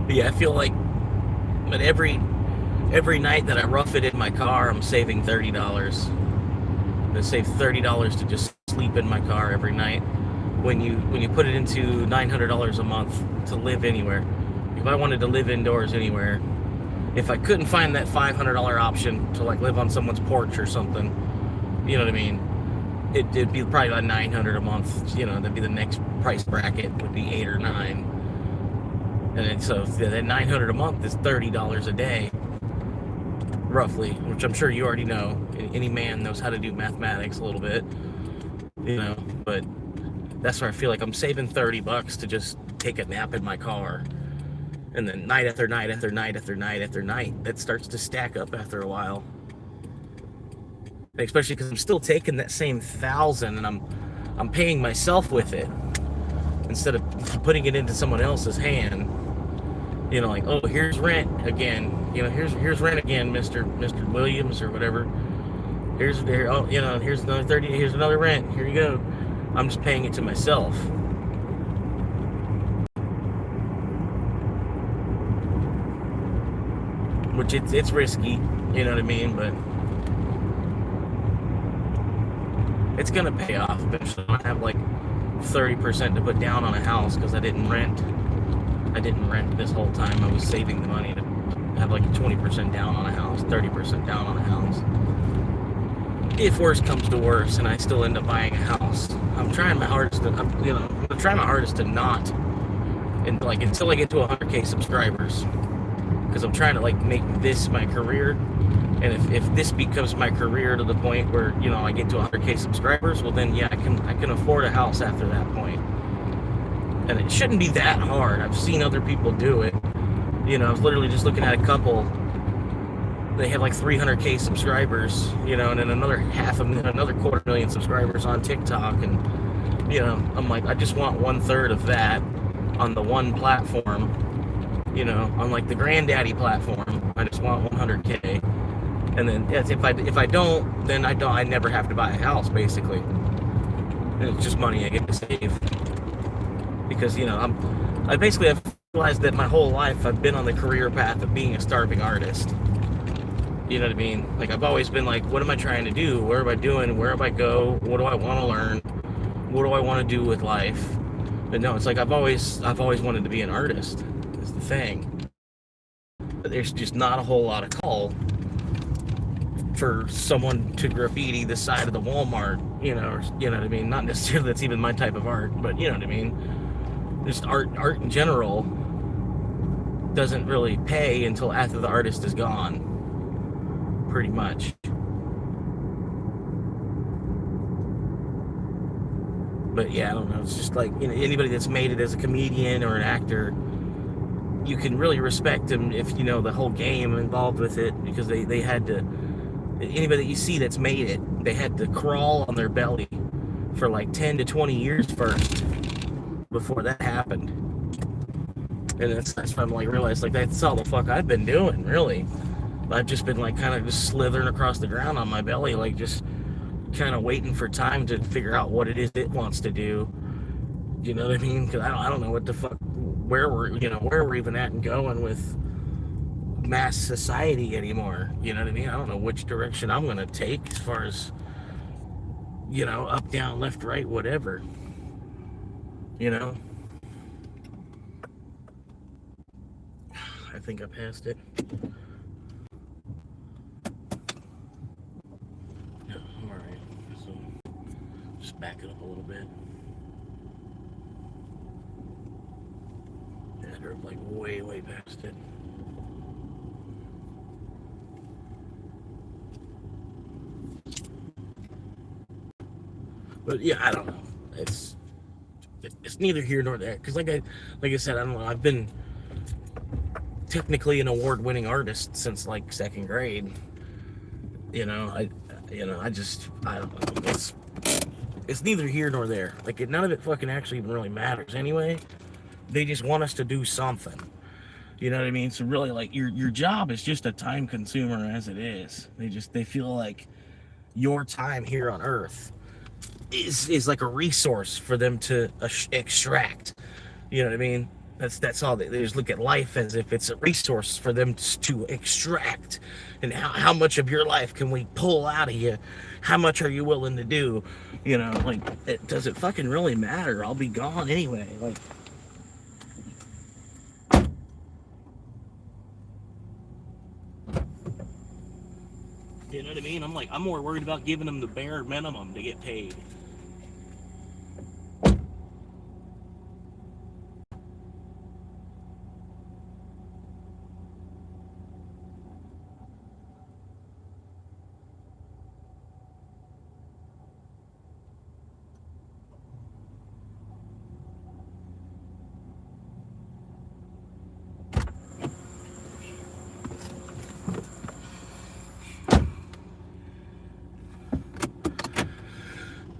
Yeah, I feel like, but every night that I rough it in my car, I'm saving $30. I save $30 to just sleep in my car every night. When you put it into $900 a month to live anywhere, if I wanted to live indoors anywhere, if I couldn't find that $500 option to like live on someone's porch or something, you know what I mean? It'd be probably about $900 a month. You know, that'd be the next price bracket would be 8 or 9. And then, so that $900 a month is $30 a day, roughly, which I'm sure you already know. Any man knows how to do mathematics a little bit, you know, but that's where I feel like I'm saving $30 to just take a nap in my car. And then night after night after night after night after night, that starts to stack up after a while. And especially because I'm still taking that same $1,000 and I'm paying myself with it instead of putting it into someone else's hand. You know, like, oh, here's rent again. You know, here's rent again, Mr. Williams or whatever. Here's another 30. Here's another rent. Here you go. I'm just paying it to myself. Which it's risky, you know what I mean, but it's gonna pay off eventually. I have like 30% to put down on a house because I didn't rent this whole time. I was saving the money to have like 20% down on a house, 30% down on a house. If worse comes to worse and I still end up buying a house, I'm trying my hardest to, not, and like until I get to 100K subscribers, because I'm trying to like make this my career. And if this becomes my career to the point where, you know, I get to 100K subscribers, well then yeah, I can afford a house after that point. And it shouldn't be that hard. I've seen other people do it. You know, I was literally just looking at a couple. They have like 300K subscribers, you know, and then another 250,000 subscribers on TikTok. And, you know, I'm like, I just want 1/3 of that on the one platform, you know, on like the granddaddy platform. I just want 100K. And then yes, if I don't, then I never have to buy a house, basically. And it's just money I get to save. Because, you know, I basically have realized that my whole life I've been on the career path of being a starving artist. You know what I mean? Like, I've always been like, what am I trying to do? Where am I doing? Where do I go? What do I want to learn? What do I want to do with life? But no, it's like I've always wanted to be an artist. Is the thing. But there's just not a whole lot of call for someone to graffiti the side of the Walmart, you know, or, you know what I mean? Not necessarily that's even my type of art, but you know what I mean? Just art in general doesn't really pay until after the artist is gone, pretty much. But yeah, I don't know, it's just like, you know, anybody that's made it as a comedian or an actor, you can really respect them if you know the whole game involved with it, because they had to, anybody that you see that's made it, they had to crawl on their belly for like 10 to 20 years first before that happened. And that's when I'm like realized like that's all the fuck I've been doing, really. I've just been like kind of just slithering across the ground on my belly, like just kind of waiting for time to figure out what it is it wants to do. You know what I mean? Because I don't know what the fuck, where we're even at and going with mass society anymore. You know what I mean? I don't know which direction I'm gonna take as far as, you know, up, down, left, right, whatever. You know? I think I passed it. Yeah, alright. So just back it up a little bit. Yeah, I drove like way past it. But yeah, I don't know. It's neither here nor there. Because like I said, I don't know. I've been technically an award-winning artist since like second grade. You know, I don't know. It's neither here nor there. Like none of it fucking actually even really matters anyway. They just want us to do something. You know what I mean? So really, like your job is just a time consumer as it is. They feel like your time here on Earth is like a resource for them to extract. You know what I mean? That's all. They just look at life as if it's a resource for them to extract. And how much of your life can we pull out of you? How much are you willing to do? You know, like, it doesn't fucking really matter. I'll be gone anyway. Like, you know what I mean? I'm more worried about giving them the bare minimum to get paid.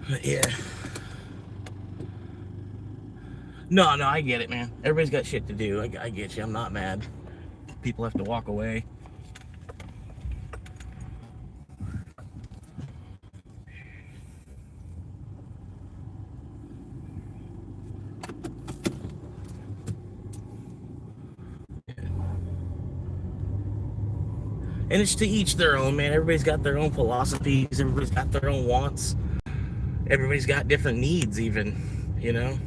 But yeah. No, I get it, man. Everybody's got shit to do. I get you. I'm not mad. People have to walk away. And it's to each their own, man. Everybody's got their own philosophies. Everybody's got their own wants. Everybody's got different needs, even, you know?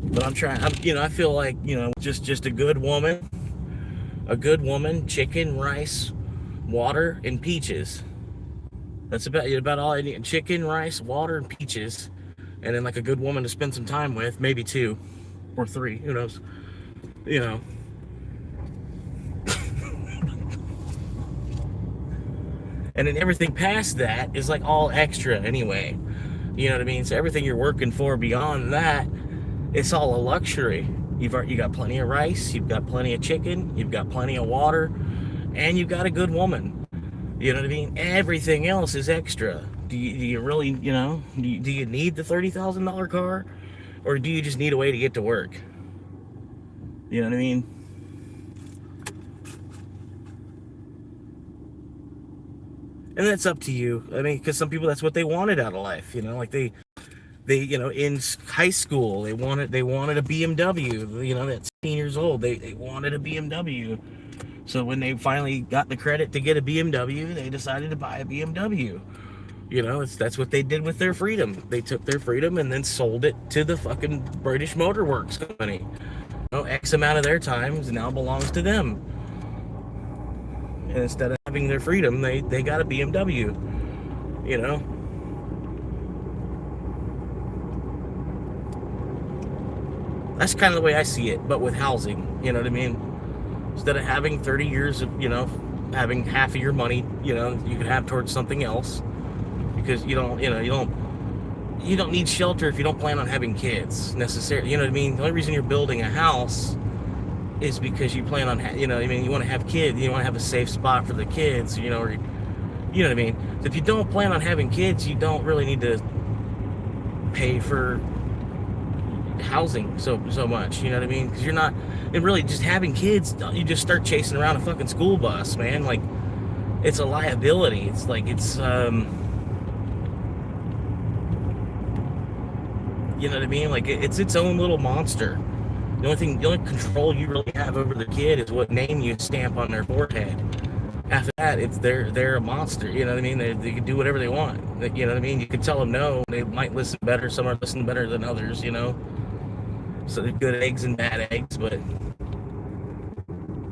But I feel like, you know, just a good woman, chicken, rice, water, and peaches. That's about all I need. Chicken, rice, water, and peaches. And then like a good woman to spend some time with, maybe 2 or 3, who knows, you know. And then everything past that is like all extra anyway. You know what I mean? So everything you're working for beyond that, it's all a luxury. You got plenty of rice, you've got plenty of chicken, you've got plenty of water, and you've got a good woman. You know what I mean? Everything else is extra. Do you really, you know, do you need the $30,000 car? Or do you just need a way to get to work? You know what I mean? And that's up to you. I mean, because some people, that's what they wanted out of life. You know, like they, you know, in high school, they wanted a BMW. You know, at 16 years old, they wanted a BMW. So when they finally got the credit to get a BMW, they decided to buy a BMW. You know, that's what they did with their freedom. They took their freedom and then sold it to the fucking British Motor Works company. You know, X amount of their time now belongs to them. and instead of having their freedom, they got a BMW, you know. That's kind of the way I see it, but with housing, you know what I mean? Instead of having 30 years of, you know, having half of your money, you know, you could have towards something else, because you don't need shelter if you don't plan on having kids necessarily, you know what I mean? The only reason you're building a house is because you plan on, you know, I mean, you want to have kids, you want to have a safe spot for the kids, you know, or, you know what I mean? So if you don't plan on having kids, you don't really need to pay for housing so much, you know what I mean? Because you're not, and really just having kids, you just start chasing around a fucking school bus, man. Like, it's a liability. It's like, it's, you know what I mean? Like, it's its own little monster. The only control you really have over the kid is what name you stamp on their forehead. After that, they're a monster. You know what I mean? They can do whatever they want. You know what I mean? You can tell them no. They might listen better. Some are listening better than others. You know. So they're good eggs and bad eggs, but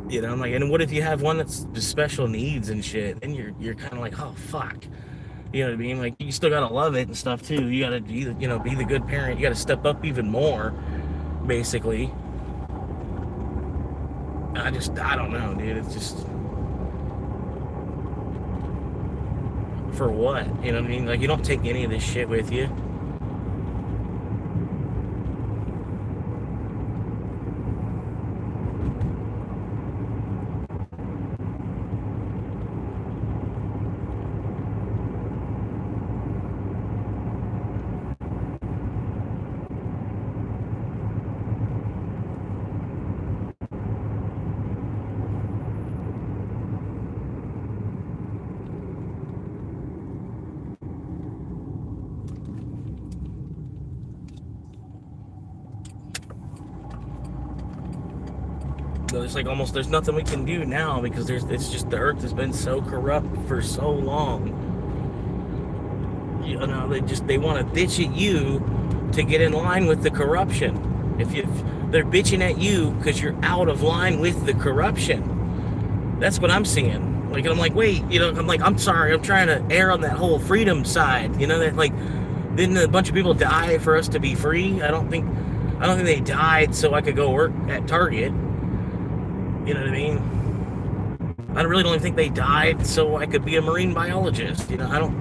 you know, I'm like, and what if you have one that's just special needs and shit? Then you're kind of like, oh fuck. You know what I mean? Like, you still gotta love it and stuff too. You gotta, you know, be the good parent. You gotta step up even more, basically. I don't know, dude. It's just, for what? You know what I mean? Like, you don't take any of this shit with you. It's like almost there's nothing we can do now because it's just the earth has been so corrupt for so long. You know, they want to bitch at you to get in line with the corruption. They're bitching at you because you're out of line with the corruption. That's what I'm seeing. Like, I'm like, wait, you know, I'm like, I'm sorry, I'm trying to err on that whole freedom side. You know, that, like, didn't a bunch of people die for us to be free? I don't think they died so I could go work at Target. You know what I mean? I really don't think they died so I could be a marine biologist. You know, I don't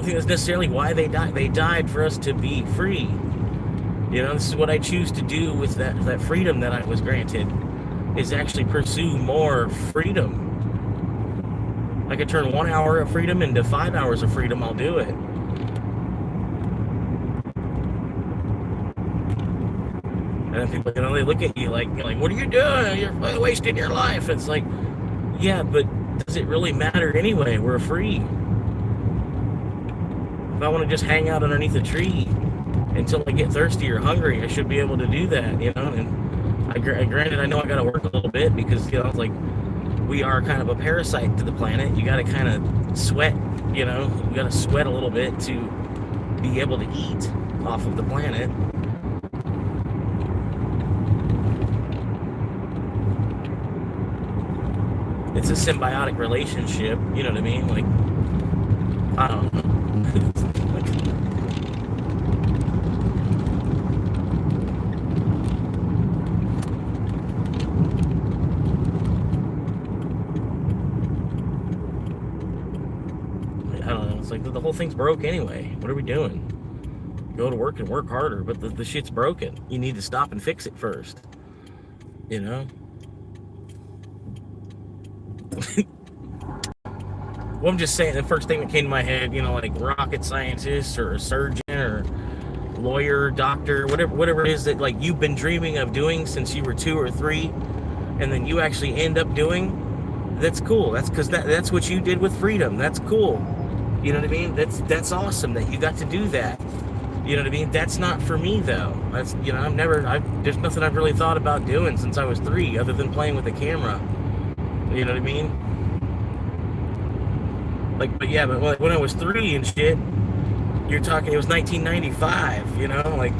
think that's necessarily why they died. They died for us to be free. You know, this is what I choose to do with that freedom that I was granted, is actually pursue more freedom. I could turn 1 hour of freedom into 5 hours of freedom, I'll do it. And then people, you know, they look at you like, what are you doing? You're wasting your life. It's like, yeah, but does it really matter anyway? We're free. If I want to just hang out underneath a tree until I get thirsty or hungry, I should be able to do that, you know? And granted, I know I got to work a little bit because, you know, it's like, we are kind of a parasite to the planet. You got to kind of sweat, you know? You got to sweat a little bit to be able to eat off of the planet. It's a symbiotic relationship, you know what I mean? Like, I don't know. I don't know. It's like the whole thing's broke anyway. What are we doing? Go to work and work harder, but the shit's broken. You need to stop and fix it first. You know? Well, I'm just saying, the first thing that came to my head, you know, like rocket scientist or a surgeon or lawyer, doctor, whatever it is that, like, you've been dreaming of doing since you were 2 or 3, and then you actually end up doing. That's cool. That's because that's what you did with freedom. That's cool. You know what I mean? That's awesome that you got to do that. You know what I mean? That's not for me though. That's, you know, there's nothing I've really thought about doing since I was 3, other than playing with a camera. You know what I mean? Like, but yeah, but when I was 3 and shit, you're talking, it was 1995, you know, like,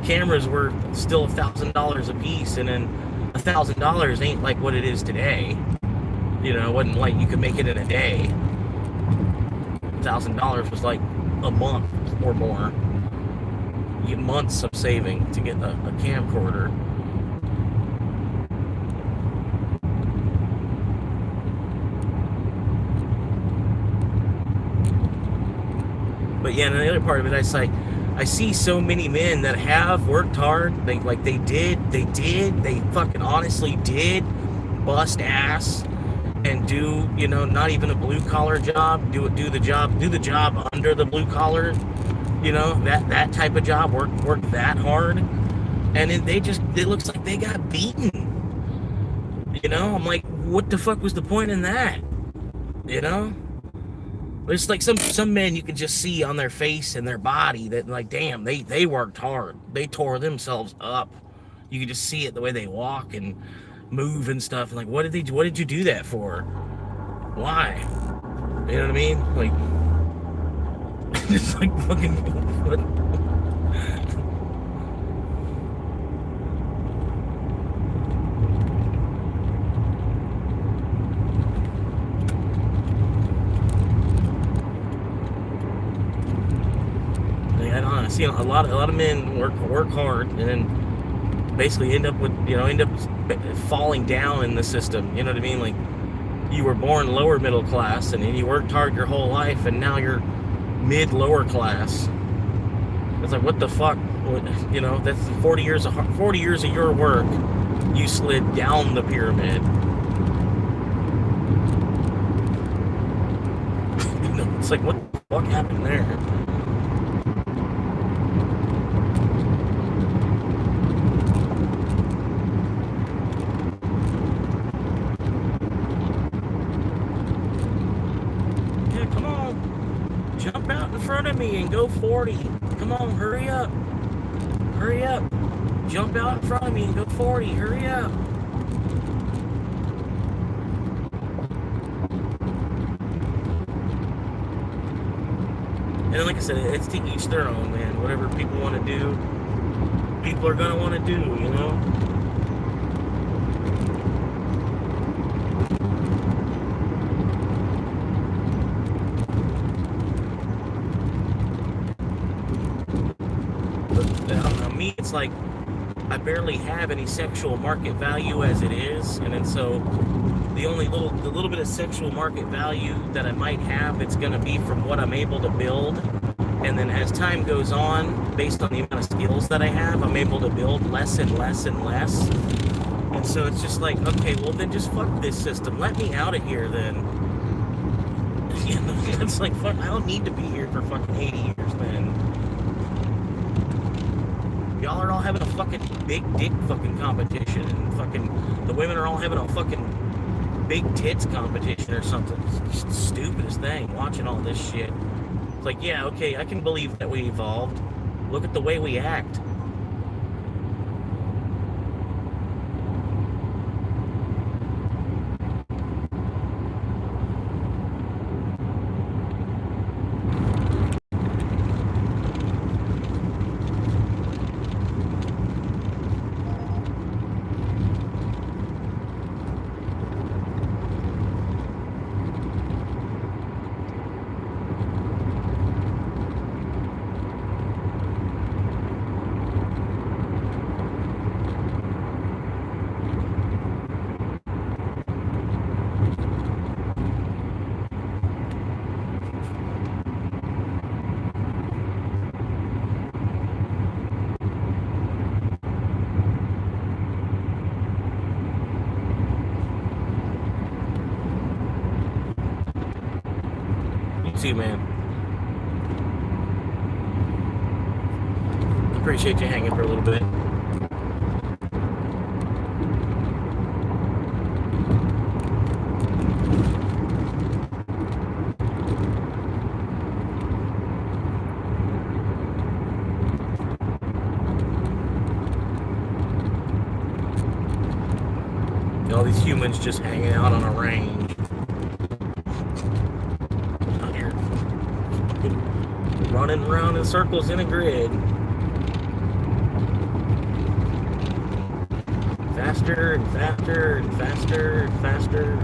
cameras were still $1,000 a piece, and then $1,000 ain't like what it is today. You know, it wasn't like you could make it in a day. $1,000 was like a month or more. You get months of saving to get a camcorder. But yeah, and the other part of it, I see so many men that have worked hard. They fucking honestly did bust ass and do, you know, not even a blue collar job, do the job under the blue collar, you know, that type of job, work that hard, and then it looks like they got beaten. You know, I'm like, what the fuck was the point in that? You know? It's like some men you can just see on their face and their body that, like, damn, they worked hard. They tore themselves up. You can just see it the way they walk and move and stuff. And like, what did you do that for? Why? You know what I mean? Like, it's like fucking what? I see a lot of men work hard and then basically end up falling down in the system. You know what I mean? Like, you were born lower middle class and then you worked hard your whole life and now you're mid lower class. It's like, what the fuck? You know, that's 40 years of your work. You slid down the pyramid. You know, it's like, what the fuck happened there? Jump out in front of me and go 40. Come on, hurry up. Hurry up. Jump out in front of me and go 40. Hurry up. And like I said, it's to each their own, man. Whatever people want to do, people are going to want to do, you know? Me, it's like I barely have any sexual market value as it is, and then so the little bit of sexual market value that I might have, it's going to be from what I'm able to build, and then as time goes on, based on the amount of skills that I have, I'm able to build less and less and less, and so it's just like, okay, well then just fuck this system, let me out of here then. You know, it's like, fuck, I don't need to be here for fucking 80 years, man. Y'all are all having a fucking big dick fucking competition, and fucking the women are all having a fucking big tits competition or something. It's just the stupidest thing, watching all this shit. It's like, yeah, okay, I can believe that we evolved. Look at the way we act. too, man. Appreciate you hanging for a little bit. All these humans just hanging out on a range. Out here. Running around in circles in a grid. Faster and faster and faster and faster.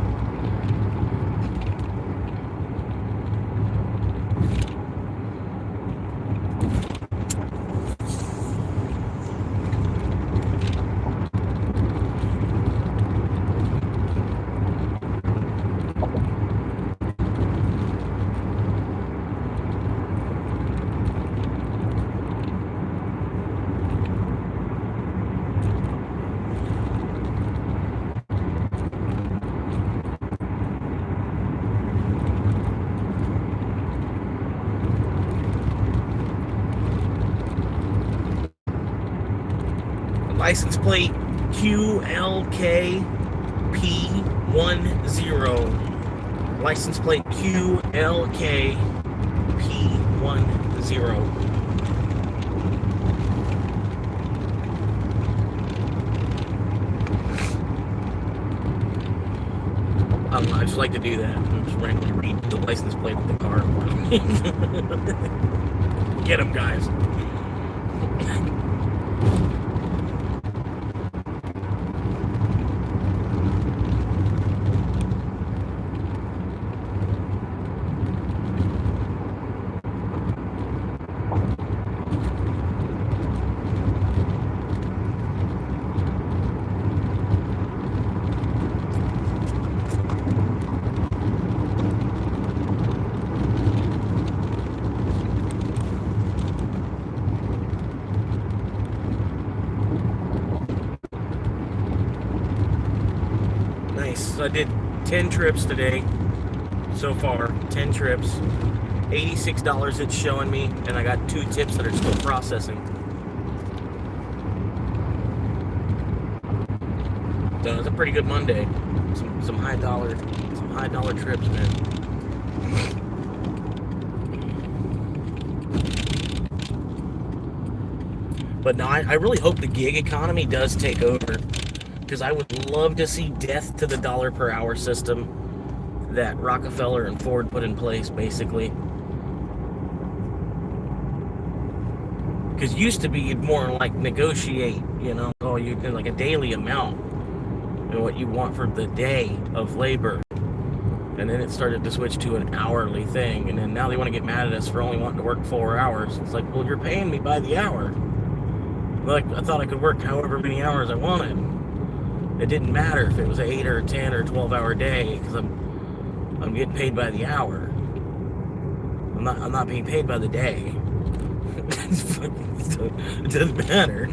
license plate QLKP10. License plate QLKP10. I don't know, I just like to do that. I just randomly read the license plate of the car. Get them, guys. So I did 10 trips today so far, 10 trips, $86 it's showing me, and I got 2 tips that are still processing. So it's a pretty good Monday. Some high dollar trips, man. But no, I really hope the gig economy does take over. Because I would love to see death to the dollar per hour system that Rockefeller and Ford put in place, basically. Because used to be you'd more like negotiate, you know, oh, you did like a daily amount, you know, what you want for the day of labor. And then it started to switch to an hourly thing, and then now they want to get mad at us for only wanting to work 4 hours. It's like, well, you're paying me by the hour. Like, I thought I could work however many hours I wanted. It didn't matter if it was an 8 or 10 or 12-hour day, because I'm getting paid by the hour. I'm not being paid by the day. It doesn't matter.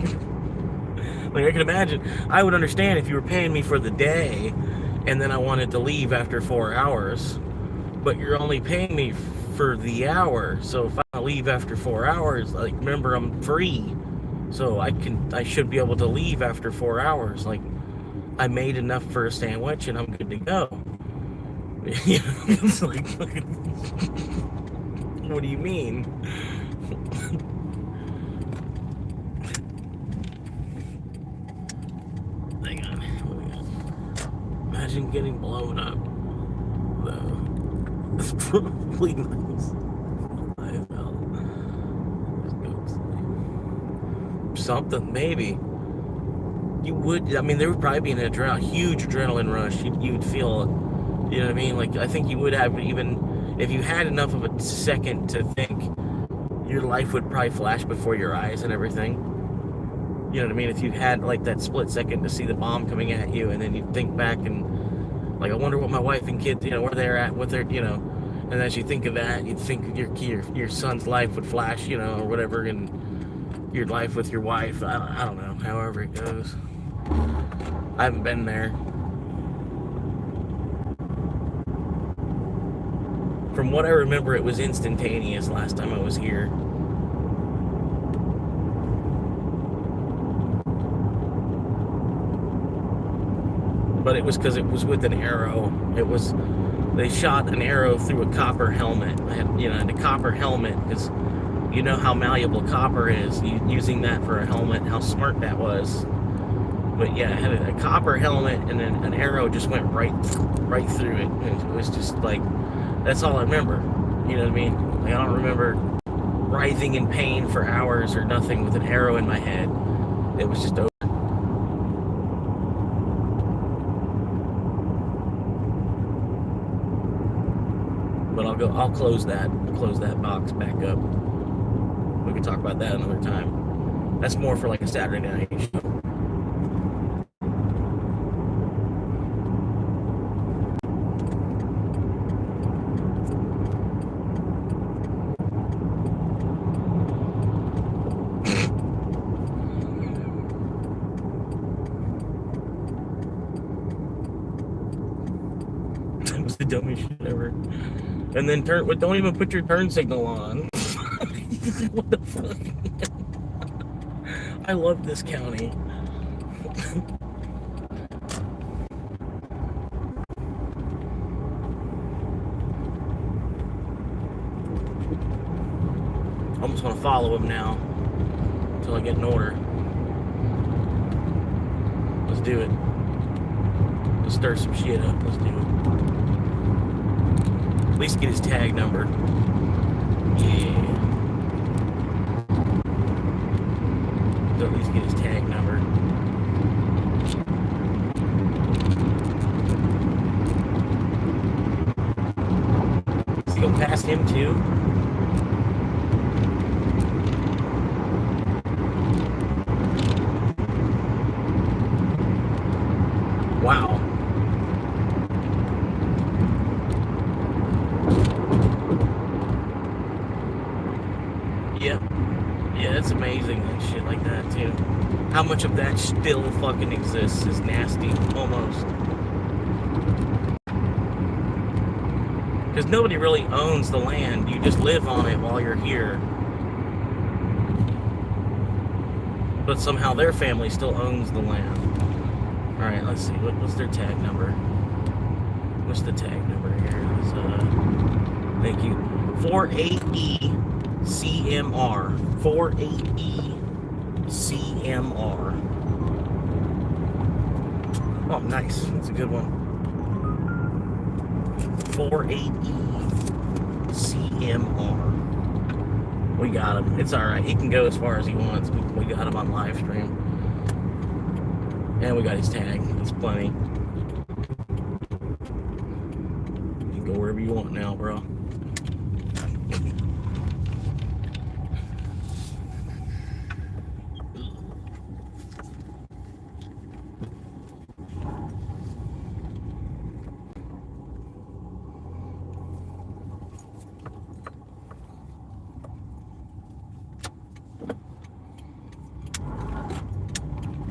Like, I can imagine, I would understand if you were paying me for the day, and then I wanted to leave after 4 hours. But you're only paying me for the hour. So if I leave after 4 hours, like, remember, I'm free. So I should be able to leave after 4 hours. Like, I made enough for a sandwich and I'm good to go. It's like, what do you mean? Hang on. Imagine getting blown up. Though. It's probably nice. Something, maybe. You would, I mean, there would probably be a huge adrenaline rush. You'd feel it. You know what I mean? Like, I think you would have, even if you had enough of a second to think, your life would probably flash before your eyes and everything. You know what I mean? If you had, like, that split second to see the bomb coming at you, and then you'd think back and, like, I wonder what my wife and kids, you know, where they're at, what they're, you know, and as you think of that, you'd think your son's life would flash, you know, or whatever, and your life with your wife. I don't know, however it goes. I haven't been there. From what I remember, it was instantaneous last time I was here. But it was because it was with an arrow. They shot an arrow through a copper helmet. And a copper helmet, because you know how malleable copper is, using that for a helmet, how smart that was. But yeah, it had a copper helmet, and then an arrow just went right through it. And it was just like, that's all I remember. You know what I mean? Like, I don't remember writhing in pain for hours or nothing with an arrow in my head. It was just over. But I'll close that box back up. We can talk about that another time. That's more for like a Saturday night show. That was the dumbest shit ever. And then don't even put your turn signal on. What the fuck? I love this county. Almost want to follow him now until I get an order. Let's do it. Let's stir some shit up. Let's do it. At least get his tag number. Yeah. So at least get his tag number. Let's go past him too. Wow. Yep. Yeah, that's amazing and shit like that too. How much of that still fucking exists is nasty, almost. Because nobody really owns the land. You just live on it while you're here. But somehow their family still owns the land. Alright, let's see. What's their tag number? What's the tag number here? Thank you. 48E-CMR. 48E-CMR. Oh, nice. That's a good one. 48E-CMR. We got him. It's alright. He can go as far as he wants. We got him on live stream. And we got his tag. That's plenty. You can go wherever you want now, bro.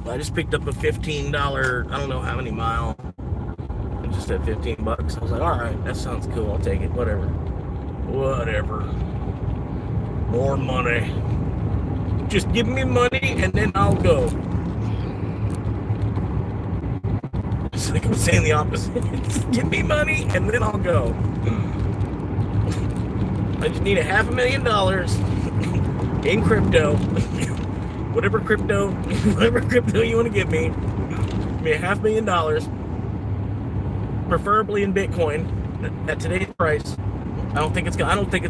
I just picked up a $15, I don't know how many mile. It just said $15. I was like, all right, that sounds cool. I'll take it. Whatever. Whatever. More money. Just give me money and then I'll go. It's like I'm saying the opposite. Just give me money and then I'll go. I just need $500,000 in crypto. Whatever crypto you want to give me $500,000, preferably in Bitcoin at today's price. I don't think it's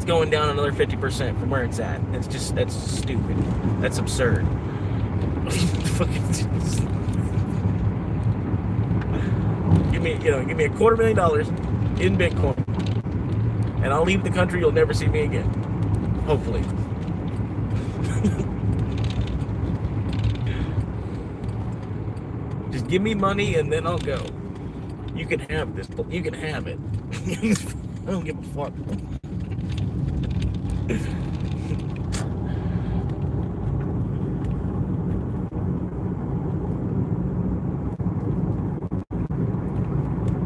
going down another 50% from where it's at. That's stupid. That's absurd. give me $250,000 in Bitcoin, and I'll leave the country. You'll never see me again. Hopefully. Just give me money and then I'll go. You can have this. You can have it. I don't give a fuck.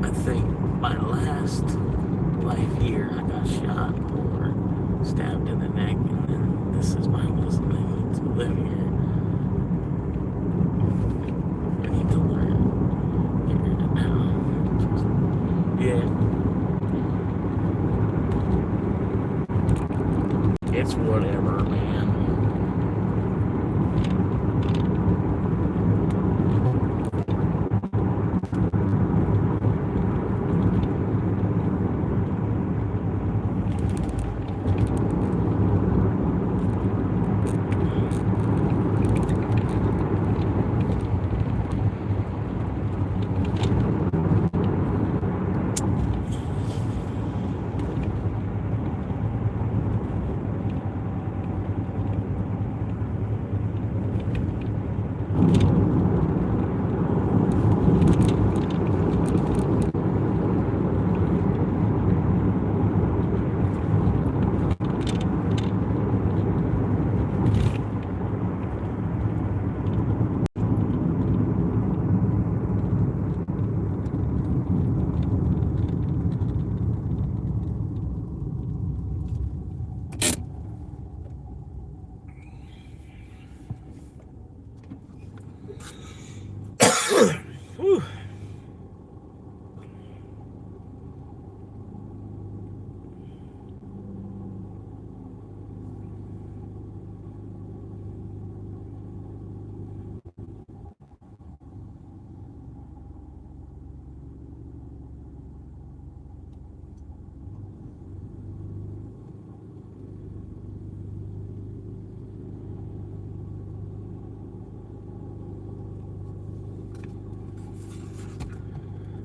I think my last life here, I got shot or stabbed in the neck, and then this is my last thing to live here. To learn. Yeah.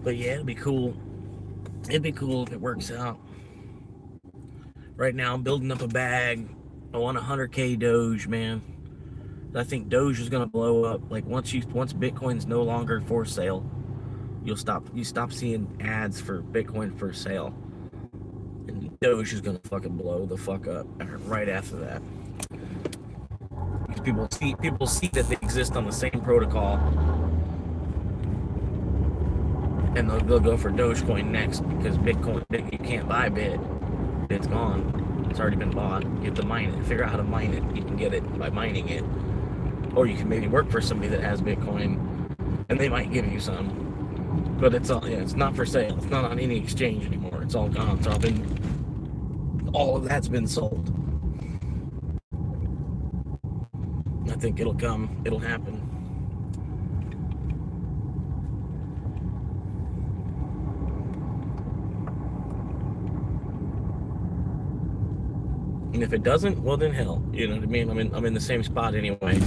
But yeah, it'd be cool. It'd be cool if it works out. Right now, I'm building up a bag. I want 100K Doge, man. I think Doge is gonna blow up. Like once Bitcoin's no longer for sale, you stop seeing ads for Bitcoin for sale, and Doge is gonna fucking blow the fuck up right after that. Because people see that they exist on the same protocol, and they'll go for Dogecoin next because Bitcoin, you can't buy Bit. It's gone. It's already been bought. You have to mine it. Figure out how to mine it. You can get it by mining it, or you can maybe work for somebody that has Bitcoin, and they might give you some. But it's not for sale. It's not on any exchange anymore. It's all gone. All of that's been sold. I think it'll come. It'll happen. And if it doesn't, well then hell. You know what I mean? I'm in the same spot anyway.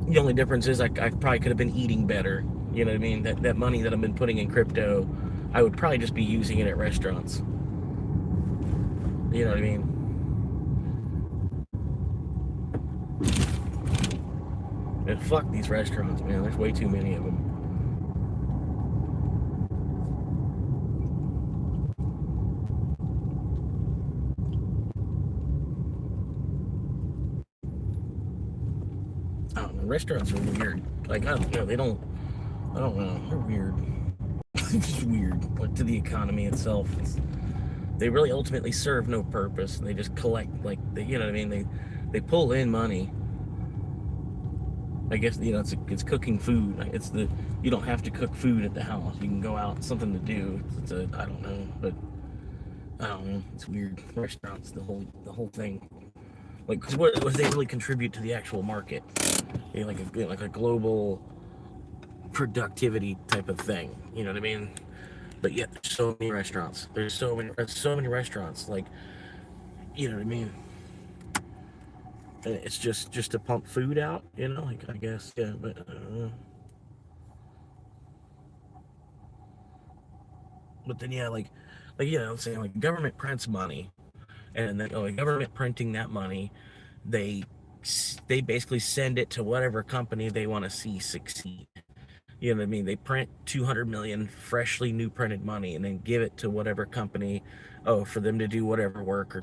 The only difference is I probably could have been eating better. You know what I mean? That money that I've been putting in crypto, I would probably just be using it at restaurants. You know what I mean? And fuck these restaurants, man. There's way too many of them. I don't know. Restaurants are weird. Like, I don't know. I don't know. They're weird. It's just weird. Like, to the economy itself. They really ultimately serve no purpose. They just collect, like, you know what I mean? They pull in money. I guess, it's cooking food. You don't have to cook food at the house. You can go out, something to do. I don't know, but I don't know. It's weird. Restaurants, the whole thing. Like, cause what do they really contribute to the actual market? Like a global productivity type of thing. You know what I mean? But yet there's so many restaurants. There's so many restaurants. Like, you know what I mean? And it's just to pump food out. Like, I guess, yeah. But but then yeah, like I'm saying, like, government prints money, and then the government printing that money, they basically send it to whatever company they want to see succeed. You know what I mean? They print 200 million freshly new printed money and then give it to whatever company, for them to do whatever work, or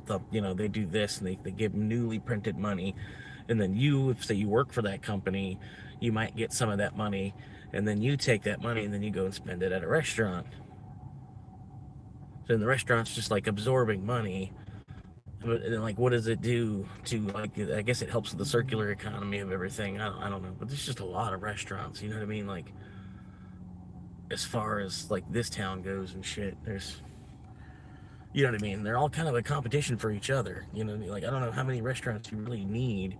they do this, and they give them newly printed money. And then if say you work for that company, you might get some of that money, and then you take that money and then you go and spend it at a restaurant. So then the restaurant's just like absorbing money. But then, like, what does it do to, like, I guess it helps with the circular economy of everything. I don't know, but there's just a lot of restaurants, you know what I mean? Like, as far as, like, this town goes and shit, you know what I mean? They're all kind of a competition for each other, you know what I mean? Like, I don't know how many restaurants you really need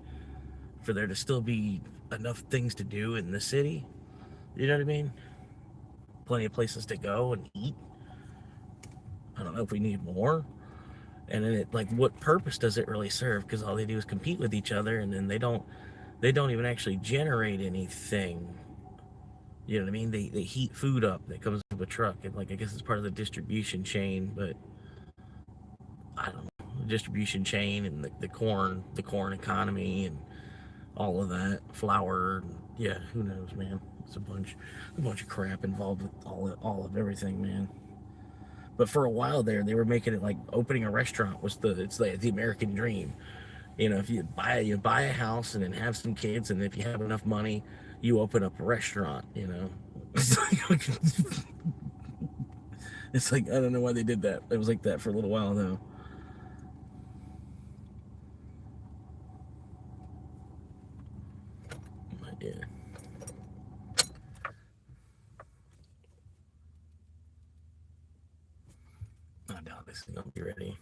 for there to still be enough things to do in the city, you know what I mean? Plenty of places to go and eat. I don't know if we need more. And then what purpose does it really serve? Because all they do is compete with each other, and then they don't even actually generate anything. You know what I mean? They heat food up that comes with a truck, and, like, I guess it's part of the distribution chain, but I don't know, the distribution chain, and the corn economy, and all of that, flour, yeah, who knows, man? It's a bunch of crap involved with all of everything, man. But for a while there, they were making it like opening a restaurant was the American dream. If you buy a house and then have some kids, and if you have enough money, you open up a restaurant. It's like, I don't know why they did that. It was like that for a little while though. But yeah. I doubt this is gonna be ready.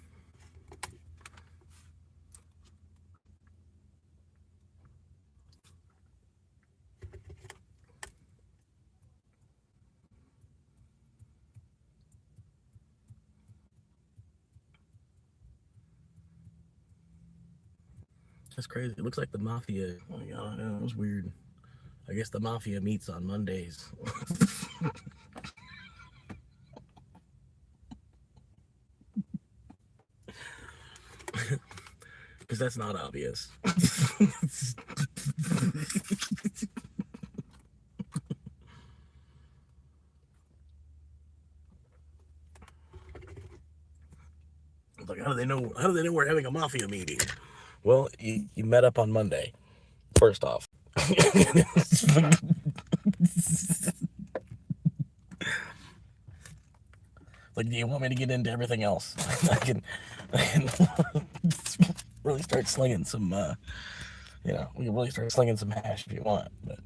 That's crazy. It looks like the mafia. Oh my god, it was weird. I guess the mafia meets on Mondays. Because that's not obvious. Like, how do they know? How do they know we're having a mafia meeting? Well, you met up on Monday. First off. Like, do you want me to get into everything else? I can really start slinging some, we can really start slinging some hash if you want, but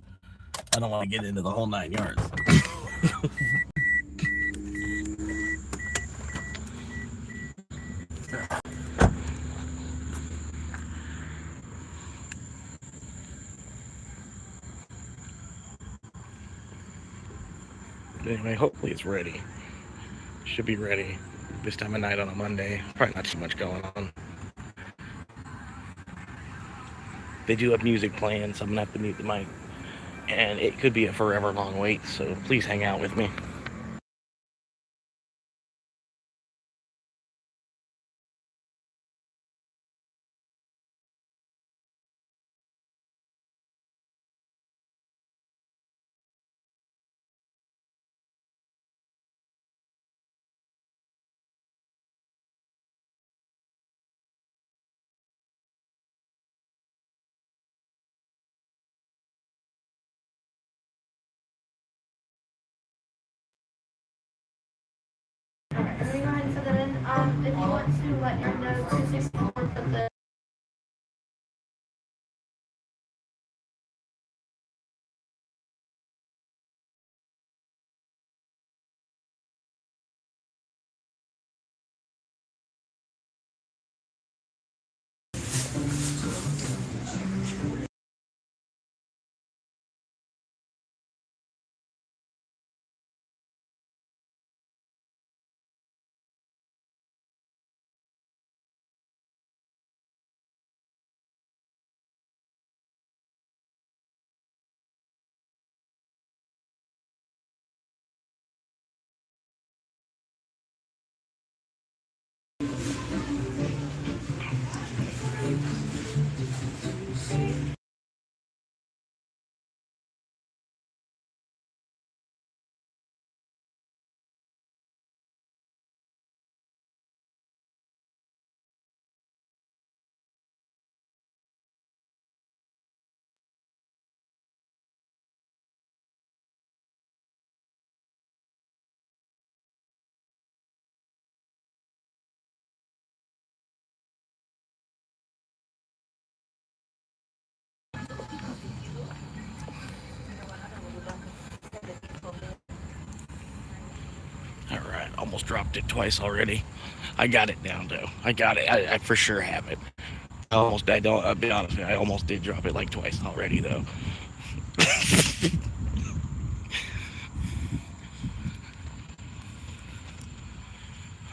I don't want to get into the whole 9 yards. Anyway, hopefully it's ready. Should be ready this time of night on a Monday. Probably not too much going on. They do have music playing, so I'm going to have to mute the mic. And it could be a forever long wait, so please hang out with me.
Alright, let me go ahead and set that in. If you want to let your know 264 for the
Alright, almost dropped it twice already. I got it down though. I got it. I for sure have it. I'll be honest with you, I almost did drop it like twice already though.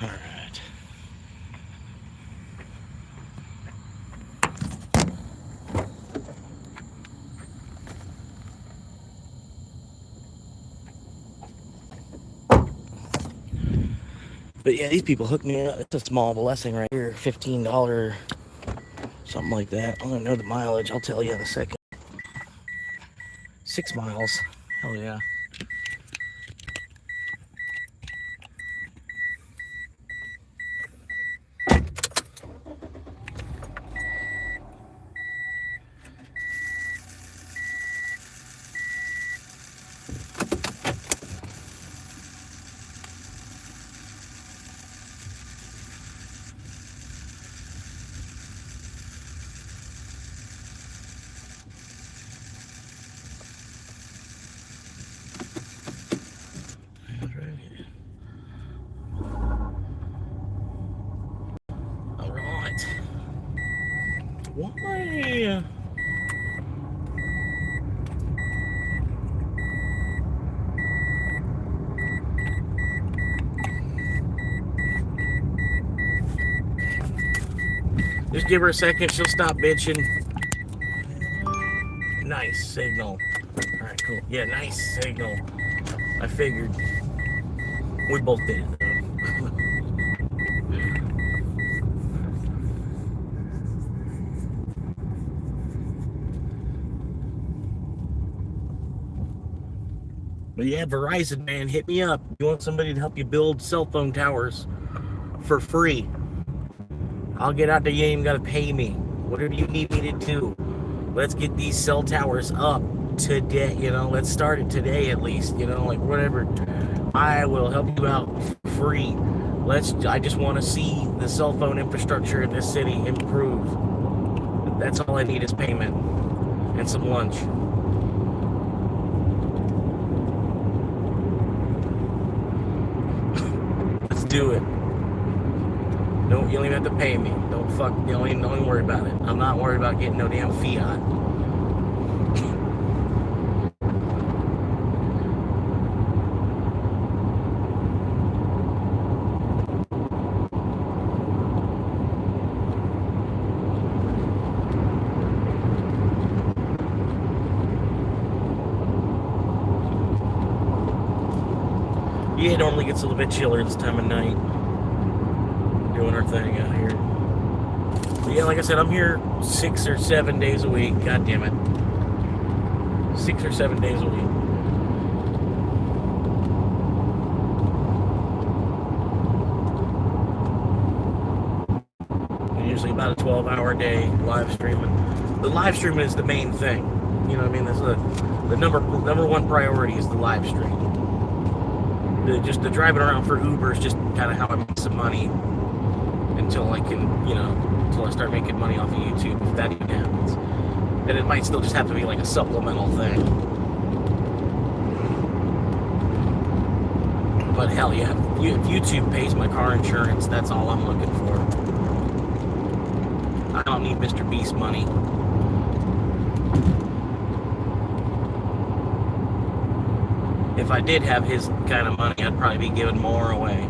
Alright. But yeah, these people hooked me up. It's a small blessing right here. $15, something like that. I don't know the mileage. I'll tell you in a second. 6 miles. Hell yeah. Why? Just give her a second, she'll stop bitching. Nice signal. Alright, cool. Yeah, nice signal. I figured. We both did, though. But yeah, Verizon, man, hit me up. You want somebody to help you build cell phone towers for free? I'll get out there. You ain't even got to pay me. Whatever you need me to do. Let's get these cell towers up today. You know, let's start it today at least. You know, like whatever. I will help you out free. I just want to see the cell phone infrastructure in this city improve. That's all I need is payment and some lunch. Let's do it. No, you don't even have to pay me. Don't even worry about it. I'm not worried about getting no damn fiat. Yeah, it normally gets a little bit chiller this time of night. Doing our thing out here. But yeah, like I said, I'm here 6 or 7 days a week. God damn it. 6 or 7 days a week. And usually about a 12-hour day live streaming. The live streaming is the main thing. You know what I mean? That's the number one priority is the live stream. The driving around for Uber is just kind of how I make some money until I can, until I start making money off of YouTube, if that even happens. And it might still just have to be like a supplemental thing. But hell yeah, if YouTube pays my car insurance, that's all I'm looking for. I don't need Mr. Beast money. If I did have his kind of money, I'd probably be giving more away.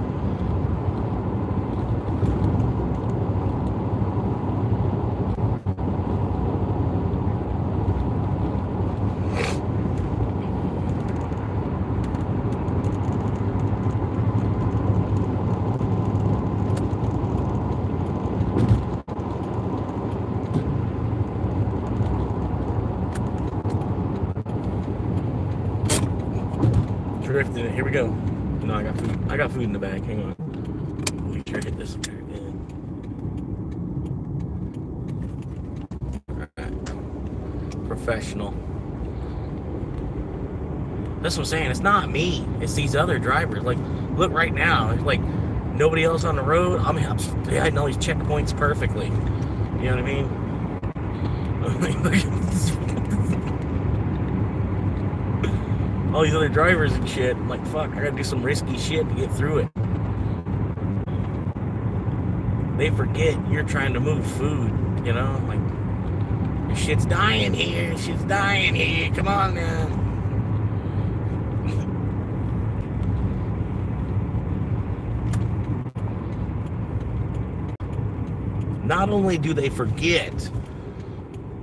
Drifting it. Here we go. No, I got food. I got food in the bag. Hang on. Make sure I hit this again. Alright. Professional. That's what I'm saying. It's not me. It's these other drivers. Like, look right now. It's like nobody else on the road. I'm hitting all these checkpoints perfectly. You know what I mean? All these other drivers and shit. I'm like, fuck, I gotta do some risky shit to get through it. They forget you're trying to move food, you know? Like, your shit's dying here. Shit's dying here. Come on now. Not only do they forget,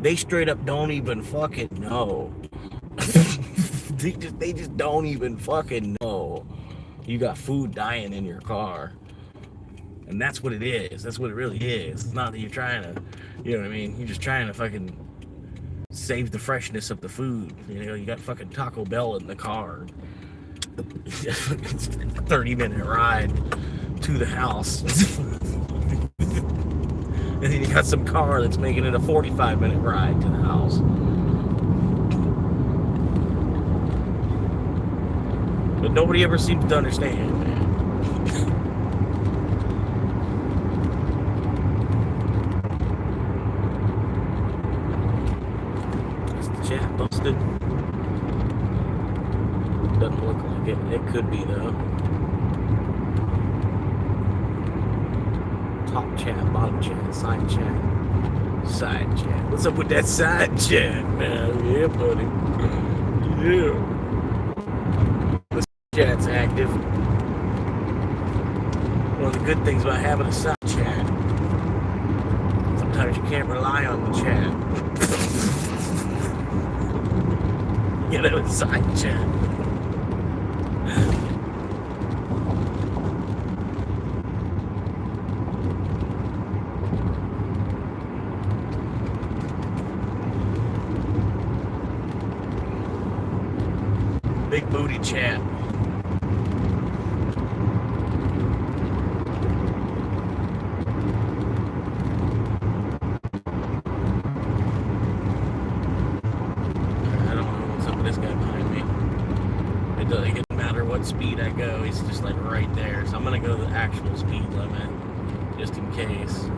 they straight up don't even fucking know. They just don't even fucking know you got food dying in your car. And that's what it is. That's what it really is. It's not that you're trying to, you know what I mean? You're just trying to fucking save the freshness of the food. You know, you got fucking Taco Bell in the car. It's a 30-minute ride to the house. And then you got some car that's making it a 45-minute ride to the house. But nobody ever seems to understand, man. Is the chat busted? Doesn't look like it. It could be, though. Top chat, bottom chat, side chat. Side chat. What's up with that side chat, man? Yeah, buddy. Yeah. Chat's active. One of the good things about having a side chat, sometimes you can't rely on the chat. You know, side chat. Big booty chat. It doesn't matter what speed I go, he's just like right there. So I'm gonna go the actual speed limit, just in case.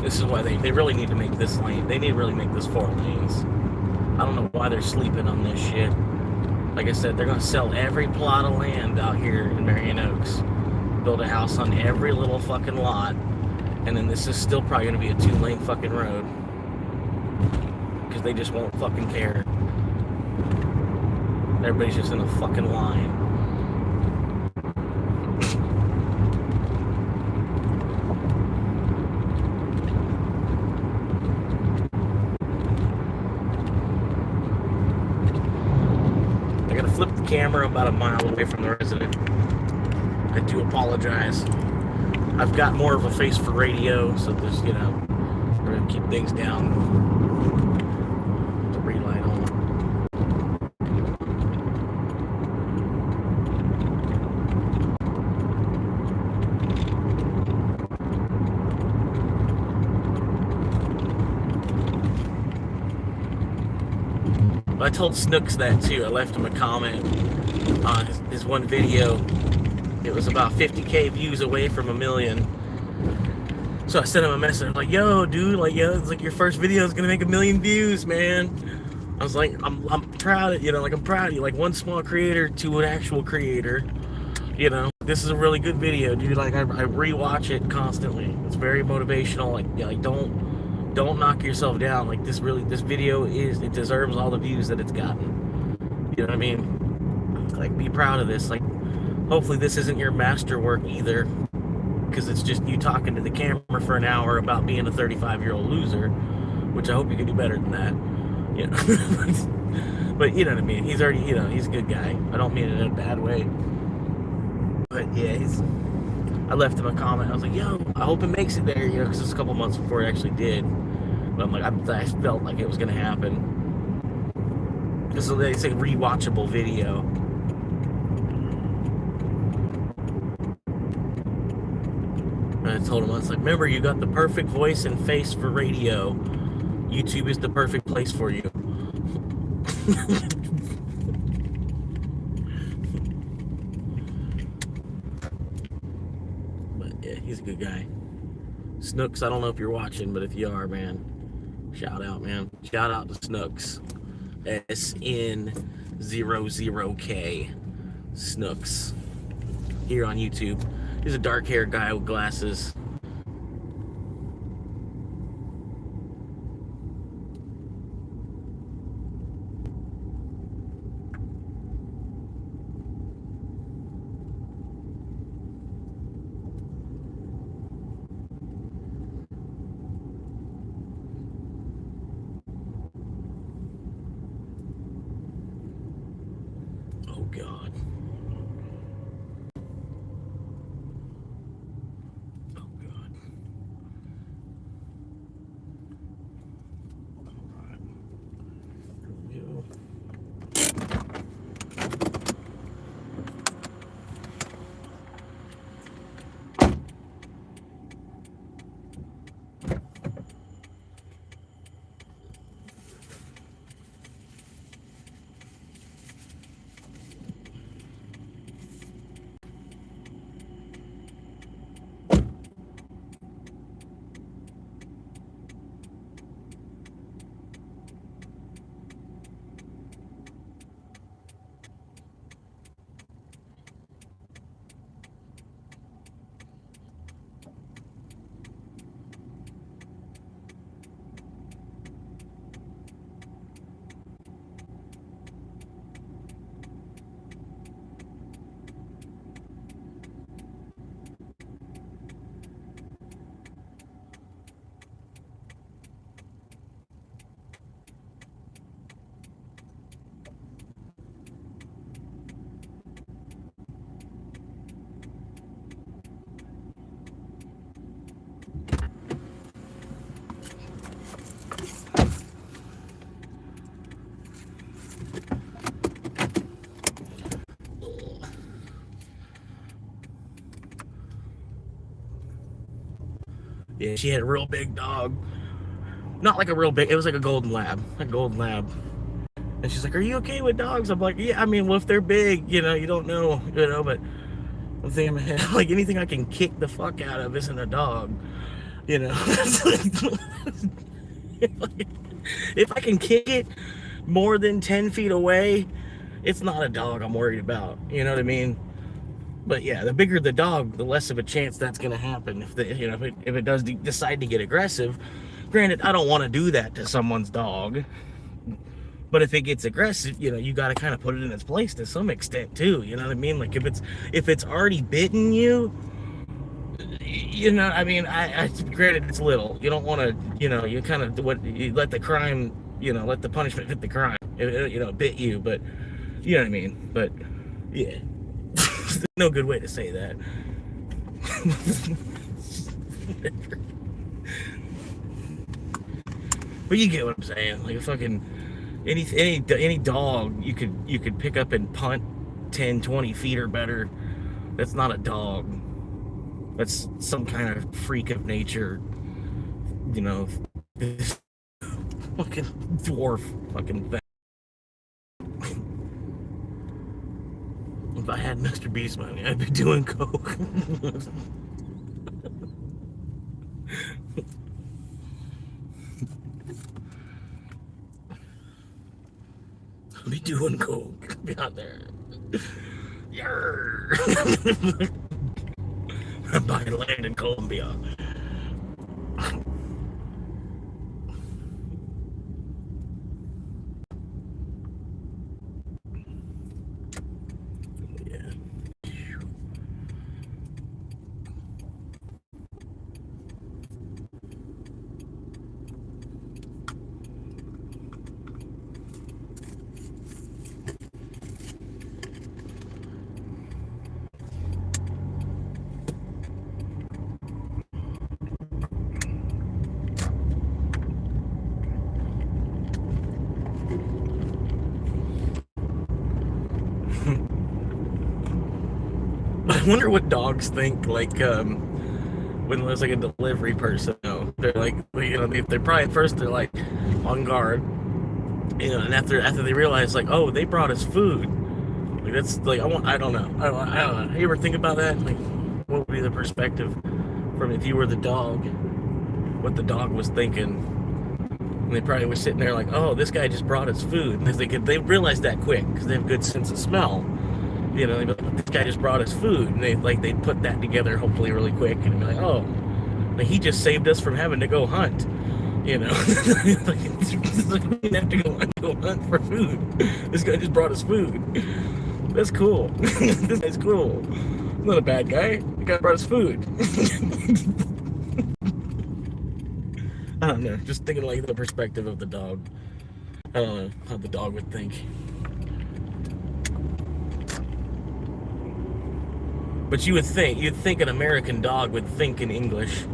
This is why they really need to make this lane. They need to really make this 4 lanes. I don't know why they're sleeping on this shit. Like I said, they're going to sell every plot of land out here in Marion Oaks. Build a house on every little fucking lot. And then this is still probably going to be a 2-lane fucking road. Because they just won't fucking care. Everybody's just in a fucking line. Flip the camera about a mile away from the resident. I do apologize. I've got more of a face for radio, so this, you know, we're gonna keep things down. The relight on. I told Snooks that too. I left him a comment on his one video. It was about 50K views away from 1 million. So I sent him a message like, "Yo, dude, like, yo, it's like your first video is gonna make 1 million views, man." I was like, I'm proud of you know, like I'm proud of you, like one small creator to an actual creator. You know, this is a really good video, dude. Like I rewatch it constantly. It's very motivational. Like, yeah, like don't knock yourself down. Like this video it deserves all the views that it's gotten. You know what I mean? Like be proud of this. Like hopefully this isn't your masterwork either, because it's just you talking to the camera for an hour about being a 35-year-old loser, which I hope you can do better than that. You know? But you know what I mean? He's already, you know, he's a good guy. I don't mean it in a bad way. But yeah, I left him a comment. I was like, yo, I hope it makes it there, you know, because it's a couple months before it actually did. But I'm like, I felt like it was going to happen. Because it's a rewatchable video. And I told him, I was like, remember, you got the perfect voice and face for radio. YouTube is the perfect place for you. He's a good guy. Snooks, I don't know if you're watching, but if you are, man, shout out, man. Shout out to Snooks. SN00K. Snooks. Here on YouTube. He's a dark-haired guy with glasses. Yeah, she had a real big dog. Not like a real big, it was like a golden lab. And she's like, "Are you okay with dogs?" I'm like, "Yeah, I mean, well, if they're big, you don't know, but I'm thinking in my head, like, anything I can kick the fuck out of isn't a dog, If I can kick it more than 10 feet away, it's not a dog I'm worried about, you know what I mean? But yeah, the bigger the dog, the less of a chance that's going to happen. If it does decide to get aggressive, granted, I don't want to do that to someone's dog. But if it gets aggressive, you got to kind of put it in its place to some extent too. You know what I mean? Like if it's already bitten you, I mean, I granted it's little. You don't want to, you kind of you let the crime, let the punishment fit the crime. It bit you, but you know what I mean. But yeah, there's no good way to say that. But you get what I'm saying. Like a fucking any dog you could pick up and punt 10, 20 feet or better. That's not a dog. That's some kind of freak of nature. This fucking dwarf fucking thing. If I had Mr. Beast money, I'd be doing coke. I'd be doing coke. Be out there. Yarr. I'm buying land in Colombia. I wonder what dogs think, like, when there's like a delivery person. They're like, if they're probably at first they're like on guard, and after they realize like, oh, they brought us food. Like that's like I don't know. You ever think about that? Like, what would be the perspective from if you were the dog? What the dog was thinking? And they probably were sitting there like, oh, this guy just brought us food. And they realize that quick because they have a good sense of smell. This guy just brought us food, and they put that together hopefully really quick, and be like, oh, like he just saved us from having to go hunt. We didn't have to go hunt for food. This guy just brought us food. That's cool. This guy's cool. He's not a bad guy. The guy brought us food. I don't know. Just thinking like the perspective of the dog. I don't know how the dog would think. But you'd think an American dog would think in English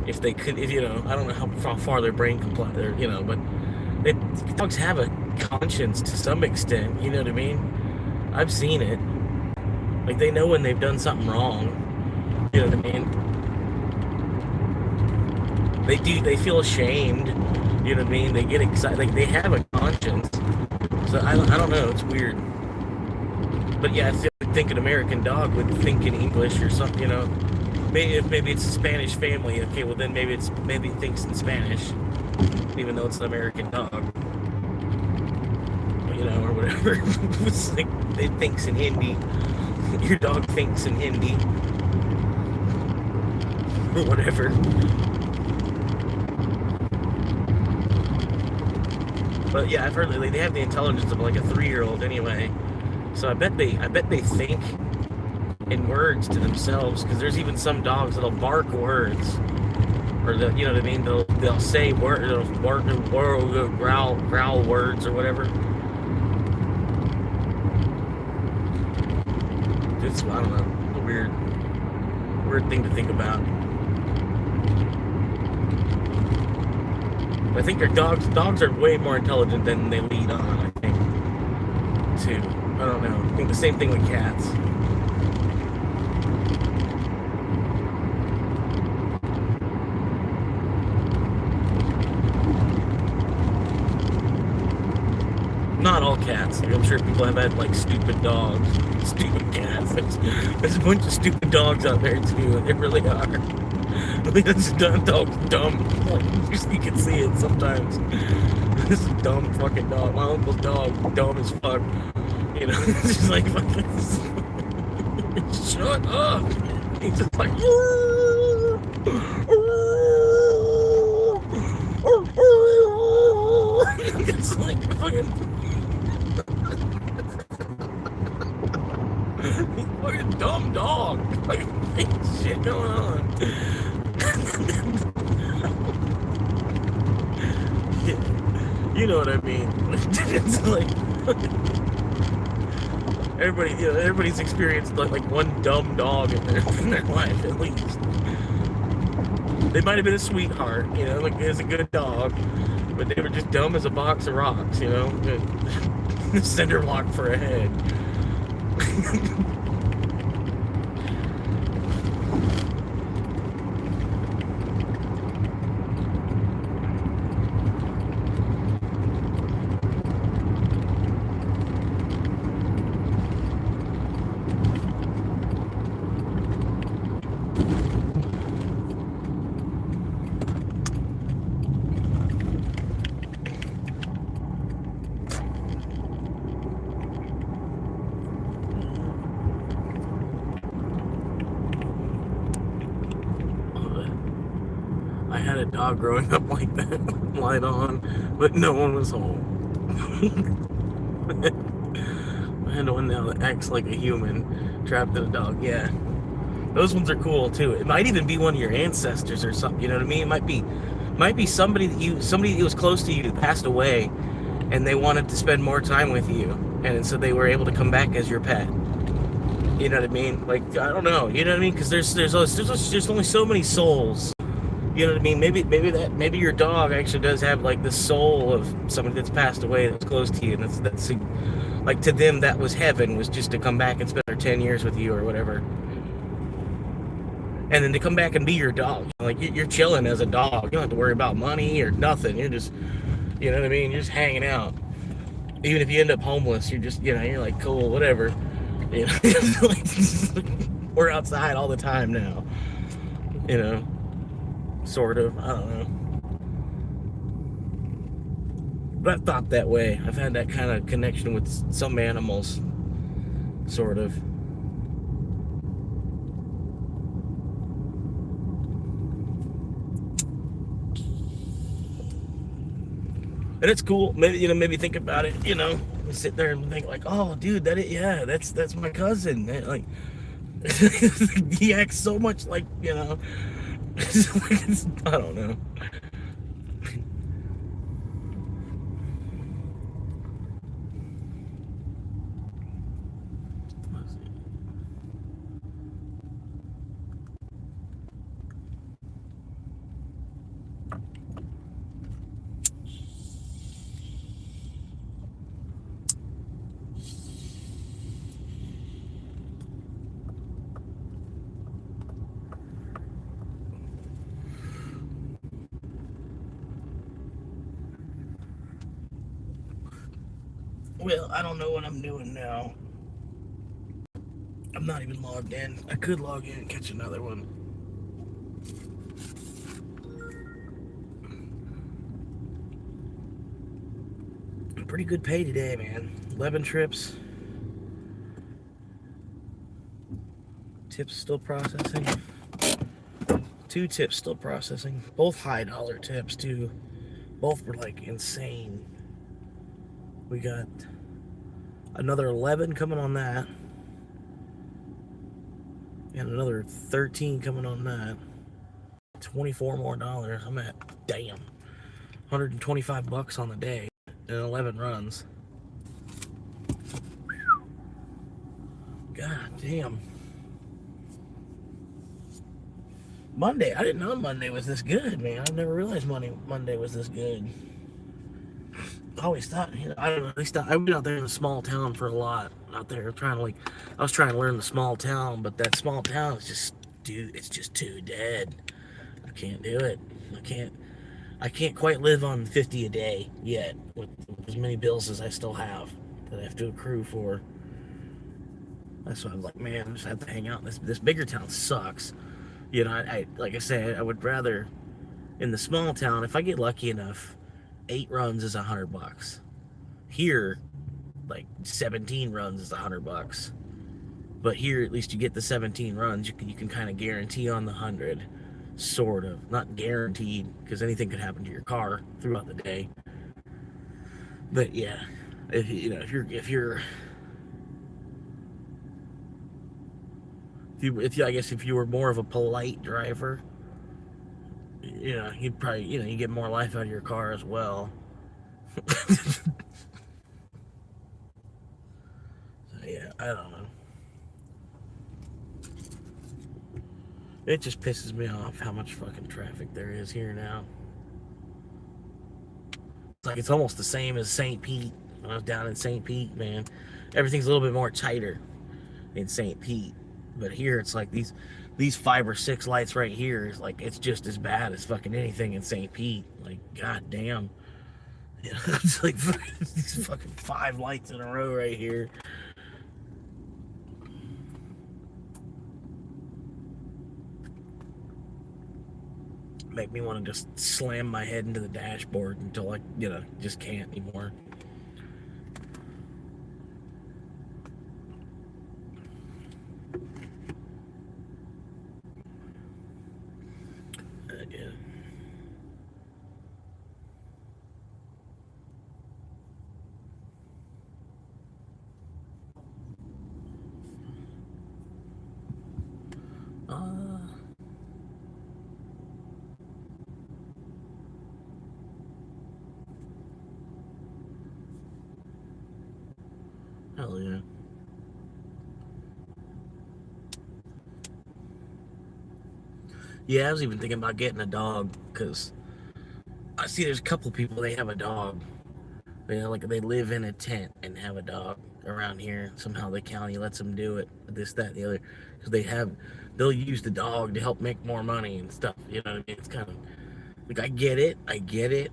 if they could, I don't know how far their brain can play there, but dogs have a conscience to some extent, you know what I mean? I've seen it. Like, they know when they've done something wrong, you know what I mean? They feel ashamed, you know what I mean? They get excited, like, they have a conscience. So, I don't know, it's weird. But yeah, I think an American dog would think in English or something, Maybe it's a Spanish family. Okay, well then maybe it thinks in Spanish, even though it's an American dog, or whatever. It's like it thinks in Hindi. Your dog thinks in Hindi, or whatever. But yeah, I've heard they have the intelligence of like a 3-year-old anyway. So I bet they think in words to themselves, because there's even some dogs that'll bark words, or you know what I mean. They'll say words, they'll bark and growl words or whatever. It's I don't know, a weird thing to think about. I think their dogs are way more intelligent than they lead on. I think too. I don't know. I think the same thing with cats. cats. Like, I'm sure people have had like stupid dogs, stupid cats. There's a bunch of stupid dogs out there too. They really are. This dog's dumb. Like, you can see it sometimes. This is a dumb fucking dog. My uncle's dog, dumb as fuck. You know, it's just like fucking. Shut up. He's just like. It's like fucking. Fucking dumb dog. Like, shit going on. You know what I mean? It's like everybody's experienced like one dumb dog in their life at least. They might have been a sweetheart, you know, like it's a good dog, but they were just dumb as a box of rocks, you know. Cinder block for a head. I had a dog growing up like that, light on, but no one was home. I had one now that acts like a human, trapped in a dog. Yeah, those ones are cool too. It might even be one of your ancestors or something. You know what I mean? It might be somebody that was close to you that passed away, and they wanted to spend more time with you, and so they were able to come back as your pet. You know what I mean? Like, I don't know. You know what I mean? Because there's only so many souls. You know what I mean? Maybe your dog actually does have like the soul of somebody that's passed away that's close to you, and that's like to them that was heaven, was just to come back and spend their 10 years with you or whatever, and then to come back and be your dog. Like you're chilling as a dog. You don't have to worry about money or nothing. You're just, you know what I mean? You're just hanging out. Even if you end up homeless, you're just, you're like, cool, whatever. You know, we're outside all the time now. You know. Sort of, I don't know. But I've thought that way. I've had that kind of connection with some animals, sort of. And it's cool. Maybe think about it. Sit there and think like, oh, dude, that's my cousin. Like, he acts so much like, I don't know. Well, I don't know what I'm doing now. I'm not even logged in. I could log in and catch another one. Pretty good pay today, man. 11 trips. Tips still processing. 2 tips still processing. Both high dollar tips, too. Both were like insane. We got another 11 coming on that. And another 13 coming on that. 24 more dollars. I'm at, damn, 125 bucks on the day and 11 runs. God damn. Monday, I didn't know Monday was this good, man. I never realized Monday was this good. I always thought, I don't know, at least I went out there in a small town for a lot. Out there I was trying to learn the small town, but that small town is just, dude, it's just too dead. I can't do it. I can't quite live on 50 a day yet with as many bills as I still have. that I have to accrue for. That's why I'm like, man, I just have to hang out. This bigger town sucks. You know, I like I said, I would rather in the small town, if I get lucky enough, 8 runs is $100. Here, like 17 runs is $100. But here, at least you get the 17 runs. You can kind of guarantee on the 100, sort of. Not guaranteed, because anything could happen to your car throughout the day. But yeah, if you were more of a polite driver, you know, you'd probably, you know, you get more life out of your car as well. So yeah, I don't know. It just pisses me off how much fucking traffic there is here now. It's like it's almost the same as St. Pete. When I was down in St. Pete, man, everything's a little bit more tighter in St. Pete. But here it's like these 5 or 6 lights right here is like it's just as bad as fucking anything in St. Pete. Like, goddamn. You know, it's like these fucking 5 lights in a row right here. Make me want to just slam my head into the dashboard until I, you know, just can't anymore. Yeah. Hell yeah. Yeah, I was even thinking about getting a dog, because I see there's a couple people, they have a dog. They live in a tent and have a dog around here. Somehow the county lets them do it, this, that, and the other. Because they'll use the dog to help make more money and stuff. You know what I mean? It's kind of, like, I get it,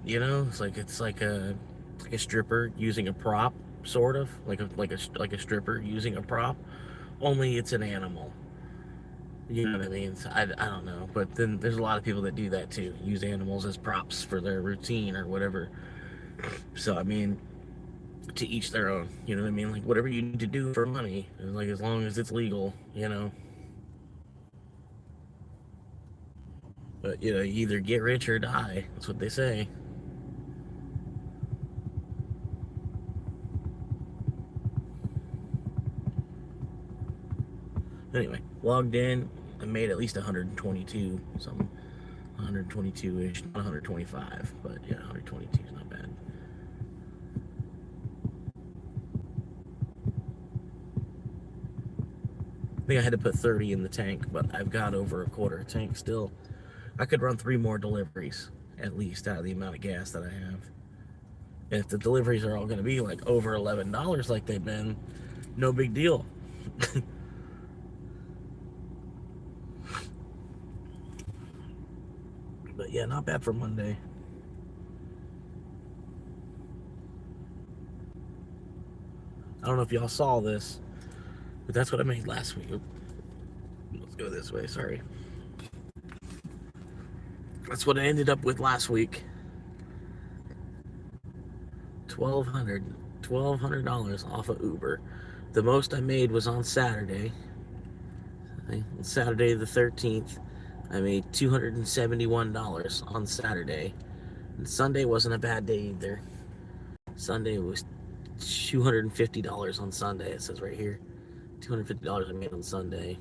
you know? It's like a stripper using a prop, sort of. Like a stripper using a prop. Only it's an animal. You know what I mean? So I don't know. But then there's a lot of people that do that too. Use animals as props for their routine or whatever. So, I mean, to each their own. You know what I mean? Like, whatever you need to do for money. Like, as long as it's legal, you know. But, you know, you either get rich or die. That's what they say. Anyway, logged in. I made at least 122 something. 122-ish, not 125, but yeah, 122 is not bad. I think I had to put 30 in the tank, but I've got over a quarter tank still. I could run 3 more deliveries, at least, out of the amount of gas that I have. And if the deliveries are all going to be like over $11 like they've been, no big deal. But yeah, not bad for Monday. I don't know if y'all saw this, but that's what I made last week. Let's go this way, sorry. That's what I ended up with last week. $1,200 off of Uber. The most I made was on Saturday. Saturday the 13th. I made $271 on Saturday. And Sunday wasn't a bad day either. Sunday was $250 on Sunday. It says right here. $250 I made on Sunday.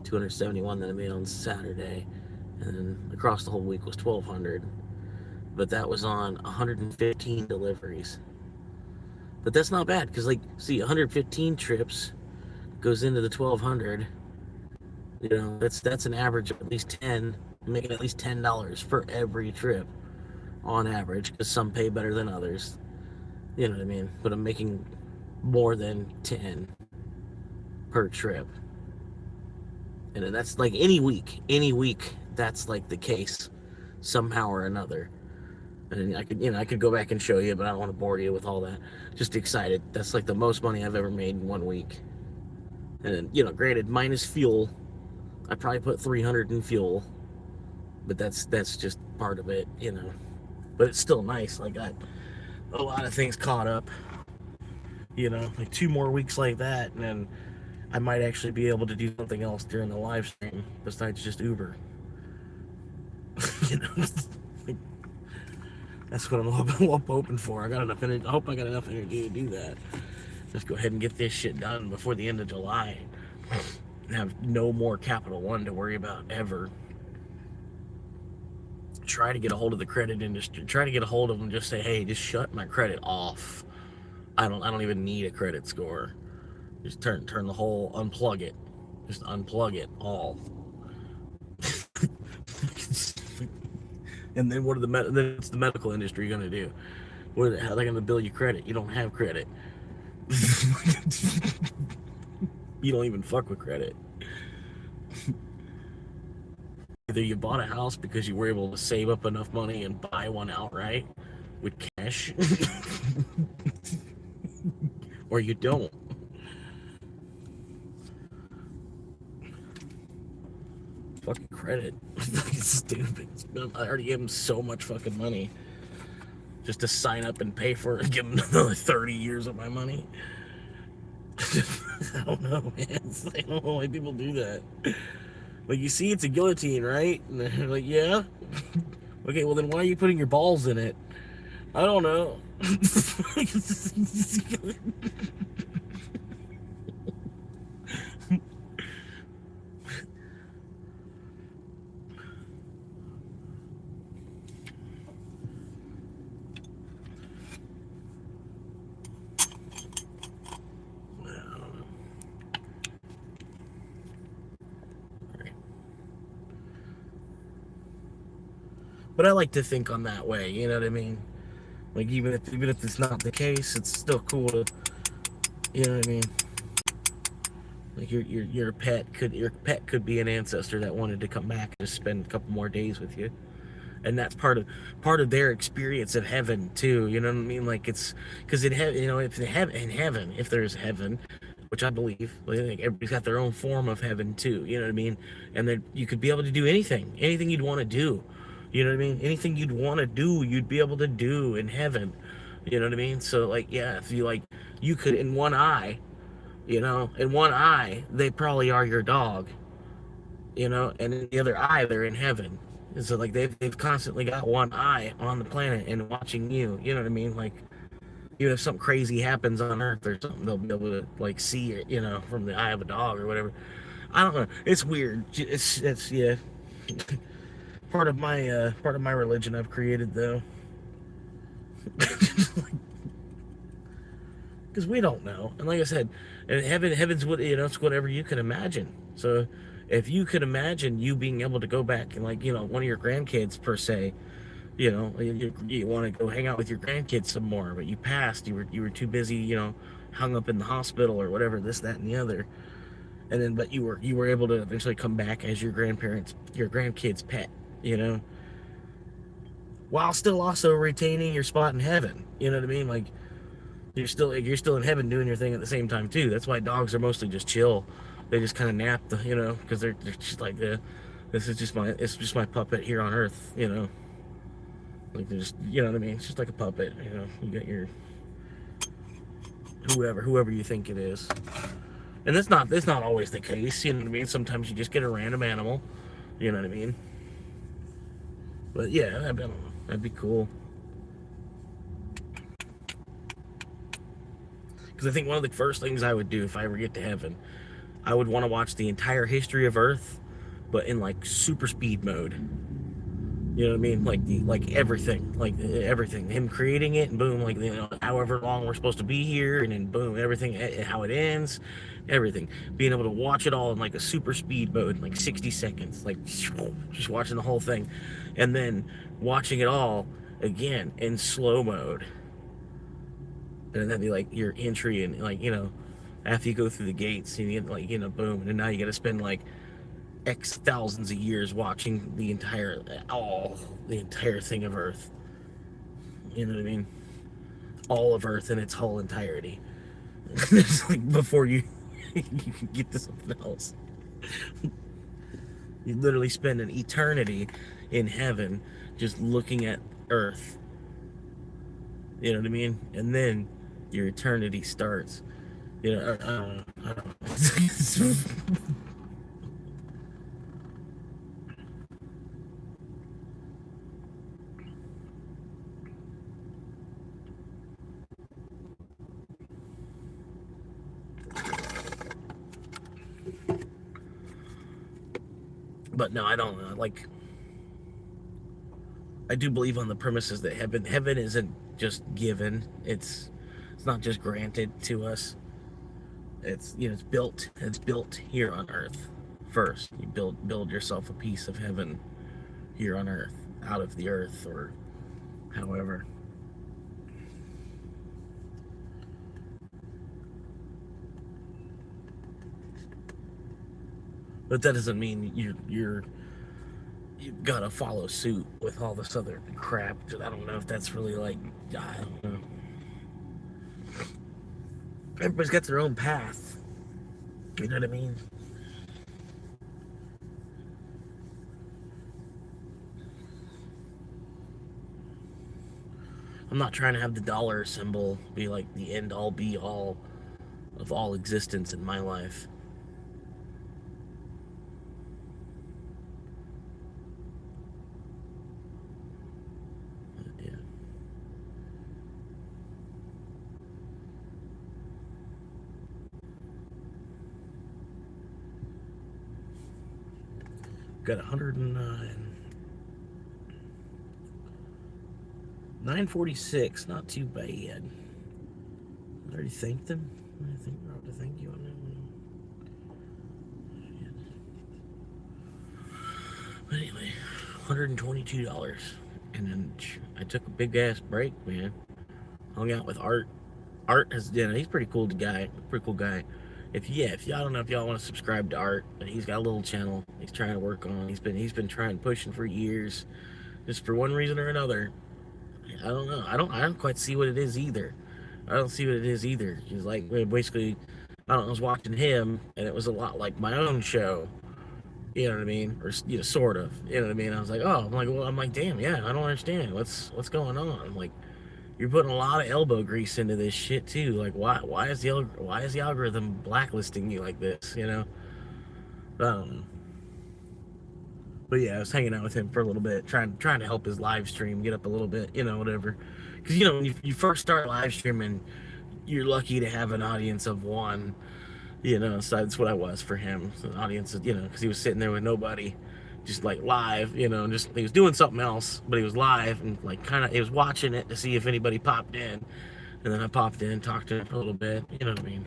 $271 that I made on Saturday. And then across the whole week was $1,200. But that was on 115 deliveries. But that's not bad, because, like, see, 115 trips goes into the 1,200. You know, that's an average of at least 10, making at least $10 for every trip on average, because some pay better than others. You know what I mean? But I'm making more than 10 per trip. And that's like any week, that's like the case somehow or another. And I could go back and show you, but I don't want to bore you with all that. Just excited. That's like the most money I've ever made in 1 week. And then, granted, minus fuel, I probably put 300 in fuel, but that's just part of it, But it's still nice. I got a lot of things caught up, like 2 more weeks like that, and then I might actually be able to do something else during the live stream besides just Uber. That's what I'm hoping for. I hope I got enough energy to do that. Just go ahead and get this shit done before the end of July. And have no more Capital One to worry about ever. Try to get a hold of the credit industry. Try to get a hold of them. Just say, hey, just shut my credit off. I don't even need a credit score. Just turn the whole, unplug it. Just unplug it all. And then then what's the medical industry going to do? How are they going to bill you credit? You don't have credit. You don't even fuck with credit. Either you bought a house because you were able to save up enough money and buy one outright with cash, or you don't. Fucking credit. It's stupid. I already gave him so much fucking money just to sign up and pay for it, give him another 30 years of my money. I don't know, man. I don't know why people do that. Like, you see, it's a guillotine, right? And they're like, yeah. Okay, well then why are you putting your balls in it? I don't know. But I like to think on that way, you know what I mean? Like, even if it's not the case, it's still cool to, you know what I mean? Like, your pet could be an ancestor that wanted to come back and just spend a couple more days with you, and that's part of their experience of heaven too. You know what I mean? Like, it's because in heaven, if there's heaven, which I believe, I think everybody's got their own form of heaven too. You know what I mean? And then you could be able to do anything you'd want to do. You know what I mean? Anything you'd want to do, you'd be able to do in heaven. You know what I mean? So, like, yeah, if you could, in one eye, they probably are your dog, and in the other eye, they're in heaven. And so, like, they've constantly got one eye on the planet and watching you. You know what I mean? Like, even if something crazy happens on Earth or something, they'll be able to, like, see it, from the eye of a dog or whatever. I don't know. It's weird. It's yeah. Part of my religion I've created, though, because we don't know. And like I said, heaven's what it's whatever you can imagine. So if you could imagine you being able to go back and, like, one of your grandkids per se, you want to go hang out with your grandkids some more, but you passed. You were too busy, hung up in the hospital or whatever, this, that, and the other. And then, but you were able to eventually come back as your grandkid's pet. While still also retaining your spot in heaven. You know what I mean? Like, you're still in heaven doing your thing at the same time too. That's why dogs are mostly just chill. They just kind of nap, because they're just like, it's just my puppet here on Earth. Like, they're just, you know what I mean? It's just like a puppet. You got your whoever you think it is, and that's not always the case. You know what I mean? Sometimes you just get a random animal. You know what I mean? But yeah, that'd be cool. Because I think one of the first things I would do if I ever get to heaven, I would want to watch the entire history of Earth, but in, like, super speed mode. You know what I mean? Like everything. Him creating it, and boom, like, however long we're supposed to be here, and then boom, everything, how it ends, everything. Being able to watch it all in, like, a super speed mode, in, like, 60 seconds, like, just watching the whole thing, and then watching it all again in slow mode. And that'd be like your entry, and, like, after you go through the gates, and you get, like, boom, and now you got to spend, like, X thousands of years watching the entire thing of Earth. You know what I mean? All of Earth in its whole entirety. It's like before you can get to something else. You literally spend an eternity in heaven just looking at Earth. You know what I mean? And then your eternity starts. You know, I don't know. But no, I don't know. Like, I do believe on the premises that heaven isn't just given. It's not just granted to us. It's, you know, it's built. It's built here on Earth first. You build yourself a piece of heaven here on Earth, out of the earth, or however. But that doesn't mean you've gotta follow suit with all this other crap. I don't know if that's really like, I don't know. Everybody's got their own path. You know what I mean? I'm not trying to have the dollar symbol be like the end all be all of all existence in my life. Yeah. Got 109. 946, not too bad. I already thanked them. I think I ought to thank you on that one. But anyway, $122. And then I took a big ass break, man. Hung out with Art. Art has, you know, he's pretty cool guy. Pretty cool guy. If y'all don't know if y'all want to subscribe to Art, but he's got a little channel he's trying to work on. He's been trying pushing for years, just for one reason or another. I don't know. I don't quite see what it is either. I don't see what it is either. He's like, basically, I don't know, I was watching him, and it was a lot like my own show. You know what I mean? Or, you know, sort of. You know what I mean? I was like, oh, I'm like, damn, yeah, I don't understand. What's going on? I'm like, you're putting a lot of elbow grease into this shit too. Like, why is the algorithm blacklisting you like this? You know? I don't know. But yeah, I was hanging out with him for a little bit, trying to help his live stream get up a little bit, you know, whatever. Because, you know, when you first start live streaming, you're lucky to have an audience of one, you know. So that's what I was for him. So an audience, you know, because he was sitting there with nobody, just like live, you know, just he was doing something else, but he was live and like he was watching it to see if anybody popped in. And then I popped in, talked to him for a little bit, you know what I mean.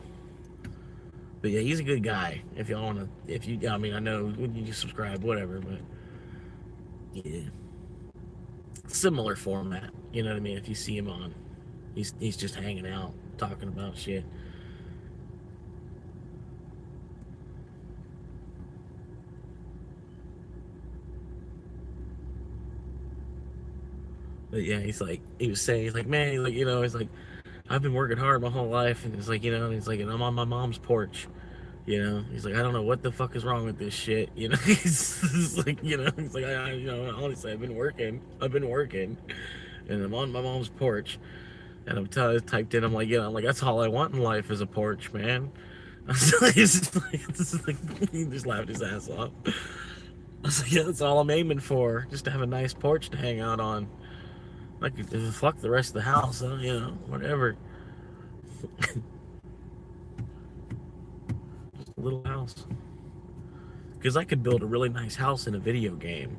But yeah, he's a good guy. If y'all want to, I mean, I know you subscribe, whatever, but yeah, similar format. You know what I mean? If you see him on, he's just hanging out, talking about shit. But yeah, he was saying, he's like, man, he's like, you know, he's like, I've been working hard my whole life, and it's like, you know, he's like, and I'm on my mom's porch. You know, he's like, I don't know what the fuck is wrong with this shit. You know, he's like, you know, he's like, you know, honestly, I've been working, and I'm on my mom's porch, and I'm typed in, I'm like, you know, I'm like, that's all I want in life is a porch, man. He just laughed his ass off. I was like, yeah, that's all I'm aiming for, just to have a nice porch to hang out on. Like, fuck the rest of the house, you know, whatever. Just a little house. Because I could build a really nice house in a video game.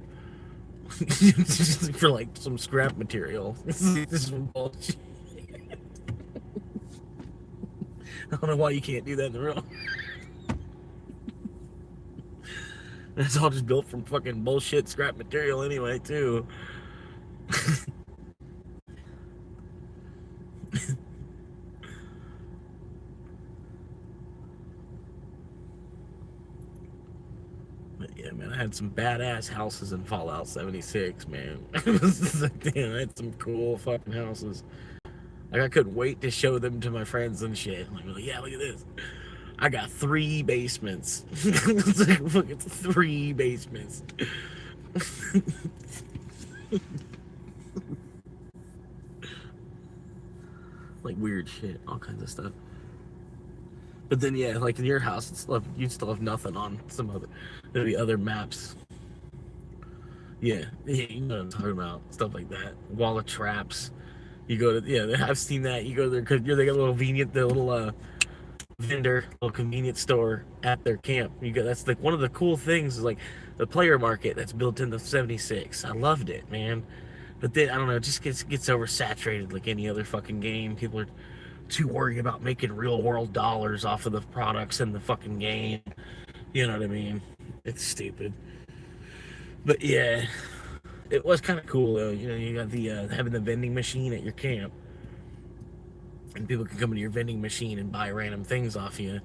For like some scrap material. This is bullshit. I don't know why you can't do that in the real. That's all just built from fucking bullshit scrap material anyway, too. Yeah, man, I had some badass houses in Fallout 76, man. It was just like, damn, I had some cool fucking houses. Like, I couldn't wait to show them to my friends and shit. Like, yeah, look at this. I got 3 basements. It's like fucking 3 basements. Like weird shit, all kinds of stuff. But then, yeah, like in your house, you'd still have nothing on some other, maybe other maps. Yeah, you know what I'm talking about. Stuff like that. Wall of traps. You go to, yeah, I've seen that. You go there because they got a little vendor, little convenience store at their camp. That's like one of the cool things is like the player market that's built in the 76. I loved it, man. But then I don't know, it just gets oversaturated like any other fucking game. People are too worried about making real world dollars off of the products in the fucking game. You know what I mean? It's stupid. But yeah, it was kind of cool though. You know, you got the having the vending machine at your camp, and people can come into your vending machine and buy random things off you.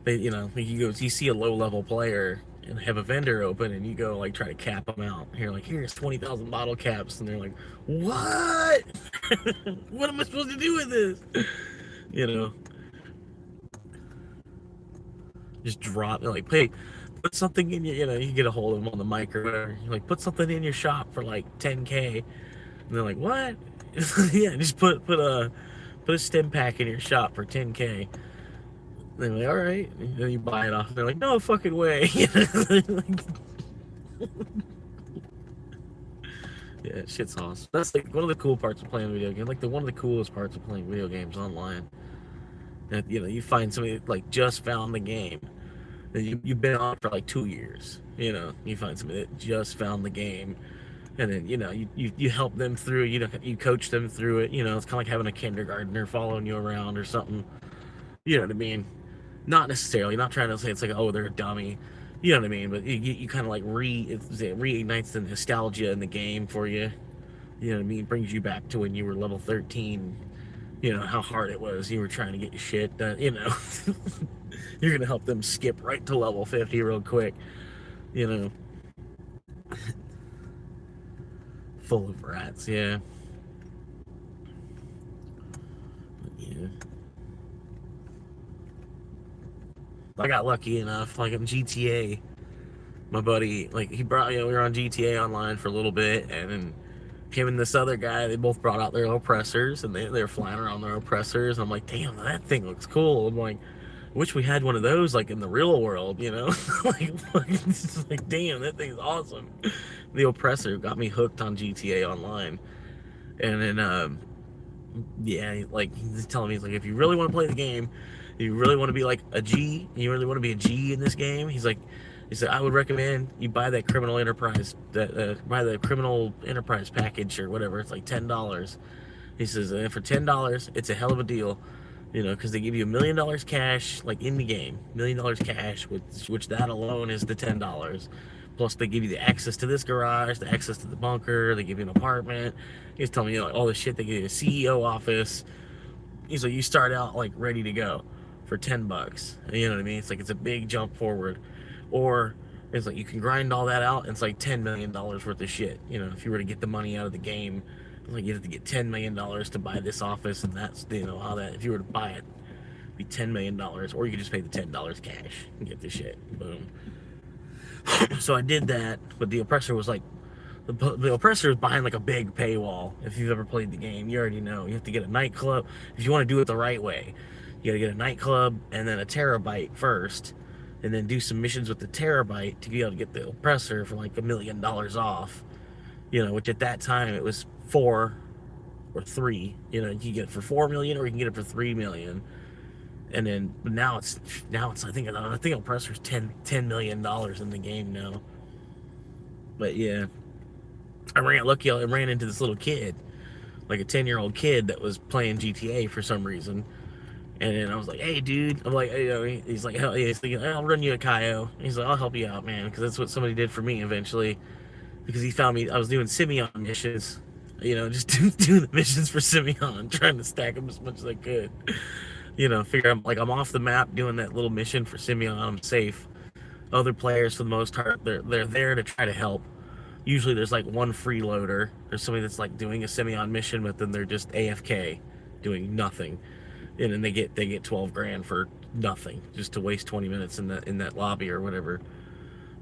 But you know, you see a low level player and have a vendor open, and you go like try to cap them out. You're like, here's 20,000 bottle caps, and they're like, what? What am I supposed to do with this? You know, just drop like, hey, put something in your, you know, you get a hold of them on the mic or whatever. You're like, put something in your shop for like 10K, and they're like, what? Yeah, just put a stim pack in your shop for 10K. They're like, all right, and then you buy it off. They're like, no fucking way. Yeah, shit's awesome. That's like one of the cool parts of playing video games. Like one of the coolest parts of playing video games online. That, you know, you find somebody that like just found the game. You've been on for like 2 years. You know, you find somebody that just found the game, and then, you know, you help them through. You know, you coach them through it. You know, it's kind of like having a kindergartner following you around or something. You know what I mean? Not necessarily. Not trying to say it's like, oh, they're a dummy. You know what I mean? But you kind of like it reignites the nostalgia in the game for you. You know what I mean? It brings you back to when you were level 13. You know, how hard it was. You were trying to get your shit done, you know. You're going to help them skip right to level 50 real quick. You know. Full of rats, yeah. Yeah. I got lucky enough, like in GTA, my buddy, like he brought, you know, we were on GTA Online for a little bit, and then him and this other guy, they both brought out their oppressors, and they were flying around their oppressors. And I'm like, damn, that thing looks cool. I'm like, wish we had one of those like in the real world, you know. like it's like, damn, that thing's awesome. The oppressor got me hooked on GTA Online. And then yeah, like he's telling me, he's like, if you really want to play the game, you really want to be like a G, you really want to be a G in this game, he said, I would recommend you buy that criminal enterprise, buy the criminal enterprise package or whatever. It's like $10. He says, for $10, it's a hell of a deal, you know, because they give you $1 million cash, like in the game, $1 million cash, which that alone is the $10. Plus, they give you the access to this garage, the access to the bunker. They give you an apartment. He's telling me, you know, all the shit. They give you a CEO office. He's like, you start out like ready to go for $10. You know what I mean? It's like it's a big jump forward. Or it's like you can grind all that out, and it's like $10 million worth of shit. You know, if you were to get the money out of the game, like you have to get $10 million to buy this office, and that's, you know, how that, if you were to buy it, it'd be $10 million, or you could just pay the $10 cash and get the shit. Boom. So I did that, but the oppressor was like, the oppressor is behind like a big paywall. If you've ever played the game, you already know. You have to get a nightclub. If you want to do it the right way, you gotta get a nightclub and then a terabyte first, and then do some missions with the terabyte to be able to get the oppressor for like $1 million off. You know, which at that time it was 4 or 3. You know, you can get it for 4 million or you can get it for 3 million. And then now it's I think oppressor's $10 million in the game now. But yeah, I ran into this little kid, like a 10-year-old kid that was playing GTA for some reason. And then I was like, hey, dude. I'm like, you know, he's like, hell yeah. He's thinking, I'll run you a Kaio. He's like, I'll help you out, man. Because that's what somebody did for me eventually. Because he found me, I was doing Simeon missions. You know, just doing the missions for Simeon, trying to stack them as much as I could. You know, figure I'm off the map doing that little mission for Simeon. I'm safe. other players, for the most part, they're there to try to help. Usually there's like one freeloader. There's somebody that's like doing a semi-on mission, but then they're just AFK, doing nothing, and then they get 12 grand for nothing, just to waste 20 minutes in that lobby or whatever,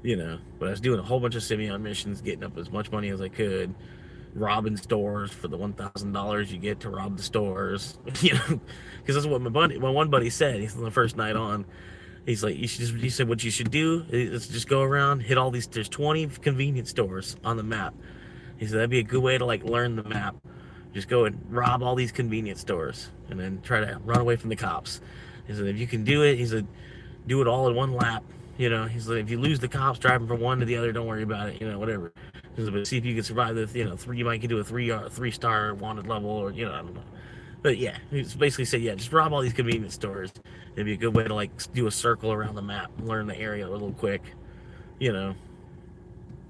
you know. But I was doing a whole bunch of semi-on missions, getting up as much money as I could, robbing stores for the $1,000 you get to rob the stores, you know, because that's what my one buddy said. He's on the first night on. He's like, he said, what you should do is just go around, hit all these, there's 20 convenience stores on the map. He said, that'd be a good way to like learn the map. Just go and rob all these convenience stores and then try to run away from the cops. He said, if you can do it, he said, do it all in one lap. You know, he said, if you lose the cops driving from one to the other, don't worry about it, you know, whatever. He said, but see if you can survive the, you know, you might get to a three-star wanted level, or, you know, I don't know. But yeah, he basically said, yeah, just rob all these convenience stores. It'd be a good way to like do a circle around the map, learn the area a little quick, you know.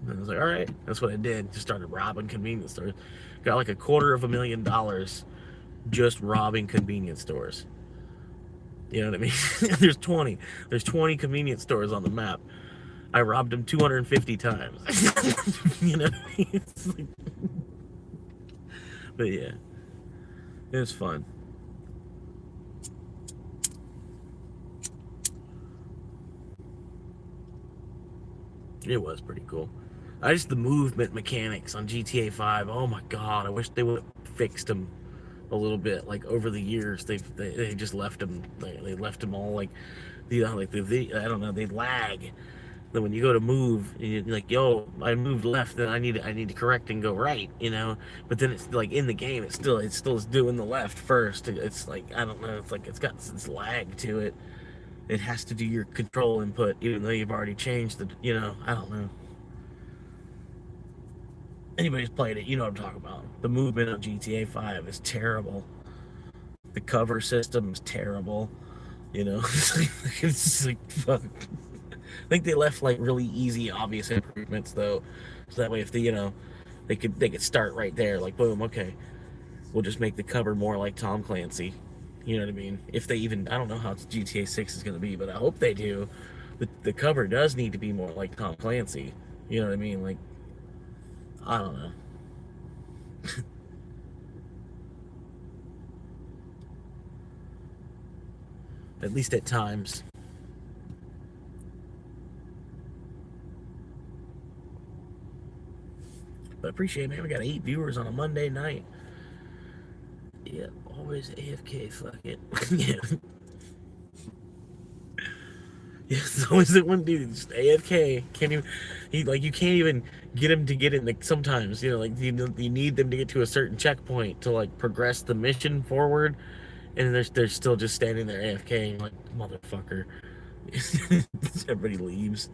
And I was like, all right, that's what I did. Just started robbing convenience stores. Got like $250,000 just robbing convenience stores. You know what I mean? There's 20 convenience stores on the map. I robbed them 250 times. You know, it's like, but yeah, it was fun. It was pretty cool. The movement mechanics on GTA 5. Oh my god, I wish they would have fixed them a little bit. Like over the years, they just left them. They left them all like, you know, like I don't know. They lag. Then when you go to move, you're like, yo, I moved left, then I need to correct and go right, you know. But then it's like in the game, it's still is doing the left first. It's like, I don't know. It's like it's got this lag to it. It has to do your control input, even though you've already changed the, you know. I don't know. Anybody's played it, you know what I'm talking about. The movement of GTA 5 is terrible. The cover system is terrible. You know, it's just like, fuck. I think they left like really easy, obvious improvements though, so that way if you know, they could start right there, like boom, okay, we'll just make the cover more like Tom Clancy. You know what I mean? If they even, I don't know how GTA 6 is going to be, but I hope they do. The cover does need to be more like Tom Clancy. You know what I mean? Like, I don't know. At least at times. But I appreciate it, man. We got 8 viewers on a Monday night. Yeah, always AFK, fuck it. Yeah. Yeah, it's always that one dude, just AFK. Can't even, you can't even get him to get in, like, sometimes, you know, like, you need them to get to a certain checkpoint to, like, progress the mission forward, and they're still just standing there AFK, like, motherfucker. Everybody leaves.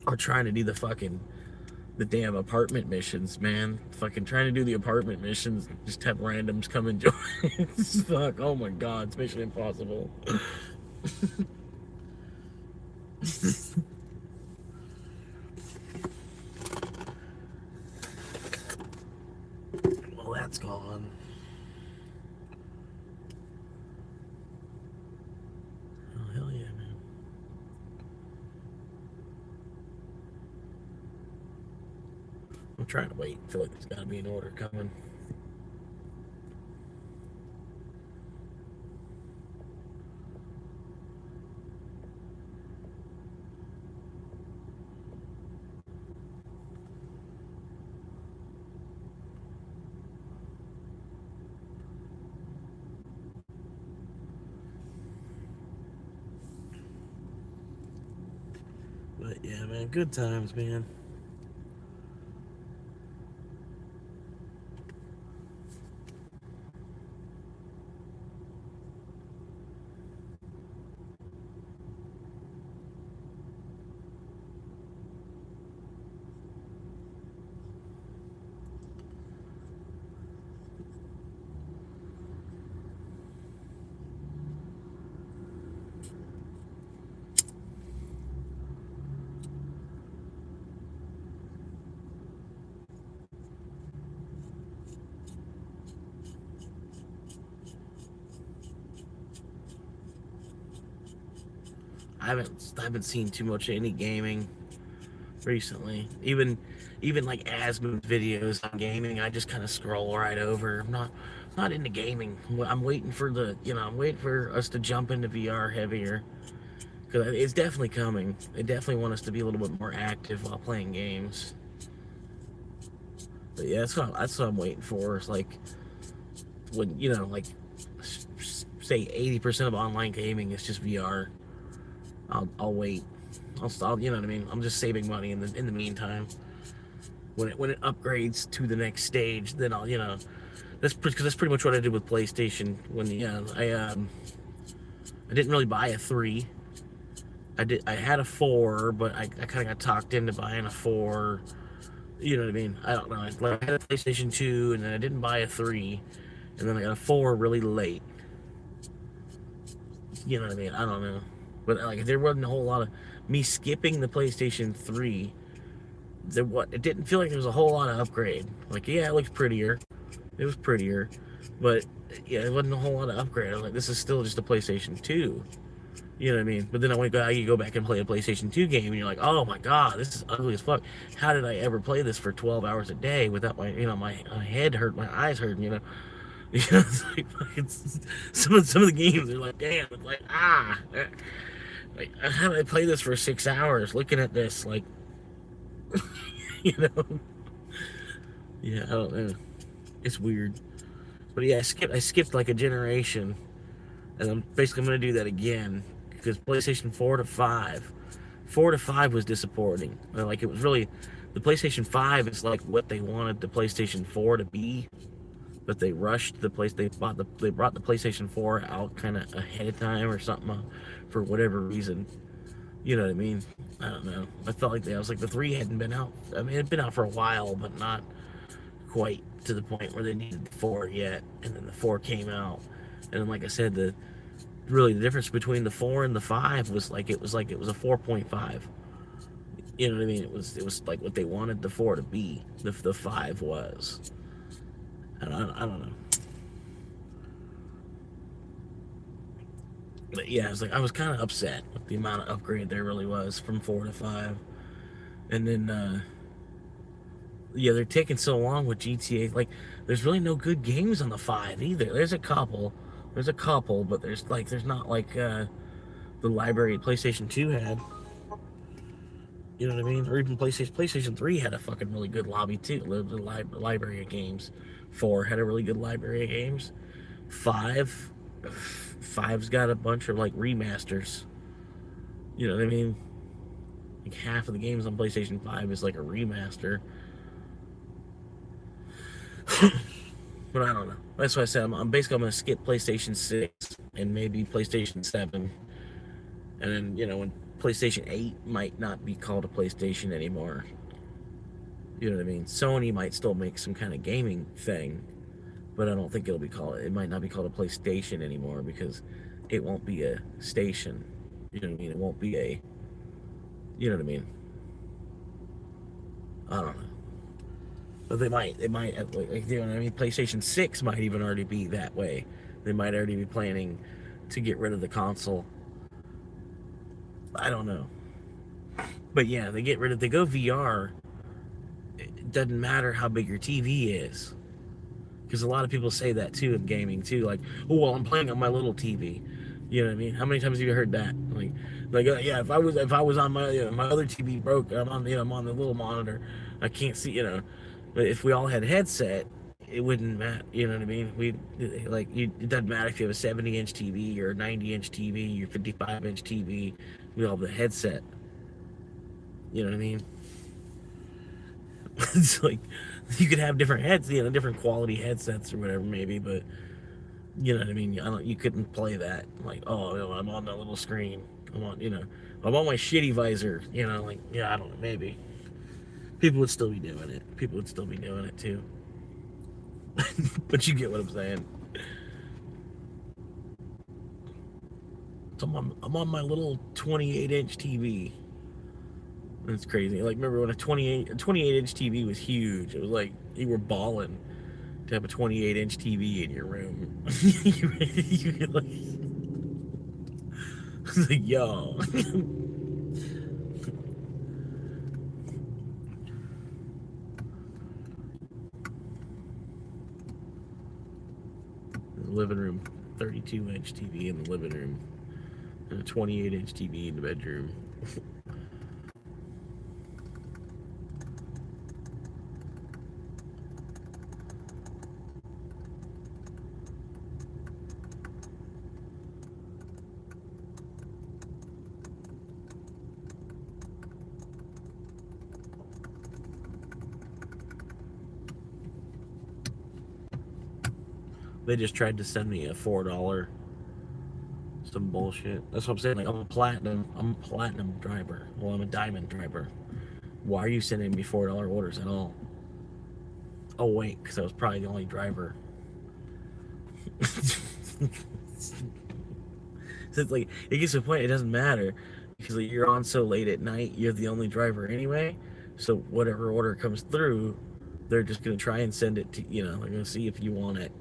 Or trying to do the damn apartment missions, man. Fucking trying to do the apartment missions, just have randoms come and join. Fuck, oh my god, it's Mission Impossible. Well, that's gone. Oh, hell yeah, man. I'm trying to wait. I feel like there's got to be an order coming. But yeah, man, good times, man. I haven't seen too much of any gaming recently. Even like Asmod's videos on gaming, I just kind of scroll right over. I'm not into gaming. I'm waiting for I'm waiting for us to jump into VR heavier, because it's definitely coming. They definitely want us to be a little bit more active while playing games. But yeah, that's what I'm waiting for. It's like when like say 80% of online gaming is just VR. I'll wait. I'll you know what I mean. I'm just saving money in the meantime. When it upgrades to the next stage, then I'll that's pretty much what I did with PlayStation. When I didn't really buy a 3. I had a 4, but I kind of got talked into buying a 4. You know what I mean? I don't know. I had a PlayStation 2, and then I didn't buy a 3, and then I got a 4 really late. You know what I mean? I don't know. But like, there wasn't a whole lot of me skipping the PlayStation 3. It didn't feel like there was a whole lot of upgrade. Like, yeah, it looks prettier. It was prettier. But yeah, it wasn't a whole lot of upgrade. I was like, this is still just a PlayStation 2. You know what I mean? But then you go back and play a PlayStation 2 game, and you're like, oh my god, this is ugly as fuck. How did I ever play this for 12 hours a day without my head hurt, my eyes hurt, it's like some of the games are like, damn, it's like, like, how did I play this for 6 hours looking at this, like, yeah, I don't know, it's weird. But yeah, I skipped like a generation, and I'm basically going to do that again, because PlayStation 4 to 5 was disappointing. Like, it was really, the PlayStation 5 is like what they wanted the PlayStation 4 to be, but they rushed they brought the PlayStation 4 out kind of ahead of time or something, for whatever reason. You know what I mean? I don't know. I felt like I was like, the 3 hadn't been out. I mean, it had been out for a while, but not quite to the point where they needed the 4 yet. And then the 4 came out, and then, like I said, the difference between the 4 and the 5 was like it was a 4.5. You know what I mean? It was like what they wanted the 4 to be. The 5 was. I don't know. But yeah, I was kind of upset with the amount of upgrade there really was from 4 to 5. And then, yeah, they're taking so long with GTA. Like, there's really no good games on the 5 either. There's a couple, but there's not like the library PlayStation 2 had. You know what I mean? Or even PlayStation 3 had a fucking really good lobby too. The library of games. 4 had a really good library of games. 5's got a bunch of like remasters. You know what I mean? Like, half of the games on PlayStation 5 is like a remaster. But I don't know. That's why I said I'm basically going to skip PlayStation 6 and maybe PlayStation 7. And then, when PlayStation 8 might not be called a PlayStation anymore. You know what I mean? Sony might still make some kind of gaming thing, but I don't think it might not be called a PlayStation anymore, because it won't be a station. You know what I mean? It won't be a, you know what I mean? I don't know. But they might, you know what I mean? PlayStation 6 might even already be that way. They might already be planning to get rid of the console. I don't know. But yeah, they go VR. It doesn't matter how big your TV is. Because a lot of people say that too in gaming too. Like, oh, well, I'm playing on my little TV. You know what I mean? How many times have you heard that? Like, yeah, if I was on my my other TV broke, I'm on the little monitor. I can't see, But if we all had a headset, it wouldn't matter. You know what I mean? It doesn't matter if you have a 70-inch TV or a 90-inch TV or 55-inch TV. We all have the headset. You know what I mean? It's like, you could have different different quality headsets or whatever, maybe, but you know what I mean? You couldn't play that. Like, oh, I'm on that little screen. I'm on my shitty visor. I don't know, maybe. People would still be doing it. People would still be doing it too. But you get what I'm saying. So I'm on my little 28-inch TV. It's crazy. Like, remember when a 28-inch TV was huge? It was like you were balling to have a 28-inch TV in your room. was like, yo. The living room, 32-inch TV in the living room, and a 28-inch TV in the bedroom. They just tried to send me a $4 some bullshit. That's what I'm saying. Like, I'm a platinum driver. Well, I'm a diamond driver. Why are you sending me $4 orders at all? Oh wait, because I was probably the only driver. So it's like, it gets to a point, it doesn't matter, because like, you're on so late at night, you're the only driver anyway, so whatever order comes through, they're just going to try and send it to, they're going to see if you want it,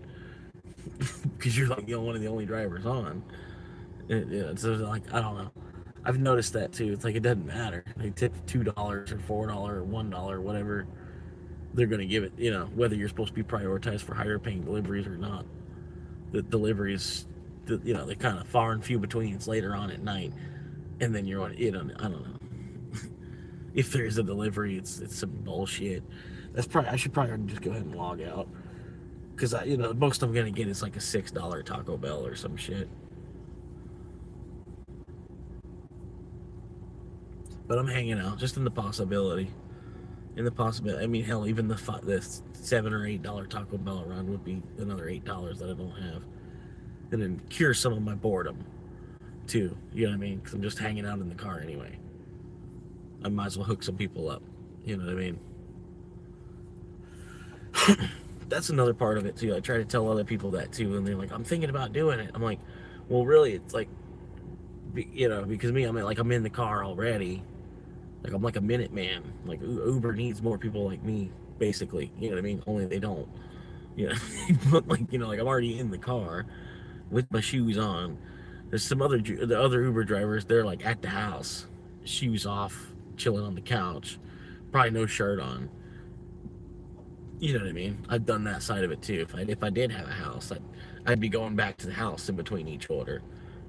because you're like, one of the only drivers on. So like, I don't know, I've noticed that too. It's like, it doesn't matter, they tip $2 or $4 or $1, whatever, they're going to give it, whether you're supposed to be prioritized for higher paying deliveries or not. The deliveries, they're kind of far and few between. It's later on at night, and then you're on, I don't know. If there's a delivery, it's some bullshit. I should probably just go ahead and log out, because most I'm gonna get is like a $6 Taco Bell or some shit. But I'm hanging out just in the possibility. I mean, hell, even the $7 or $8 Taco Bell run would be another $8 that I don't have. And then cure some of my boredom too, you know what I mean? Because I'm just hanging out in the car anyway. I might as well hook some people up, you know what I mean? That's another part of it too. I try to tell other people that too, and they're like, I'm thinking about doing it. I'm like, well, really, it's like, because me, I'm in the car already. Like, I'm like a minute man. Like, Uber needs more people like me, basically, you know what I mean? Only they don't, but like, like, I'm already in the car with my shoes on. There's the other Uber drivers, they're like at the house, shoes off, chilling on the couch, probably no shirt on. You know what I mean? I've done that side of it too. If I did have a house, I'd be going back to the house in between each order.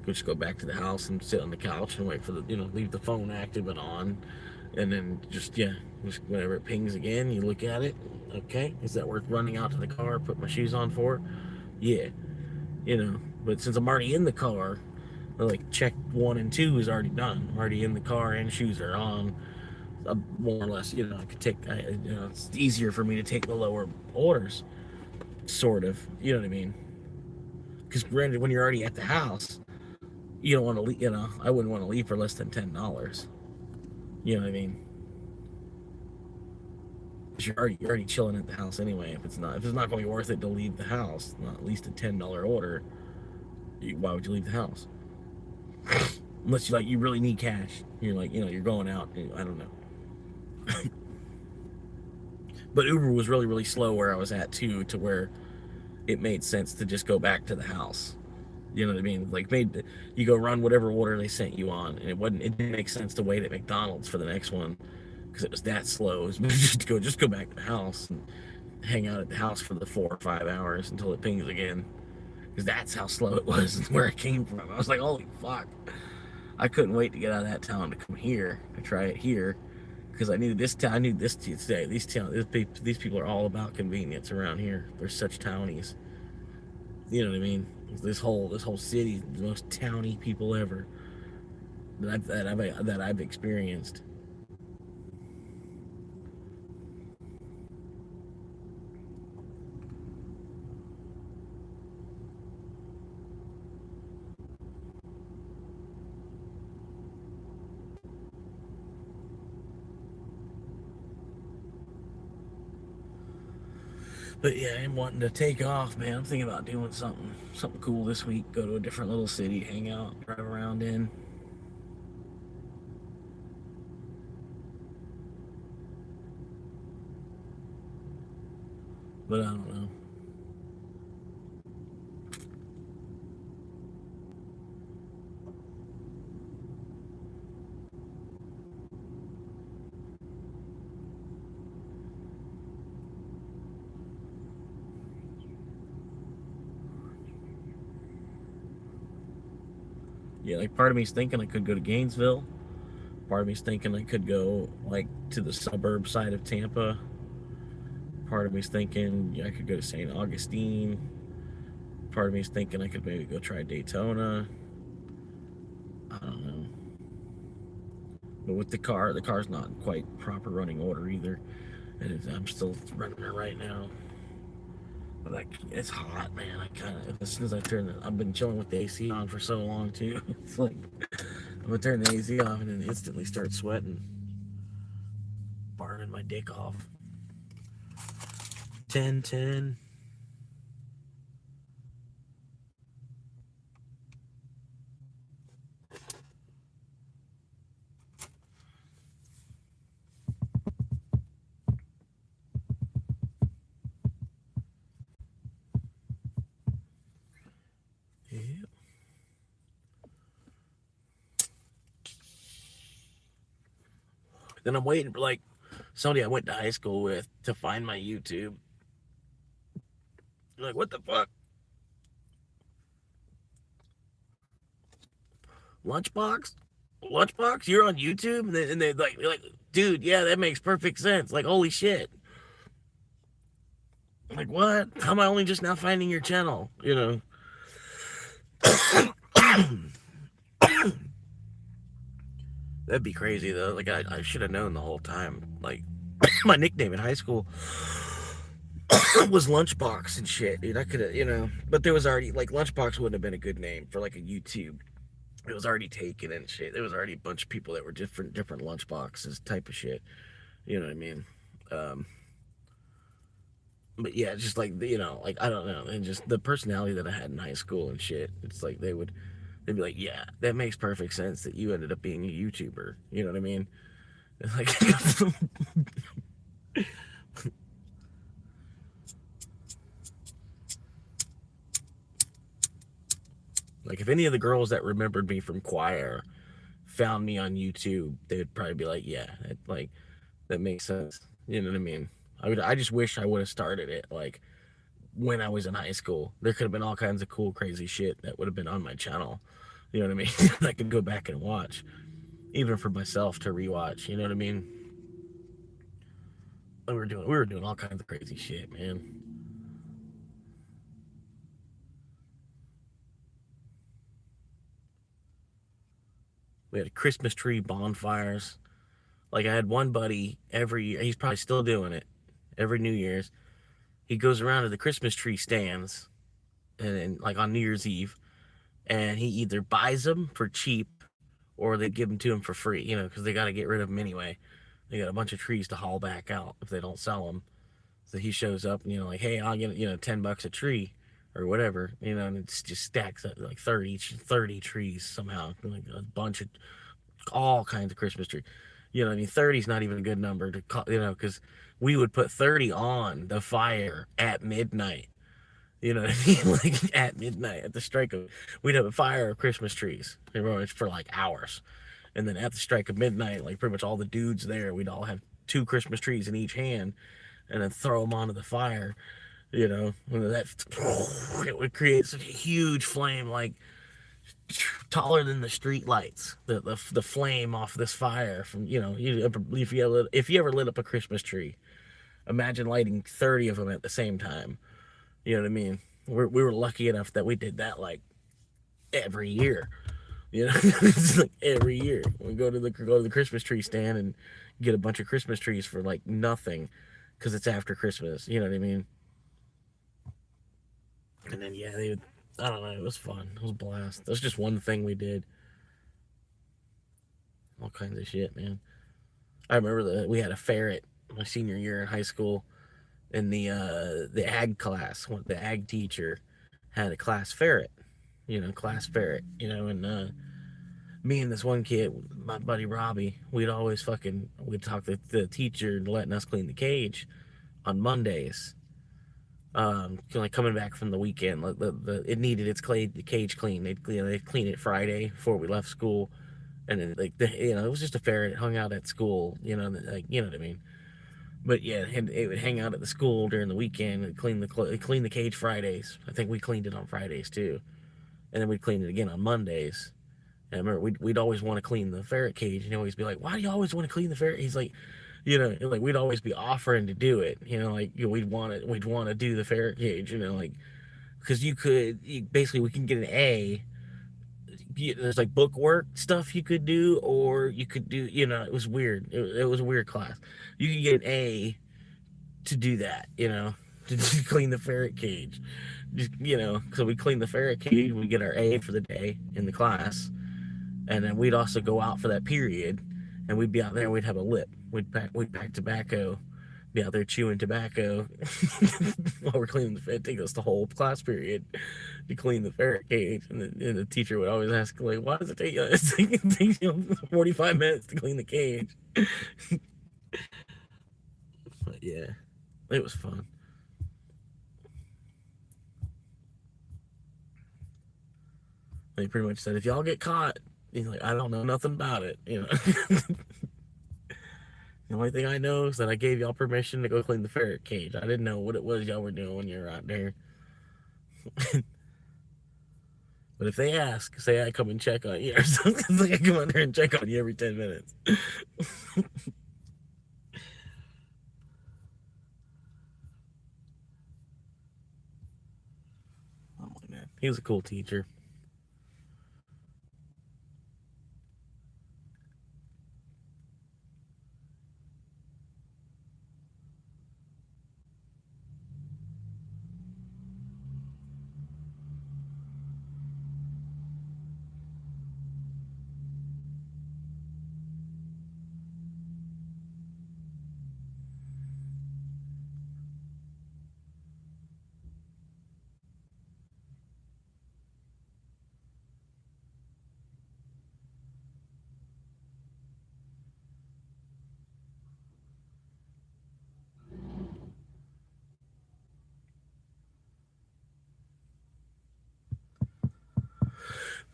Just go back to the house and sit on the couch and wait for leave the phone active and on, and then just whenever it pings again, you look at it. Okay, is that worth running out to the car, put my shoes on for? Yeah, But since I'm already in the car, like check 1 and 2 is already done. I'm already in the car and shoes are on. More or less, I could take. It's easier for me to take the lower orders, sort of. You know what I mean? Because granted, when you're already at the house, you don't want to leave. I wouldn't want to leave for less than $10. You know what I mean? Because you're already chilling at the house anyway. If it's not going to be worth it to leave the house, not at least a $10 order, why would you leave the house? Unless you really need cash. You're like, you're going out. I don't know. But Uber was really, really slow where I was at too, to where it made sense to just go back to the house. You know what I mean? Like, you go run whatever order they sent you on, and it didn't make sense to wait at McDonald's for the next one because it was that slow. It was just go back to the house and hang out at the house for the 4 or 5 hours until it pings again. Because that's how slow it was and where it came from. I was like, holy fuck. I couldn't wait to get out of that town to come here to try it here. Because I needed this town. I needed this today. These people are all about convenience around here. They're such townies. You know what I mean? This whole city, the most towny people ever that I've experienced. But yeah, I'm wanting to take off, man. I'm thinking about doing something cool this week. Go to a different little city, hang out, drive around in. But I don't know. Yeah, like part of me's thinking I could go to Gainesville. Part of me's thinking I could go like to the suburb side of Tampa. Part of me's thinking I could go to St. Augustine. Part of me's thinking I could maybe go try Daytona. I don't know. But with the car's not quite proper running order either. And I'm still running it right now. But like, it's hot, man. I kind of, as soon as I turn it, I've been chilling with the AC on for so long too. It's like, I'm gonna turn the AC off and then instantly start sweating. Burning my dick off. 10-10. Then I'm waiting for like somebody I went to high school with to find my YouTube. I'm like, what the fuck? Lunchbox? Lunchbox? You're on YouTube? And they're like, dude, yeah, that makes perfect sense. Like, holy shit. Like, what? How am I only just now finding your channel? You know? That'd be crazy, though. Like, I should have known the whole time. Like, my nickname in high school was Lunchbox and shit, dude. I could have, you know. But there was already, like, Lunchbox wouldn't have been a good name for, like, a YouTube. It was already taken and shit. There was already a bunch of people that were different Lunchboxes type of shit. You know what I mean? But yeah, just like, you know, like, I don't know. And just the personality that I had in high school and shit. It's like they'd be like, yeah, that makes perfect sense that you ended up being a YouTuber. You know what I mean? It's like, like if any of the girls that remembered me from choir found me on YouTube, they would probably be like, yeah, that makes sense. You know what I mean? I just wish I would have started it like when I was in high school. There could have been all kinds of cool, crazy shit that would have been on my channel. You know what I mean? I could go back and watch, even for myself to rewatch. You know what I mean? We were doing all kinds of crazy shit, man. We had Christmas tree bonfires. Like, I had one buddy every year. He's probably still doing it every New Year's. He goes around to the Christmas tree stands and like on New Year's Eve, and he either buys them for cheap or they give them to him for free, you know, because they got to get rid of them anyway. They got a bunch of trees to haul back out if they don't sell them. So he shows up and, you know, like, hey, I'll get, you know, $10 a tree or whatever, you know, and it just stacks up like 30 trees somehow, like a bunch of all kinds of Christmas trees. You know, I mean, 30 is not even a good number to call, you know, because we would put 30 on the fire at midnight. You know what I mean? Like at midnight, at the strike of, we'd have a fire of Christmas trees for like hours. And then at the strike of midnight, like pretty much all the dudes there, we'd all have 2 Christmas trees in each hand and then throw them onto the fire, you know, and that, it would create such a huge flame, like taller than the street lights, the flame off this fire from, you know, if you ever lit up a Christmas tree, imagine lighting 30 of them at the same time. You know what I mean? We were lucky enough that we did that like every year. You know, it's like every year we go to the Christmas tree stand and get a bunch of Christmas trees for like nothing, because it's after Christmas. You know what I mean? And then yeah, I don't know. It was fun. It was a blast. That's just one thing we did. All kinds of shit, man. I remember that we had a ferret my senior year in high school. In the ag class, the ag teacher had a class ferret, you know, and me and this one kid, my buddy Robbie, we'd talk to the teacher letting us clean the cage on Mondays. Like coming back from the weekend, it needed the cage cleaned. They'd clean it Friday before we left school, and then it was just a ferret. It hung out at school, you know, like, you know what I mean. But yeah, it would hang out at the school during the weekend and clean the cage Fridays. I think we cleaned it on Fridays too, and then we'd clean it again on Mondays. And I remember we'd always want to clean the ferret cage, and he'd always be like, "Why do you always want to clean the ferret?" He's like, like we'd always be offering to do it, like we'd want to do the ferret cage, like because basically we can get an A. There's like bookwork stuff you could do, or you could do, it was weird. It was a weird class. You could get an A to do that, to clean the ferret cage. Just, so we clean the ferret cage, we get our A for the day in the class, and then we'd also go out for that period, and we'd be out there, we'd have a lip, we'd pack tobacco, be out there chewing tobacco while we're cleaning the ferret. Take us the whole class period to clean the ferret cage, and the teacher would always ask, like, why does it take you 45 minutes to clean the cage? But yeah, it was fun. They pretty much said, if y'all get caught, he's like, I don't know nothing about it, The only thing I know is that I gave y'all permission to go clean the ferret cage. I didn't know what it was y'all were doing when you were out there. But if they ask, say I come and check on you or something. It's like I come out there and check on you every 10 minutes. Oh my God. He was a cool teacher.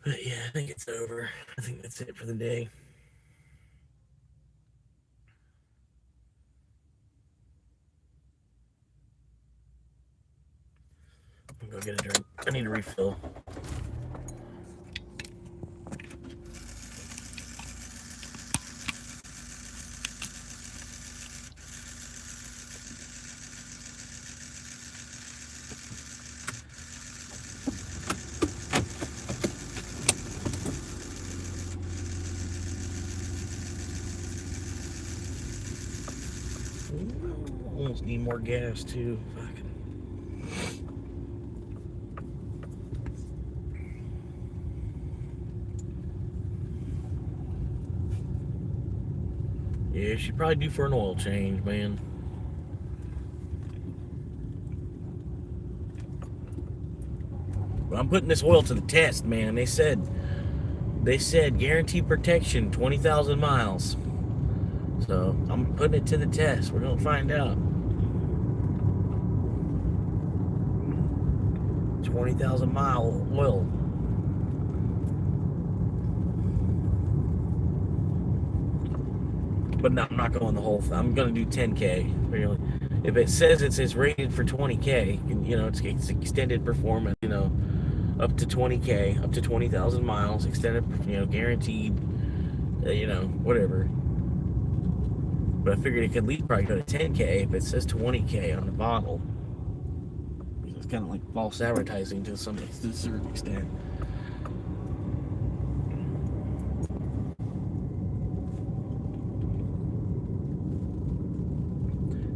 But yeah, I think it's over. I think that's it for the day. I'm gonna go get a drink. I need a refill. Almost need more gas too. Fucking. Yeah, she'd probably due for an oil change, man. But I'm putting this oil to the test, man. They said guaranteed protection, 20,000 miles. So I'm putting it to the test. We're gonna find out. 20,000 mile oil. But no, I'm not going the whole thing. I'm gonna do 10K. Really. If it says it's rated for 20K, it's extended performance. Up to 20K, up to 20,000 miles, extended. Guaranteed. Whatever. But I figured it could at least probably go to 10K if it says 20K on the bottle. It's kind of like false advertising to a certain extent.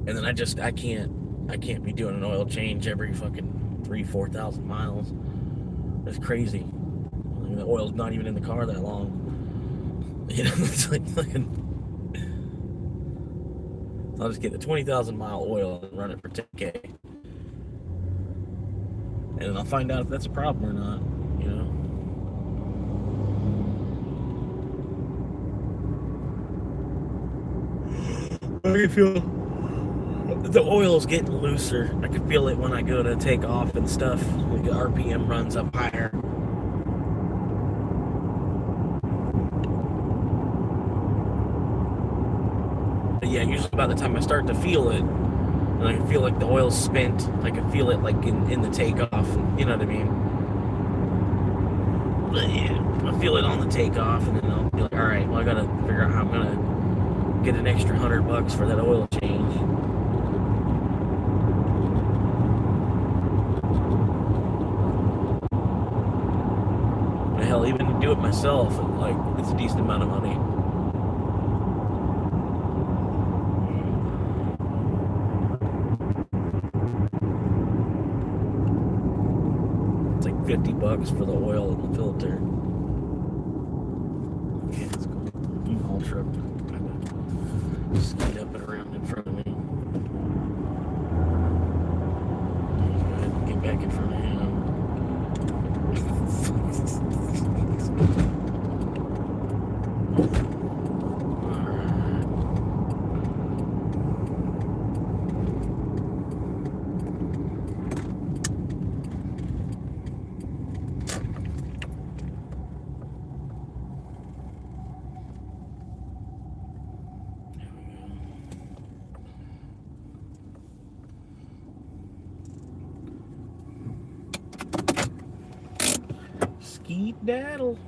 And then I can't be doing an oil change every fucking 3,000-4,000 miles. That's crazy. I mean, the oil's not even in the car that long. It's like fucking. I'll just get the 20,000 mile oil and run it for 10K. And then I'll find out if that's a problem or not, I can feel the oil's getting looser. I can feel it when I go to take off and stuff. Like the RPM runs up higher. But yeah, usually by the time I start to feel it, and I can feel like the oil's spent, I can feel it like in the takeoff, you know what I mean? But yeah, I feel it on the takeoff, and then I'll be like, all right, well, I gotta figure out how I'm gonna get an extra $100 for that oil change. But hell, even to do it myself, like, it's a decent amount of money. It's like $50 for the oil and the filter. Okay, let's go. U-Haul truck kind of skied up and around in front of me. Let's go ahead and get back in front of him. Skeet daddle.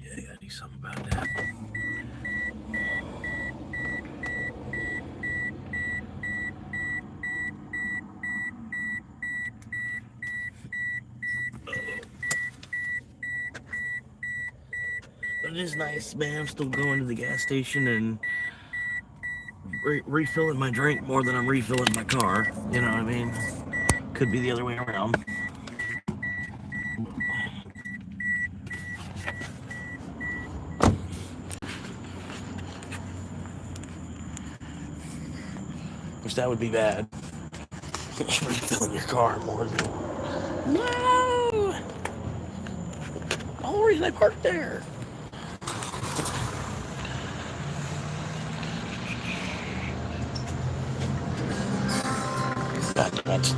Yeah, I gotta do something about that. But it is nice, man. I'm still going to the gas station and refilling my drink more than I'm refilling my car. You know what I mean? Could be the other way around. Which that would be bad. Refilling your car more than... No! The whole reason I parked there. God damn it.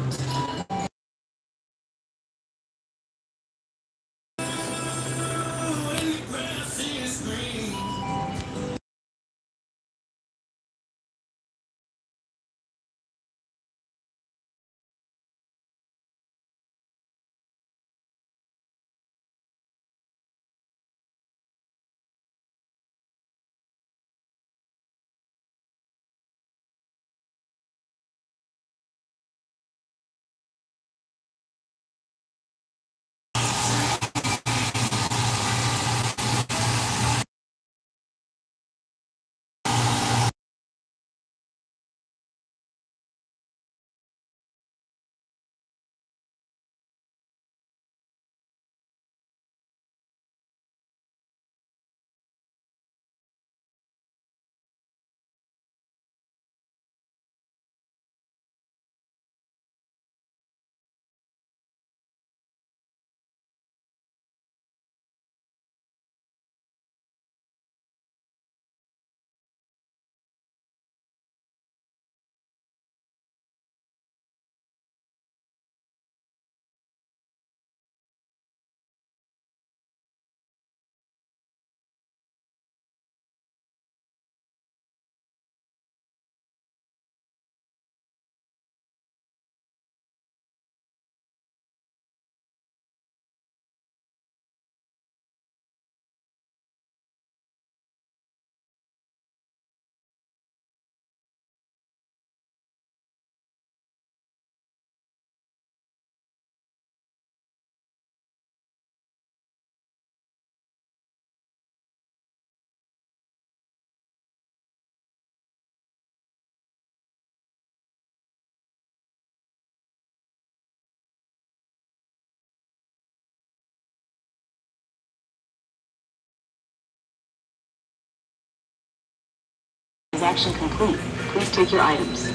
Transaction complete. Please take your items.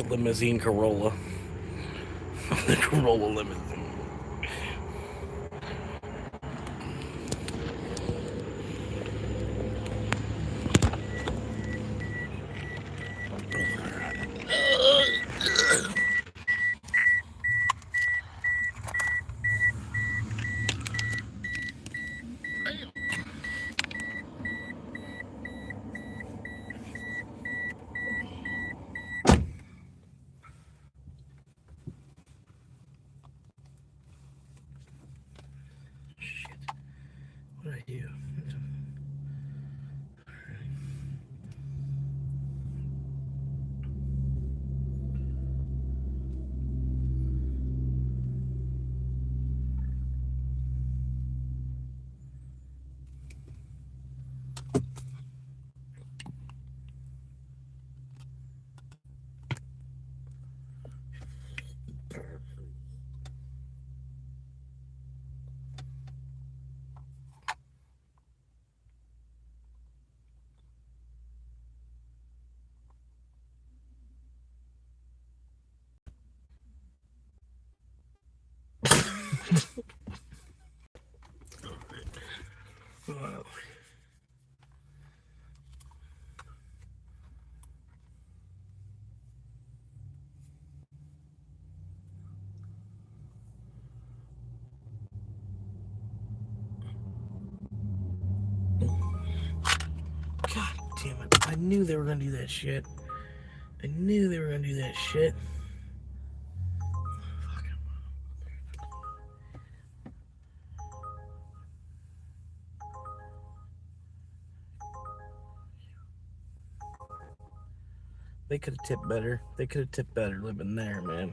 limousine Corolla. The Corolla limousine. What did I do? Wow. God damn it. I knew they were gonna do that shit. I knew they were gonna do that shit. They could have tipped better. They could have tipped better living there, man.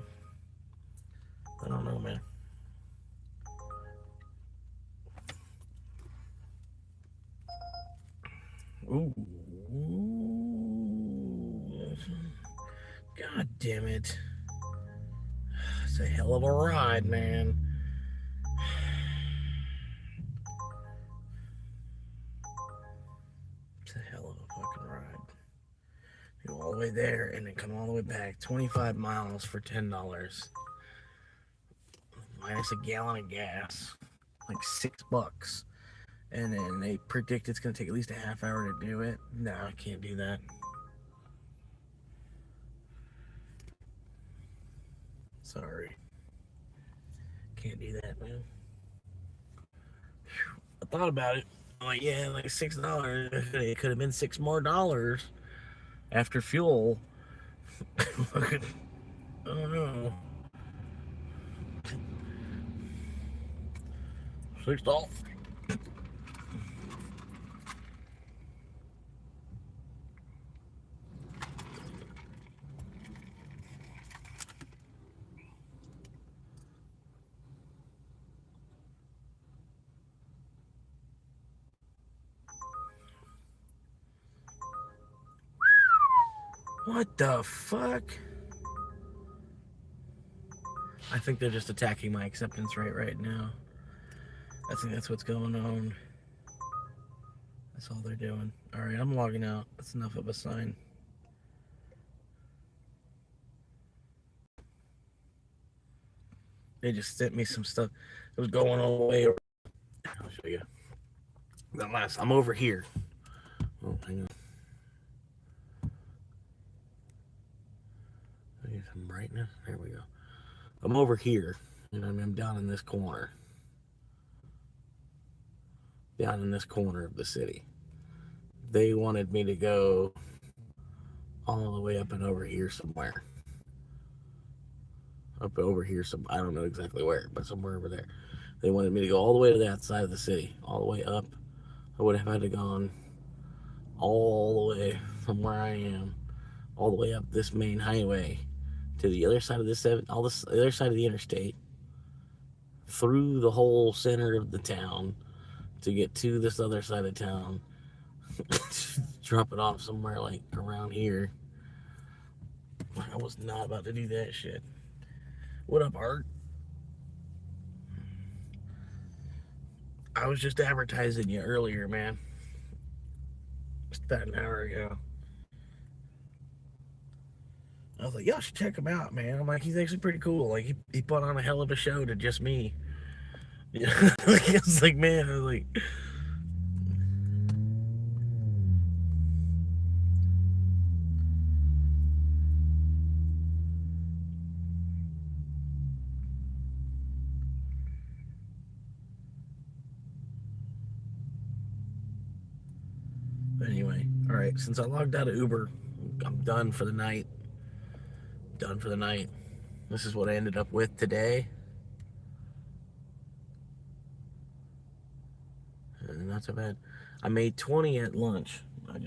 I don't know, man. Ooh. God damn it. It's a hell of a ride, man. It's a hell of a fucking ride. You go all the way there and then come all the way back. 25 miles for $10. Minus a gallon of gas. Like $6. And then they predict it's going to take at least a half hour to do it. No, I can't do that. Sorry. Can't do that, man. I thought about it. I'm like, yeah, like $6. It could have been $6 more after fuel. I don't know. $6. What the fuck? I think they're just attacking my acceptance rate right now. I think that's what's going on. That's all they're doing. Alright, I'm logging out. That's enough of a sign. They just sent me some stuff. It was going all the way over. I'll show you. I'm over here. Oh, hang on. I need some brightness. There we go. I'm over here. And I'm down in this corner. Down in this corner of the city. They wanted me to go all the way up and over here somewhere. Up over here, I don't know exactly where, but somewhere over there. They wanted me to go all the way to that side of the city, all the way up. I would have had to gone all the way from where I am, all the way up this main highway to the other side of the other side of the interstate, through the whole center of the town to get to this other side of town. Drop it off somewhere like around here. I was not about to do that shit. What up, Art? I was just advertising you earlier, man. Just about an hour ago. I was like, y'all should check him out, man. I'm like, he's actually pretty cool. Like, he put on a hell of a show to just me. Yeah, like, I was like, man, I was like, anyway, all right. Since I logged out of Uber, I'm done for the night. Done for the night. This is what I ended up with today. Not so bad. I made 20 at lunch. I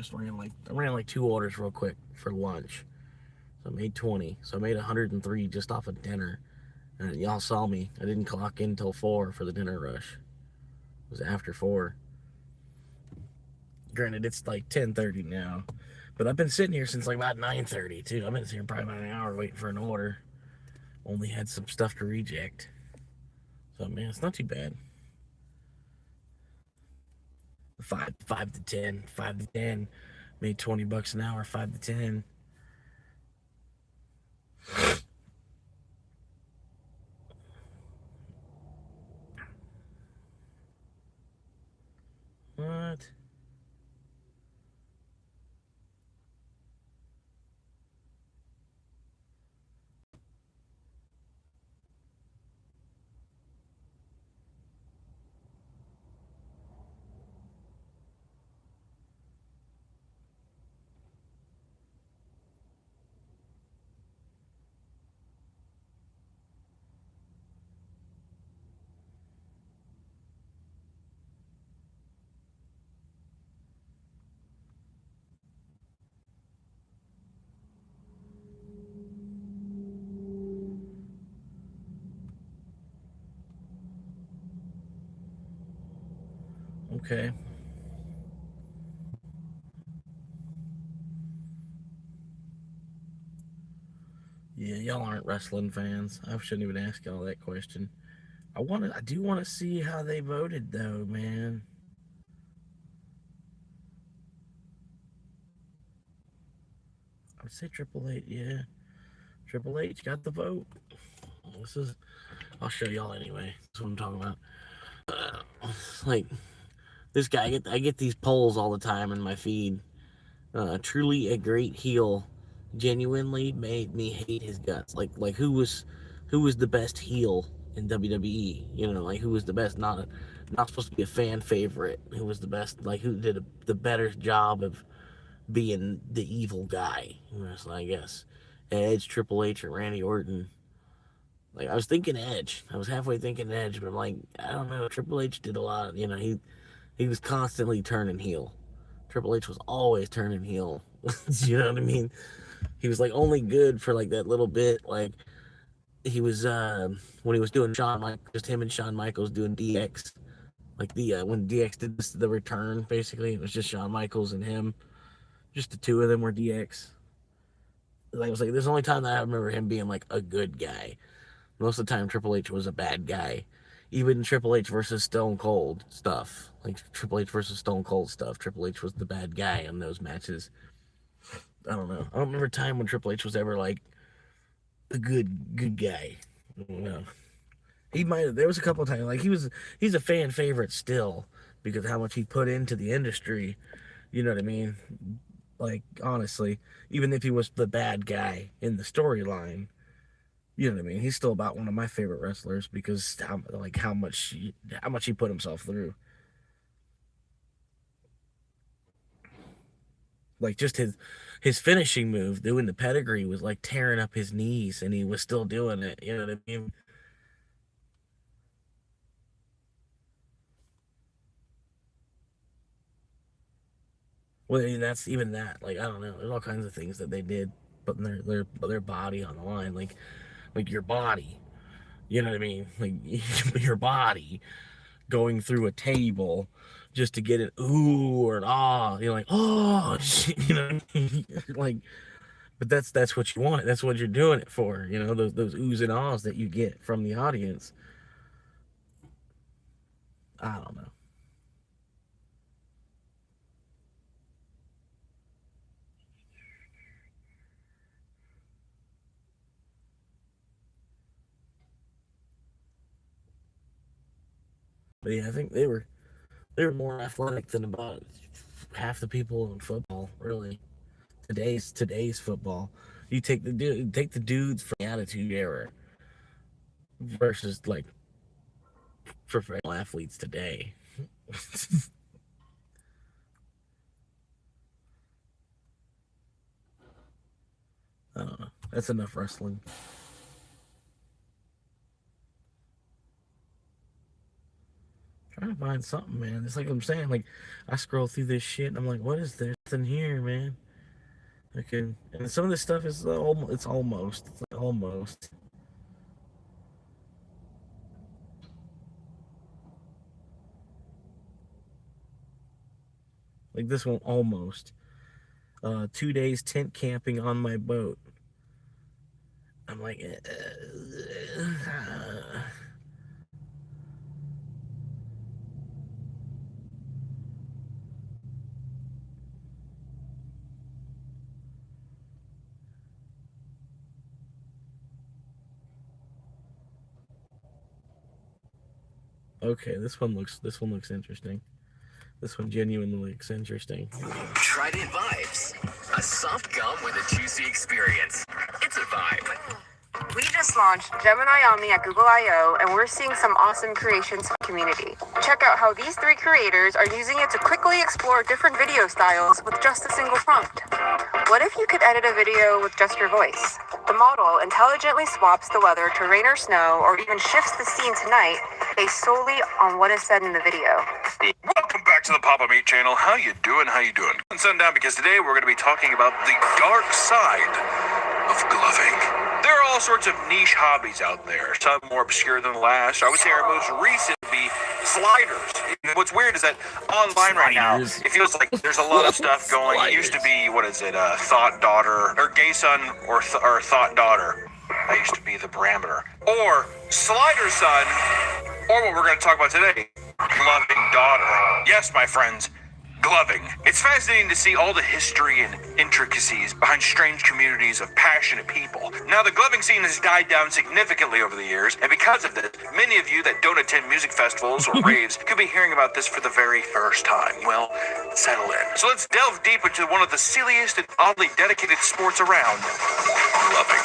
ran like 2 orders real quick for lunch. So I made 20. So I made 103 just off of dinner. And y'all saw me. I didn't clock in till 4 for the dinner rush. It was after 4. Granted, it's like 10:30 now. But I've been sitting here since like about 9:30 too. I've been sitting here probably about an hour waiting for an order. Only had some stuff to reject. So man, it's not too bad. 5 to 10. 5 to 10. Made $20 an hour, 5 to 10. What? Okay. Yeah, y'all aren't wrestling fans. I shouldn't even ask y'all that question. I do want to see how they voted though, man. I would say Triple H, yeah. Triple H got the vote. I'll show y'all anyway. That's what I'm talking about. Like, this guy, I get these polls all the time in my feed. Truly a great heel. Genuinely made me hate his guts. Like who was the best heel in WWE? You know, like who was the best? Not supposed to be a fan favorite. Who was the best? Like who did the better job of being the evil guy? I guess Edge, Triple H, or Randy Orton. Like I was thinking Edge. I was halfway thinking Edge, but I'm like, I don't know. Triple H did a lot. You know, he was constantly turning heel. Triple H was always turning heel. You know what I mean? He was like only good for like that little bit. Like he was when he was doing just him and Shawn Michaels doing DX. Like when DX did the return, basically it was just Shawn Michaels and him. Just the two of them were DX. Like I was like, there's the only time that I remember him being like a good guy. Most of the time, Triple H was a bad guy. Even Triple H versus Stone Cold stuff, like Triple H versus Stone Cold stuff, Triple H was the bad guy in those matches. I don't know. I don't remember a time when Triple H was ever like a good guy. I don't know. He might have. There was a couple of times like he's a fan favorite still because of how much he put into the industry. You know what I mean? Like honestly, even if he was the bad guy in the storyline, you know what I mean? He's still about one of my favorite wrestlers because how much he put himself through. Like just his finishing move, doing the pedigree was like tearing up his knees, and he was still doing it. You know what I mean? Well, I mean, that's even that. Like I don't know. There's all kinds of things that they did, putting their body on the line, like your body. You know what I mean? Like your body going through a table just to get an ooh or an ah. You're like, oh, you know, like, but that's what you want. That's what you're doing it for. You know, those oohs and ahs that you get from the audience. I don't know. But yeah, I think they were more athletic than about half the people in football. Really, today's football. You take the dudes from the Attitude Era versus like professional athletes today. I don't know. That's enough wrestling. Trying to find something, man. It's like I'm saying, like I scroll through this shit and I'm like, what is there? Nothing here, man. Okay, and some of this stuff is almost. Like this one, almost. 2 days tent camping on my boat. I'm like, okay, this one looks interesting. This one genuinely looks interesting.
Trident Vibes, a soft gum with a juicy experience. It's a vibe.
We just launched Gemini Omni at Google I/O, and we're seeing some awesome creations for the community. Check out how these 3 creators are using it to quickly explore different video styles with just a single prompt. What if you could edit a video with just your voice? The model intelligently swaps the weather to rain or snow, or even shifts the scene to night based solely on what is said in the video.
Welcome back to the Papa Meat channel. How you doing? Sundown, because today we're going to be talking about the dark side of gloving. There are all sorts of niche hobbies out there, some more obscure than the last. I would say our most recent would be sliders. What's weird is that online right now, it feels like there's a lot of stuff going. It used to be, thought daughter, or gay son, or thought daughter. I used to be the parameter. Or slider son, or what we're going to talk about today, gloving daughter. Yes, my friends, gloving. It's fascinating to see all the history and intricacies behind strange communities of passionate people. Now, the gloving scene has died down significantly over the years, and because of this, many of you that don't attend music festivals or raves could be hearing about this for the very first time. Well, settle in. So let's delve deep into one of the silliest and oddly dedicated sports around, gloving.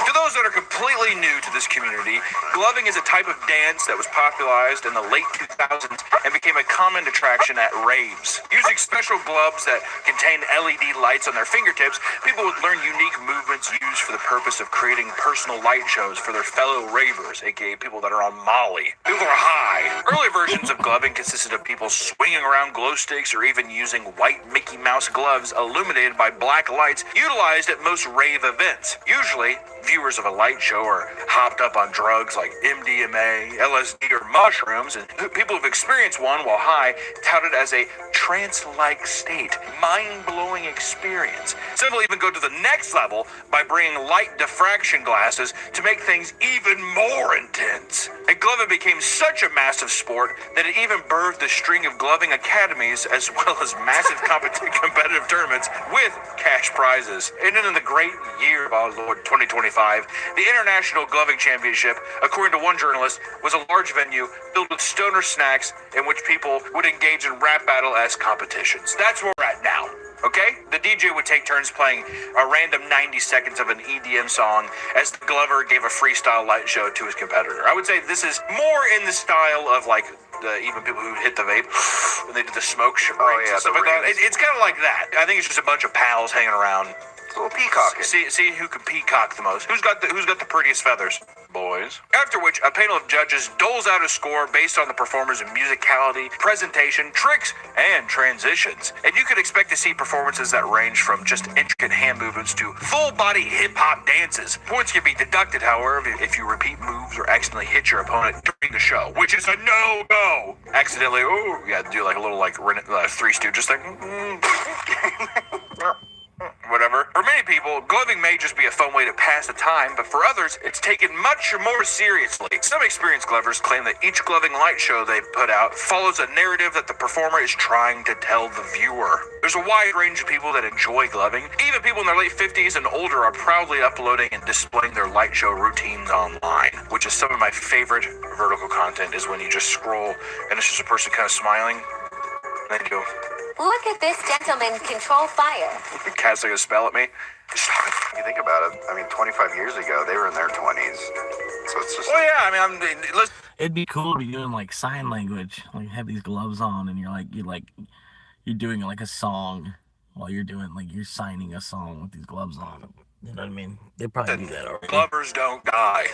To those that are completely new to this community, gloving is a type of dance that was popularized in the late 2000s and became a common attraction at raves. Using special gloves that contained LED lights on their fingertips, people would learn unique movements used for the purpose of creating personal light shows for their fellow ravers, aka people that are on Molly. People are high. Early versions of gloving consisted of people swinging around glow sticks or even using white Mickey Mouse gloves illuminated by black lights utilized at most rave events. Usually, viewers of a light show are hopped up on drugs like MDMA, LSD, or mushrooms, and people who've experienced one while high tout it as a trance-like state, mind-blowing experience. Some will even go to the next level by bringing light diffraction glasses to make things even more intense. And gloving became such a massive sport that it even birthed a string of gloving academies as well as massive competitive tournaments with cash prizes. And in the great year of our Lord 2025, the International Gloving Championship, according to one journalist, was a large venue filled with stoner snacks in which people would engage in rap battle as competitions. That's where we're at now. Okay? The DJ would take turns playing a random 90 seconds of an EDM song as the glover gave a freestyle light show to his competitor. I would say this is more in the style of like even people who hit the vape when they did the smoke breaks and stuff like that. It's kind of like that. I think it's just a bunch of pals hanging around. A little peacocking. See who can peacock the most. Who's got the prettiest feathers? Boys. After which, a panel of judges doles out a score based on the performer's musicality, presentation, tricks, and transitions. And you could expect to see performances that range from just intricate hand movements to full-body hip-hop dances. Points can be deducted, however, if you repeat moves or accidentally hit your opponent during the show, which is a no-go. Accidentally, you had to do like a little Three Stooges thing. Whatever. For many people, people, gloving may just be a fun way to pass the time, but for others, it's taken much more seriously. Some experienced glovers claim that each gloving light show they put out follows a narrative that the performer is trying to tell the viewer. There's a wide range of people that enjoy gloving. Even people in their late 50s and older are proudly uploading and displaying their light show routines online, which is some of my favorite vertical content, is when you just scroll and it's just a person kind of smiling, and then you go,
Look at this gentleman control fire.
casting a spell at me.
You think about it, I mean, 25 years ago, they were in their 20s. So it's just...
Well, yeah, I mean, listen.
It'd be cool to be doing like sign language, like have these gloves on, and you're doing like a song while you're doing you're signing a song with these gloves on. You know what I mean? They probably do that already.
Glovers don't die.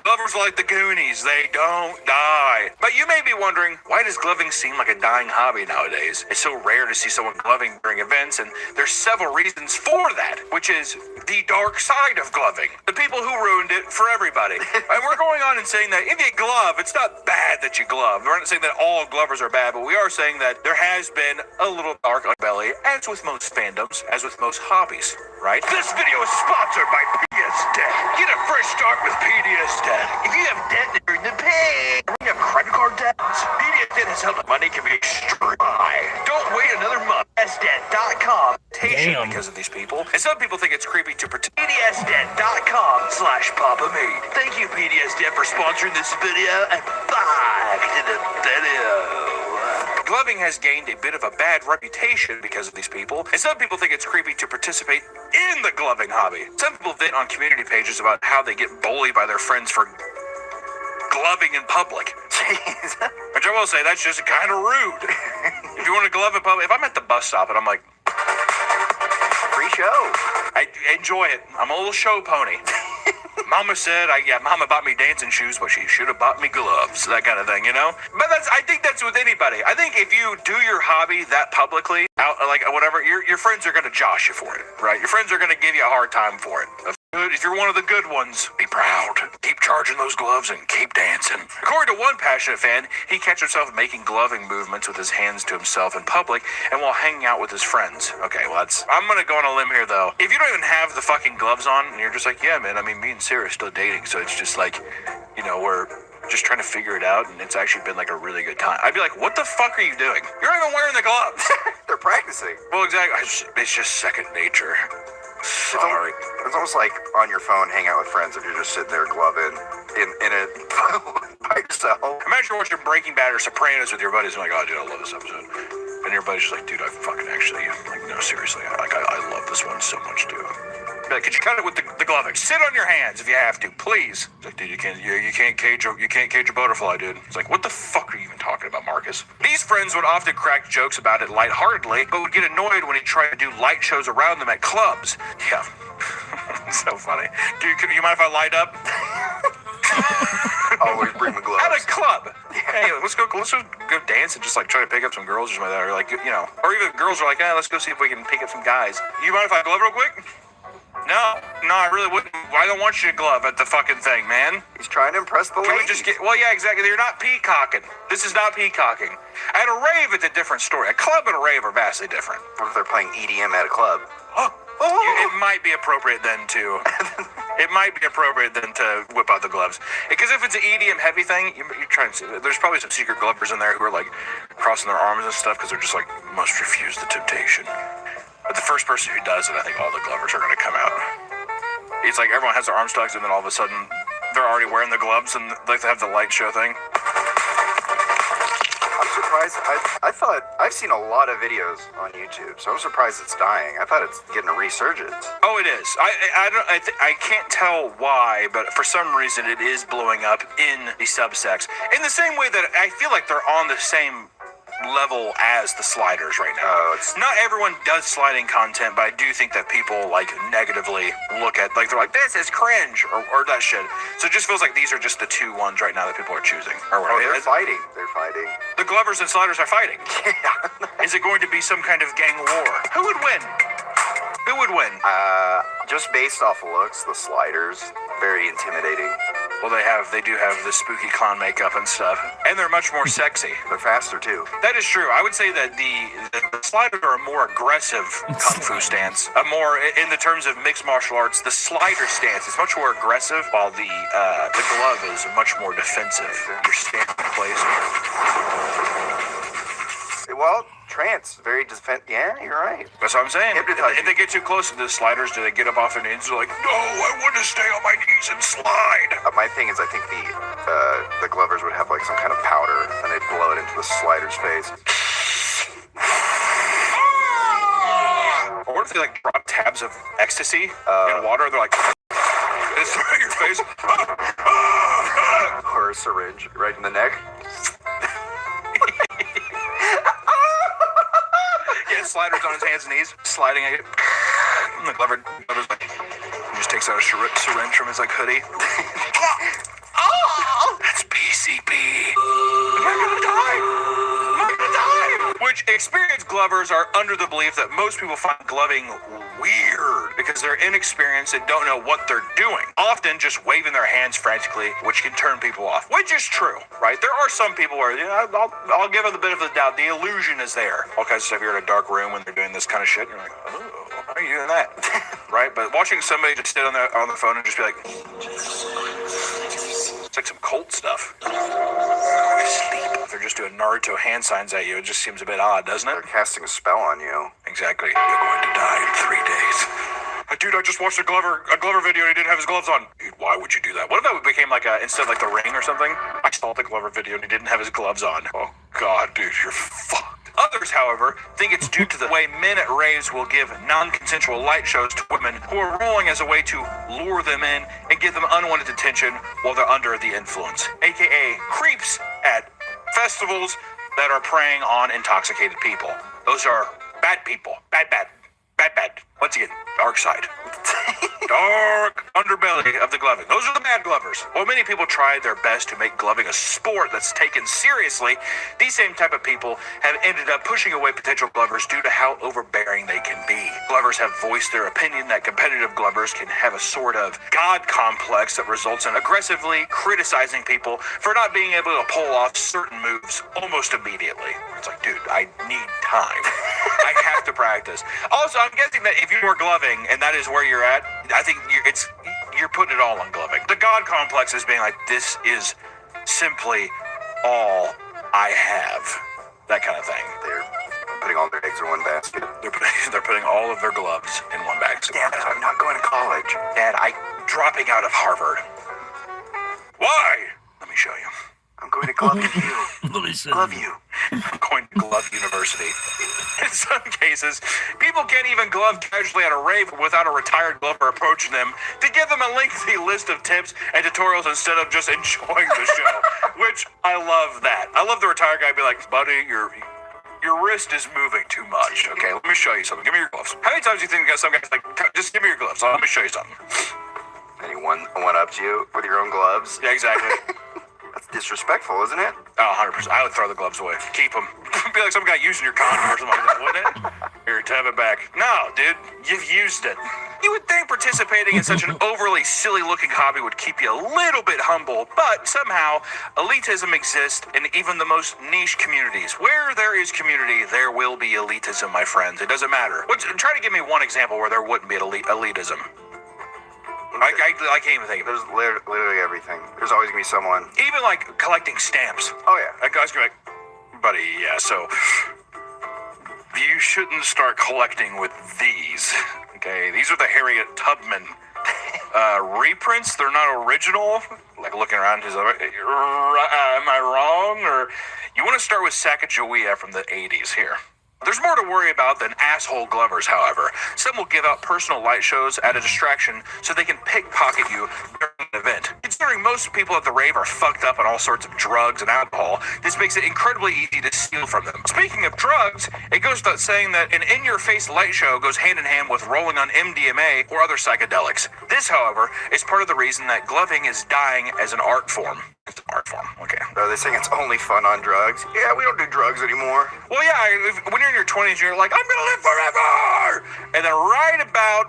Glovers are like the Goonies, they don't die. But you may be wondering, why does gloving seem like a dying hobby nowadays? It's so rare to see someone gloving during events, and there's several reasons for that, which is the dark side of gloving. The people who ruined it for everybody. And we're going on and saying that if you glove, it's not bad that you glove. We're not saying that all glovers are bad, but we are saying that there has been a little dark underbelly, as with most fandoms, as with most hobbies, right? This video is sponsored by PDS Debt. Get a fresh start with PDS Debt. If you have debt that you're in the pay, or you have credit card debts, PDS Debt has helped money can be extremely high. Don't wait another month. PDSDebt.com because of these people. And some people think it's creepy to pretend. PDSDebt.com/PapaMeat. Thank you, PDS Debt, for sponsoring this video, and back to the video. Gloving has gained a bit of a bad reputation because of these people, and some people think it's creepy to participate in the gloving hobby. Some people vent on community pages about how they get bullied by their friends for gloving in public. Jeez. Which I will say, that's just kind of rude. If you want to glove in public, if I'm at the bus stop and I'm like, free show. I enjoy it. I'm a little show pony. Mama said, Mama bought me dancing shoes, but she should have bought me gloves, that kind of thing, you know? But I think that's with anybody. I think if you do your hobby that publicly, out like whatever, your friends are going to josh you for it, right? Your friends are going to give you a hard time for it. If you're one of the good ones, be proud. Keep charging those gloves and keep dancing. According to one passionate fan, he catch himself making gloving movements with his hands to himself in public and while hanging out with his friends. Okay, well I'm gonna go on a limb here though. If you don't even have the fucking gloves on and you're just like, yeah man, I mean me and Sarah's still dating, so it's just like, you know, we're just trying to figure it out, and it's actually been like a really good time. I'd be like, what the fuck are you doing? You're not even wearing the gloves.
They're practicing.
Well, exactly. It's just second nature. Sorry.
It's almost like on your phone, hang out with friends if you're just sitting there gloving in it by yourself.
Imagine watching Breaking Bad or Sopranos with your buddies and like, oh dude, I love this episode. And your buddy's just like, dude, I fucking actually, like, no, seriously, I love this one so much, dude. Like, could you cut it with the gloving? Sit on your hands if you have to, please. It's like, dude, you can't cage a butterfly, dude. It's like, what the fuck are you even talking about, Marcus? These friends would often crack jokes about it lightheartedly, but would get annoyed when he tried to do light shows around them at clubs. Yeah, so funny. Dude, you mind if I light up?
Always bring the gloves.
At a club. Hey, let's go dance and just like try to pick up some girls or something like that, or like, you know, or even girls are like, let's go see if we can pick up some guys. You mind if I glove real quick? No, I really wouldn't. I don't want you to glove at the fucking thing, man.
He's trying to impress the ladies.
Can we just get... Well, yeah, exactly. You're not peacocking. This is not peacocking. At a rave, it's a different story. A club and a rave are vastly different.
What if they're playing EDM at a club?
It might be appropriate then to... It might be appropriate then to whip out the gloves. Because if it's an EDM heavy thing, you're trying to see... There's probably some secret glovers in there who are like crossing their arms and stuff because they're just like, must refuse the temptation. But the first person who does it, I think all the glovers are going to come out. It's like everyone has their arms tucked, and then all of a sudden, they're already wearing the gloves, and like they have the light show thing.
I'm surprised. I thought I've seen a lot of videos on YouTube, so I'm surprised it's dying. I thought it's getting a resurgence.
Oh, it is. I can't tell why, but for some reason, it is blowing up in the subsects. In the same way that I feel like they're on the same level as the sliders right now. Not everyone does sliding content, but I do think that people like negatively look at, like, they're like, this is cringe or that shit. So it just feels like these are just the two ones right now that people are choosing. Or
they're fighting. They're fighting.
The glovers and sliders are fighting. Yeah. Is it going to be some kind of gang war? Who would win? Who would win?
Just based off of looks, the sliders, very intimidating.
Well, they do have the spooky clown makeup and stuff, and they're much more sexy.
They're faster too.
That is true. I would say that the sliders are a more aggressive kung fu stance. A more, in the terms of mixed martial arts, the slider stance is much more aggressive, while the glove is much more defensive. You're standing in place.
Well, trance, very defensive. Yeah, you're right.
That's what I'm saying. If they get too close to the sliders, do they get up off their knees? They're like, no, I want to stay on my knees and slide.
My thing is, I think the Glovers would have like some kind of powder, and they'd blow it into the slider's face.
Or what if they like drop tabs of ecstasy in water? They're like, it's right in your face.
Or a syringe right in the neck.
Yeah, sliders on his hands and knees, sliding at it. And the Glover's like, he just takes out a syringe from his like hoodie. Oh, that's PCP. Am I gonna die? Am I gonna die? Which experienced Glovers are under the belief that most people find gloving weird because they're inexperienced and don't know what they're doing. Often just waving their hands frantically, which can turn people off. Which is true, right? There are some people where, I'll give them the benefit of the doubt. The illusion is there. All kinds of stuff. You're in a dark room when they're doing this kind of shit. You're like, oh, how are you doing that? Right? But watching somebody just sit on the phone and just be like, it's like some cult stuff. Sleep. If they're just doing Naruto hand signs at you, it just seems a bit odd, doesn't it?
They're casting a spell on you.
Exactly. You're going to die in 3 days. Dude, I just watched a Glover video and he didn't have his gloves on. Dude, why would you do that? What if that became like instead of like The Ring or something? I saw the Glover video and he didn't have his gloves on. Oh, God, dude, you're fucked. Others, however, think it's due to the way men at raves will give non-consensual light shows to women who are rolling as a way to lure them in and give them unwanted attention while they're under the influence, aka creeps at festivals that are preying on intoxicated people. Those are bad people. Bad. Once again, dark side. Dark underbelly of the gloving. Those are the bad Glovers. While many people try their best to make gloving a sport that's taken seriously, these same type of people have ended up pushing away potential Glovers due to how overbearing they can be. Glovers have voiced their opinion that competitive Glovers can have a sort of God complex that results in aggressively criticizing people for not being able to pull off certain moves almost immediately. It's like, dude, I need time. I have to practice. Also, I'm guessing that if you were gloving and that is where you're at, I think you're putting it all on gloving. The God complex is being like, this is simply all I have. That kind of thing.
They're putting all their eggs in one basket.
They're putting all of their gloves in one basket.
Dad, I'm not going to college.
Dad, I'm dropping out of Harvard. Why? Let me show you.
I'm going to glove you. Glove you.
I'm going to Glove University. In some cases, people can't even glove casually at a rave without a retired glover approaching them to give them a lengthy list of tips and tutorials instead of just enjoying the show. Which, I love that. I love the retired guy be like, buddy, your wrist is moving too much. Okay, let me show you something. Give me your gloves. How many times do you think some guys like, just give me your gloves. Let me show you something.
And he one-ups you with your own gloves?
Yeah, exactly.
That's disrespectful, isn't it?
Oh, 100%. I would throw the gloves away. Keep them. Be like some guy using your condom or something like that, wouldn't it? Here, have it back. No, dude, you've used it. You would think participating in such an overly silly-looking hobby would keep you a little bit humble, but somehow elitism exists in even the most niche communities. Where there is community, there will be elitism, my friends. It doesn't matter. Try to give me one example where there wouldn't be elitism. I can't even think of it.
There's literally everything. There's always going to be someone.
Even like collecting stamps.
Oh, yeah.
That guy's going to be like, buddy, yeah, so you shouldn't start collecting with these. Okay, these are the Harriet Tubman reprints. They're not original. Like looking around, he's like, am I wrong? Or you want to start with Sacagawea from the 80s here. There's more to worry about than asshole Glovers, however. Some will give out personal light shows at a distraction so they can pickpocket you during an event. Considering most people at the rave are fucked up on all sorts of drugs and alcohol, this makes it incredibly easy to steal from them. Speaking of drugs, it goes without saying that an in-your-face light show goes hand in hand with rolling on MDMA or other psychedelics. This, however, is part of the reason that gloving is dying as an art form. It's an art form, okay.
Are they saying it's only fun on drugs? Yeah, we don't do drugs anymore.
Well, yeah, when you're in your 20s, you're like, I'm gonna live forever! there. And then right about,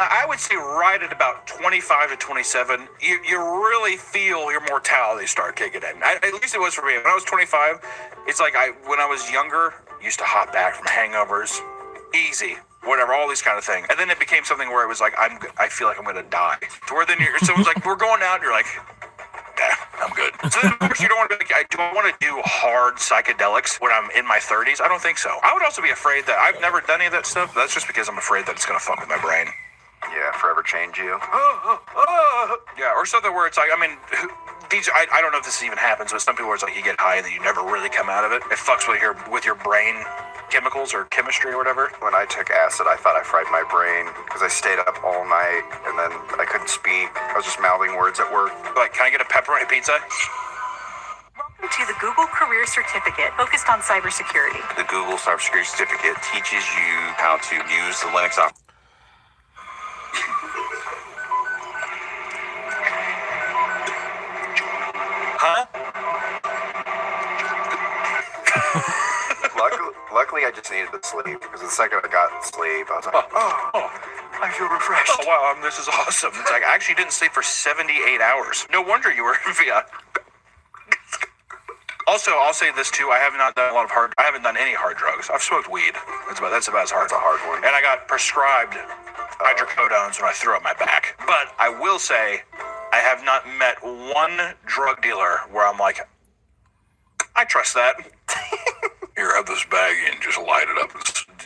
I would say right at about 25 to 27, you really feel your mortality start kicking in. At least it was for me. When I was 25, it's like when I was younger, used to hop back from hangovers, easy, whatever, all these kind of things. And then it became something where it was like, I feel like I'm going to die. To where then someone's like, we're going out, and you're like, I'm good. So then, of course, you don't want to be like, do I want to do hard psychedelics when I'm in my 30s? I don't think so. I would also be afraid that I've never done any of that stuff. That's just because I'm afraid that it's going to fuck with my brain.
Yeah, forever change you.
Yeah, or something where it's like, I mean, I don't know if this even happens, but some people where it's like you get high and then you never really come out of it. It fucks with your brain chemicals or chemistry or whatever.
When I took acid, I thought I fried my brain because I stayed up all night and then I couldn't speak. I was just mouthing words at work.
Like, can I get a pepperoni pizza?
Welcome to the Google Career Certificate focused on cybersecurity.
The Google Cybersecurity Certificate teaches you how to use the Linux operating.
Huh?
Luckily, I just needed the sleep because the second I got sleep, I was like, I feel refreshed.
Oh, wow, this is awesome. It's like, I actually didn't sleep for 78 hours. No wonder you were via. Also, I'll say this too. I haven't done any hard drugs. I've smoked weed. That's about as hard.
It's a hard one.
And I got prescribed hydrocodones when I threw up my back. But I will say, I have not met one drug dealer where I'm like, I trust that. Here, have this baggie and just light it up and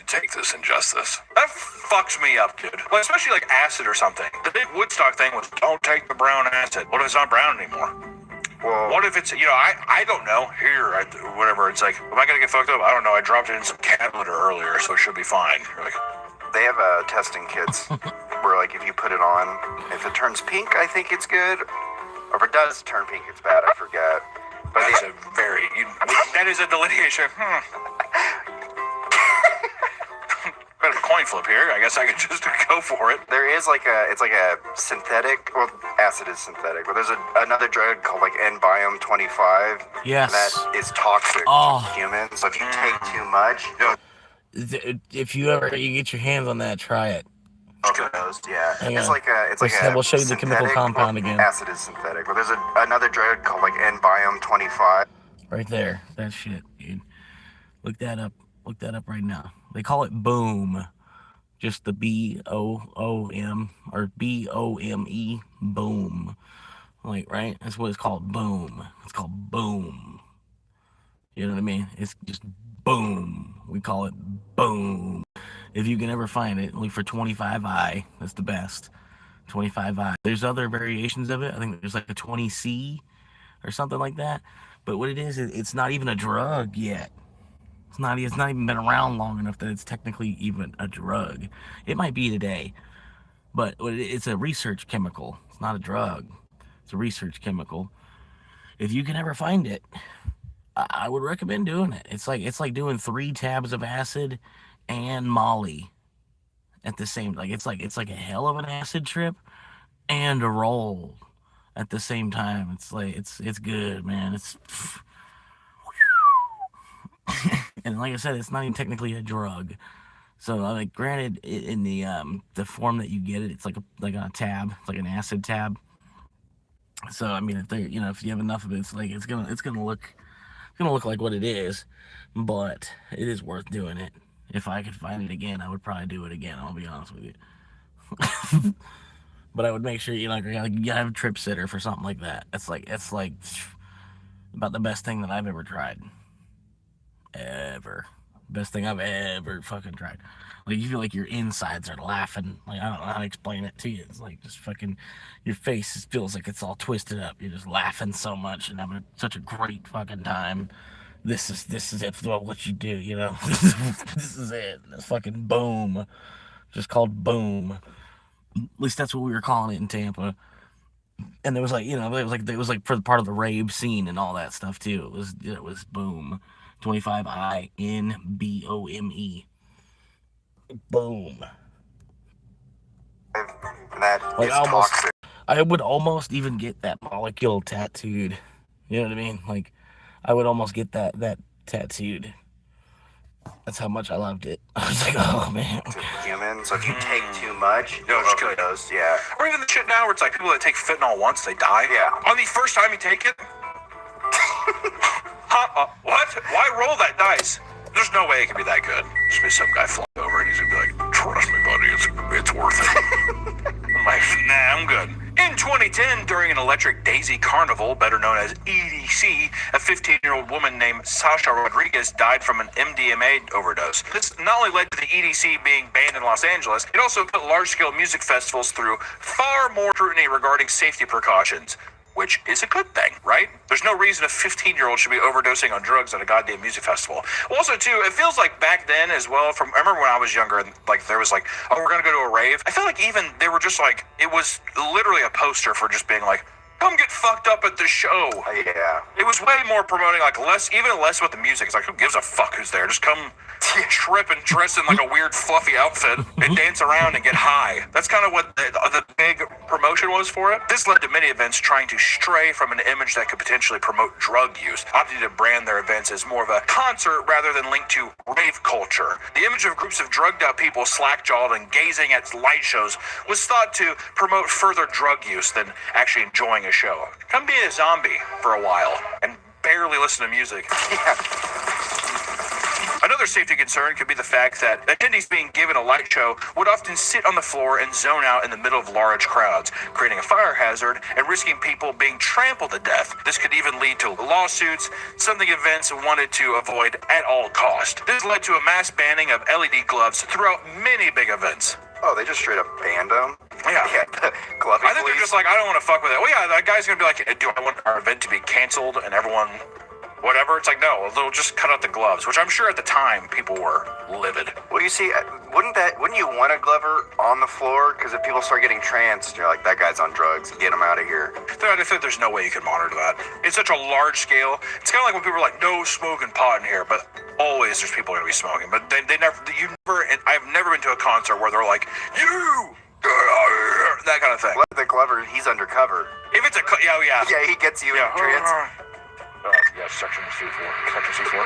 take this, ingest this. That fucks me up, dude. Well, especially like acid or something. The big Woodstock thing was, don't take the brown acid. What if it's not brown anymore?
Well,
what if it's, I don't know. Here, whatever. It's like, am I going to get fucked up? I don't know. I dropped it in some cat litter earlier, so it should be fine. You're like,
they have testing kits where, like, if you put it on, if it turns pink, I think it's good. Or if it does turn pink, it's bad. I forget. But
that is a delineation. Got a coin flip here. I guess I could just go for it.
There is it's like a synthetic, well, acid is synthetic, but there's another drug called like N-Biome 25.
Yes.
That is toxic to humans. So if you take too much,
if you get your hands on that, try it.
Yeah.
We'll show you the chemical compound again.
Acid is synthetic, but there's another drug called like N-Biome 25.
Right there. That shit, dude. Look that up. Look that up right now. They call it Boom. Just the B-O-O-M or B-O-M-E. Boom. Like, right? That's what it's called. Boom. It's called Boom. You know what I mean? It's just Boom. We call it Boom. If you can ever find it, look for 25I. That's the best. 25I. There's other variations of it. I think there's like a 20C or something like that. But what it is, it's not even a drug yet. It's not even been around long enough that it's technically even a drug. It might be today, but it's a research chemical. It's not a drug. It's a research chemical. If you can ever find it, I would recommend doing it. It's like doing 3 tabs of acid and Molly at the same. It's like a hell of an acid trip and a roll at the same time. It's like it's good, man. It's and like I said, it's not even technically a drug. So like, granted, in the form that you get it, it's like a tab. It's like an acid tab. So I mean, if you have enough of it, it's gonna look like what it is, but it is worth doing it. If I could find it again, I would probably do it again. I'll be honest with you. But I would make sure you gotta have a trip sitter for something like that. It's like about the best thing that I've ever tried. Ever. Best thing I've ever fucking tried. Like, you feel like your insides are laughing. Like, I don't know how to explain it to you. It's like just fucking, your face feels like it's all twisted up. You're just laughing so much and having such a great fucking time. This is it for what you do, this is it. It's fucking Boom. Just called Boom. At least that's what we were calling it in Tampa. And there was it was like for the part of the rave scene and all that stuff too. It was Boom. 25INBOME. Boom.
That is toxic.
I would almost even get that molecule tattooed. You know what I mean? Like, I would almost get that tattooed. That's how much I loved it. I was like, oh man.
To human. So if you take too much,
You'll just kill
overdose. Yeah.
Or even the shit now where it's like people that take fentanyl once, they die.
Yeah.
On the first time you take it? What? Why roll that dice? There's no way it can be that good. Just be some guy flying over and he's gonna be like, trust me, buddy, it's worth it. I'm like, nah, I'm good. In 2010, during an electric daisy carnival, better known as EDC, a 15-year-old woman named Sasha Rodriguez died from an MDMA overdose. This not only led to the EDC being banned in Los Angeles, it also put large-scale music festivals through far more scrutiny regarding safety precautions. Which is a good thing, right? There's no reason a 15-year-old should be overdosing on drugs at a goddamn music festival. Also, too, it feels like back then as well, I remember when I was younger, and like there was like, oh, we're gonna go to a rave. I feel like even they were just like, it was literally a poster for just being like, come get fucked up at the show.
Yeah.
It was way more promoting, like even less with the music. It's like, who gives a fuck who's there? Just come trip and dress in like a weird fluffy outfit and dance around and get high. That's kind of what the big promotion was for it. This led to many events trying to stray from an image that could potentially promote drug use, opting to brand their events as more of a concert rather than linked to rave culture. The image of groups of drugged out people slack-jawed and gazing at light shows was thought to promote further drug use than actually enjoying a show. Come be a zombie for a while and barely listen to music.
Yeah.
Another safety concern could be the fact that attendees being given a light show would often sit on the floor and zone out in the middle of large crowds, creating a fire hazard and risking people being trampled to death. This could even lead to lawsuits, something events wanted to avoid at all cost. This led to a mass banning of LED gloves throughout many big events.
Oh, they just straight up banned them?
Yeah.
Gloving
I think they're just like, I don't want to fuck with it. Well, yeah, that guy's going to be like, do I want our event to be canceled and everyone... whatever? It's like, no, they'll just cut out the gloves, which I'm sure at the time people were livid.
Well, you see, wouldn't you want a glover on the floor? Because if people start getting tranced, you're like, that guy's on drugs, get him out of here.
I think there's no way you can monitor that. It's such a large scale. It's kind of like when people are like, no smoking pot in here, but always there's people going to be smoking. But I've never been to a concert where they're like, that kind of thing.
Well, the glover, he's undercover.
If it's yeah.
Yeah, he gets you in trance.
Yeah, section C4. Section C4.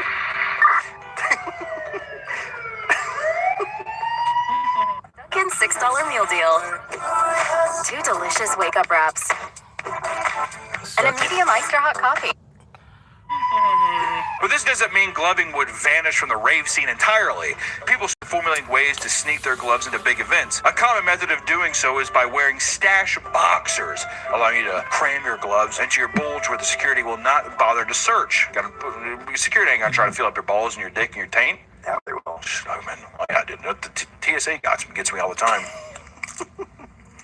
Dunkin' $6 meal deal. 2 delicious wake-up wraps. And a medium iced or hot coffee.
But this doesn't mean gloving would vanish from the rave scene entirely. People start formulating ways to sneak their gloves into big events. A common method of doing so is by wearing stash boxers, allowing you to cram your gloves into your bulge where the security will not bother to search. Security ain't gonna try to fill up your balls and your dick and your taint.
Yeah, they will.
Oh, man. I didn't know. The TSA gets me all the time.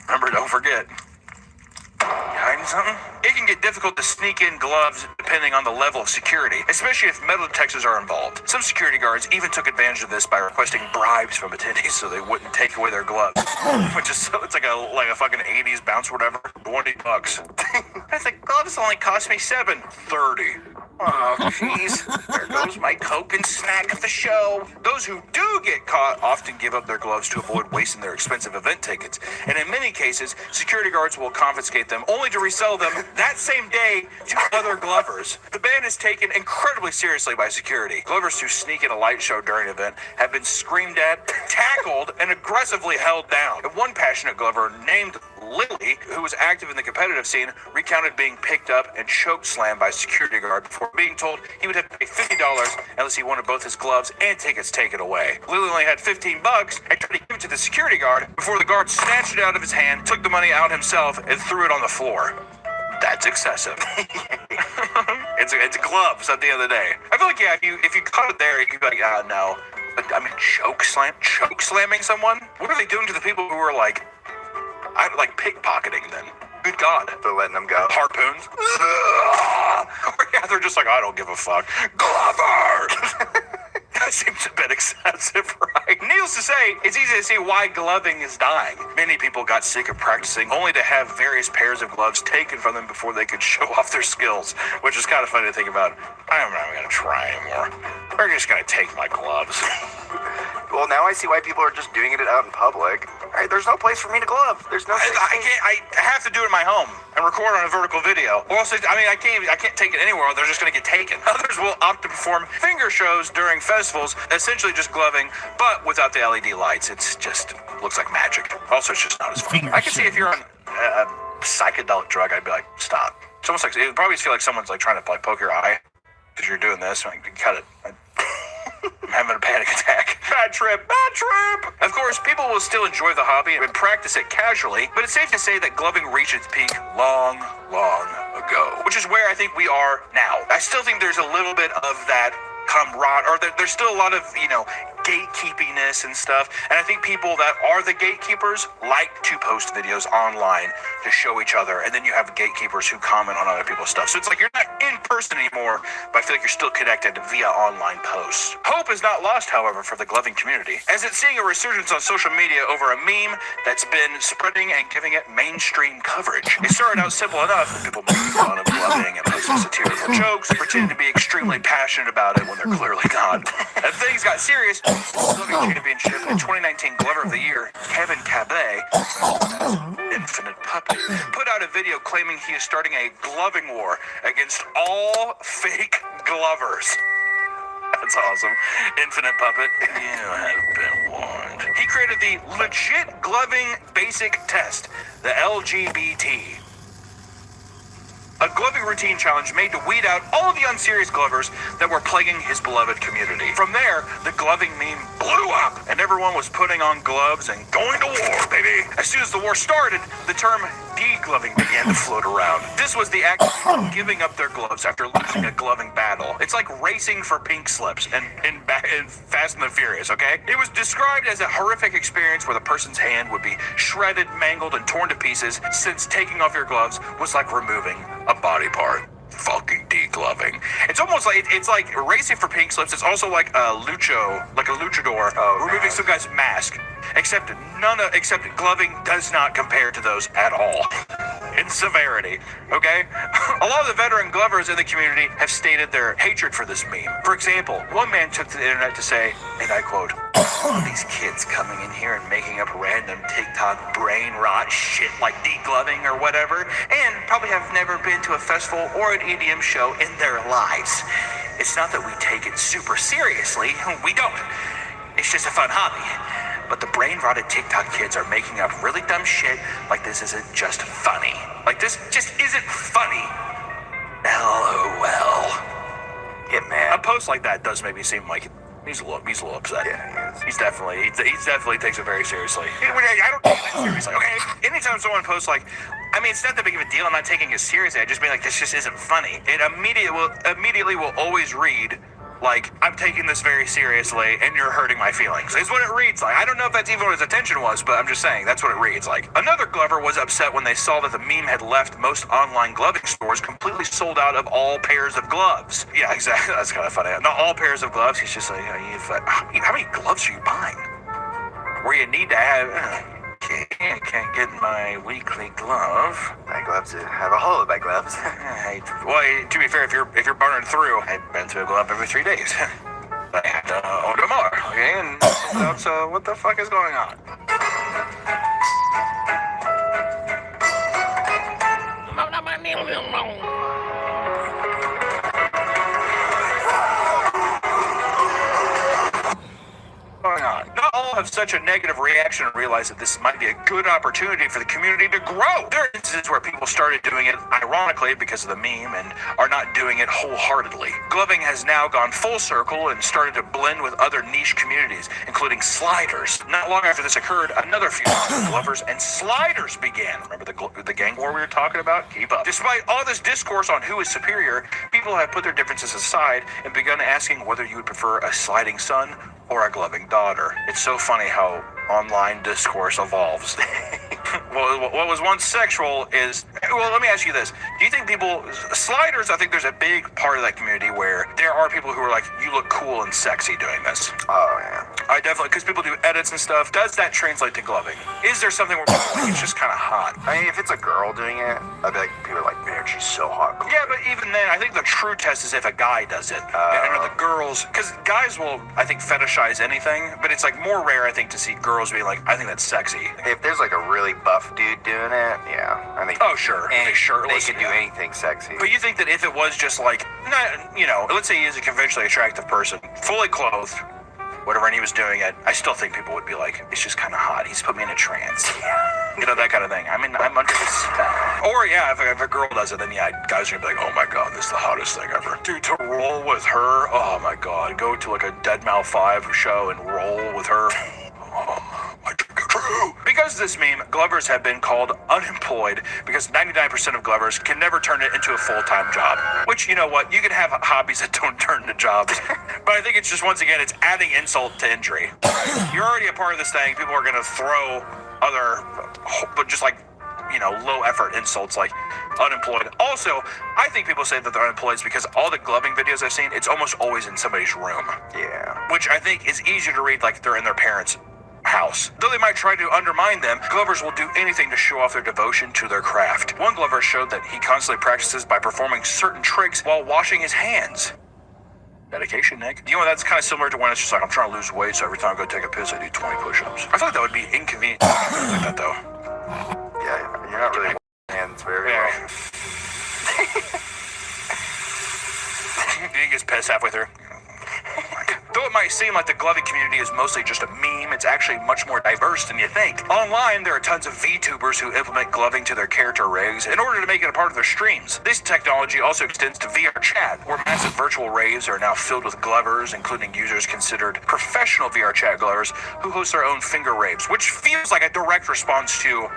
Remember, don't forget. You hiding something? It can get difficult to sneak in gloves depending on the level of security, especially if metal detectors are involved. Some security guards even took advantage of this by requesting bribes from attendees so they wouldn't take away their gloves. Which is it's like a fucking 80s bounce or whatever. $20. I think gloves only cost me $7.30. Oh, jeez. There goes my Coke and snack at the show. Those who do get caught often give up their gloves to avoid wasting their expensive event tickets. And in many cases, security guards will confiscate them only to resell them that same day to other glovers. The ban is taken incredibly seriously by security. Glovers who sneak in a light show during an event have been screamed at, tackled, and aggressively held down. And one passionate glover named Lily, who was active in the competitive scene, recounted being picked up and choke slammed by a security guard before being told he would have to pay $50 unless he wanted both his gloves and tickets taken away. Lily only had $15 and tried to give it to the security guard before the guard snatched it out of his hand, took the money out himself, and threw it on the floor. That's excessive. It's gloves at the end of the day. I feel like, yeah, if you caught it there, you could be like, no. But, I mean, choke slamming someone? What are they doing to the people who are like pickpocketing them? Good God.
They're letting them go.
Harpoons? Or yeah, they're just like, I don't give a fuck. Glover! That seems a bit excessive, right? Needless to say, it's easy to see why gloving is dying. Many people got sick of practicing only to have various pairs of gloves taken from them before they could show off their skills, which is kind of funny to think about. I'm not going to try anymore. We're just going to take my gloves.
Well, now I see why people are just doing it out in public. Hey, there's no place for me to glove. There's no.
I have to do it in my home and record on a vertical video. Or else, I can't take it anywhere. They're just going to get taken. Others will opt to perform finger shows during festivals, essentially just gloving, but without the LED lights. It's just looks like magic. Also, it's just not as fun. I can see if you're on a psychedelic drug, I'd be like, stop. It's almost like it would probably feel like someone's like trying to like poke your eye because you're doing this. Like, cut it. I'm having a panic attack. Bad trip. Of course, people will still enjoy the hobby and practice it casually, but it's safe to say that gloving reached its peak long ago, which is where I think we are now. I still think there's a little bit of that camaraderie, or there's still a lot of, gatekeepiness and stuff, and I think people that are the gatekeepers like to post videos online to show each other, and then you have gatekeepers who comment on other people's stuff. So it's like you're not in person anymore, but I feel like you're still connected via online posts. Hope is not lost, however, for the gloving community, as it's seeing a resurgence on social media over a meme that's been spreading and giving it mainstream coverage. It started out simple enough, with people making fun of gloving and posting satirical jokes, pretending to be extremely passionate about it when they're clearly not. And things got serious. Gloving Championship and 2019 Glover of the Year, Kevin Cabet, Infinite Puppet, put out a video claiming he is starting a gloving war against all fake glovers. That's awesome. Infinite Puppet, you have been warned. He created the legit gloving basic test, the LGBT. A gloving routine challenge made to weed out all of the unserious glovers that were plaguing his beloved community. From there, the gloving meme blew up, and everyone was putting on gloves and going to war, baby. As soon as the war started, the term de-gloving began to float around. This was the act of giving up their gloves after losing a gloving battle. It's like racing for pink slips in Fast and the Furious, okay? It was described as a horrific experience where the person's hand would be shredded, mangled, and torn to pieces, since taking off your gloves was like removing a body part. Fucking de-gloving. It's almost like it's like racing for pink slips. It's also like a luchador removing some guy's mask. Except gloving does not compare to those at all in severity. Okay, a lot of the veteran glovers in the community have stated their hatred for this meme. For example, one man took to the internet to say, and I quote, "All these kids coming in here and making up random TikTok brain rot shit like de-gloving or whatever, and probably have never been to a festival or an EDM show in their lives. It's not that we take it super seriously. We don't. It's just a fun hobby. But the brain-rotted TikTok kids are making up really dumb shit like this isn't just funny. Like this just isn't funny. LOL.
Get mad.
A post like that does make me seem like he's a little upset.
Yeah, he is.
He's definitely takes it very seriously. I don't take it seriously, okay? Anytime someone posts like, I mean, it's not that big of a deal. I'm not taking it seriously. I just mean like this just isn't funny. It immediately will always read like, I'm taking this very seriously and you're hurting my feelings. Is what it reads like. I don't know if that's even what his intention was, but I'm just saying that's what it reads like. Another glover was upset when they saw that the meme had left most online gloving stores completely sold out of all pairs of gloves. Yeah, exactly. That's kind of funny. Not all pairs of gloves. He's just like, how many gloves are you buying? Where you need to have... I can't get my weekly glove.
My gloves have a hole in my gloves.
Well, to be fair, if you're burning through, I've been to a glove every 3 days. I have to order more, okay? And so what the fuck is going on? Not all have such a negative reaction and realize that this might be a good opportunity for the community to grow. There are instances where people started doing it ironically because of the meme and are not doing it wholeheartedly. Gloving has now gone full circle and started to blend with other niche communities, including sliders. Not long after this occurred, another few glovers and sliders began. Remember the gang war we were talking about? Keep up. Despite all this discourse on who is superior, people have put their differences aside and begun asking whether you would prefer a sliding son or a gloving daughter. It's so funny how online discourse evolves. Well, what was once sexual is... Well, let me ask you this. Do you think sliders, I think there's a big part of that community where there are people who are like, you look cool and sexy doing this.
Oh, yeah.
I definitely, because people do edits and stuff. Does that translate to gloving? Is there something where people think it's just kind of hot?
I mean, if it's a girl doing it, I'd be like, people are like, man, and she's so hot.
Yeah, but even then, I think the true test is if a guy does it. And the girls, because guys will, I think, fetishize anything, but it's like more rare, I think, to see girls be like, I think that's sexy.
If there's like a really buff dude doing it, yeah, I think.
Oh, sure.
And
shirtless,
they could do anything sexy.
But you think that if it was just like, not, you know, let's say he is a conventionally attractive person, fully clothed, whatever, and he was doing it, I still think people would be like, it's just kind of hot. He's put me in a trance. You know, that kind of thing. I mean, I'm under his spell. Or, yeah, if a girl does it, then, yeah, guys are going to be like, oh, my God, this is the hottest thing ever. Dude, to roll with her, oh, my God. Go to, like, a Deadmau 5 show and roll with her. Oh, my true. Because of this meme, Glovers have been called unemployed because 99% of Glovers can never turn it into a full-time job. Which, you know what, you can have hobbies that don't turn into jobs. But I think it's just, once again, it's adding insult to injury. You're already a part of this thing. People are going to throw other, but just like, you know, low-effort insults like unemployed. Also, I think people say that they're unemployed because all the gloving videos I've seen, it's almost always in somebody's room.
Yeah.
Which I think is easier to read like they're in their parents' house. Though they might try to undermine them, Glovers will do anything to show off their devotion to their craft. One Glover showed that he constantly practices by performing certain tricks while washing his hands. Dedication, Nick. You know, that's kind of similar to when it's just like, I'm trying to lose weight, so every time I go take a piss, I do 20 push-ups. I thought that would be inconvenient like that, though.
Yeah, you're not really hands very well.
He gets pissed halfway through. Though it might seem like the gloving community is mostly just a meme, it's actually much more diverse than you think. Online, there are tons of VTubers who implement gloving to their character rigs in order to make it a part of their streams. This technology also extends to VR chat, where massive virtual raves are now filled with glovers, including users considered professional VR chat glovers who host their own finger raves, which feels like a direct response to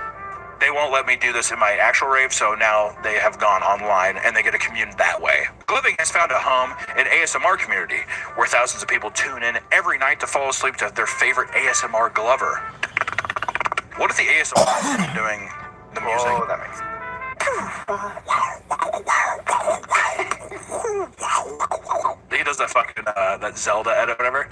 they won't let me do this in my actual rave, so now they have gone online and they get to commune that way. Gloving has found a home in ASMR community, where thousands of people tune in every night to fall asleep to their favorite ASMR glover. What if the ASMR is doing the music?
Oh, that makes sense.
He does that fucking, that Zelda edit, whatever.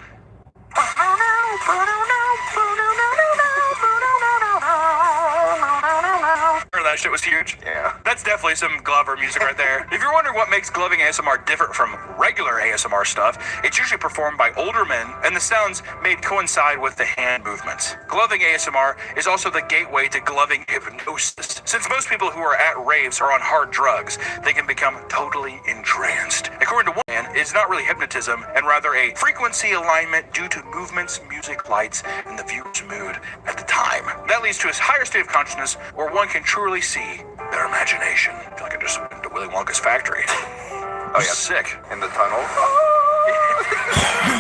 That shit was huge.
Yeah.
That's definitely some Glover music right there. If you're wondering what makes gloving ASMR different from regular ASMR stuff, it's usually performed by older men, and the sounds made coincide with the hand movements. Gloving ASMR is also the gateway to gloving hypnosis. Since most people who are at raves are on hard drugs, they can become totally entranced. According to one man, it's not really hypnotism, and rather a frequency alignment due to movements, music, lights, and the viewer's mood at the time. That leads to a higher state of consciousness where one can truly see their imagination. I feel like I just went to Willy Wonka's factory. Oh yeah, sick.
In the tunnel.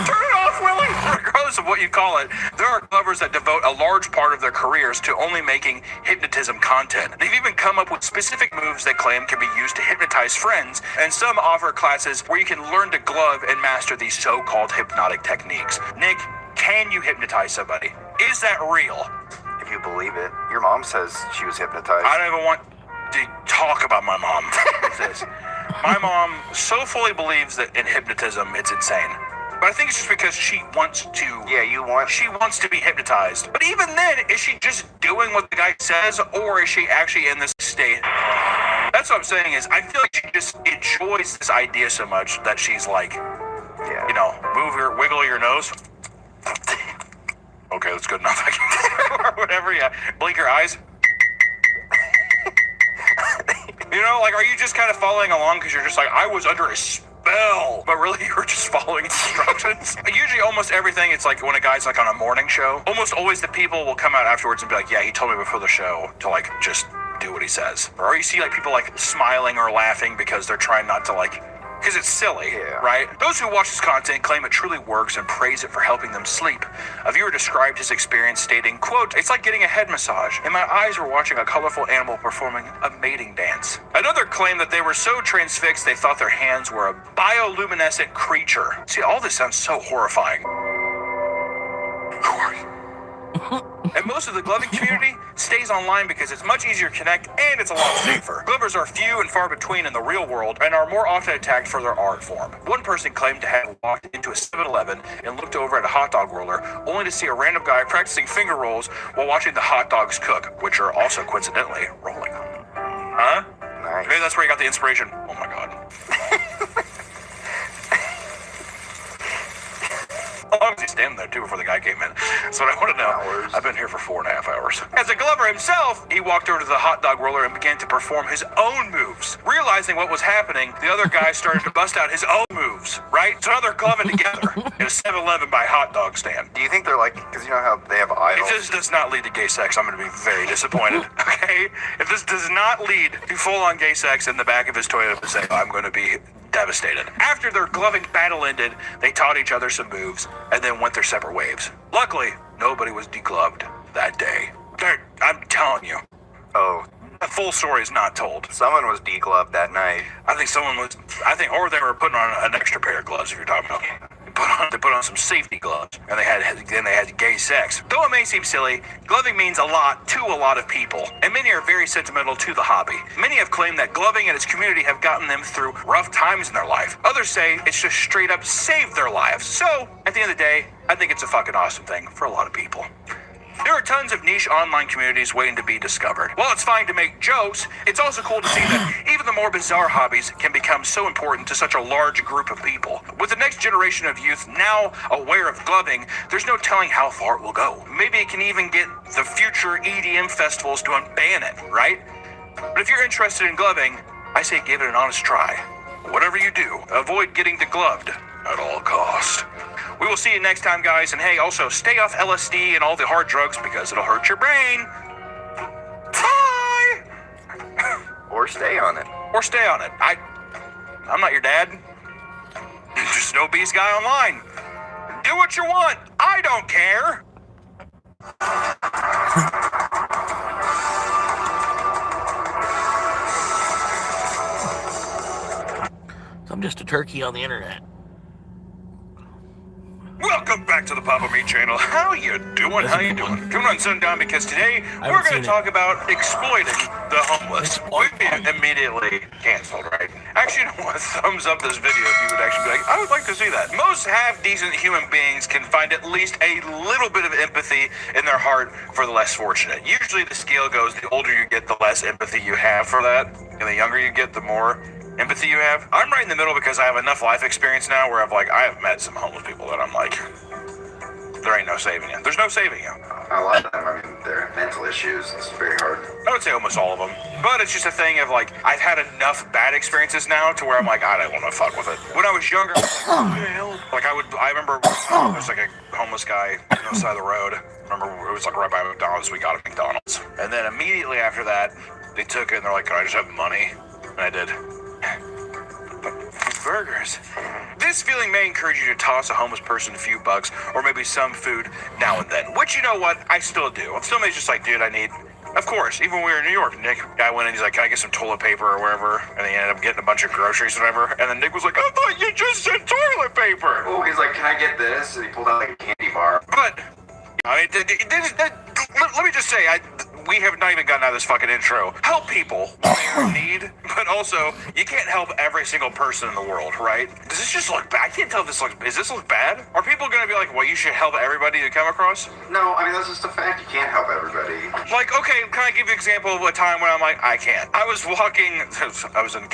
Turn it off, Willy! Regardless of what you call it, there are glovers that devote a large part of their careers to only making hypnotism content. They've even come up with specific moves they claim can be used to hypnotize friends, and some offer classes where you can learn to glove and master these so-called hypnotic techniques. Nick, can you hypnotize somebody? Is that real?
If you believe it. Your mom says she was hypnotized.
I don't even want to talk about my mom. My mom so fully believes that in hypnotism, it's insane. But I think it's just because she wants to.
Yeah,
She wants to be hypnotized. But even then, is she just doing what the guy says, or is she actually in this state? That's what I'm saying is, I feel like she just enjoys this idea so much that she's like, you know, wiggle your nose. Okay, that's good enough. Or whatever, yeah. Blink your eyes. You know, like, are you just kind of following along because you're just like, I was under a spell, but really you were just following instructions? Usually almost everything, it's like when a guy's like on a morning show, almost always the people will come out afterwards and be like, yeah, he told me before the show to like just do what he says. Or you see like people like smiling or laughing because they're trying not to like, because it's silly, right? Those who watch this content claim it truly works and praise it for helping them sleep. A viewer described his experience stating, quote, "It's like getting a head massage, and my eyes were watching a colorful animal performing a mating dance." Another claimed that they were so transfixed they thought their hands were a bioluminescent creature. See, all this sounds so horrifying. Who are you? And most of the gloving community stays online because it's much easier to connect and it's a lot safer. Glovers are few and far between in the real world and are more often attacked for their art form. One person claimed to have walked into a 7-Eleven and looked over at a hot dog roller, only to see a random guy practicing finger rolls while watching the hot dogs cook, which are also coincidentally rolling. Huh?
Nice.
Maybe that's where you got the inspiration. Oh my god. How long was he standing there too before the guy came in? That's what I want to know.
Hours.
I've been here for 4.5 hours. As a Glover himself, he walked over to the hot dog roller and began to perform his own moves. Realizing what was happening, the other guy started to bust out his own moves, right? So now they're gloving together in a 7-Eleven by hot dog stand.
Do you think they're like, because you know how they have idols?
If this does not lead to gay sex, I'm going to be very disappointed, okay? If this does not lead to full-on gay sex in the back of his Toyota Passat, I'm going to be devastated. After their gloving battle ended, they taught each other some moves and then went their separate ways. Luckily, nobody was degloved that day. I'm telling you.
Oh.
The full story is not told.
Someone was degloved that night.
Or they were putting on an extra pair of gloves, if you're talking about. They put on some safety gloves, and they had gay sex. Though it may seem silly, gloving means a lot to a lot of people, and many are very sentimental to the hobby. Many have claimed that gloving and its community have gotten them through rough times in their life. Others say it's just straight up saved their lives. So, at the end of the day, I think it's a fucking awesome thing for a lot of people. There are tons of niche online communities waiting to be discovered. While it's fine to make jokes, it's also cool to see that even the more bizarre hobbies can become so important to such a large group of people. With the next generation of youth now aware of gloving, there's no telling how far it will go. Maybe it can even get the future EDM festivals to unban it, right? But if you're interested in gloving, I say give it an honest try. Whatever you do, avoid getting degloved at all costs. We will see you next time, guys. And hey, also stay off LSD and all the hard drugs because it'll hurt your brain. Bye!
Or stay on it.
Or stay on it. I'm not your dad. Just no beast guy online. Do what you want. I don't care.
I'm just a turkey on the internet.
Welcome back to the Papa Meat channel. How you doing? How you doing? Coming on sundown because today we're going to talk about exploiting the homeless. We'd be immediately canceled, right? Actually, you know what? Thumbs up this video if you would actually be like, I would like to see that. Most half-decent human beings can find at least a little bit of empathy in their heart for the less fortunate. Usually the scale goes, the older you get, the less empathy you have for that. And the younger you get, the more empathy you have. I'm right in the middle because I have enough life experience now where I have met some homeless people that I'm like, there ain't no saving you. There's no saving you.
A lot of them, I mean, they're mental issues. It's very hard.
I would say almost all of them. But it's just a thing of like, I've had enough bad experiences now to where I'm like, I don't want to fuck with it. When I was younger, I remember there was like a homeless guy on the side of the road. I remember it was like right by McDonald's. We got a McDonald's. And then immediately after that, they took it and they're like, can I just have money? And I did. Burgers. This feeling may encourage you to toss a homeless person a few bucks or maybe some food now and then, which, you know what, I still do. I'm still just like, dude, I need, of course, even when we were in New York, Nick, guy went in, he's like, can I get some toilet paper or wherever? And he ended up getting a bunch of groceries or whatever. And then Nick was like, I thought you just said toilet paper.
Oh, he's like, can I get this? And he pulled out like a candy bar.
But, I mean, let me just say, we have not even gotten out of this fucking intro. Help people when they are in need, but also, you can't help every single person in the world, right? Does this just look bad? I can't tell if does this look bad? Are people gonna be like, well, you should help everybody you come across?
No, I mean, that's just a fact. You can't help everybody.
Like, okay, can I give you an example of a time when I'm like, I can't. I was walking, I was in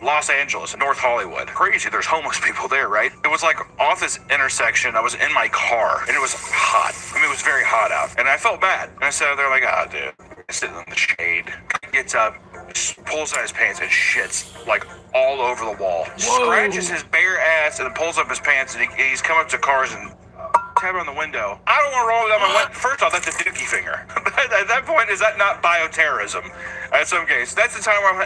Los Angeles, North Hollywood. Crazy, there's homeless people there, right? It was like off this intersection, I was in my car, and it was hot. I mean, it was very hot out, and I felt bad. And I sat there like, ah, dude, sitting in the shade. He gets up, pulls out his pants and shits like all over the wall. Whoa. Scratches his bare ass and then pulls up his pants and he's come up to cars and tapping on the window. I don't want to roll down my window. First off, that's a dookie finger. At that point, is that not bioterrorism? In some case, that's the time where I'm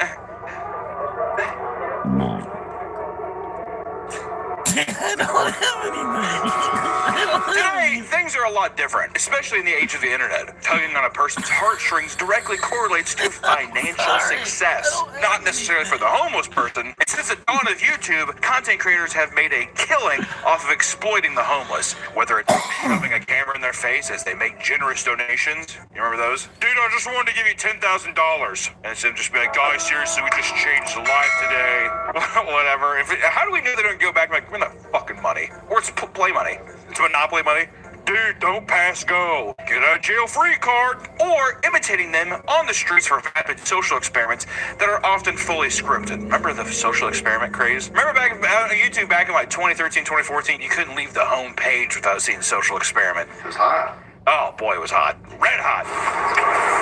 I don't have anything.
Today, things are a lot different, especially in the age of the internet. Tugging on a person's heartstrings directly correlates to financial success. Not necessarily for the homeless person. And since the dawn of YouTube, content creators have made a killing off of exploiting the homeless. Whether it's shoving a camera in their face as they make generous donations. You remember those? Dude, I just wanted to give you $10,000. And it's them just be like, guys, seriously, we just changed the life today. Whatever. How do we know they don't go back and like, we're not fucking money? Or it's play money. It's Monopoly money. dude, don't pass go, get a jail-free card, or imitating them on the streets for vapid social experiments that are often fully scripted. Remember the social experiment craze? Remember back on YouTube back in like 2013, 2014, you couldn't leave the home page without seeing social experiment.
It was hot.
Oh boy, it was hot. Red hot.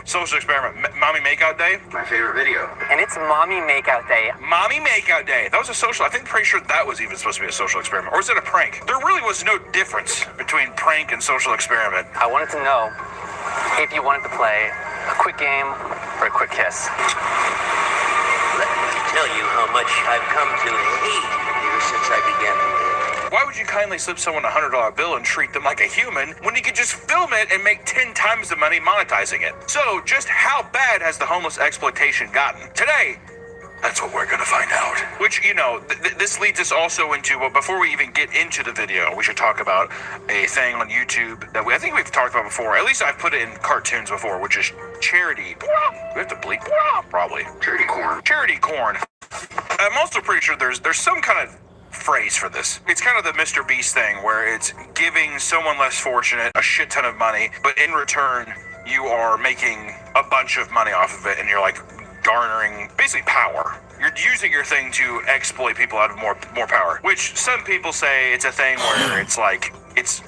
Social experiment. Mommy Makeout Day?
My favorite video.
And it's Mommy Makeout Day.
Mommy Makeout Day. That was a social, I think pretty sure that was even supposed to be a social experiment. Or is it a prank? There really was no difference between prank and social experiment.
I wanted to know if you wanted to play a quick game or a quick kiss.
Let me tell you how much I've come to hate you since I began to live.
Why would you kindly slip someone a $100 bill and treat them like a human when you could just film it and make 10 times the money monetizing it? So, just how bad has the homeless exploitation gotten? Today, that's what we're gonna find out. Which, you know, this leads us also into, well, before we even get into the video, we should talk about a thing on YouTube that I think we've talked about before. At least I've put it in cartoons before, which is charity. We have to bleep, probably.
Charity corn.
Charity corn. I'm also pretty sure there's some kind of phrase for this. It's kind of the Mr. Beast thing where it's giving someone less fortunate a shit ton of money, but in return, you are making a bunch of money off of it, and you're like garnering basically power. You're using your thing to exploit people out of more power, which some people say it's a thing where it's like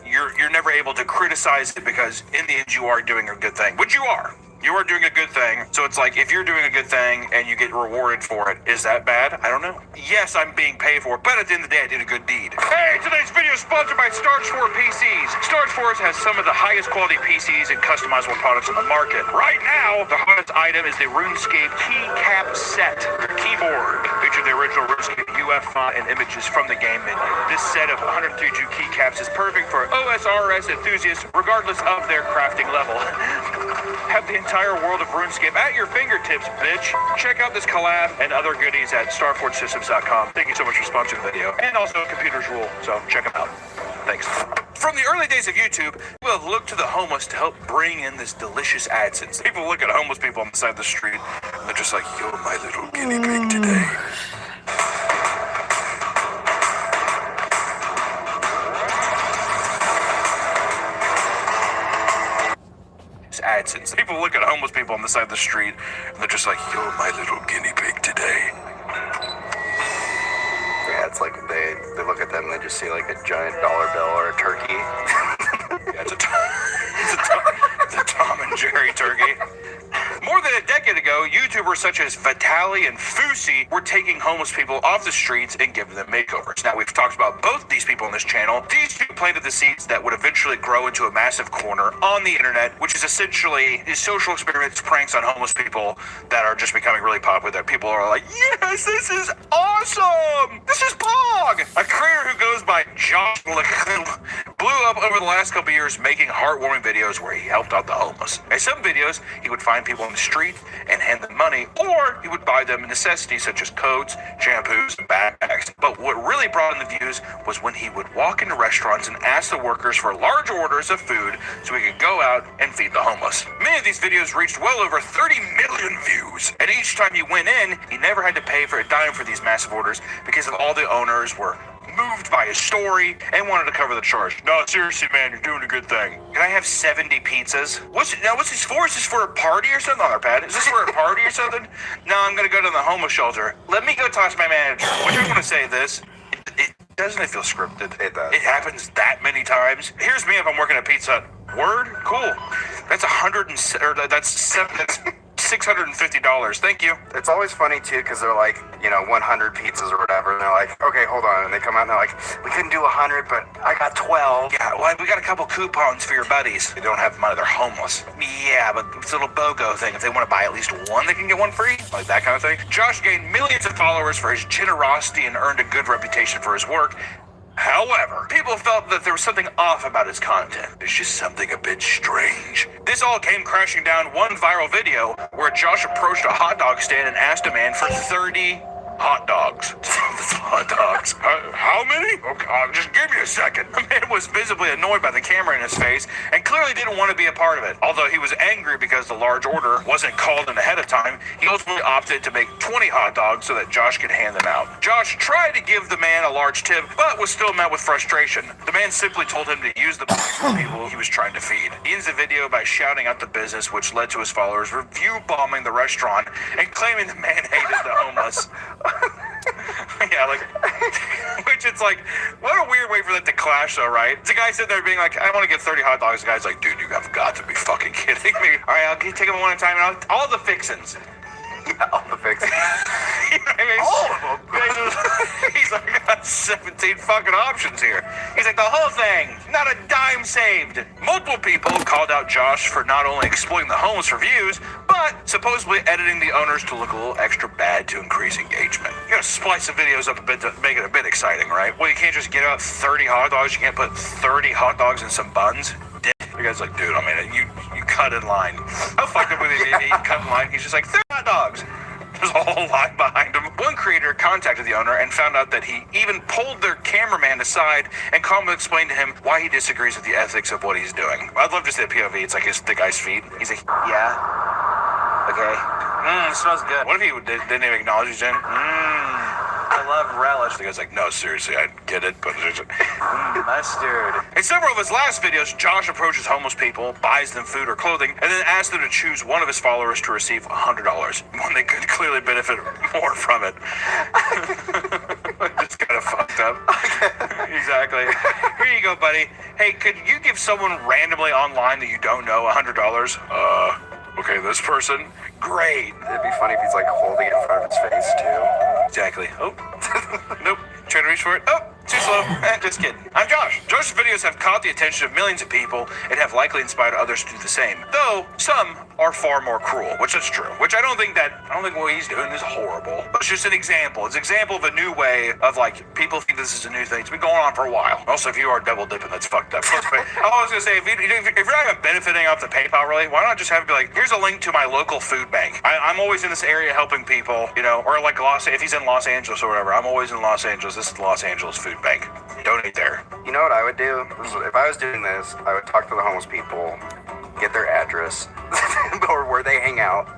you're never able to criticize it because in the end you are doing a good thing, which you are. You are doing a good thing, so it's like if you're doing a good thing and you get rewarded for it, is that bad? I don't know. Yes, I'm being paid for it, but at the end of the day, I did a good deed. Hey, today's video is sponsored by Starch 4 PCs. Starch 4 has some of the highest quality PCs and customizable products on the market. Right now, the hottest item is the RuneScape Keycap Set. Your keyboard features the original RuneScape UF font and images from the game menu. This set of 132 keycaps is perfect for OSRS enthusiasts, regardless of their crafting level. Have the entire world of RuneScape at your fingertips, bitch. Check out this collab and other goodies at starforgesystems.com. Thank you so much for sponsoring the video. And also Computers Rule, so check them out. Thanks. From the early days of YouTube, people have looked to the homeless to help bring in this delicious AdSense. People look at homeless people on the side of the street, and they're just like, you're my little guinea pig today. AdSense. People look at homeless people on the side of the street and they're just like, you're my little guinea pig today.
Yeah, it's like they look at them and they just see like a giant dollar bill or a turkey.
Yeah, it's a Tom and Jerry turkey. More than a decade ago, YouTubers such as Vitaly and Fusi were taking homeless people off the streets and giving them makeovers. Now, we've talked about both these people on this channel. These two planted the seeds that would eventually grow into a massive corner on the internet, which is essentially social experiments, pranks on homeless people that are just becoming really popular, that people are like, yes, this is awesome! This is Pog! A creator who goes by Josh blew up over the last couple years making heartwarming videos where he helped out the homeless. In some videos, he would find people on the street and hand them money, or he would buy them necessities such as coats, shampoos, and backpacks. But what really brought in the views was when he would walk into restaurants and ask the workers for large orders of food so he could go out and feed the homeless. Many of these videos reached well over 30 million views, and each time he went in, he never had to pay for a dime for these massive orders because of all the owners were moved by his story and wanted to cover the charge. No, seriously, man, you're doing a good thing. Can I have 70 pizzas? What's this for? Is this for a party or something on our pad? Is this for a party or something? No, I'm gonna go to the homeless shelter. Let me go talk to my manager. Which I'm gonna say this. Doesn't it feel scripted?
It does.
It happens that many times. Here's me if I'm working at Pizza Hut. Word? Cool. That's $650. Thank you.
It's always funny too because they're like, 100 pizzas or whatever, and they're like, okay, hold on, and they come out and they're like, we couldn't do 100, but I got 12.
Yeah, well, we got a couple coupons for your buddies. They don't have money, they're homeless. Yeah, but it's a little BOGO thing. If they want to buy at least one, they can get one free, like that kind of thing. Josh gained millions of followers for his generosity and earned a good reputation for his work. However, people felt that there was something off about his content. It's just something a bit strange. This all came crashing down one viral video where Josh approached a hot dog stand and asked a man for 30 hot dogs. Hot dogs. How many? Okay, just give me a second. The man was visibly annoyed by the camera in his face and clearly didn't want to be a part of it. Although he was angry because the large order wasn't called in ahead of time, he ultimately opted to make 20 hot dogs so that Josh could hand them out. Josh tried to give the man a large tip, but was still met with frustration. The man simply told him to use the money for people was trying to feed. He ends the video by shouting out the business, which led to his followers review bombing the restaurant and claiming the man hated the homeless. Yeah, like, which it's like, what a weird way for that to clash, though, right? It's a guy sitting there being like, I want to get 30 hot dogs. The guy's like, dude, you have got to be fucking kidding me. All right, I'll take them one at a time, and all the fixins.
Yeah, all the fixins.
You know what I mean? All of them. He's like, I got 17 fucking options here. He's like, the whole thing, not a dime saved. Multiple people called out Josh for not only exploiting the homeless for views, but supposedly editing the owners to look a little extra bad to increase engagement. You gotta splice the videos up a bit to make it a bit exciting, right? Well, you can't just get out 30 hot dogs. You can't put 30 hot dogs in some buns. You guys like, dude, I mean, you cut in line. How fucked up with it? He cut in line. He's just like, 30 hot dogs. There's a whole line behind him. One creator contacted the owner and found out that he even pulled their cameraman aside and calmly explained to him why he disagrees with the ethics of what he's doing. I'd love to see the POV. It's like the guy's feet. He's like, yeah. Okay. It smells good. What if he didn't even acknowledge he's in? I love relish. The guy's like, no, seriously, I get it, but there's mustard. In several of his last videos, Josh approaches homeless people, buys them food or clothing, and then asks them to choose one of his followers to receive $100 when they could clearly benefit more from it. It's kind of fucked up. Exactly. Here you go, buddy. Hey, could you give someone randomly online that you don't know $100? Okay, this person? Great.
It'd be funny if he's like holding it in front of his face too.
Exactly. Oh. Nope. Trying to reach for it. Oh, too slow. Just kidding. I'm Josh. Josh's videos have caught the attention of millions of people and have likely inspired others to do the same. Though some are far more cruel, which is true. Which I don't think what he's doing is horrible. It's just an example. It's an example of a new way of like people think this is a new thing. It's been going on for a while. Also, if you are double dipping, that's fucked up. I was gonna say if you're not even benefiting off the PayPal, really, why not just have it be like, here's a link to my local food bank. I'm always in this area helping people, you know, or like if he's in Los Angeles or whatever, I'm always in Los Angeles. This is the Los Angeles Food Bank. Donate there.
You know what I would do? If I was doing this, I would talk to the homeless people, get their address, or where they hang out.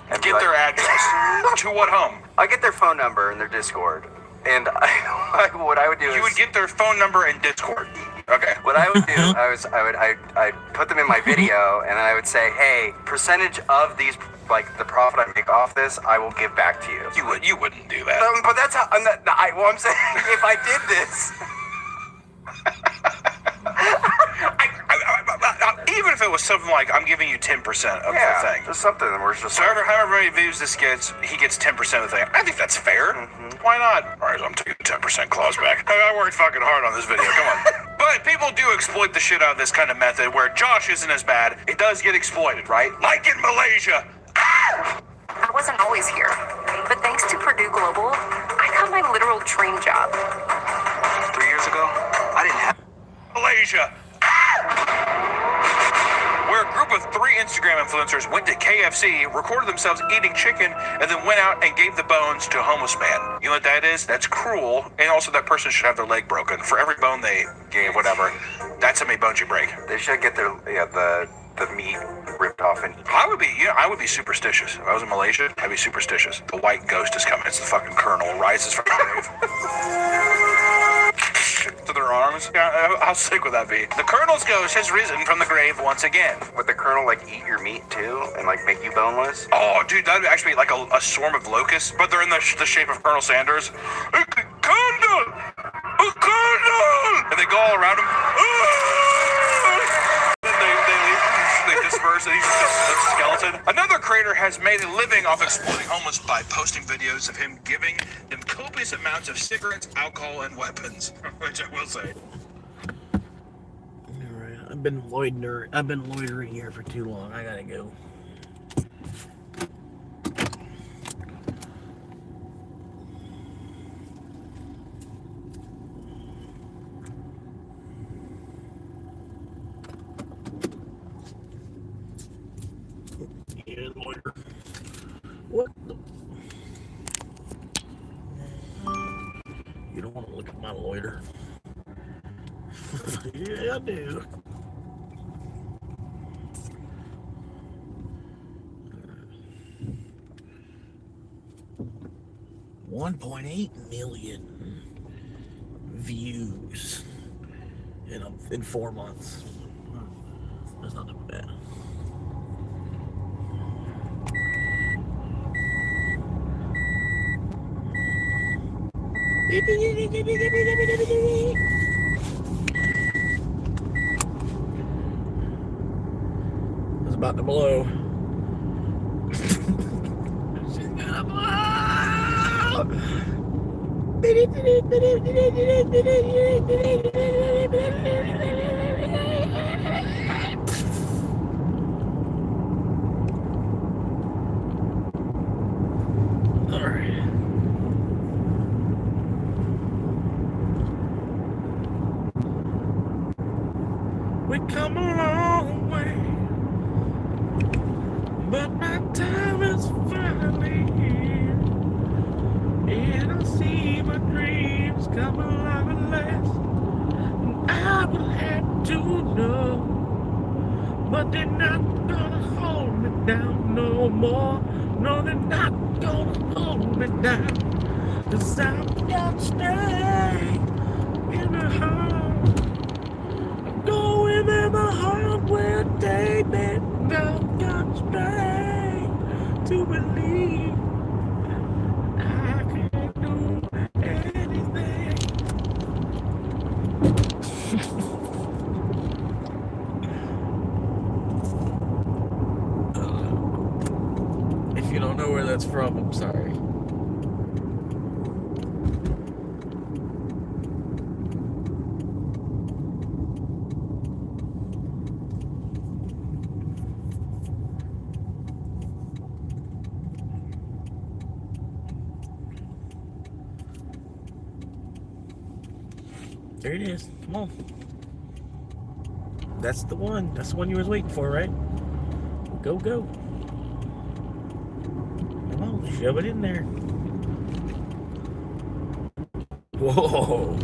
And
get their address. To what home?
I get their phone number and their Discord. And what I would do is...
You would get their phone number and Discord. Okay.
What I would do, I'd put them in my video, and then I would say, hey, percentage of these, like the profit I make off this, I will give back to you.
You wouldn't do that.
But that's how I'm saying if I did this.
Even if it was something like, I'm giving you 10% of the thing.
There's something where it's just
so however many views this gets, he gets 10% of the thing. I think that's fair. Mm-hmm. Why not? All right, I'm taking the 10% clause back. I worked fucking hard on this video. Come on. But people do exploit the shit out of this kind of method where Josh isn't as bad. It does get exploited, right? Like in Malaysia.
I wasn't always here, but thanks to Purdue Global, I got my literal dream job.
3 years ago, I didn't have Malaysia. Where a group of 3 Instagram influencers went to KFC, recorded themselves eating chicken, and then went out and gave the bones to a homeless man. You know what that is? That's cruel, and also that person should have their leg broken. For every bone they gave, whatever, that's how many bones you break.
They should get their the meat ripped off. And
I would be superstitious. If I was in Malaysia, I'd be superstitious. The white ghost is coming. It's the fucking Colonel rises from the grave. To their arms. Yeah, how sick would that be? The Colonel's ghost has risen from the grave once again.
Would the Colonel like eat your meat too and like make you boneless?
Oh, dude, that'd actually be like a swarm of locusts, but they're in the shape of Colonel Sanders. Colonel! And they go all around him. They disperse and he's just a skeleton. Another creator has made a living off exploiting homeless by posting videos of him giving them copious amounts of cigarettes, alcohol, and weapons, which I will say.
Alright, I've been loitering here for too long. I gotta go. Loiter. What the? You don't want to look at my loiter. Yeah, I do. $1.8 million views in 4 months. It's about to blow. She's gonna blow. All right. We come a long way, but my time is finally here, and I see my dreams come alive at last. And I will have to know, but they're not gonna hold me down no more. No, they're not gonna hold me down, 'cause I've got strength in the heart. Going where my heart will take me. I've got strength to believe I can do anything. If you don't know where that's from, I'm sorry. There it is. Come on. That's the one. That's the one you was waiting for, right? Go, go. Come on, shove it in there. Whoa.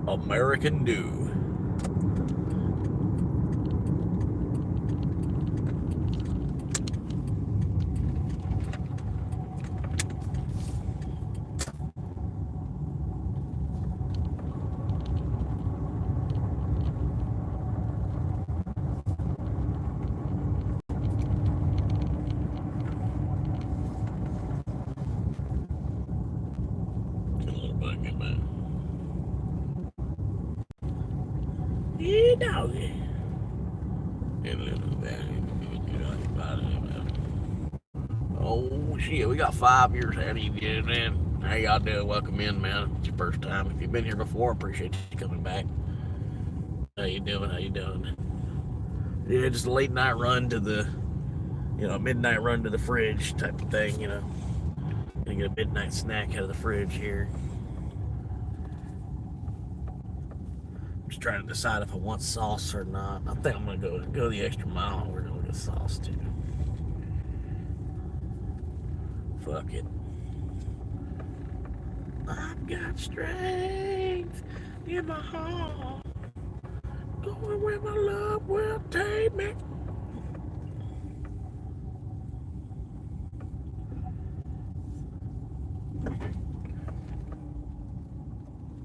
American Dew. Yeah, doggy. Oh shit, we got 5 years out of you, man. How y'all doing? Welcome in, man. It's your first time. If you've been here before, appreciate you coming back. How you doing? How you doing? Yeah, just a late night run to the, midnight run to the fridge type of thing, Gonna get a midnight snack out of the fridge here. Just trying to decide if I want sauce or not. I think I'm gonna go the extra mile. We're gonna get sauce too. Fuck it. I've got strength in my heart, going where my love will take me. I'm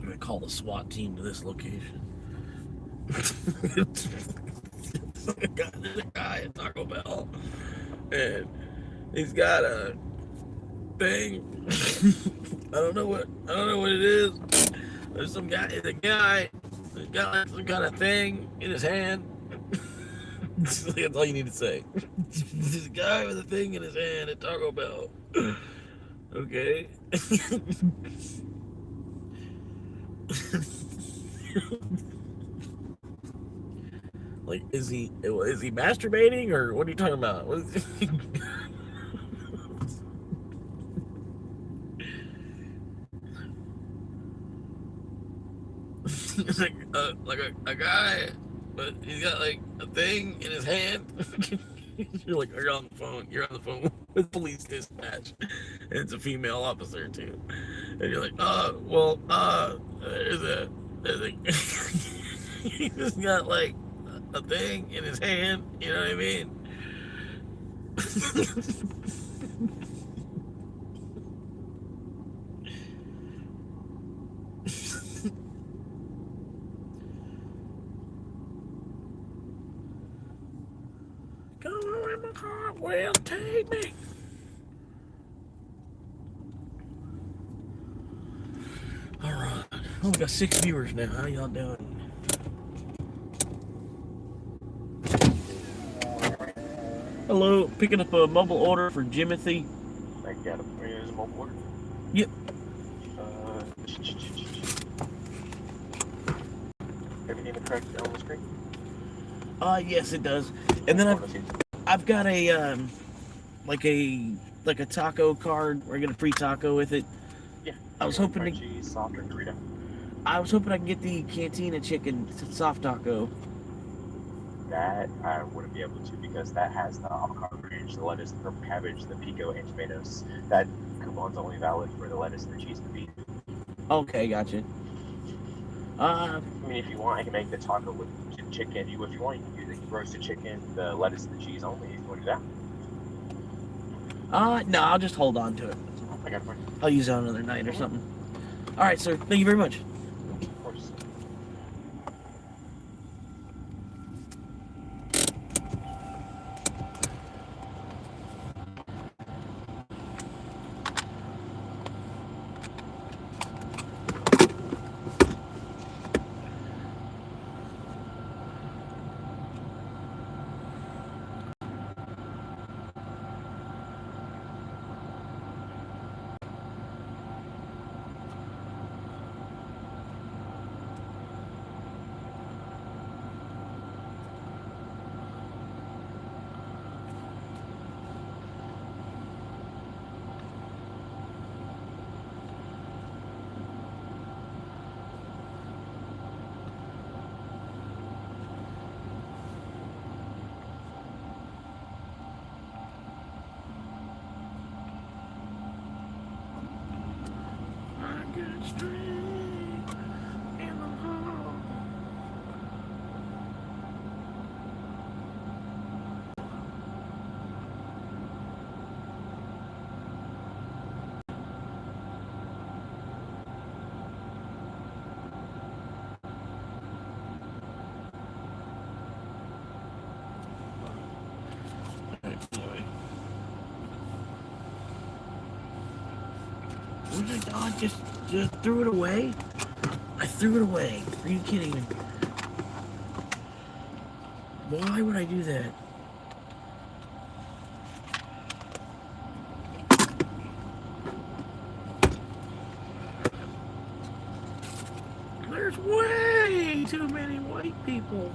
gonna call the SWAT team to this location. There's a guy at Taco Bell, and he's got a thing. I don't know what it is. There's some guy. The guy has got like some kind of thing in his hand. That's all you need to say. This guy with a thing in his hand at Taco Bell. Okay. Like, is he masturbating, or what are you talking about? What is he? It's like a guy, but he's got like a thing in his hand. You're like, you're on the phone. You're on the phone with police dispatch, and it's a female officer too. And you're like, there's a he just got like a thing in his hand. You know what I mean? Well, take me. All right. Oh, we got 6 viewers now. How y'all doing? Hello, picking up a mobile order for Jimothy.
I got a mobile order.
Yep.
Everything the correct on the screen?
Yes, it does. And then I've got a like a taco card. We're gonna free taco with it.
Yeah.
I was hoping to.
Cheese, soft drink, Dorito.
I was hoping I could get the cantina chicken soft taco.
That I wouldn't be able to because that has the avocado range, the lettuce, the purple cabbage, the pico, and tomatoes. That coupon's only valid for the lettuce, the cheese, and the beef.
Okay, gotcha.
I mean, if you want, I can make the taco with chicken. If you want, you can do the roasted chicken, the lettuce, and the cheese only. If you want to do that.
No, I'll just hold on to it.
I got it for you.
I'll use it on another night or something. All right, sir. Thank you very much.
Of course.
What did I do? I just threw it away? I threw it away. Are you kidding me? Why would I do that? There's way too many white people.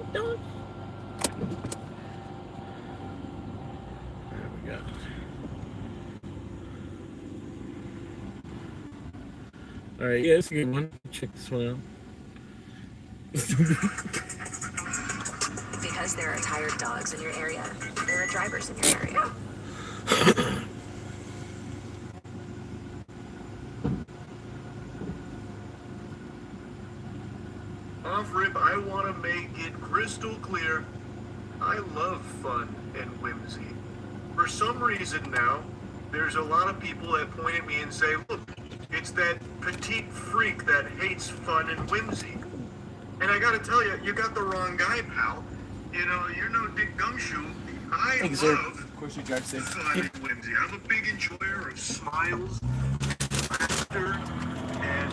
There we go. All right, yeah, it's a good one. Check this one out.
Because there are tired dogs in your area, there are drivers in your area.
Off-rip, I want to make it crystal clear. I love fun and whimsy. For some reason now, there's a lot of people that point at me and say, look, it's that petite freak that hates fun and whimsy. And I gotta tell you, you got the wrong guy, pal. You know, you're no Dick Gumshoe. I
Thank you, sir.
love
Of course, you drive safe.
fun and whimsy. I'm a big enjoyer of smiles, laughter, and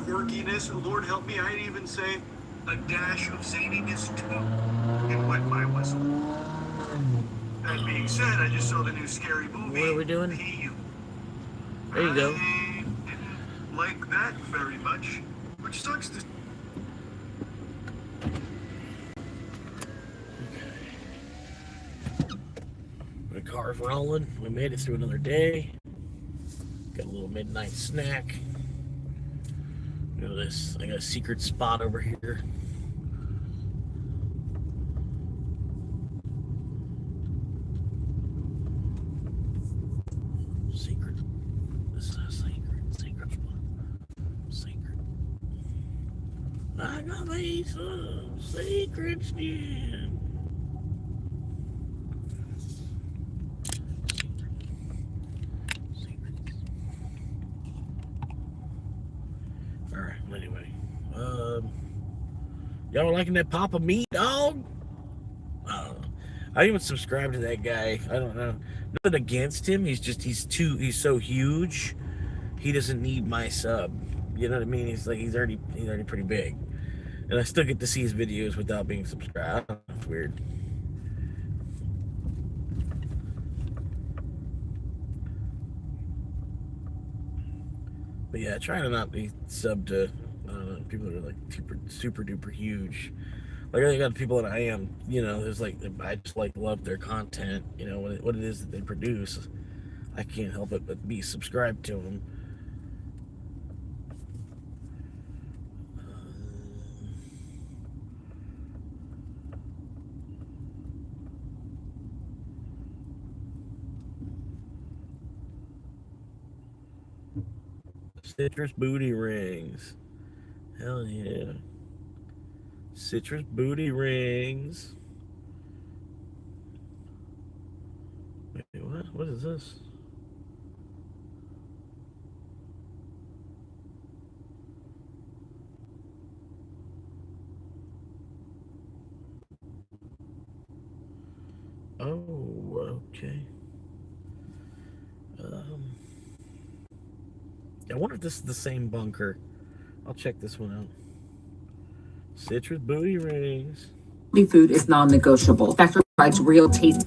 quirkiness. Lord help me, I'd even say a dash of zaniness too, and wet my whistle. That being said, I just saw the new scary movie.
What are we doing? There you go.
I didn't like that very much, which sucks to.
The car's rolling. We made it through another day. Got a little midnight snack. Look at this. I got a secret spot over here. Secret. This is a secret spot. Secret. I got me some secrets, yeah. Y'all liking that Papa Meat dog? I don't know. I even subscribe to that guy. I don't know. Nothing against him. He's so huge. He doesn't need my sub. You know what I mean? He's already pretty big. And I still get to see his videos without being subscribed. It's weird. But yeah, try to not be sub to people that are like super duper huge. Like I got people that I am, there's like I just love their content, what it is that they produce. I can't help it but be subscribed to them. Citrus booty rings. Hell yeah. Citrus booty rings. Wait, what? What is this? Oh, okay. I wonder if this is the same bunker. I'll check this one out. Citrus booty rings.
Food is non-negotiable. Factor provides real taste.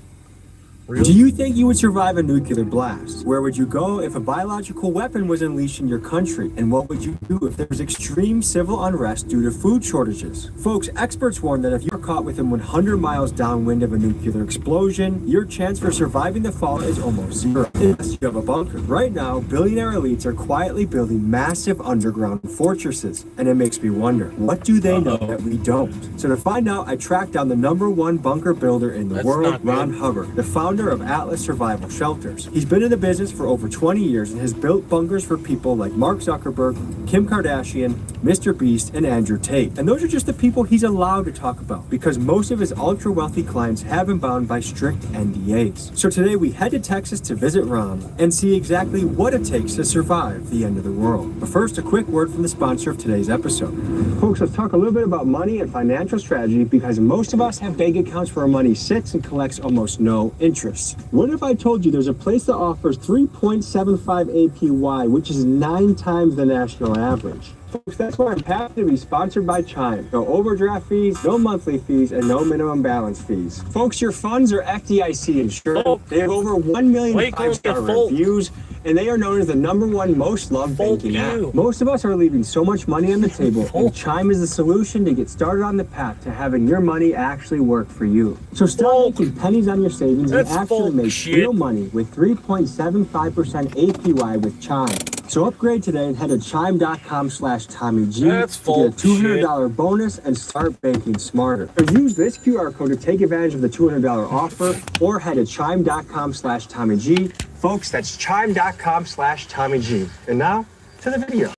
Do you think you would survive a nuclear blast? Where would you go if a biological weapon was unleashed in your country? And what would you do if there was extreme civil unrest due to food shortages? Folks, experts warn that if you're caught within 100 miles downwind of a nuclear explosion, your chance for surviving the fallout is almost zero, unless you have a bunker. Right now, billionaire elites are quietly building massive underground fortresses, and it makes me wonder, what do they know that we don't? So to find out, I tracked down the #1 bunker builder in the world, Ron Hubbard, the founder of Atlas Survival Shelters. He's been in the business for over 20 years and has built bunkers for people like Mark Zuckerberg, Kim Kardashian, Mr. Beast, and Andrew Tate. And those are just the people he's allowed to talk about, because most of his ultra-wealthy clients have been bound by strict NDAs. So today we head to Texas to visit Ron and see exactly what it takes to survive the end of the world. But first, a quick word from the sponsor of today's episode. Folks, let's talk a little bit about money and financial strategy, because most of us have bank accounts where our money sits and collects almost no interest. What if I told you there's a place that offers 3.75 APY, which is 9 times the national average? Folks, that's why I'm happy to be sponsored by Chime. No overdraft fees, no monthly fees, and no minimum balance fees. Folks, your funds are FDIC insured. They have over 1 million five-star reviews, and they are known as the #1 most loved banking app. Most of us are leaving so much money on the table, and Chime is the solution to get started on the path to having your money actually work for you. So start making pennies on your savings and actually make real money with 3.75% APY with Chime. So upgrade today and head to chime.com/TommyG to get a $200 bonus and start banking smarter. Or use this QR code to take advantage of the $200 offer, or head to chime.com/TommyG. Folks, that's chime.com/TommyG. And now, to the video.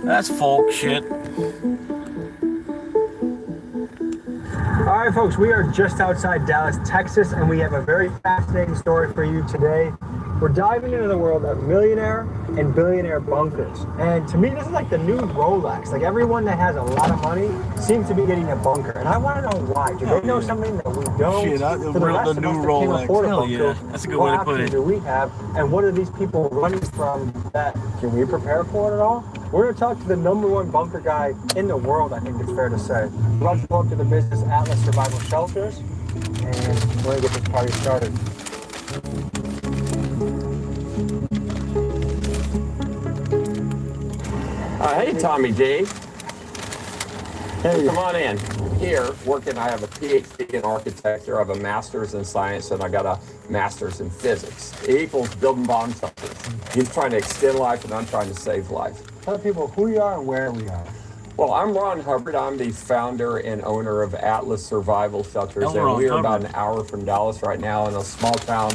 That's folk shit.
All right, folks, we are just outside Dallas, Texas, and we have a very fascinating story for you today. We're diving into the world of millionaire and billionaire bunkers. And to me, this is like the new Rolex. Like, everyone that has a lot of money seems to be getting a bunker. And I want to know why. Do they know something that we don't?
Shit, the new Rolex. Hell yeah. That's a good way to put it.
What options do we have? And what are these people running from that? Can we prepare for it at all? We're going to talk to the #1 bunker guy in the world, I think it's fair to say. We're about to go up to the business Atlas Survival Shelters, and we're going to get this party started.
Hey, Tommy D.
Hey.
Come on in. Here, working, I have a PhD in architecture, I have a master's in science, and I got a master's in physics. E equals building bomb shelters. He's trying to extend life, and I'm trying to save life.
Tell people who you are and where we are.
Well, I'm Ron Hubbard. I'm the founder and owner of Atlas Survival Shelters, and we are about an hour from Dallas right now in a small town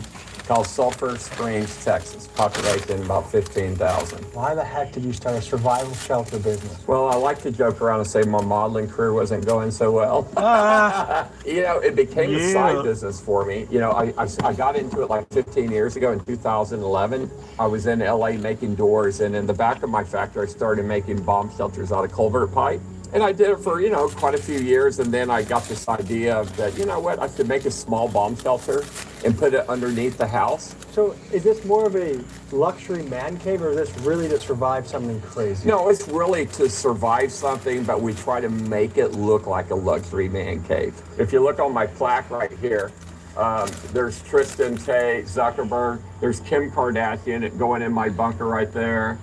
called Sulphur Springs, Texas. Population about 15,000.
Why the heck did you start a survival shelter business?
Well, I like to joke around and say my modeling career wasn't going so well. You know, it became a side business for me. You know, I got into it like 15 years ago in 2011. I was in LA making doors, and in the back of my factory, I started making bomb shelters out of culvert pipe. And I did it for, quite a few years, and then I got this idea that, you know what, I could make a small bomb shelter and put it underneath the house.
So is this more of a luxury man cave, or is this really to survive something crazy?
No, it's really to survive something, but we try to make it look like a luxury man cave. If you look on my plaque right here, there's Tristan Tate, Zuckerberg, there's Kim Kardashian going in my bunker right there,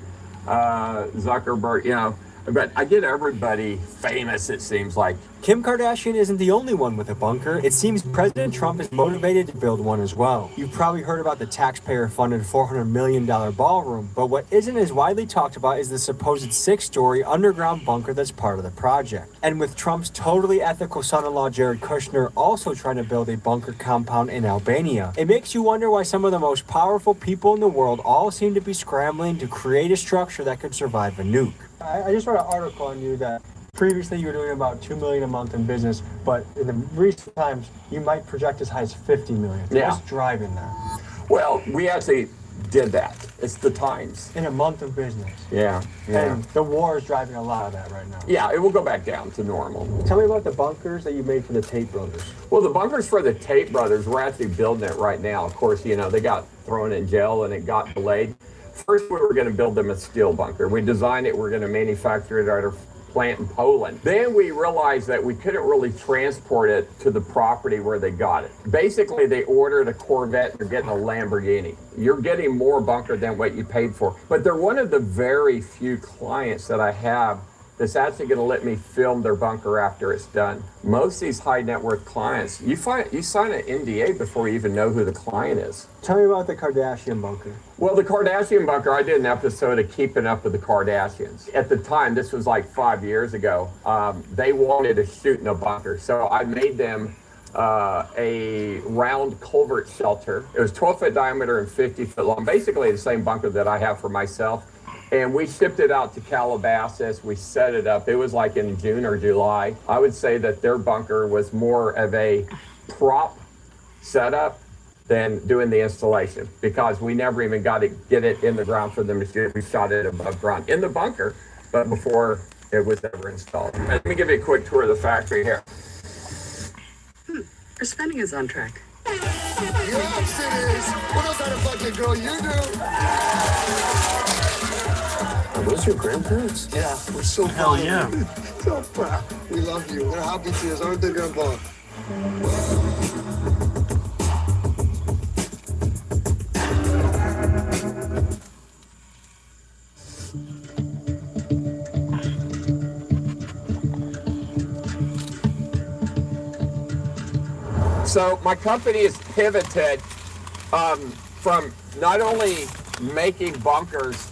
Zuckerberg, but I get everybody famous, it seems like.
Kim Kardashian isn't the only one with a bunker. It seems President Trump is motivated to build one as well. You've probably heard about the taxpayer-funded $400 million ballroom, but what isn't as widely talked about is the supposed 6-story underground bunker that's part of the project. And with Trump's totally ethical son-in-law Jared Kushner also trying to build a bunker compound in Albania, it makes you wonder why some of the most powerful people in the world all seem to be scrambling to create a structure that could survive a nuke. I just read an article on you that previously you were doing about $2 million a month in business, but in the recent times you might project as high as $50 million.
Yeah.
What's driving that?
Well, we actually did that. It's the times.
In a month of business.
Yeah.
And the war is driving a lot of that right now.
Yeah, it will go back down to normal.
Tell me about the bunkers that you made for the Tate brothers.
Well, the bunkers for the Tate brothers, we're actually building it right now. Of course, they got thrown in jail and it got delayed. First, we were going to build them a steel bunker. We designed it. We're going to manufacture it at our plant in Poland. Then we realized that we couldn't really transport it to the property where they got it. Basically, they ordered a Corvette. They're getting a Lamborghini. You're getting more bunker than what you paid for. But they're one of the very few clients that I have that's actually going to let me film their bunker after it's done. Most of these high net worth clients, you sign an NDA before you even know who the client is.
Tell me about the Kardashian bunker.
Well, the Kardashian bunker, I did an episode of Keeping Up with the Kardashians. At the time, this was like 5 years ago, they wanted to shoot in a bunker. So I made them a round culvert shelter. It was 12 foot diameter and 50 foot long, basically the same bunker that I have for myself. And we shipped it out to Calabasas. We set it up. It was like in June or July. I would say that their bunker was more of a prop setup than doing the installation, because we never even got to get it in the ground for them to shoot. We shot it above ground in the bunker, but before it was ever installed. And let me give you a quick tour of the factory here.
Your spending is on track.
Yes, it is. What else kind of fucking girl you do?
Are those your grandparents?
Yeah, we're so
Hell
proud.
yeah.
So proud. We love you. They're happy to us, aren't they, Grandpa?
So my company has pivoted from not only making bunkers,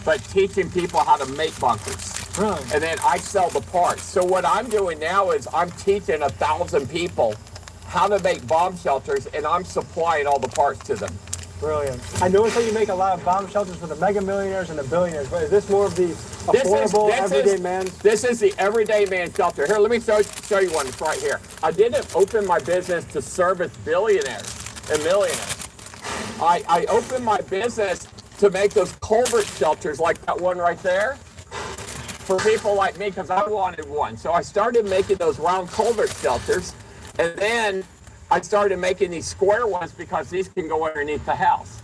but teaching people how to make bunkers.
Really?
And then I sell the parts. So what I'm doing now is I'm teaching 1,000 people how to make bomb shelters, and I'm supplying all the parts to them.
Brilliant. I noticed that you make a lot of bomb shelters for the mega millionaires and the billionaires, but is this more of the affordable everyday man?
This is the everyday man shelter. Here, let me show you one. It's right here. I didn't open my business to service billionaires and millionaires. I opened my business to make those culvert shelters like that one right there for people like me, because I wanted one. So I started making those round culvert shelters, and then I started making these square ones because these can go underneath the house.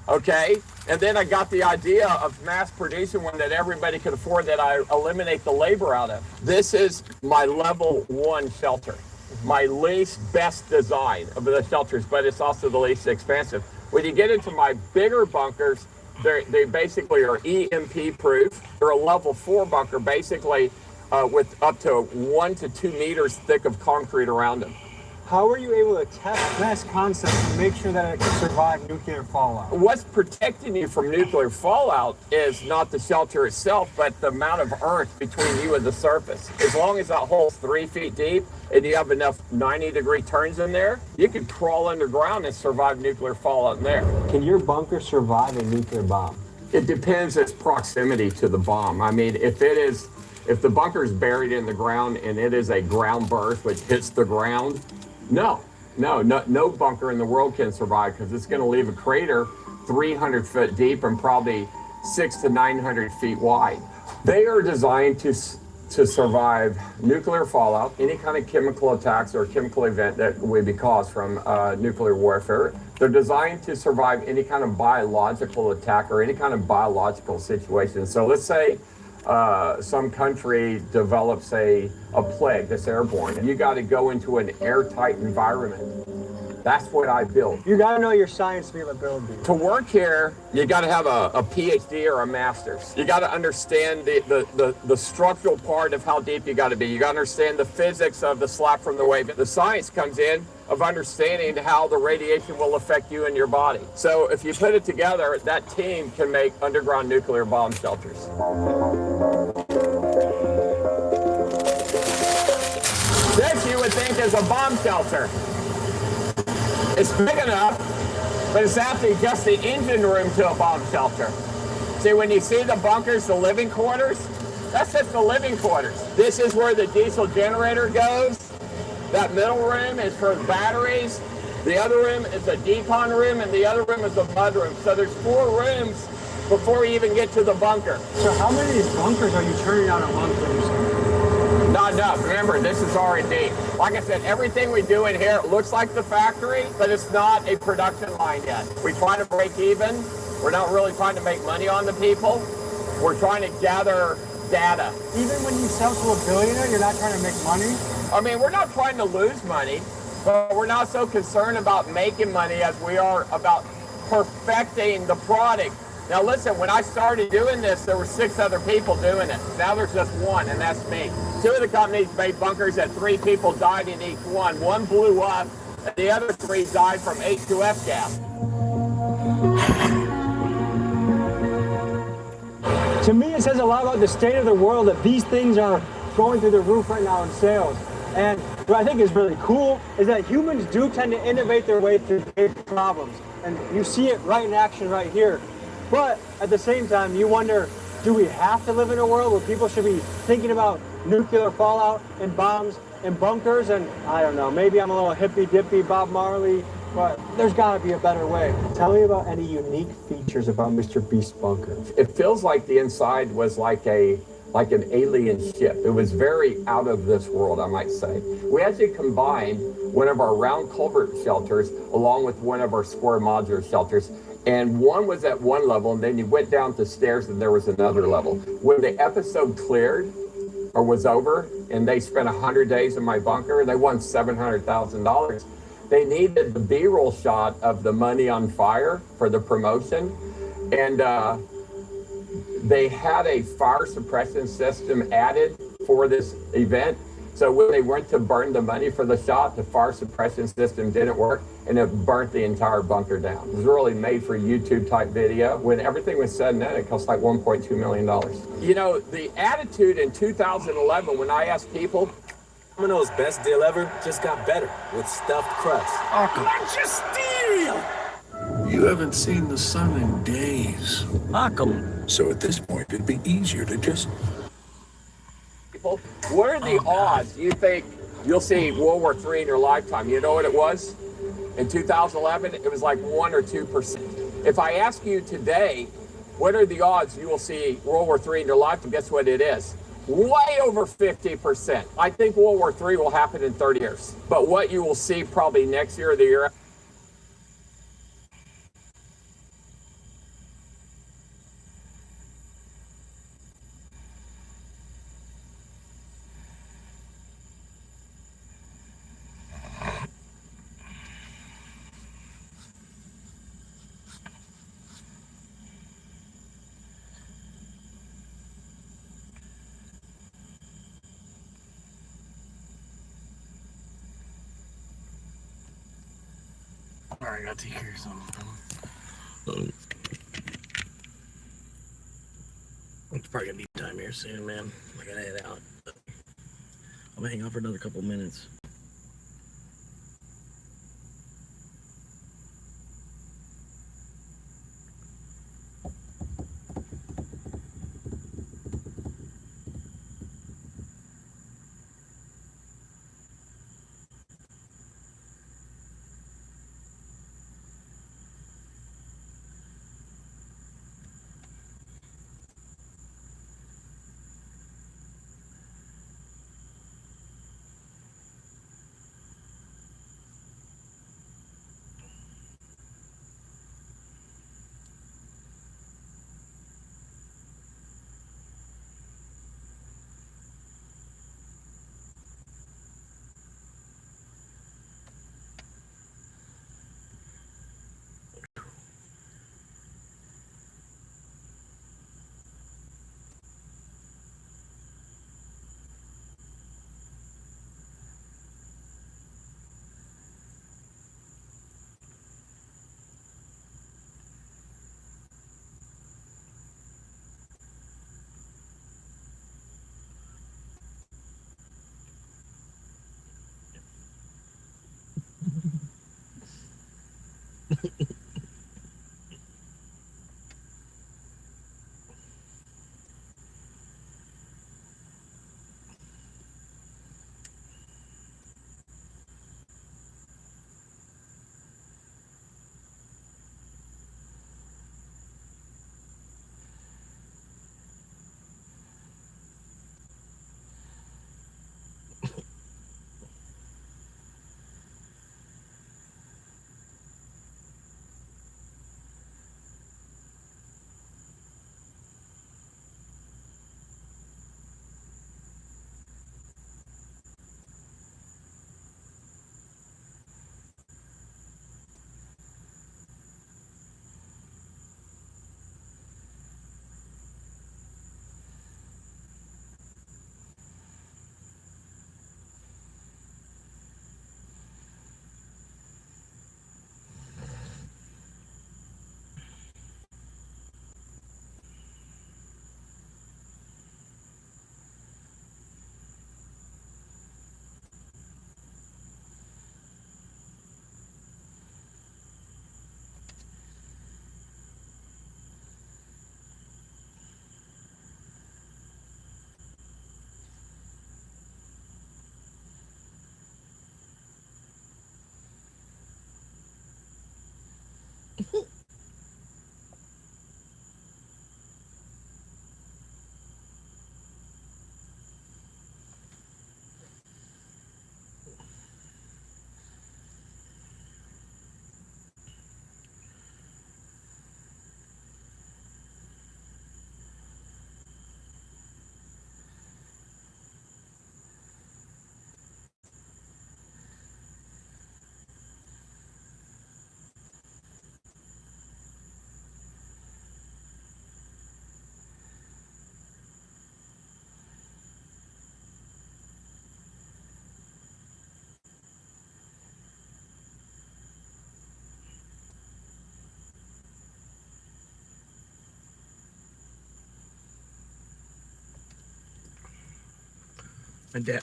Okay? And then I got the idea of mass producing one that everybody could afford, that I eliminate the labor out of. This is my level 1 shelter, my least best design of the shelters, but it's also the least expensive. When you get into my bigger bunkers, they basically are EMP proof. They're a level 4 bunker, basically with up to 1 to 2 meters thick of concrete around them.
How were you able to test this concept to make sure that it can survive nuclear fallout?
What's protecting you from nuclear fallout is not the shelter itself, but the amount of earth between you and the surface. As long as that hole's 3 feet deep and you have enough 90-degree turns in there, you can crawl underground and survive nuclear fallout in there.
Can your bunker survive a nuclear bomb?
It depends its proximity to the bomb. I mean, if the bunker is buried in the ground and it is a ground burst which hits the ground, no bunker in the world can survive, because it's going to leave a crater 300 foot deep and probably 600 to 900 feet wide. They are designed to to survive nuclear fallout, any kind of chemical attacks or chemical event that would be caused from nuclear warfare. They're designed to survive any kind of biological attack or any kind of biological situation. So let's say some country develops a plague that's airborne, and you got to go into an airtight environment. That's what I built.
You gotta know your science to be able to build these.
To work here, you gotta have a PhD or a master's. You gotta understand the structural part of how deep you gotta be. You gotta understand the physics of the slap from the wave. The science comes in of understanding how the radiation will affect you and your body. So if you put it together, that team can make underground nuclear bomb shelters. This you would think is a bomb shelter. It's big enough, but it's actually just the engine room to a bomb shelter. See, when you see the bunkers, the living quarters, that's just the living quarters. This is where the diesel generator goes. That middle room is for batteries. The other room is a decon room, and the other room is a mud room. So there's 4 rooms before you even get to the bunker.
So how many of these bunkers are you turning out at one place?
Not enough. Remember, this is R&D. Like I said, everything we do in here looks like the factory, but it's not a production line yet. We try to break even. We're not really trying to make money on the people. We're trying to gather data.
Even when you sell to a billionaire, you're not trying to make money?
I mean, we're not trying to lose money, but we're not so concerned about making money as we are about perfecting the product. Now listen, when I started doing this, there were 6 other people doing it. Now there's just 1, and that's me. 2 of the companies made bunkers that 3 people died in each one. 1 blew up, and the other 3 died from H2S gas.
To me, it says a lot about the state of the world that these things are going through the roof right now in sales. And what I think is really cool is that humans do tend to innovate their way through big problems. And you see it right in action right here. But at the same time, you wonder, do we have to live in a world where people should be thinking about nuclear fallout and bombs and bunkers? And I don't know, maybe I'm a little hippy-dippy Bob Marley, but there's got to be a better way. Tell me about any unique features about Mr. Beast's bunker.
It feels like the inside was like an alien ship. It was very out of this world, I might say. We actually combined one of our round culvert shelters along with one of our square modular shelters. And one was at one level, and then you went down the stairs and there was another level. When the episode cleared or was over and they spent 100 days in my bunker, they won $700,000. They needed the B-roll shot of the money on fire for the promotion. And they had a fire suppression system added for this event. So when they went to burn the money for the shot, the fire suppression system didn't work, and it burnt the entire bunker down. It was really made for YouTube type video. When everything was said and done, it cost like $1.2 million. You know, the attitude in 2011, when I asked people,
Domino's best deal ever just got better with stuffed crust.
Lunch is steal! You haven't seen the sun in days.
Malcolm.
So at this point, it'd be easier to just...
what are the odds you think you'll see World War III in your lifetime? You know what it was? In 2011, it was like 1 or 2%. If I ask you today, what are the odds you will see World War III in your lifetime? Guess what it is? Way over 50%. I think World War III will happen in 30 years. But what you will see probably next year or the year
Alright, I gotta take care of something. It's probably gonna be time here soon, man. I gotta head out. I'm gonna hang out for another couple minutes.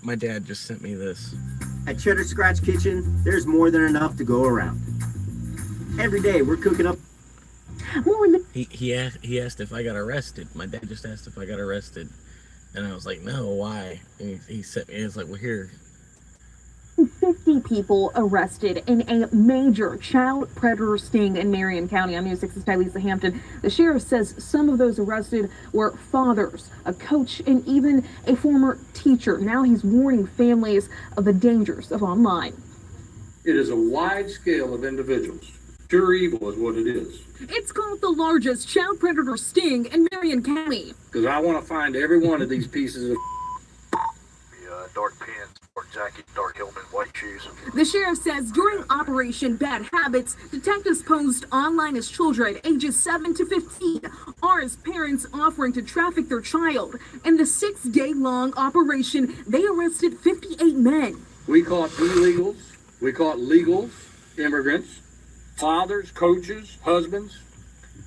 My dad just sent me this.
At Cheddar Scratch Kitchen, there's more than enough to go around. Every day we're cooking up.
He asked if I got arrested. My dad just asked if I got arrested, and I was like, no, why? And he sent me. It's like, well, here.
50 people arrested in a major child predator sting in Marion County. I'm News 6's Tylisa Hampton. The sheriff says some of those arrested were fathers, a coach, and even a former teacher. Now he's warning families of the dangers of online.
It is a wide scale of individuals. Pure evil is what it is.
It's called the largest child predator sting in Marion County.
Because I want to find every one of these pieces of
dark pants, dark jacket, dark helmet, white shoes.
The sheriff says during Operation Bad Habits, detectives posed online as children ages 7 to 15 are as parents offering to traffic their child. In the 6-day-long operation, they arrested 58 men.
We caught illegals, we caught legals, immigrants, fathers, coaches, husbands,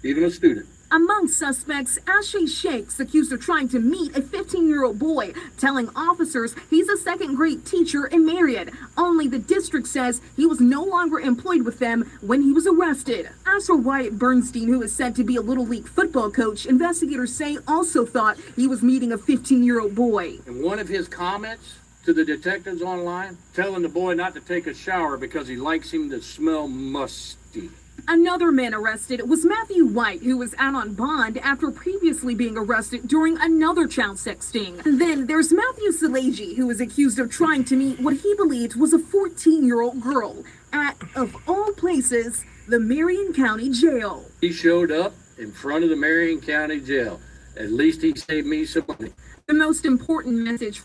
even a student.
Among suspects, Ashay Shakes, accused of trying to meet a 15-year-old boy, telling officers he's a second-grade teacher in Marion. Only the district says he was no longer employed with them when he was arrested. As for Wyatt Bernstein, who is said to be a Little League football coach, investigators say also thought he was meeting a 15-year-old boy.
And one of his comments to the detectives online, telling the boy not to take a shower because he likes him to smell musty.
Another man arrested was Matthew White, who was out on bond after previously being arrested during another child sex sting. Then there's Matthew Szilagyi, who was accused of trying to meet what he believed was a 14-year-old girl at, of all places, the Marion County Jail.
He showed up in front of the Marion County Jail. At least he saved me some money.
The most important message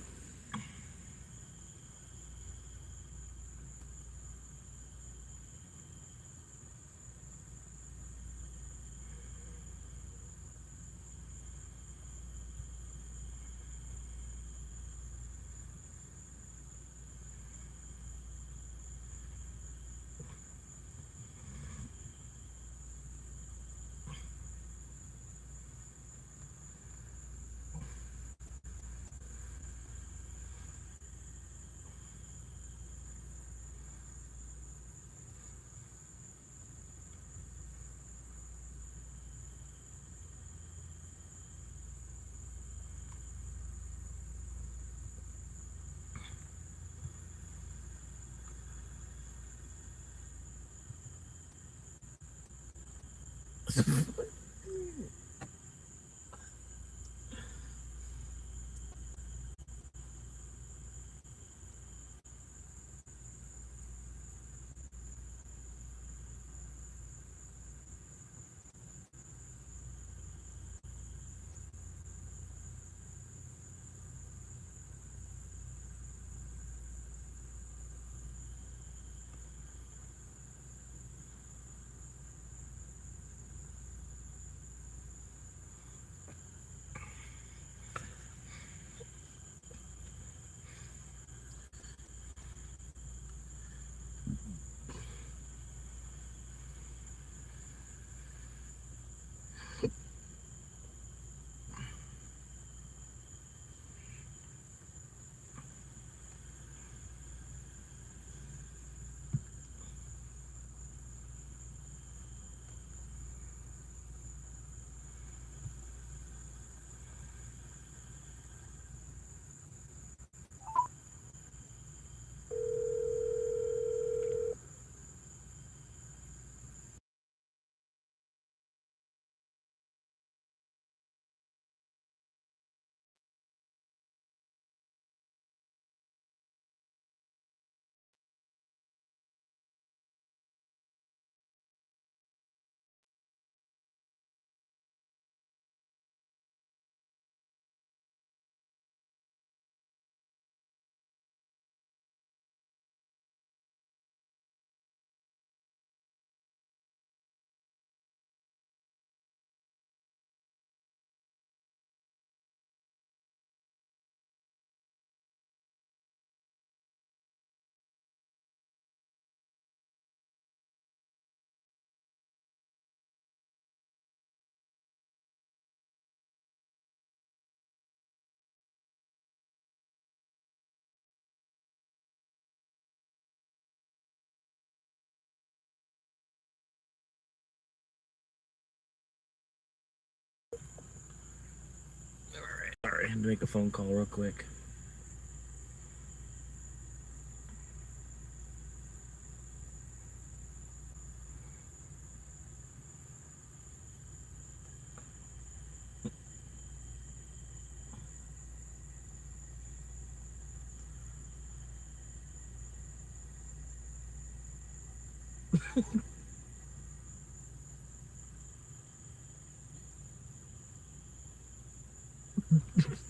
All right, I had to make a phone call real quick.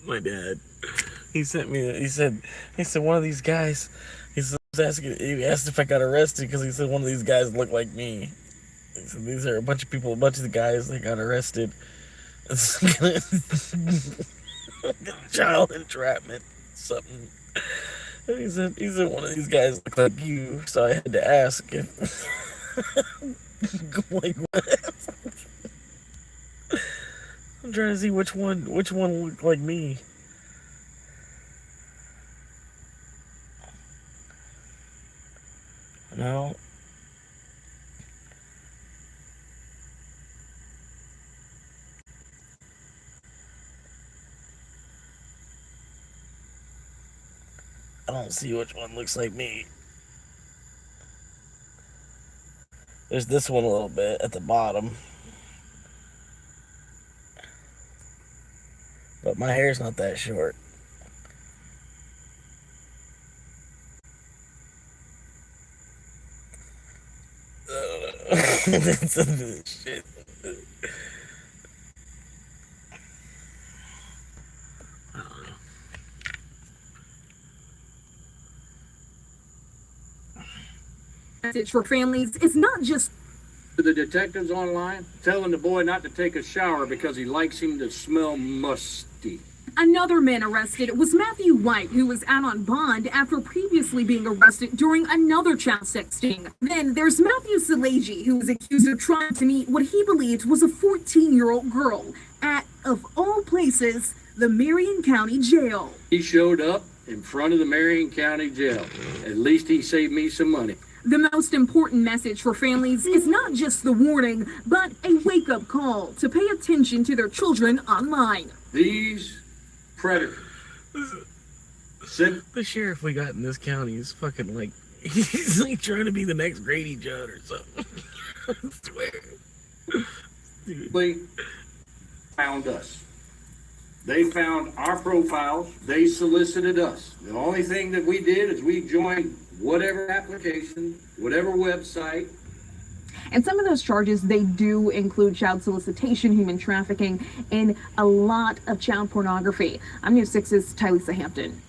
My dad, he sent me. He said one of these guys. He asked if I got arrested because he said one of these guys looked like me. He said these are a bunch of people, a bunch of the guys that got arrested. Child entrapment, something. And he said one of these guys looked like you, so I had to ask if. Like what? I'm trying to see which one looked like me. No. I don't see which one looks like me. There's this one a little bit at the bottom. But my hair's not that short. Shit.
Message for families is not just
To the detectives online, telling the boy not to take a shower because he likes him to smell musty.
another man arrested was Matthew White, who was out on bond after previously being arrested during another child sexting. Then there's Matthew Szilagyi, who was accused of trying to meet what he believed was a 14-year-old girl at, of all places, the Marion County Jail.
He showed up in front of the Marion County Jail. At least he saved me some money.
The most important message for families is not just the warning, but a wake-up call to pay attention to their children online.
These predators.
The sheriff we got in this county is fucking like, he's like trying to be the next Grady Judd or something. I swear.
They found us. They found our profiles. They solicited us. The only thing that we did is we joined whatever application, whatever website.
And some of those charges, they do include child solicitation, human trafficking, and a lot of child pornography. I'm News 6's Tylisa Hampton.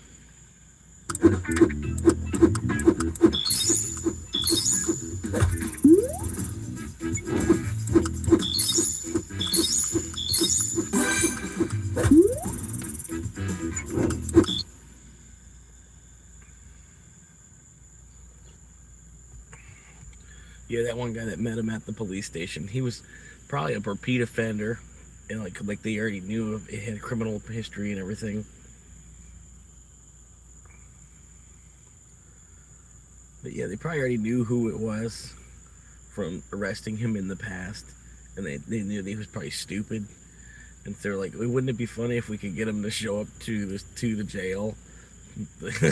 Yeah, that one guy that met him at the police station, he was probably a repeat offender, and like they already knew it had criminal history and everything. But yeah, they probably already knew who it was from arresting him in the past, and they knew that he was probably stupid. And so they're like, wouldn't it be funny if we could get him to show up to the jail?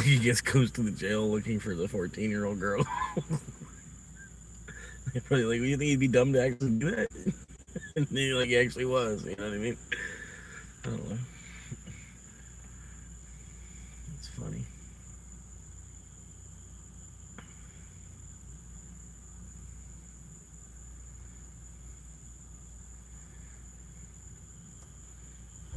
He just goes to the jail looking for the 14-year-old girl. They're probably like, well, you think he'd be dumb to actually do that? And then he actually was, you know what I mean? I don't know. It's funny.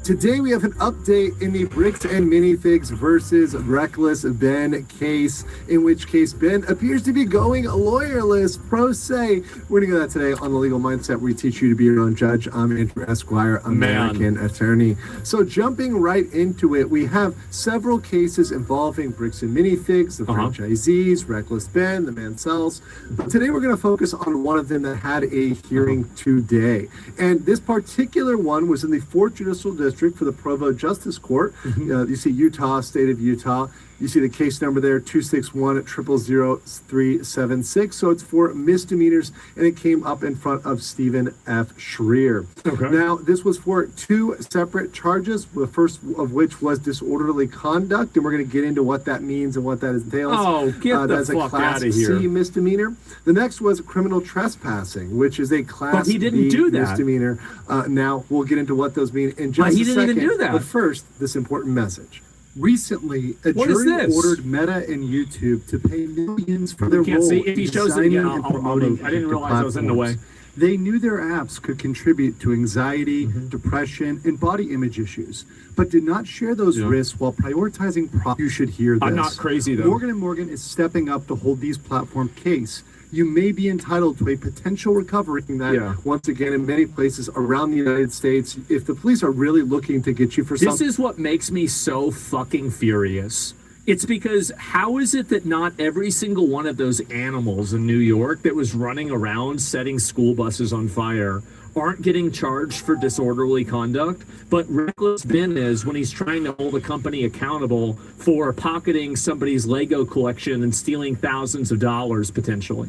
Today we have an update in the Bricks and Minifigs versus Reckless Ben case, in which case Ben appears to be going lawyerless, pro se. We're going to go that today on The Legal Mindset, where we teach you to be your own judge. I'm Andrew Esquire, American attorney. So jumping right into it, we have several cases involving Bricks and Minifigs, the franchisees, Reckless Ben, the Mansells. But today we're going to focus on one of them that had a hearing today. And this particular one was in the 4th Judicial District for the Provo Justice Court. You see Utah, state of Utah. You see the case number there, 261-000-376. So it's for misdemeanors, and it came up in front of Stephen F. Schreier. Now, this was for 2 separate charges, the first of which was disorderly conduct, and we're going to get into what that means and what that entails.
Oh, get the fuck out of here.
C misdemeanor. The next was criminal trespassing, which is a Class
But he didn't
B
do that.
misdemeanor. Now, we'll get into what those mean in just
But he
a
didn't
second.
even do that.
But first, this important message. Recently, a
What is
jury
this?
ordered Meta and YouTube to pay millions for their
Can't
role
see. If he
in
shows it,
designing
yeah,
and
I'll
promoting
move. I didn't
the
realize I was in the way.
platforms. They knew their apps could contribute to anxiety, depression, and body image issues, but did not share those risks while prioritizing You should hear this.
I'm not crazy, though.
Morgan & Morgan is stepping up to hold these platform case. You may be entitled to a potential recovery in that, once again, in many places around the United States, if the police are really looking to get you for something.
This is what makes me so fucking furious. It's because how is it that not every single one of those animals in New York that was running around setting school buses on fire aren't getting charged for disorderly conduct, but Reckless Ben is when he's trying to hold a company accountable for pocketing somebody's Lego collection and stealing thousands of dollars potentially.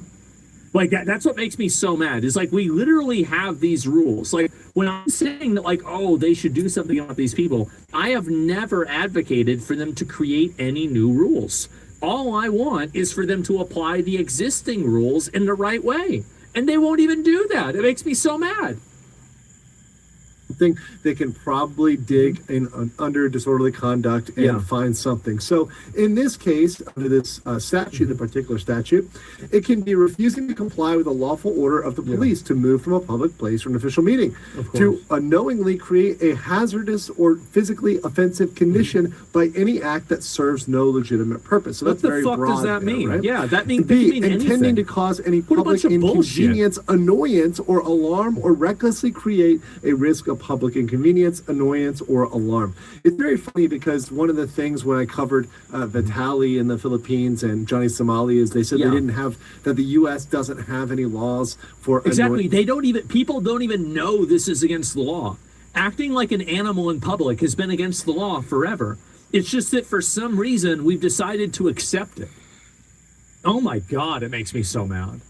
Like that's what makes me so mad. Is like we literally have these rules. Like when I'm saying that like, oh, they should do something about these people, I have never advocated for them to create any new rules. All I want is for them to apply the existing rules in the right way. And they won't even do that. It makes me so mad.
They can probably dig in under disorderly conduct and find something. So in this case, under this statute, the particular statute, it can be refusing to comply with a lawful order of the police to move from a public place or an official meeting, to unknowingly create a hazardous or physically offensive condition by any act that serves no legitimate purpose. So that's very broad.
What the fuck does that mean?
Right?
Yeah, that means
B,
mean
intending
anything.
to cause any
What a
public
bunch of
inconvenience, annoyance, or alarm, or recklessly create a risk of public inconvenience, annoyance, or alarm. It's very funny because one of the things when I covered Vitali in the Philippines and Johnny Somali is they said they didn't have, that the U.S. doesn't have any laws for
Exactly. People don't even know this is against the law. Acting like an animal in public has been against the law forever. It's just that for some reason we've decided to accept it. Oh my God, it makes me so mad.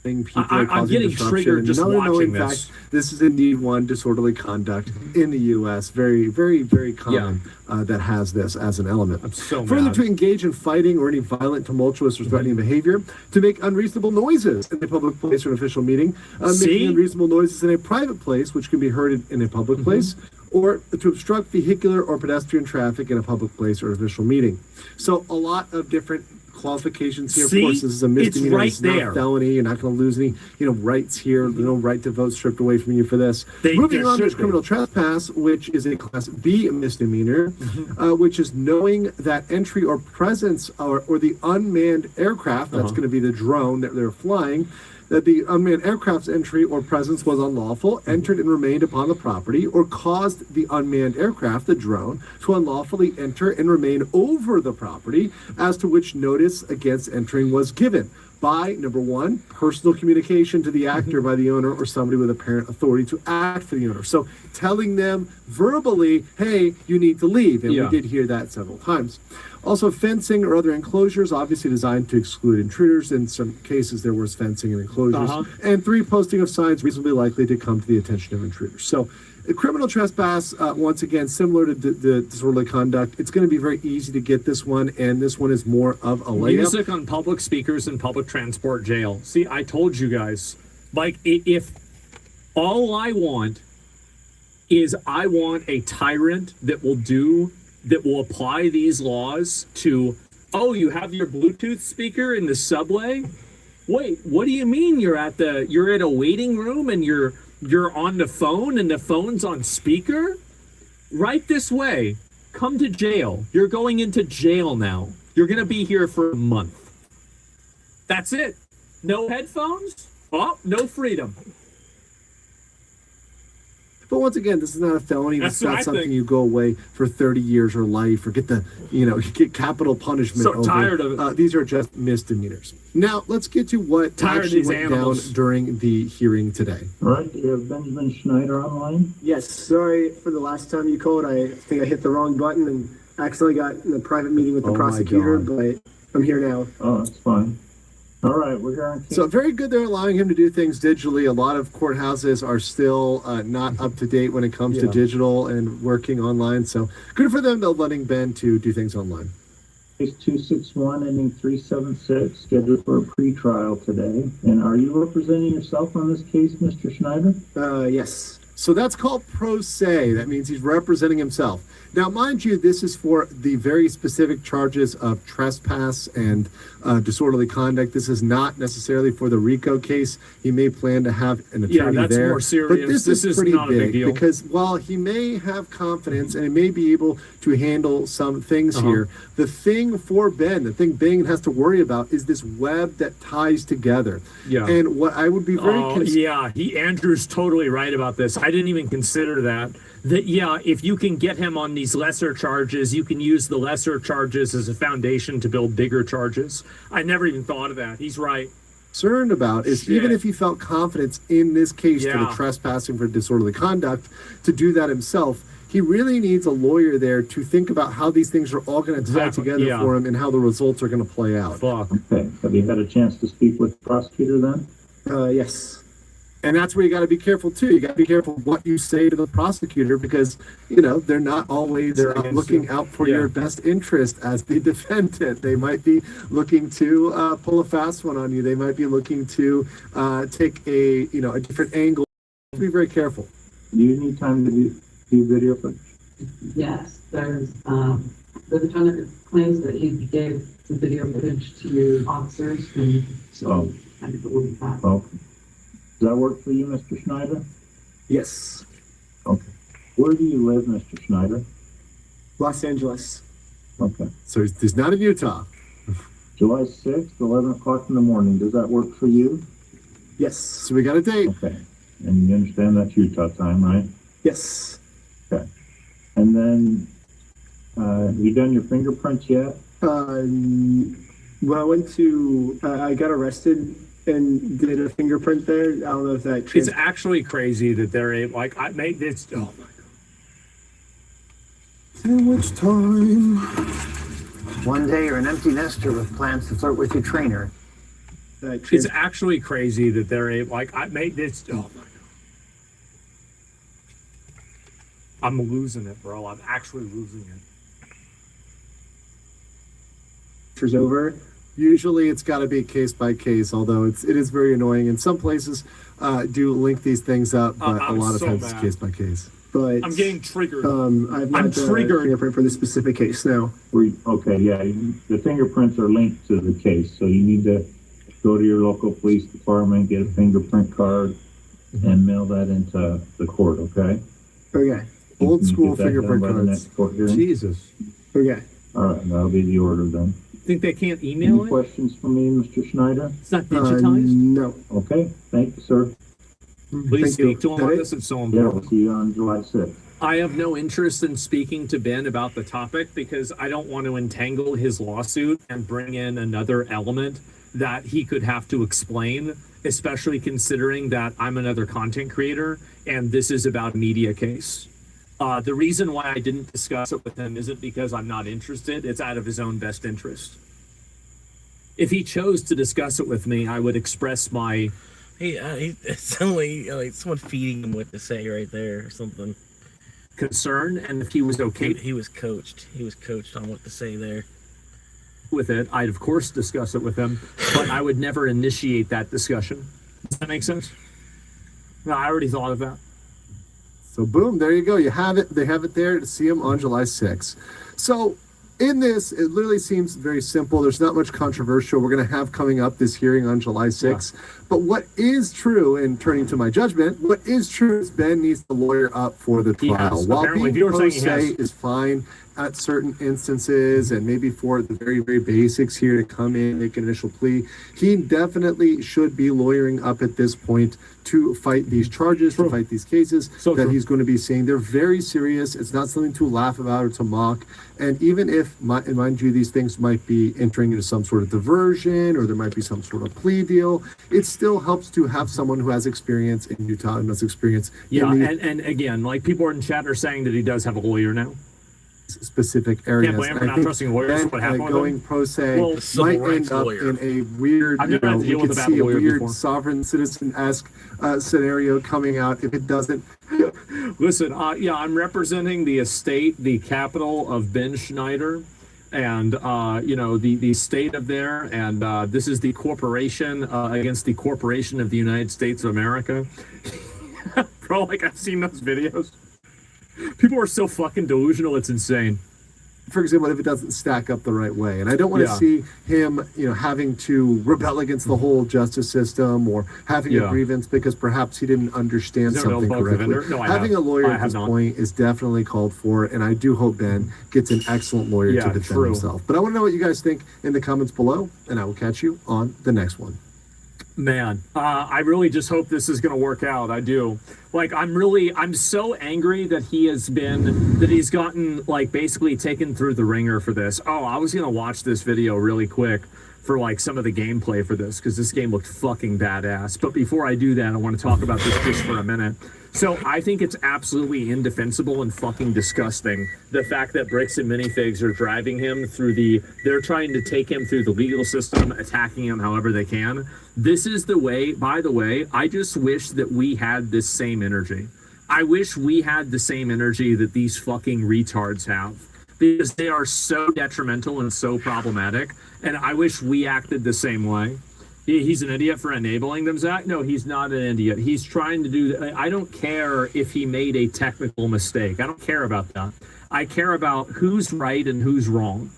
people
I'm
causing
getting
disruption.
triggered just
no,
watching
in
this.
fact, this is indeed one disorderly conduct in the U.S. Very, very, very common that has this as an element.
I'm so
Further,
mad.
to engage in fighting or any violent, tumultuous, or threatening behavior, to make unreasonable noises in a public place or an official meeting, making unreasonable noises in a private place, which can be heard in a public place, or to obstruct vehicular or pedestrian traffic in a public place or official meeting. So a lot of different qualifications here.
See?
Of course, this is a misdemeanor.
It's right
It's not
there.
a felony. You're not going to lose any, rights here. No right to vote stripped away from you for this. Moving on, there's criminal trespass, which is a Class B misdemeanor, which is knowing that entry or presence or the unmanned aircraft, that's going to be the drone that they're flying, that the unmanned aircraft's entry or presence was unlawful, entered and remained upon the property, or caused the unmanned aircraft, the drone, to unlawfully enter and remain over the property, as to which notice against entering was given by, number one, personal communication to the actor by the owner or somebody with apparent authority to act for the owner. So telling them verbally, hey, you need to leave. And we did hear that several times. Also, fencing or other enclosures, obviously designed to exclude intruders. In some cases, there was fencing and enclosures. And 3, posting of signs reasonably likely to come to the attention of intruders. So criminal trespass, once again, similar to the disorderly conduct, it's going to be very easy to get this one, and this one is more of a layup.
Music on public speakers in public transport jail. See, I told you guys, like, if all I want is I want a tyrant that will apply these laws to, oh, you have your Bluetooth speaker in the subway? Wait, what do you mean you're at a waiting room and you're on the phone and the phone's on speaker? Right this way. Come to jail. You're going into jail now. You're going to be here for a month. That's it. No headphones? Oh, no freedom.
But once again, this is not a felony. This
That's
is not
what I
something
think.
you go away for 30 years or life or get get capital punishment
So
over.
tired of it.
These are just misdemeanors. Now, let's get to what
Tired of
actually
these
went
animals.
down during the hearing today.
All right, do you have Benjamin Schneider online?
Yes, sorry for the last time you called. I think I hit the wrong button and accidentally got in a private meeting with the
Oh my
prosecutor,
God.
but I'm here now.
Oh, that's fine. All right, we're here on
So very good they're allowing him to do things digitally. A lot of courthouses are still not up to date when it comes to
Yeah.
digital and working online. So good for them, though, letting Ben to do things online.
Case 261 ending 376, scheduled for a pre-trial today. And are you representing yourself on this case, Mr. Schneider?
Yes.
So that's called pro se. That means he's representing himself. Now, mind you, this is for the very specific charges of trespass and disorderly conduct. This is not necessarily for the RICO case. He may plan to have an attorney
that's
there.
more serious.
But this
This
is
is
pretty
not a big
big
deal.
because while he may have confidence and he may be able to handle some things here, the thing for Ben, the thing Ben has to worry about is this web that ties together.
Yeah.
And what I would be very
Andrew's totally right about this. I didn't even consider that. If you can get him on these lesser charges, you can use the lesser charges as a foundation to build bigger charges. I never even thought of that. He's right.
Concerned about is even if he felt confidence in this case for the
Yeah.
trespassing for disorderly conduct to do that himself, he really needs a lawyer there to think about how these things are all going to tie together for him and how the results are going to play out.
Okay, have you had a chance to speak with the prosecutor then?
Yes. And that's where you got to be careful too. You got to be careful what you say to the prosecutor because, they're not always looking out for your best interest as the defendant. They might be looking to pull a fast one on you. They might be looking to take a different angle. Be very careful.
Do you need time to do video footage?
Yes, there's, the defendant claims that he gave the video footage to officers, and so I think it will be fine.
Okay. Does that work for you, Mr. Schneider?
Yes.
Okay. Where do you live, Mr. Schneider?
Los Angeles.
Okay.
So he's not in Utah.
July 6th, 11 o'clock in the morning. Does that work for you?
Yes.
So we got a date.
Okay. And you understand that's Utah time, right?
Yes.
Okay. And then, have you done your fingerprints yet?
Well, I got arrested and did a fingerprint there. I don't know if that.
It's actually crazy that they're able, I made this. Oh my God.
Sandwich time.
One day you're an empty nester with plans to flirt with your trainer.
It's actually crazy that they're able, like, I made this, oh my God. I'm losing it, bro. I'm actually losing it.
Over. Usually it's got to be case by case, although it is very annoying. And some places do link these things up, but a lot of times it's case by case.
But
I'm getting triggered.
I've not done a fingerprint for this specific case now.
Okay, yeah, the fingerprints are linked to the case, so you need to go to your local police department, get a fingerprint card, and mail that into the court, okay?
Okay.
Old school fingerprint cards.
Jesus.
Okay.
All right, that'll be the order then.
Think they can't email
Any
it?
questions for me, Mr. Schneider?
It's not digitized?
No.
Okay, thank you, sir.
Please speak to him on this. It's so important.
Yeah, we'll see you on July 6th.
I have no interest in speaking to Ben about the topic because I don't want to entangle his lawsuit and bring in another element that he could have to explain, especially considering that I'm another content creator and this is about a media case. The reason why I didn't discuss it with him isn't because I'm not interested. It's out of his own best interest. If he chose to discuss it with me, I would express my...
It sounded like someone feeding him what to say right there or something.
Concern, and if he was okay...
He was coached. He was coached on what to say there.
With it, I'd of course discuss it with him, but I would never initiate that discussion. Does that make sense? No, I already thought of that.
So boom, there you go. You have it. They have it there to see him on July 6th. So in this, it literally seems very simple. There's not much controversial. We're going to have coming up this hearing on July 6th. Yeah. But what is true, and turning to my judgment, what is true is Ben needs to lawyer up for the trial. While being pro se is fine at certain instances, and maybe for the very, very basics here to come in, make an initial plea, he definitely should be lawyering up at this point to fight these charges, to fight these cases that he's going to be seeing. They're very serious. It's not something to laugh about or to mock. And even if, mind you, these things might be entering into some sort of diversion or there might be some sort of plea deal, it still helps to have someone who has experience in Utah and has experience.
Yeah, and again, like people in chat are saying that he does have a lawyer now.
Specific areas.
Can't blame him for not trusting lawyers. What happened with
going pro se might end up in a weird, we could see a weird sovereign citizen-esque scenario coming out if it doesn't.
Listen, yeah, I'm representing the estate, the capital of Ben Schneider, and the state of there, and this is the corporation against the corporation of the United States of America. Bro, like I've seen those videos. People are so fucking delusional, it's insane.
For example, if it doesn't stack up the right way. And I don't want to see him, having to rebel against the whole justice system or having a grievance because perhaps he didn't understand something correctly. Having a lawyer at this point is definitely called for, and I do hope Ben gets an excellent lawyer to defend himself. But I want to know what you guys think in the comments below, and I will catch you on the next one.
Man, I really just hope this is going to work out. I do. Like, I'm so angry that he's gotten, like, basically taken through the ringer for this. Oh, I was going to watch this video really quick for, like, some of the gameplay for this, because this game looked fucking badass. But before I do that, I want to talk about this just for a minute. So I think it's absolutely indefensible and fucking disgusting, the fact that Bricks and Minifigs are driving him through they're trying to take him through the legal system, attacking him however they can. This is the way, by the way, I just wish that we had this same energy. I wish we had the same energy that these fucking retards have, because they are so detrimental and so problematic, and I wish we acted the same way. He's an idiot for enabling them, Zach? No, he's not an idiot. He's trying to do... I don't care if he made a technical mistake. I don't care about that. I care about who's right and who's wrong.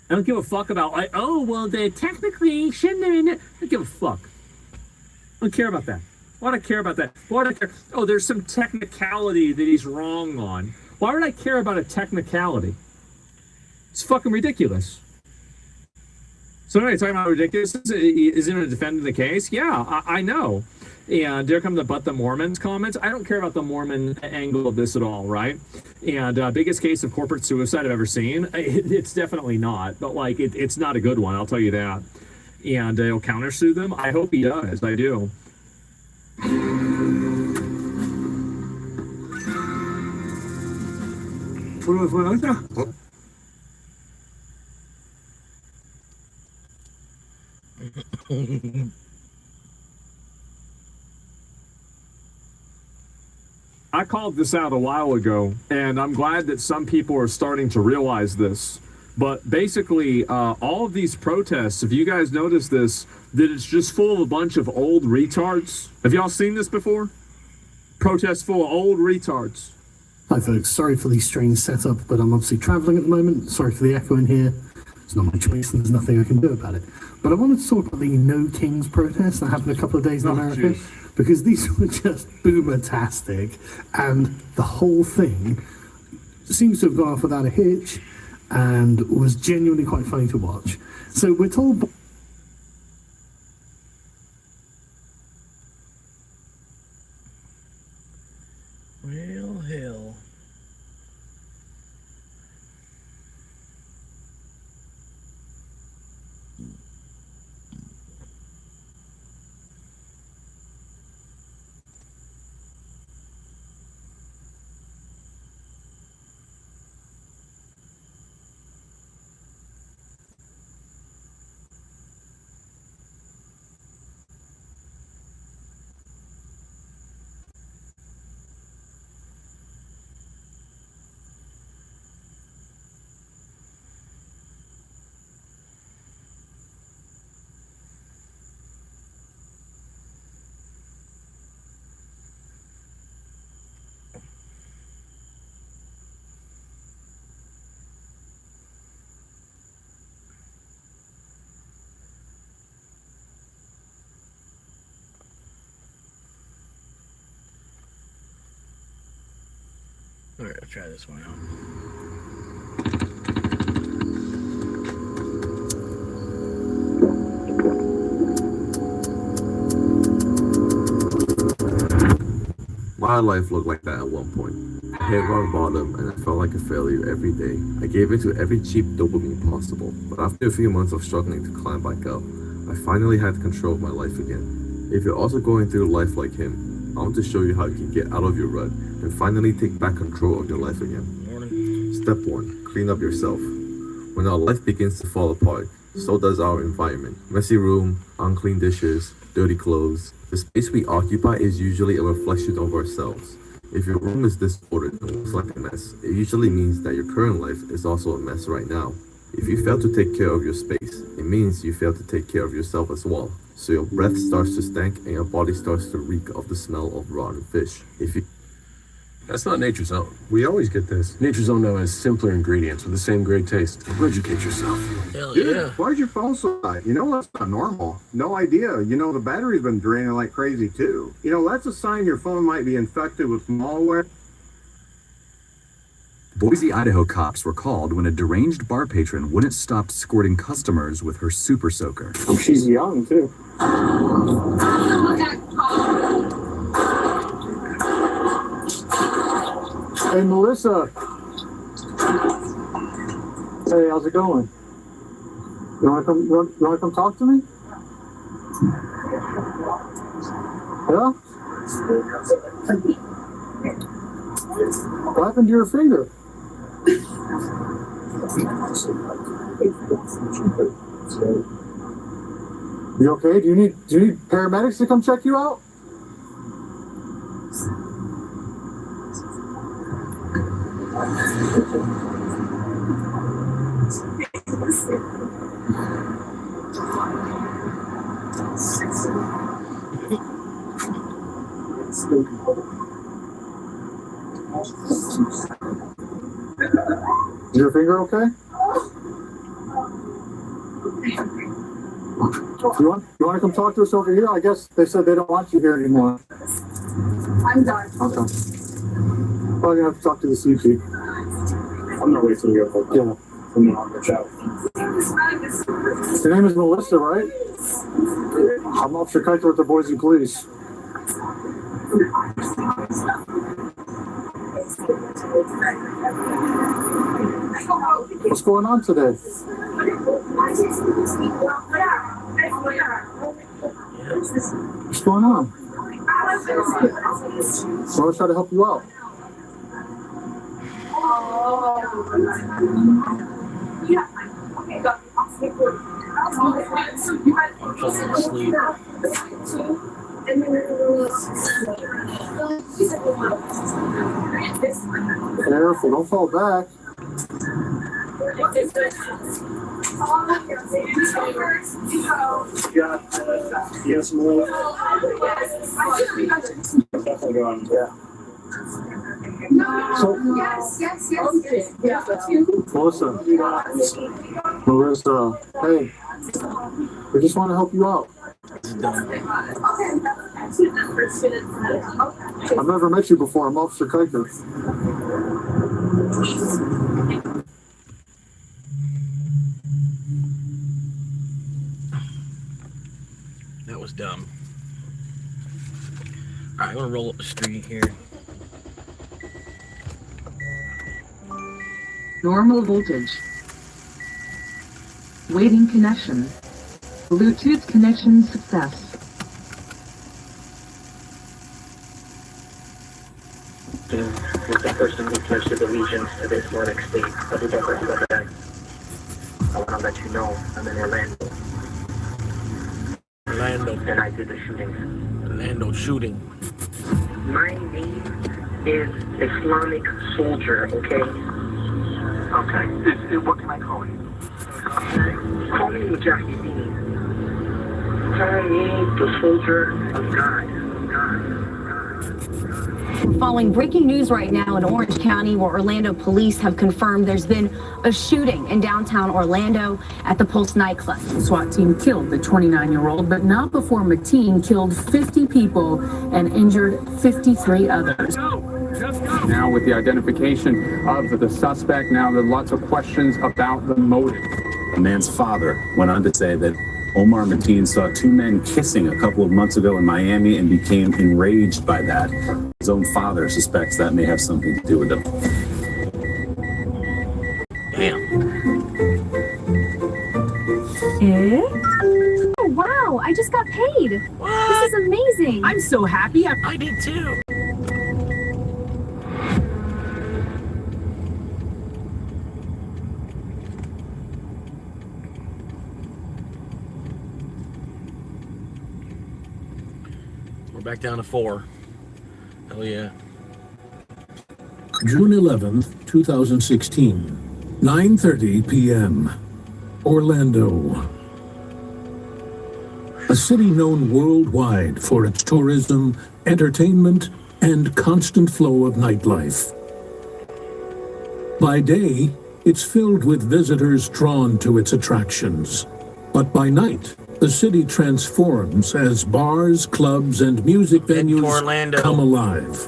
I don't give a fuck about, like, oh, well, they technically shouldn't have been... I don't give a fuck. I don't care about that. Why do I care about that? Why do I care? Oh, there's some technicality that he's wrong on. Why would I care about a technicality? It's fucking ridiculous. So anyway, talking about ridiculous, isn't it defending the case? Yeah, I know. And there come the Mormons comments. I don't care about the Mormon angle of this at all, right? And biggest case of corporate suicide I've ever seen. It's definitely not, but like it's not a good one, I'll tell you that. And he'll countersue them. I hope he does. I do. I called this out a while ago, and I'm glad that some people are starting to realize this. But basically, all of these protests, if you guys notice this, that it's just full of a bunch of old retards. Have y'all seen this before? Protests full of old retards.
Hi folks, sorry for the strange setup, but I'm obviously travelling at the moment. Sorry for the echo in here. It's not my choice and there's nothing I can do about it. But I wanted to talk about the No Kings protests that happened a couple of days in America, because these were just boomer-tastic, and the whole thing seems to have gone off without a hitch and was genuinely quite funny to watch. So we're told...
Well, hell. All right, I'll try this one out.
My life looked like that at one point. I hit rock bottom and I felt like a failure every day. I gave into every cheap dopamine possible, but after a few months of struggling to climb back up, I finally had control of my life again. If you're also going through life like him, I want to show you how you can get out of your rut and finally take back control of your life again. Step 1. Clean up yourself. When our life begins to fall apart, so does our environment. Messy room, unclean dishes, dirty clothes. The space we occupy is usually a reflection of ourselves. If your room is disordered and looks like a mess, it usually means that your current life is also a mess right now. If you fail to take care of your space, it means you fail to take care of yourself as well. So your breath starts to stink and your body starts to reek of the smell of rotten fish.
That's not Nature's Own. We always get this. Nature's Own now has simpler ingredients with the same great taste. Educate yourself.
Hell
Dude,
yeah.
why's your phone so high? You know, that's not normal. No idea. You know, the battery's been draining like crazy too. You know, that's a sign your phone might be infected with malware.
Boise, Idaho cops were called when a deranged bar patron wouldn't stop squirting customers with her super soaker.
She's young too. Hey, Melissa. Hey, how's it going? You wanna come talk to me? Yeah? What happened to your finger? You okay? Do you need paramedics to come check you out? Is your finger okay? You want to come talk to us over here? I guess they said they don't want you here anymore.
I'm done.
Okay. Well, you have to talk to the CP. I'm not waiting to get home. Yeah. From now on, chat. Your name is Melissa, right? I'm Officer Keitel with the Boise Police. What's going on today? What's going on? So let's try to help you out.
I'm falling asleep.
Careful, don't fall back. Yes, more. Definitely going. Yeah. So,
Yes.
Melissa, Marissa, hey, we just want to help you out. I've never met you before. I'm Officer Kiker.
That was dumb. Alright, I'm gonna roll up the street here.
Normal voltage. Waiting connection. Bluetooth connection success.
With the person who pledged allegiance to the Islamic State of the Baghdad. I want to let you know I'm in Orlando. And I did the shooting.
Orlando shooting.
My name is Islamic Soldier, okay? Okay. What can I call you? Call me Mujahideen. Call me the Soldier of God.
Following breaking news right now in Orange County, where Orlando police have confirmed there's been a shooting in downtown Orlando at the Pulse nightclub.
The SWAT team killed the 29-year-old, but not before Mateen killed 50 people and injured 53 others.
Now with the identification of the suspect, now there are lots of questions about the motive.
The man's father went on to say that Omar Mateen saw two men kissing a couple of months ago in Miami and became enraged by that. His own father suspects that may have something to do with it.
Damn.
Oh, wow, I just got paid. What? This is amazing.
I'm so happy.
I did too. We're back down to 4. Hell yeah.
June 11th, 2016, 9:30 p.m. Orlando. A city known worldwide for its tourism, entertainment, and constant flow of nightlife. By day, it's filled with visitors drawn to its attractions. But by night, the city transforms as bars, clubs, and music venues come alive.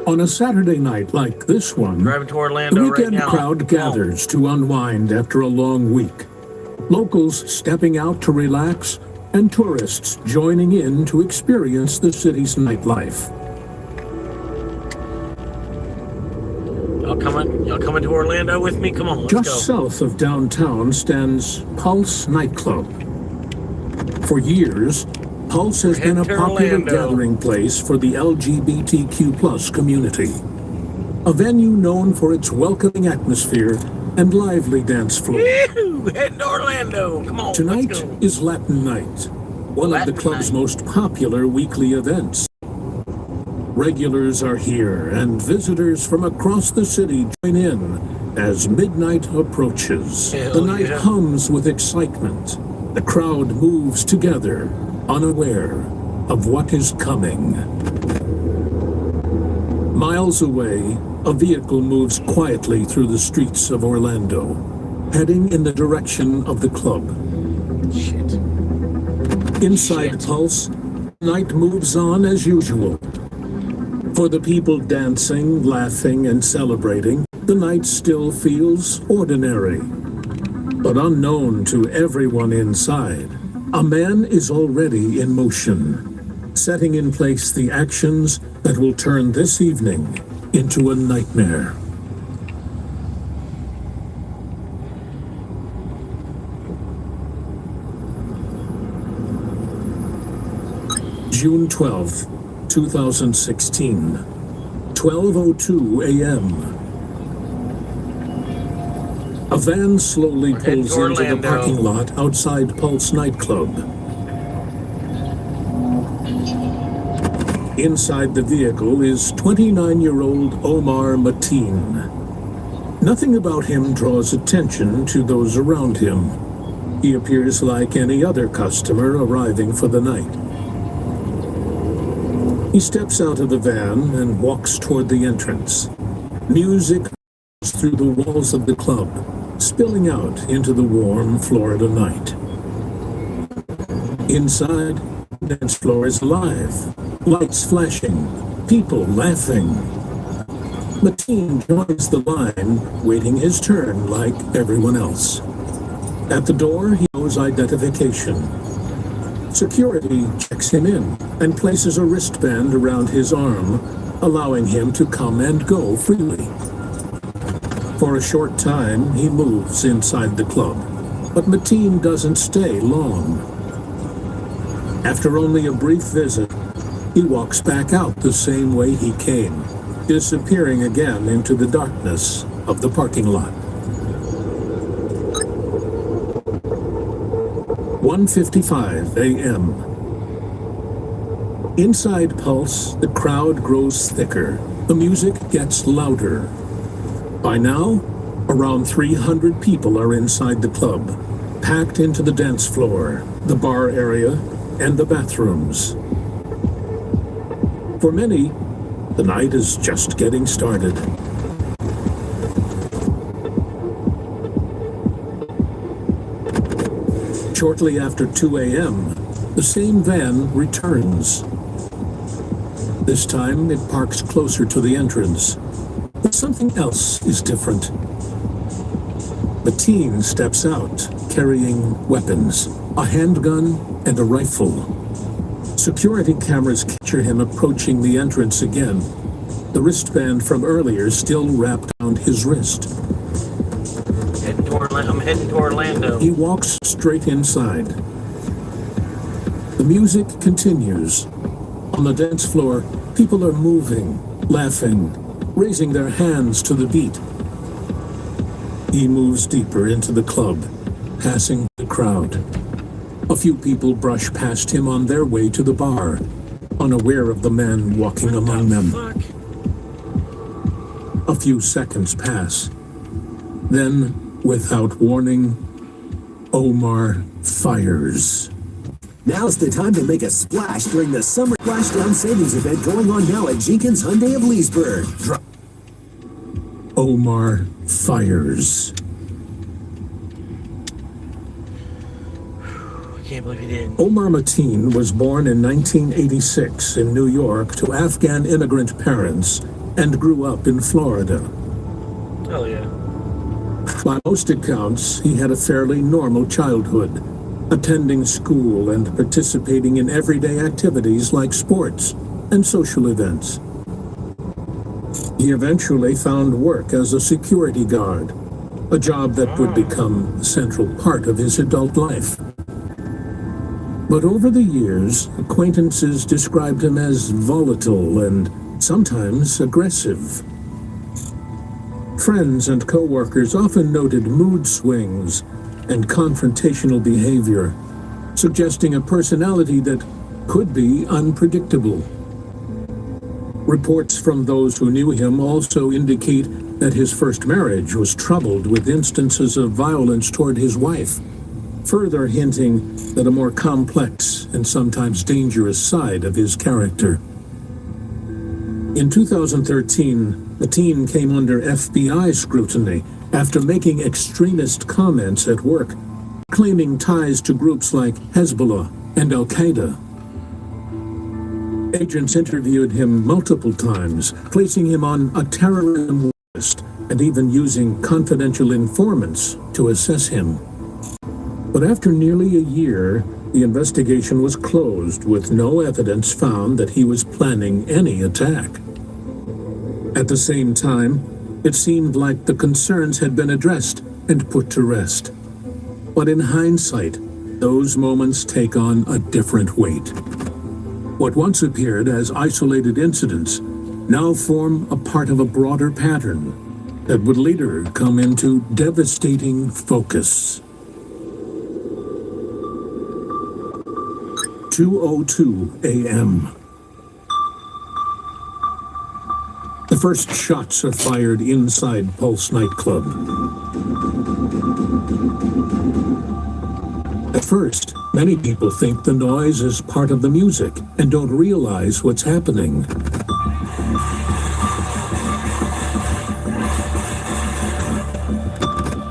On a Saturday night like this one,
Driving to Orlando
the weekend
right now.
crowd gathers to unwind after a long week. Locals stepping out to relax, and tourists joining in to experience the city's nightlife.
Y'all coming to Orlando with me? Come on, let's
Just
go.
south of downtown stands Pulse nightclub. For years, Pulse has been a popular gathering place for the LGBTQ+ community. A venue known for its welcoming atmosphere and lively dance floor.
Woo! Heading to Orlando. Come on,
Tonight
let's go.
is Latin Night, one of the club's most popular weekly events. Regulars are here, and visitors from across the city join in as midnight approaches.
Hell
The night
yeah.
hums with excitement. The crowd moves together, unaware of what is coming. Miles away, a vehicle moves quietly through the streets of Orlando, heading in the direction of the club.
Shit.
Inside Pulse, night moves on as usual. For the people dancing, laughing, and celebrating, the night still feels ordinary. But unknown to everyone inside, a man is already in motion, setting in place the actions that will turn this evening into a nightmare. June 12th, 2016, 12:02 a.m. A van slowly
heading
pulls
to
into the
Orlando.
parking lot outside Pulse nightclub. Inside the vehicle is 29-year-old Omar Mateen. Nothing about him draws attention to those around him. He appears like any other customer arriving for the night. He steps out of the van and walks toward the entrance. Music through the walls of the club, spilling out into the warm Florida night. Inside, the dance floor is alive. Lights flashing, people laughing. Mateen joins the line, waiting his turn like everyone else. At the door, he knows identification. Security checks him in and places a wristband around his arm, allowing him to come and go freely. For a short time, he moves inside the club, but Mateen doesn't stay long. After only a brief visit, he walks back out the same way he came, disappearing again into the darkness of the parking lot. 1:55 a.m. Inside Pulse, the crowd grows thicker. The music gets louder. By now, around 300 people are inside the club, packed into the dance floor, the bar area, and the bathrooms. For many, the night is just getting started. Shortly after 2 a.m., the same van returns. This time, it parks closer to the entrance. But something else is different. Mateen steps out, carrying weapons, a handgun and a rifle. Security cameras capture him approaching the entrance again, the wristband from earlier still wrapped around his wrist.
I'm heading to Orlando.
He walks straight inside. The music continues. On the dance floor, people are moving, laughing, raising their hands to the beat. He moves deeper into the club, passing the crowd. A few people brush past him on their way to the bar, unaware of the man walking among them. A few seconds pass. Then, without warning, Omar fires.
Now's the time to make a splash during the Summer Splashdown Savings event going on now at Jenkins Hyundai of Leesburg.
Omar fires.
I can't believe he did.
Omar Mateen was born in 1986 in New York to Afghan immigrant parents and grew up in Florida.
Oh, yeah.
By most accounts, he had a fairly normal childhood, attending school and participating in everyday activities like sports and social events. He eventually found work as a security guard, a job that would become a central part of his adult life. But over the years, acquaintances described him as volatile and sometimes aggressive. Friends and co-workers often noted mood swings and confrontational behavior, suggesting a personality that could be unpredictable. Reports from those who knew him also indicate that his first marriage was troubled with instances of violence toward his wife, further hinting at a more complex and sometimes dangerous side of his character. In 2013, Mateen came under FBI scrutiny after making extremist comments at work, claiming ties to groups like Hezbollah and Al-Qaeda. Agents interviewed him multiple times, placing him on a terrorism list and even using confidential informants to assess him. But after nearly a year, the investigation was closed with no evidence found that he was planning any attack. At the same time, it seemed like the concerns had been addressed and put to rest. But in hindsight, those moments take on a different weight. What once appeared as isolated incidents now form a part of a broader pattern, that would later come into devastating focus. 2:02 a.m. The first shots are fired inside Pulse nightclub. At first, many people think the noise is part of the music and don't realize what's happening.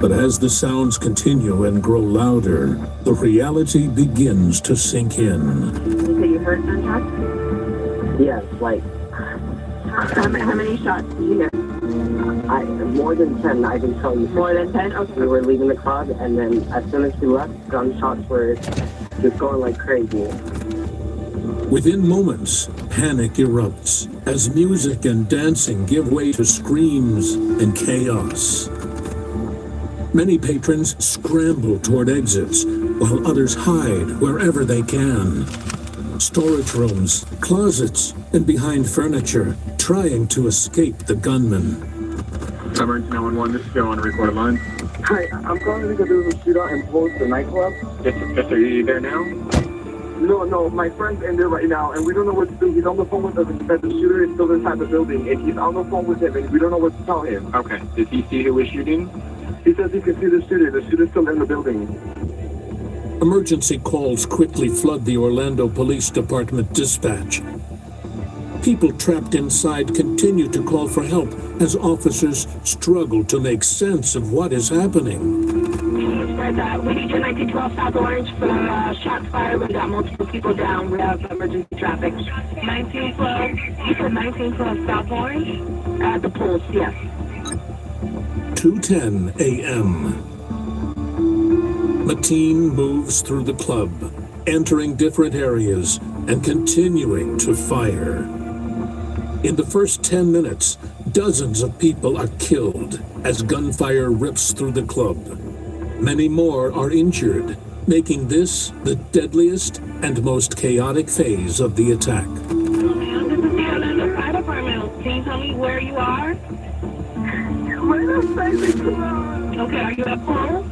But as the sounds continue and grow louder, the reality begins to sink in.
So you heard gunshots?
Yes, like,
How many shots did you hear?
more than 10, I can tell you.
More than 10? Okay.
We were leaving the club, and then as soon as we left, gunshots were just going like crazy.
Within moments, panic erupts as music and dancing give way to screams and chaos. Many patrons scramble toward exits, while others hide wherever they can. Storage rooms, closets, and behind furniture, trying to escape the gunman.
Emergency 911, this is Joe on a recorded line.
Hi, I'm calling because there was a shootout in Pulse, the nightclub.
Yes, are you there now?
No, my friend's in there right now, and we don't know what to do. He's on the phone with us, and he said the shooter is still inside the building, and he's on the phone with him, and we don't know what to tell him.
Okay, did he see who was shooting?
He says he can see the shooter. The shooter's still in the building.
Emergency calls quickly flood the Orlando Police Department dispatch. People trapped inside continue to call for help as officers struggle to make sense of what is happening.
We need your 1912 South Orange for shots fired. We got multiple people down. We have emergency traffic. 1912, you said 1912 South Orange? At the Pulse, yes.
2:10 a.m. Mateen moves through the club, entering different areas and continuing to fire. In the first 10 minutes, dozens of people are killed as gunfire rips through the club. Many more are injured, making this the deadliest and most chaotic phase of the attack.
This is the Orlando Fire Department. Can you tell me where you are?
Right outside the club.
Okay, are you at Pulse?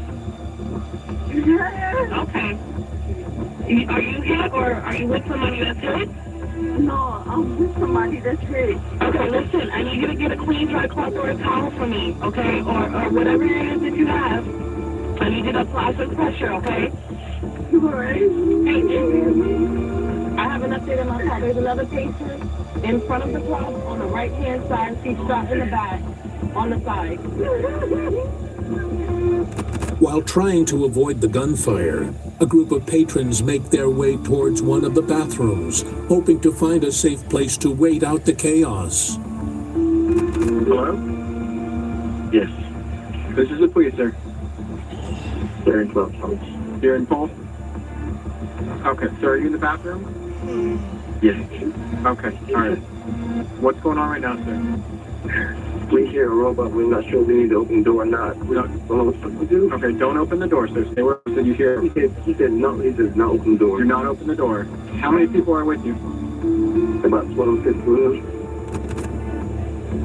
Yeah.
Okay. Are you hit or are you with somebody that's hit?
No, I'm with somebody that's hit.
Okay, listen, I need you to get a clean, dry cloth or a towel for me, okay? Or whatever it is that you have. I need you to apply some pressure, okay?
Alright.
I have an update on my call. There's another patient in front of the club on the right-hand side. She's shot in the back on the side.
While trying to avoid the gunfire, a group of patrons make their way towards one of the bathrooms, hoping to find a safe place to wait out the chaos.
Hello? Yes. This is the police, sir. They're in 12 Pulse.
You're in Pulse? Okay, so are you in the bathroom?
Yes.
Okay, alright. What's going on right now, sir?
We hear a robot. We're not sure if we need to open the door or not. We don't know what to do.
Okay, don't open the door, sir. Stay where you hear.
He said no. He says not open the door.
Do not open the door. How many people are with you?
About 12, 15.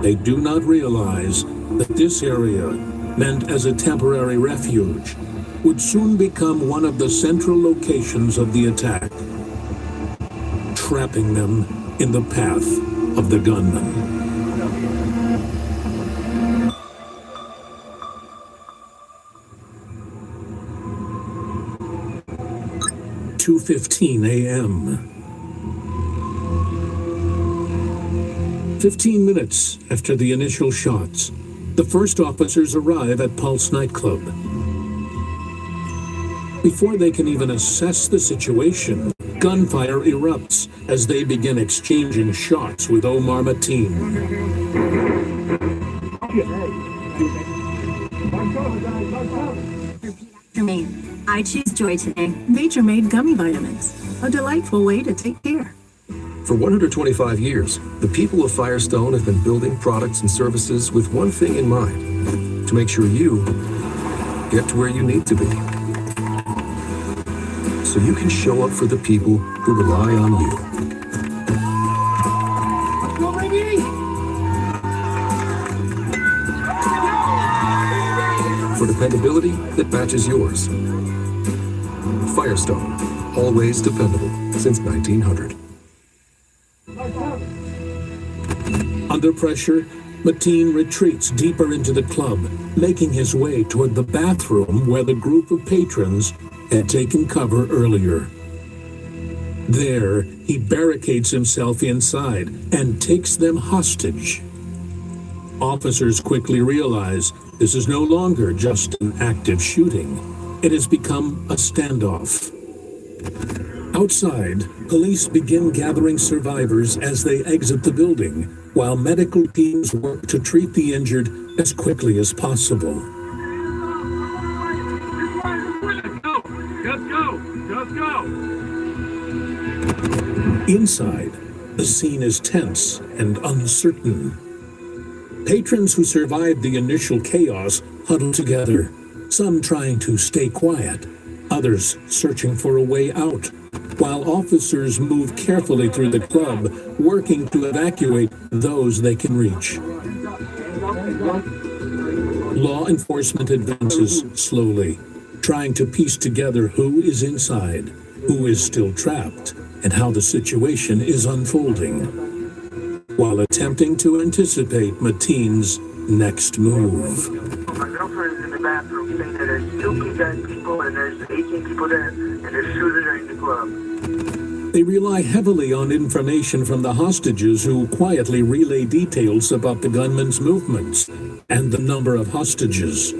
They do not realize that this area, meant as a temporary refuge, would soon become one of the central locations of the attack, trapping them in the path of the gunman. 2:15 a.m. 15 minutes after the initial shots, the first officers arrive at Pulse nightclub. Before they can even assess the situation, gunfire erupts as they begin exchanging shots with Omar Mateen.
I choose Joy today. Nature-made gummy vitamins. A delightful way to take care.
For 125 years, the people of Firestone have been building products and services with one thing in mind: to make sure you get to where you need to be. So you can show up for the people who rely on you. for dependability that matches yours. Firestone, always dependable since 1900.
Under pressure, Mateen retreats deeper into the club, making his way toward the bathroom where the group of patrons had taken cover earlier. There, he barricades himself inside and takes them hostage. Officers quickly realize this is no longer just an active shooting. It has become a standoff. Outside, police begin gathering survivors as they exit the building, while medical teams work to treat the injured as quickly as possible.
Just go!
Inside, the scene is tense and uncertain. Patrons who survived the initial chaos huddle together, some trying to stay quiet, others searching for a way out, while officers move carefully through the club, working to evacuate those they can reach. Law enforcement advances slowly, trying to piece together who is inside, who is still trapped, and how the situation is unfolding, while attempting to anticipate Mateen's next move.
My girlfriend is in the bathroom saying that there's 2 dead people and there's 18 people dead and there's shooters in the club.
They rely heavily on information from the hostages who quietly relay details about the gunman's movements and the number of hostages.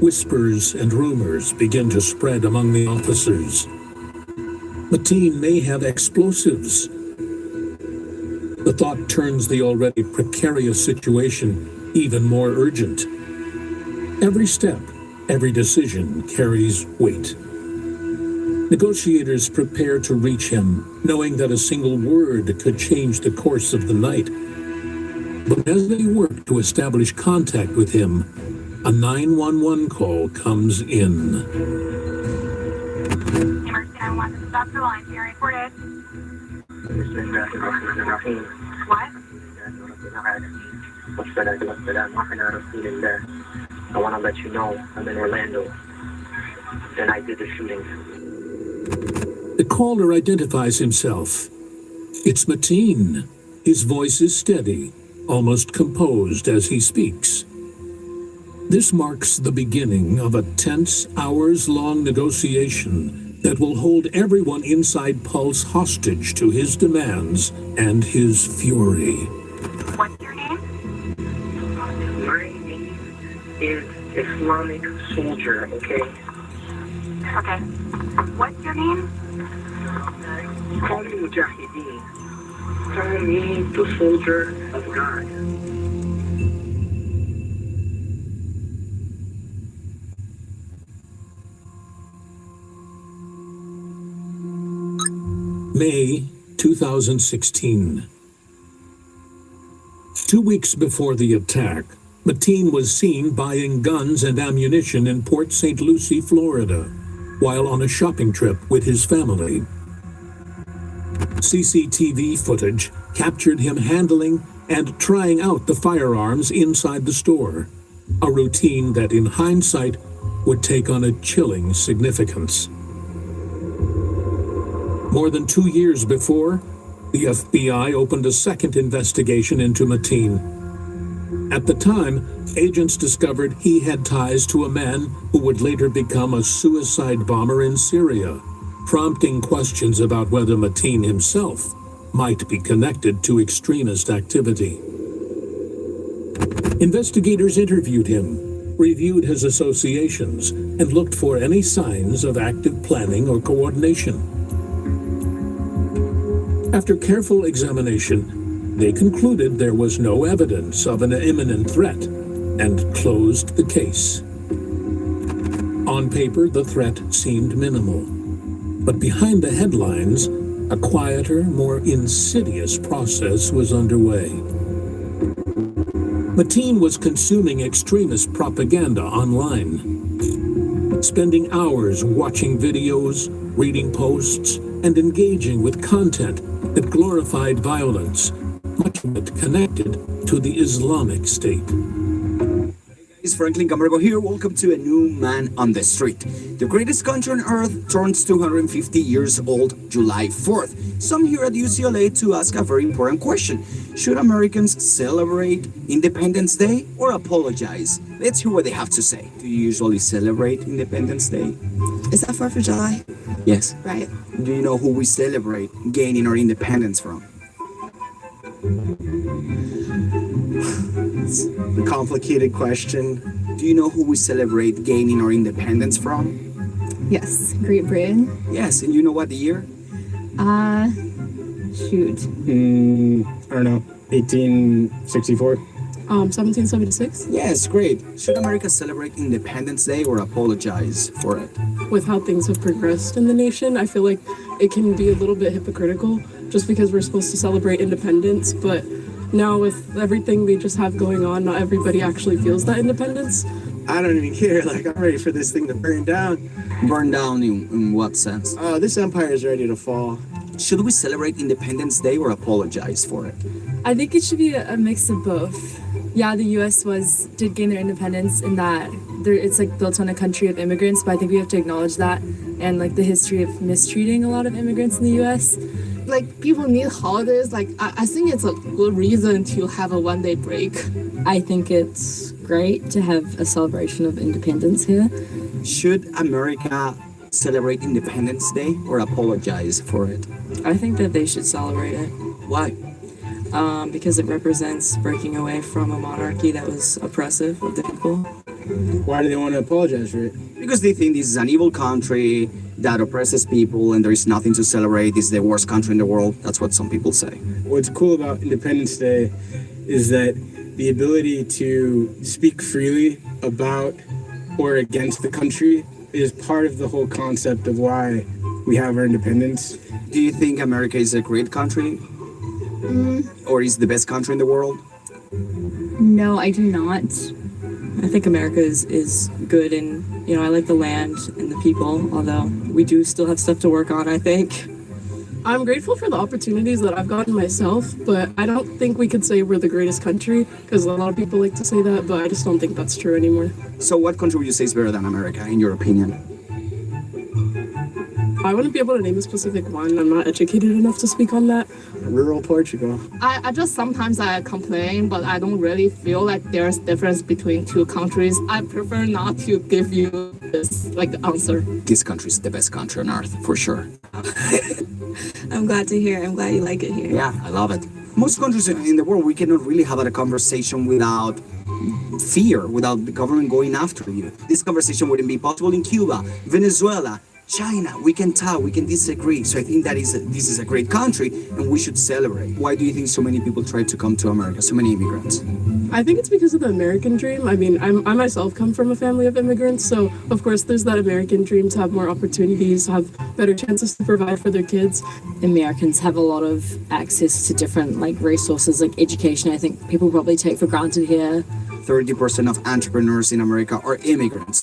Whispers and rumors begin to spread among the officers. Mateen may have explosives. The thought turns the already precarious situation even more urgent. Every step, every decision carries weight. Negotiators prepare to reach him, knowing that a single word could change the course of the night. But as they work to establish contact with him, a 911 call comes in.
Emergency 911, stop the line, you're reported. What?
I want to let you know I'm in Orlando. Then I did the shooting.
The caller identifies himself. It's Mateen. His voice is steady, almost composed as he speaks. This marks the beginning of a tense, hours-long negotiation that will hold everyone inside Pulse hostage to his demands and his fury.
What's your name?
My name is Islamic Soldier, okay?
Okay. What's your name?
Call me Mujahideen. Call me the Soldier of God.
May 2016. 2 weeks before the attack, Mateen was seen buying guns and ammunition in Port St. Lucie, Florida, while on a shopping trip with his family. CCTV footage captured him handling and trying out the firearms inside the store, a routine that in hindsight would take on a chilling significance. More than 2 years before, the FBI opened a second investigation into Mateen. At the time, agents discovered he had ties to a man who would later become a suicide bomber in Syria, prompting questions about whether Mateen himself might be connected to extremist activity. Investigators interviewed him, reviewed his associations, and looked for any signs of active planning or coordination. After careful examination, they concluded there was no evidence of an imminent threat and closed the case. On paper, the threat seemed minimal, but behind the headlines, a quieter, more insidious process was underway. Mateen was consuming extremist propaganda online, spending hours watching videos, reading posts, and engaging with content that glorified violence, much of it connected to the Islamic State.
It's Franklin Camargo here. Welcome to A New Man on the Street. The greatest country on earth turns 250 years old July 4th. So I'm here at UCLA to ask a very important question. Should Americans celebrate Independence Day or apologize? Let's hear what they have to say. Do you usually celebrate Independence Day?
Is that 4th of July?
Yes.
Right.
Do you know who we celebrate gaining our independence from? It's a complicated question. Do you know who we celebrate gaining our independence from?
Yes. Great Britain.
Yes, and you know what the year?
Shoot.
I don't know. 1864?
1776?
Yes, great. Should America celebrate Independence Day or apologize for it?
With how things have progressed in the nation, I feel like it can be a little bit hypocritical just because we're supposed to celebrate independence, but now with everything we just have going on, not everybody actually feels that independence.
I don't even care. Like, I'm ready for this thing to burn down.
Burn down in what sense?
This empire is ready to fall.
Should we celebrate Independence Day or apologize for it?
I think it should be a mix of both. Yeah, the U.S. did gain their independence in that it's like built on a country of immigrants, but I think we have to acknowledge that and like the history of mistreating a lot of immigrants in the U.S.
Like, people need holidays. Like, I think it's a good reason to have a one-day break.
I think it's great to have a celebration of independence here.
Should America celebrate Independence Day or apologize for it?
I think that they should celebrate it.
Why?
Because it represents breaking away from a monarchy that was oppressive of the people.
Why do they want to apologize for it?
Because they think this is an evil country that oppresses people and there is nothing to celebrate. This is the worst country in the world. That's what some people say.
What's cool about Independence Day is that the ability to speak freely about or against the country is part of the whole concept of why we have our independence.
Do you think America is a great country? Or is the best country in the world?
No, I do not.
I think America is good, and I like the land and the people, although we do still have stuff to work on, I think.
I'm grateful for the opportunities that I've gotten myself, but I don't think we could say we're the greatest country, because a lot of people like to say that, but I just don't think that's true anymore.
So what country would you say is better than America, in your opinion?
I wouldn't be able to name a specific one. I'm not educated enough to speak on that.
Rural Portugal.
I just sometimes I complain, but I don't really feel like there's difference between two countries. I prefer not to give you this the answer.
This country is the best country on earth, for sure.
I'm glad to hear. I'm glad you like it here.
Yeah, I love it. Most countries in the world, we cannot really have a conversation without fear, without the government going after you. This conversation wouldn't be possible in Cuba, Venezuela, China. We can talk, we can disagree. So I think this is a great country and we should celebrate. Why do you think so many people try to come to America, so many immigrants?
I think it's because of the American dream. I mean, I myself come from a family of immigrants, so of course there's that American dream to have more opportunities, have better chances to provide for their kids.
Americans have a lot of access to different resources like education. I think people probably take for granted here.
30% of entrepreneurs in America are immigrants.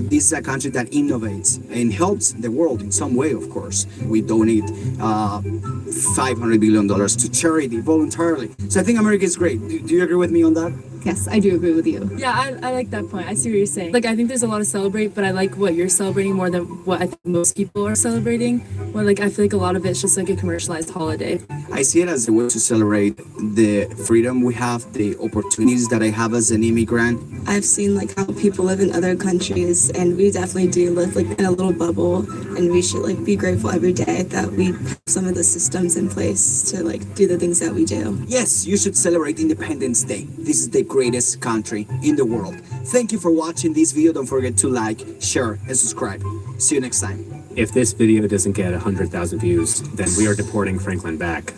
This is a country that innovates and helps the world in some way, of course. We donate $500 billion to charity voluntarily. So I think America is great. Do you agree with me on that?
Yes, I do agree with you.
Yeah, I like that point. I see what you're saying. I think there's a lot to celebrate, but I like what you're celebrating more than what I think most people are celebrating. Well, I feel like a lot of it's just a commercialized holiday.
I see it as a way to celebrate the freedom we have, the opportunities that I have as an immigrant.
I've seen how people live in other countries, and we definitely do live in a little bubble, and we should be grateful every day that we have some of the systems in place to do the things that we do.
Yes, you should celebrate Independence Day. This is the greatest country in the world. Thank you for watching this video. Don't forget to like, share, and subscribe. See you next time.
If this video doesn't get 100,000 views, then we are deporting Franklin back.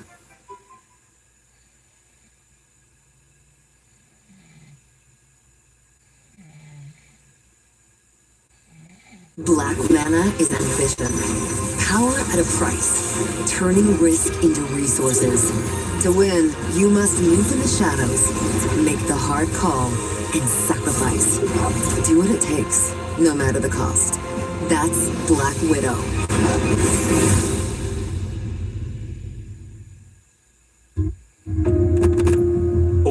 Black Mana is ambition. Power at a price. Turning risk into resources. To win, you must move in the shadows, make the hard call, and sacrifice. Do what it takes, no matter the cost. That's Black Widow.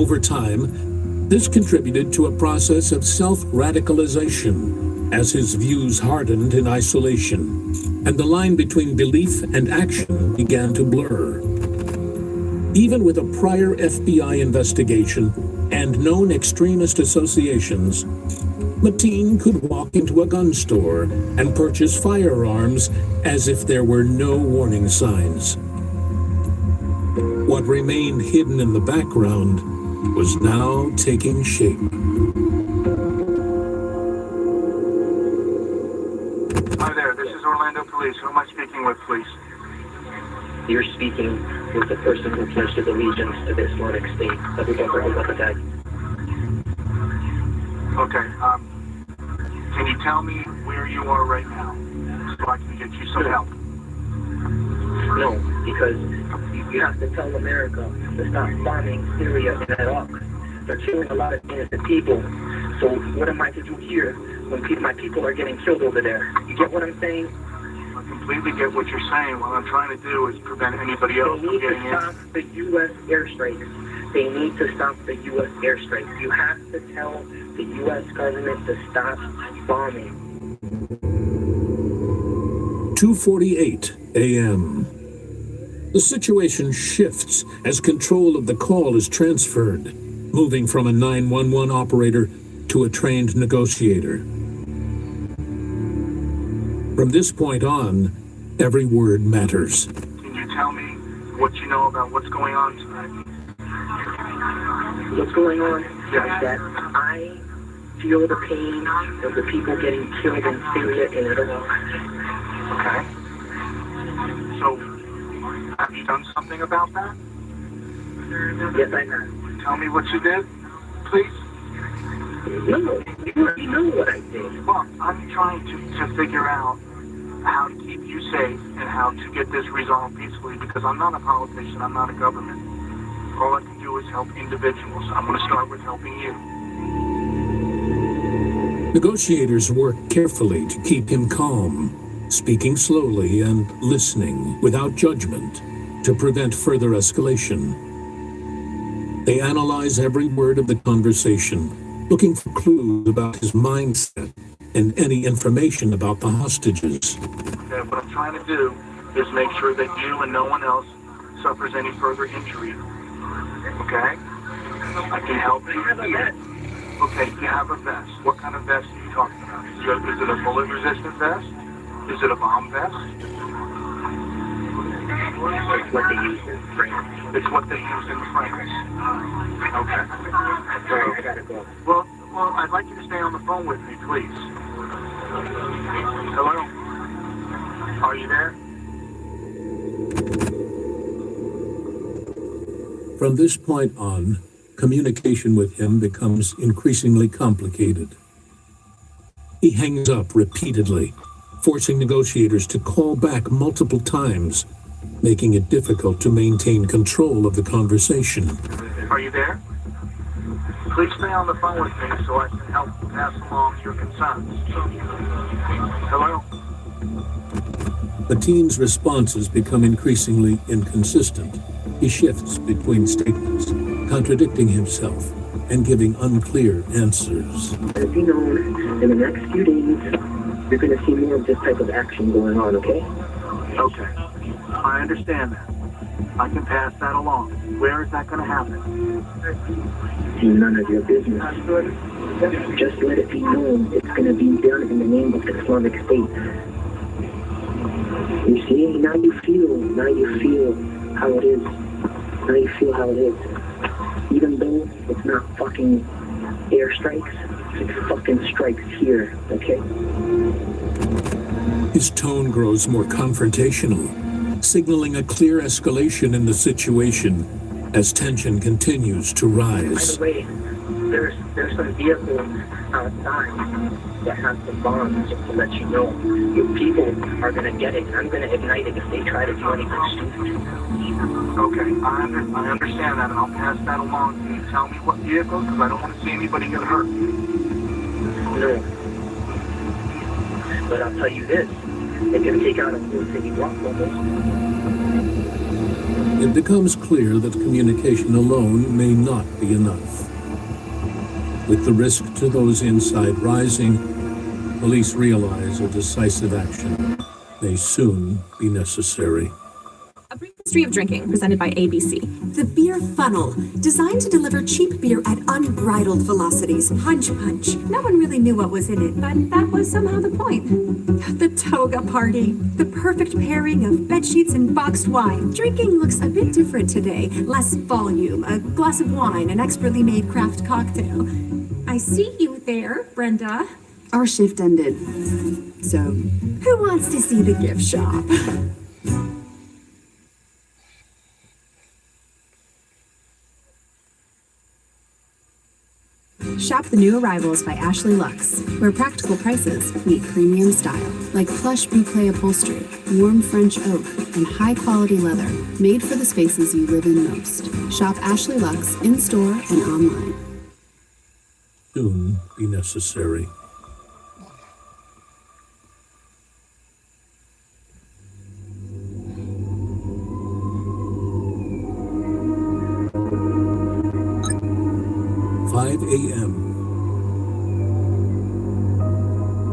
Over time, this contributed to a process of self-radicalization as his views hardened in isolation, and the line between belief and action began to blur. Even with a prior FBI investigation and known extremist associations, Mateen could walk into a gun store and purchase firearms as if there were no warning signs. What remained hidden in the background was now taking shape.
Hi there, this is Orlando Police. Who am I speaking with, please?
You're speaking with the person who pledged his allegiance to the Islamic State of the government of Baghdad.
Okay, can you tell me where you are right now so I can get you some help?
No, because you have to tell America to stop bombing Syria and Iraq. They're killing a lot of innocent people. So what am I to do here when my people are getting killed over there? You get what I'm saying?
I completely get what you're saying. What I'm trying to do is prevent anybody else from getting in.
They need to stop the U.S. airstrikes. They need to stop the U.S. airstrikes. You have to tell the U.S. government to stop bombing.
2:48 a.m. The situation shifts as control of the call is transferred, moving from a 911 operator to a trained negotiator. From this point on, every word matters.
Can you tell me what you know about what's going on tonight?
What's going on is that I feel the pain of the people getting killed in Syria and Iraq.
Okay. So, have you done something about that?
Yes, I have.
Tell me what you did, please.
No, you already know what I did.
Well, I'm trying to figure out how to keep you safe and how to get this resolved peacefully, because I'm not a politician, I'm not a government. All I can do is help individuals. I'm going to start with helping you.
Negotiators work carefully to keep him calm, speaking slowly and listening without judgment to prevent further escalation. They analyze every word of the conversation, looking for clues about his mindset and any information about the hostages.
Okay, what I'm trying to do is make sure that you and no one else suffers any further injury. Okay? I can help you. Okay, you have a vest. What kind of vest are you talking about? Is it a bullet-resistant vest? Is it a bomb vest?
It's what they use in France.
It's what they use in France. Okay.
Sorry, I gotta go.
Well, I'd like you to stay on the phone with me, please. Hello? Are you there?
From this point on, communication with him becomes increasingly complicated. He hangs up repeatedly, forcing negotiators to call back multiple times, making it difficult to maintain control of the conversation.
Are you there? Please stay on the phone with me so I can help pass along your concerns. Hello?
Mateen's responses become increasingly inconsistent. He shifts between statements, contradicting himself and giving unclear answers.
As you know, in the next few days, you're going to see more of this type of action going on, okay?
Okay. I understand that. I can pass that along. Where is that going to happen?
None of your business. Just let it be known it's going to be done in the name of the Islamic State. You see, now you feel how it is. Now you feel how it is. Even though it's not fucking airstrikes, it's fucking strikes here, okay?
His tone grows more confrontational, signaling a clear escalation in the situation as tension continues to rise.
By the way, there's some vehicles outside that have some bombs, just to let you know. Your people are going to get it. I'm going to ignite it if they try to do anything stupid.
Okay, I understand that, and I'll pass that along. Can you tell me what vehicles? Because I don't want to see anybody get hurt.
No. But I'll tell you this. They can take out a whole city block almost.
it becomes clear that communication alone may not be enough. With the risk to those inside rising, police realize a decisive action may soon be necessary.
A brief history of drinking, presented by ABC. The beer funnel, designed to deliver cheap beer at unbridled velocities. Punch, punch. No one really knew what was in it, but that was somehow the point. The toga party, the perfect pairing of bedsheets and boxed wine. Drinking looks a bit different today. Less volume, a glass of wine, an expertly made craft cocktail. I see you there, Brenda.
Our shift ended. So,
Who wants to see the gift shop?
Shop the new arrivals by Ashley Lux, where practical prices meet premium style. Like plush boucle upholstery, warm French oak, and high-quality leather, made for the spaces you live in most. Shop Ashley Lux in-store and online.
Soon be necessary. a.m.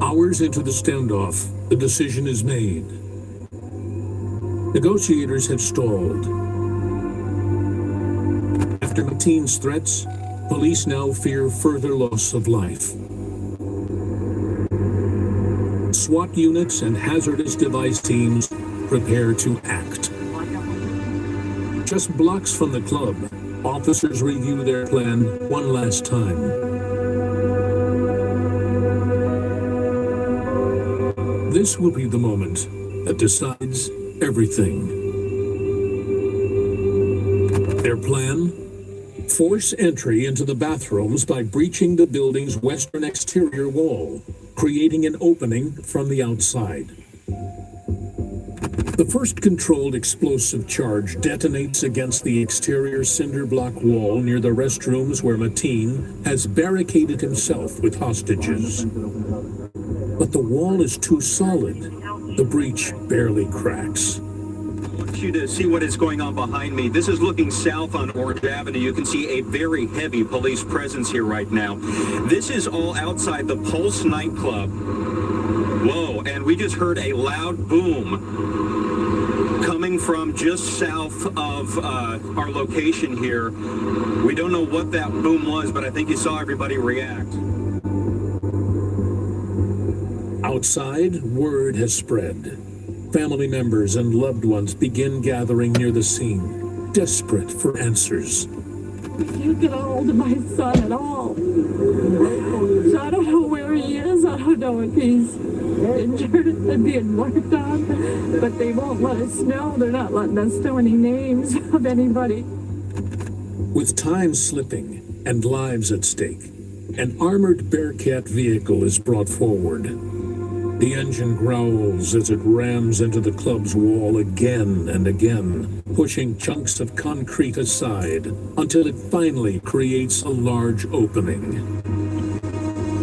Hours into the standoff, the decision is made. Negotiators have stalled. After Mateen's threats, police now fear further loss of life. SWAT units and hazardous device teams prepare to act. Just blocks from the club, officers review their plan one last time. This will be the moment that decides everything. Their plan? Force entry into the bathrooms by breaching the building's western exterior wall, creating an opening from the outside. The first controlled explosive charge detonates against the exterior cinder block wall near the restrooms where Mateen has barricaded himself with hostages. But the wall is too solid. The breach barely cracks.
I want you to see what is going on behind me. This is looking south on Orange Avenue. You can see a very heavy police presence here right now. This is all outside the Pulse nightclub. Whoa, and we just heard a loud boom coming from just south of our location here. We don't know what that boom was, but I think you saw everybody react.
Outside, word has spread. Family members and loved ones begin gathering near the scene, desperate for answers.
We can't get a hold of my son at all. So I don't know where he is. I don't know if he's injured and being worked on. But they won't let us know. They're not letting us know any names of anybody.
With time slipping and lives at stake, an armored Bearcat vehicle is brought forward. The engine growls as it rams into the club's wall again and again, pushing chunks of concrete aside until it finally creates a large opening.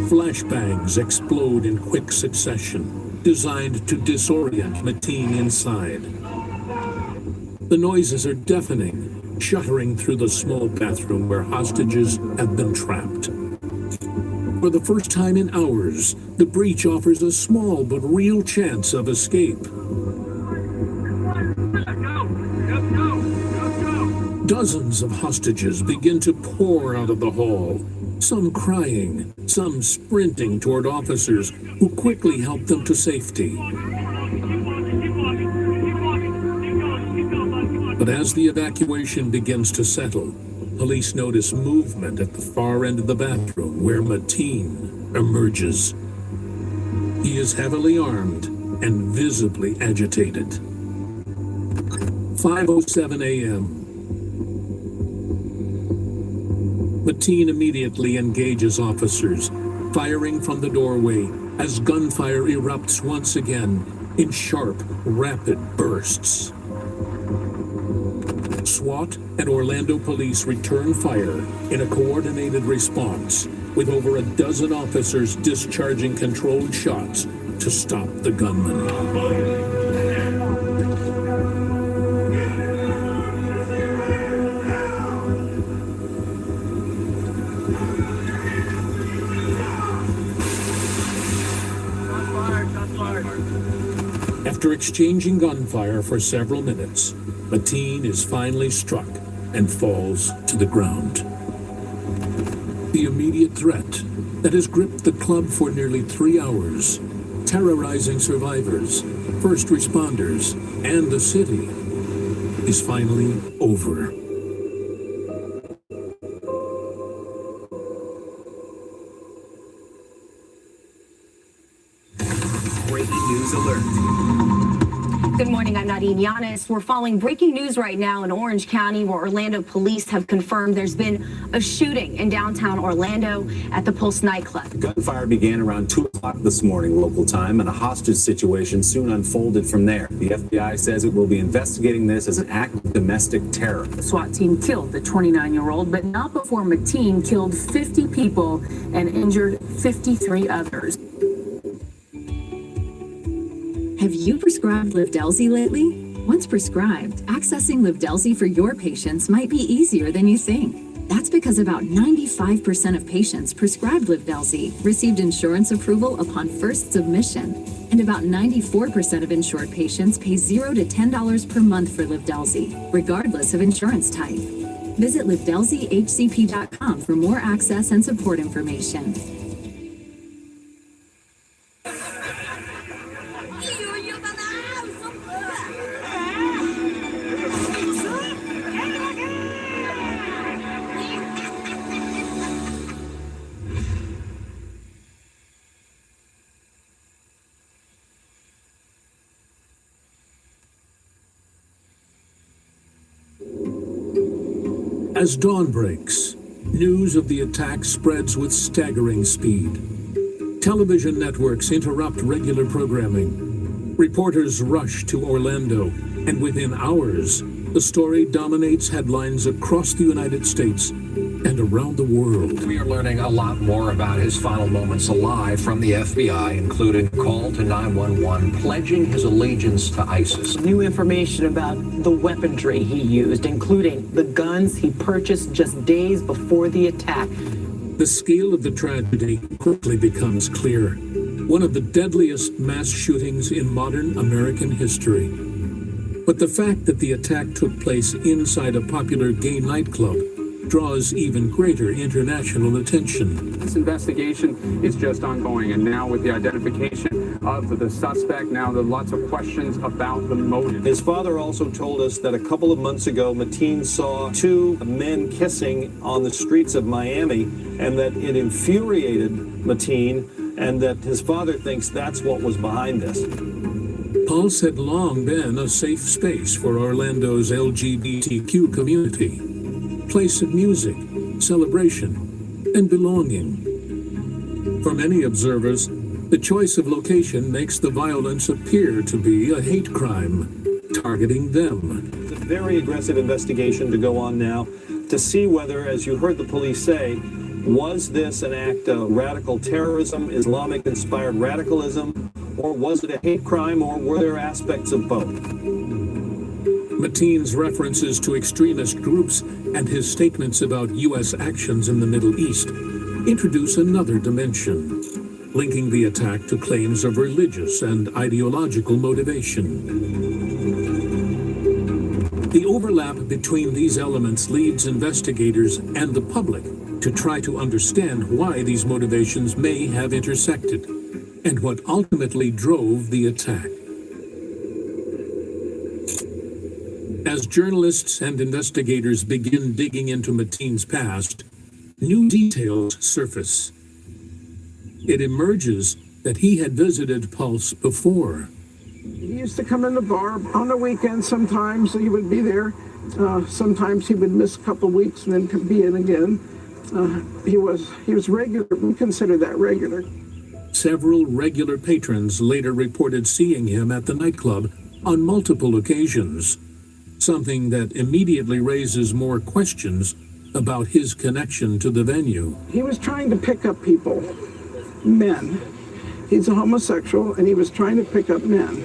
Flashbangs explode in quick succession, designed to disorient Mateen inside. The noises are deafening, shuddering through the small bathroom where hostages have been trapped. For the first time in hours, the breach offers a small but real chance of escape. Dozens of hostages begin to pour out of the hall, some crying, some sprinting toward officers who quickly help them to safety. But as the evacuation begins to settle, police notice movement at the far end of the bathroom where Mateen emerges. He is heavily armed and visibly agitated. 5:07 a.m. Mateen immediately engages officers, firing from the doorway as gunfire erupts once again in sharp, rapid bursts. SWAT and Orlando police return fire in a coordinated response, with over a dozen officers discharging controlled shots to stop the gunman. exchanging gunfire for several minutes, Mateen is finally struck and falls to the ground. The immediate threat that has gripped the club for nearly 3 hours, terrorizing survivors, first responders, and the city, is finally over.
Breaking news alert.
Good morning, I'm Nadine Yanis. We're following breaking news right now in Orange County, where Orlando police have confirmed there's been a shooting in downtown Orlando at the Pulse nightclub.
Gunfire began around 2 o'clock this morning local time, and a hostage situation soon unfolded from there. The FBI says it will be investigating this as an act of domestic terror.
The SWAT team killed the 29-year-old, but not before Mateen killed 50 people and injured 53 others.
Have you prescribed Livdelzi lately? Once prescribed, accessing Livdelzi for your patients might be easier than you think. That's because about 95% of patients prescribed Livdelzi received insurance approval upon first submission, and about 94% of insured patients pay $0 to $10 per month for Livdelzi, regardless of insurance type. Visit LivdelziHCP.com for more access and support information.
As dawn breaks, news of the attack spreads with staggering speed. Television networks interrupt regular programming. Reporters rush to Orlando, and within hours, the story dominates headlines across the United States and around the world.
We are learning a lot more about his final moments alive from the FBI, including a call to 911 pledging his allegiance to ISIS.
New information about the weaponry he used, including the guns he purchased just days before the attack.
The scale of the tragedy quickly becomes clear. One of the deadliest mass shootings in modern American history. But the fact that the attack took place inside a popular gay nightclub draws even greater international attention.
This investigation is just ongoing, and now with the identification of the suspect, now there are lots of questions about the motive.
His father also told us that a couple of months ago, Mateen saw two men kissing on the streets of Miami, and that it infuriated Mateen, and that his father thinks that's what was behind this.
Pulse had long been a safe space for Orlando's LGBTQ community. Place of music, celebration, and belonging. For many observers, the choice of location makes the violence appear to be a hate crime, targeting them.
It's a very aggressive investigation to go on now to see whether, as you heard the police say, was this an act of radical terrorism, Islamic-inspired radicalism, or was it a hate crime, or were there aspects of both?
Mateen's references to extremist groups and his statements about U.S. actions in the Middle East introduce another dimension, linking the attack to claims of religious and ideological motivation. The overlap between these elements leads investigators and the public to try to understand why these motivations may have intersected and what ultimately drove the attack. As journalists and investigators begin digging into Mateen's past, new details surface. It emerges that he had visited Pulse before.
He used to come in the bar on the weekends. Sometimes he would be there. Sometimes he would miss a couple of weeks and then could be in again. He was regular. We consider that regular.
Several regular patrons later reported seeing him at the nightclub on multiple occasions, something that immediately raises more questions about his connection to the venue.
He was trying to pick up people, men. He's a homosexual, and he was trying to pick up men.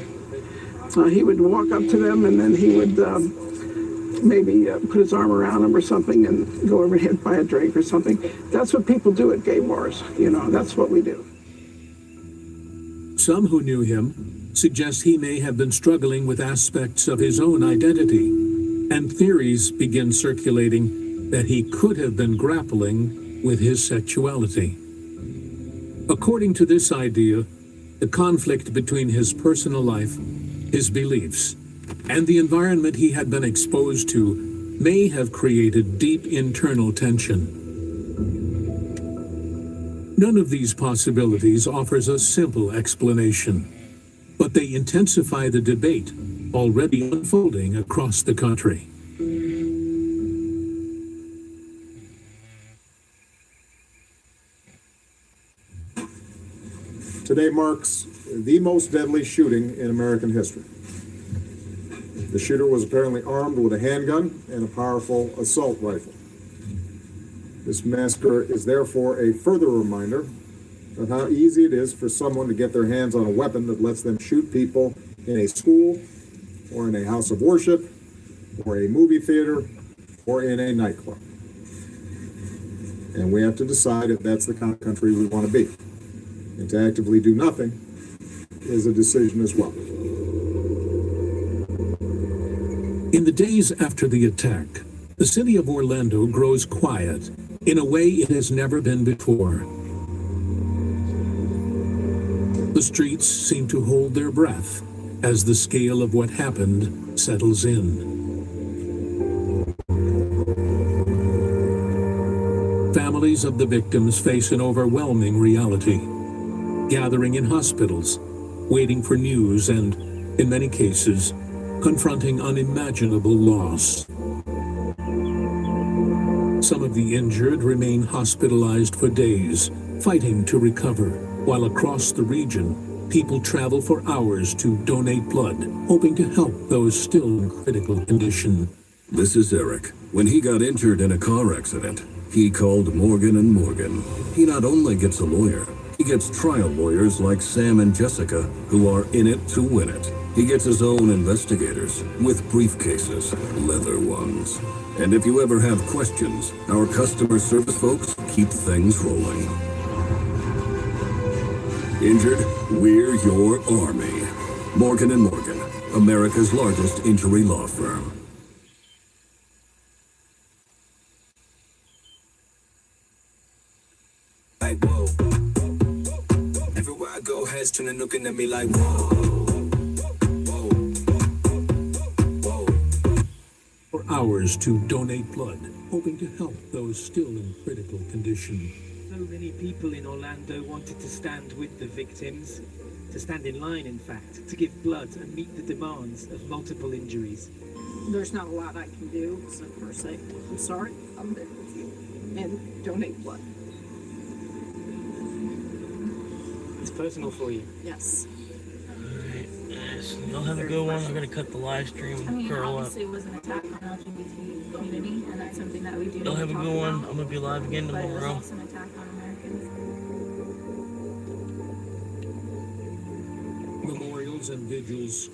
He would walk up to them, and then he would maybe put his arm around them or something and go over and buy a drink or something. That's what people do at gay bars. You know, that's what we do.
Some who knew him suggest he may have been struggling with aspects of his own identity, and theories begin circulating that he could have been grappling with his sexuality. According to this idea, the conflict between his personal life, his beliefs, and the environment he had been exposed to may have created deep internal tension. None of these possibilities offers a simple explanation, but they intensify the debate already unfolding across the country.
Today marks the most deadly shooting in American history. The shooter was apparently armed with a handgun and a powerful assault rifle. This massacre is therefore a further reminder of how easy it is for someone to get their hands on a weapon that lets them shoot people in a school, or in a house of worship, or a movie theater, or in a nightclub. And we have to decide if that's the kind of country we want to be. And to actively do nothing is a decision as well.
In the days after the attack, the city of Orlando grows quiet in a way it has never been before. The streets seem to hold their breath as the scale of what happened settles in. Families of the victims face an overwhelming reality, gathering in hospitals, waiting for news, and, in many cases, confronting unimaginable loss. Some of the injured remain hospitalized for days, fighting to recover, while across the region, people travel for hours to donate blood, hoping to help those still in critical condition.
This is Eric. When he got injured in a car accident, he called Morgan & Morgan. He not only gets a lawyer, he gets trial lawyers like Sam and Jessica, who are in it to win it. He gets his own investigators, with briefcases, leather ones. And if you ever have questions, our customer service folks keep things rolling. Injured? We're your army. Morgan & Morgan, America's largest injury law firm.
Like, whoa. Everywhere I go, heads turning, looking at me like, whoa.
For hours to donate blood, hoping to help those still in critical condition.
So many people in Orlando wanted to stand with the victims, to stand in line, in fact, to give blood and meet the demands of multiple injuries.
There's not a lot I can do, so first say, I'm sorry, I'm there with you, and donate blood.
It's personal for you.
Yes.
Yes, y'all have a good one. I'm gonna cut the live stream.
I mean,
curl up.
obviously it was an attack on the LGBT community, and that's something that we do.
Y'all have a
talk
good one.
about,
I'm gonna be live again
but it was
tomorrow.
also an attack on Americans.
Memorials and vigils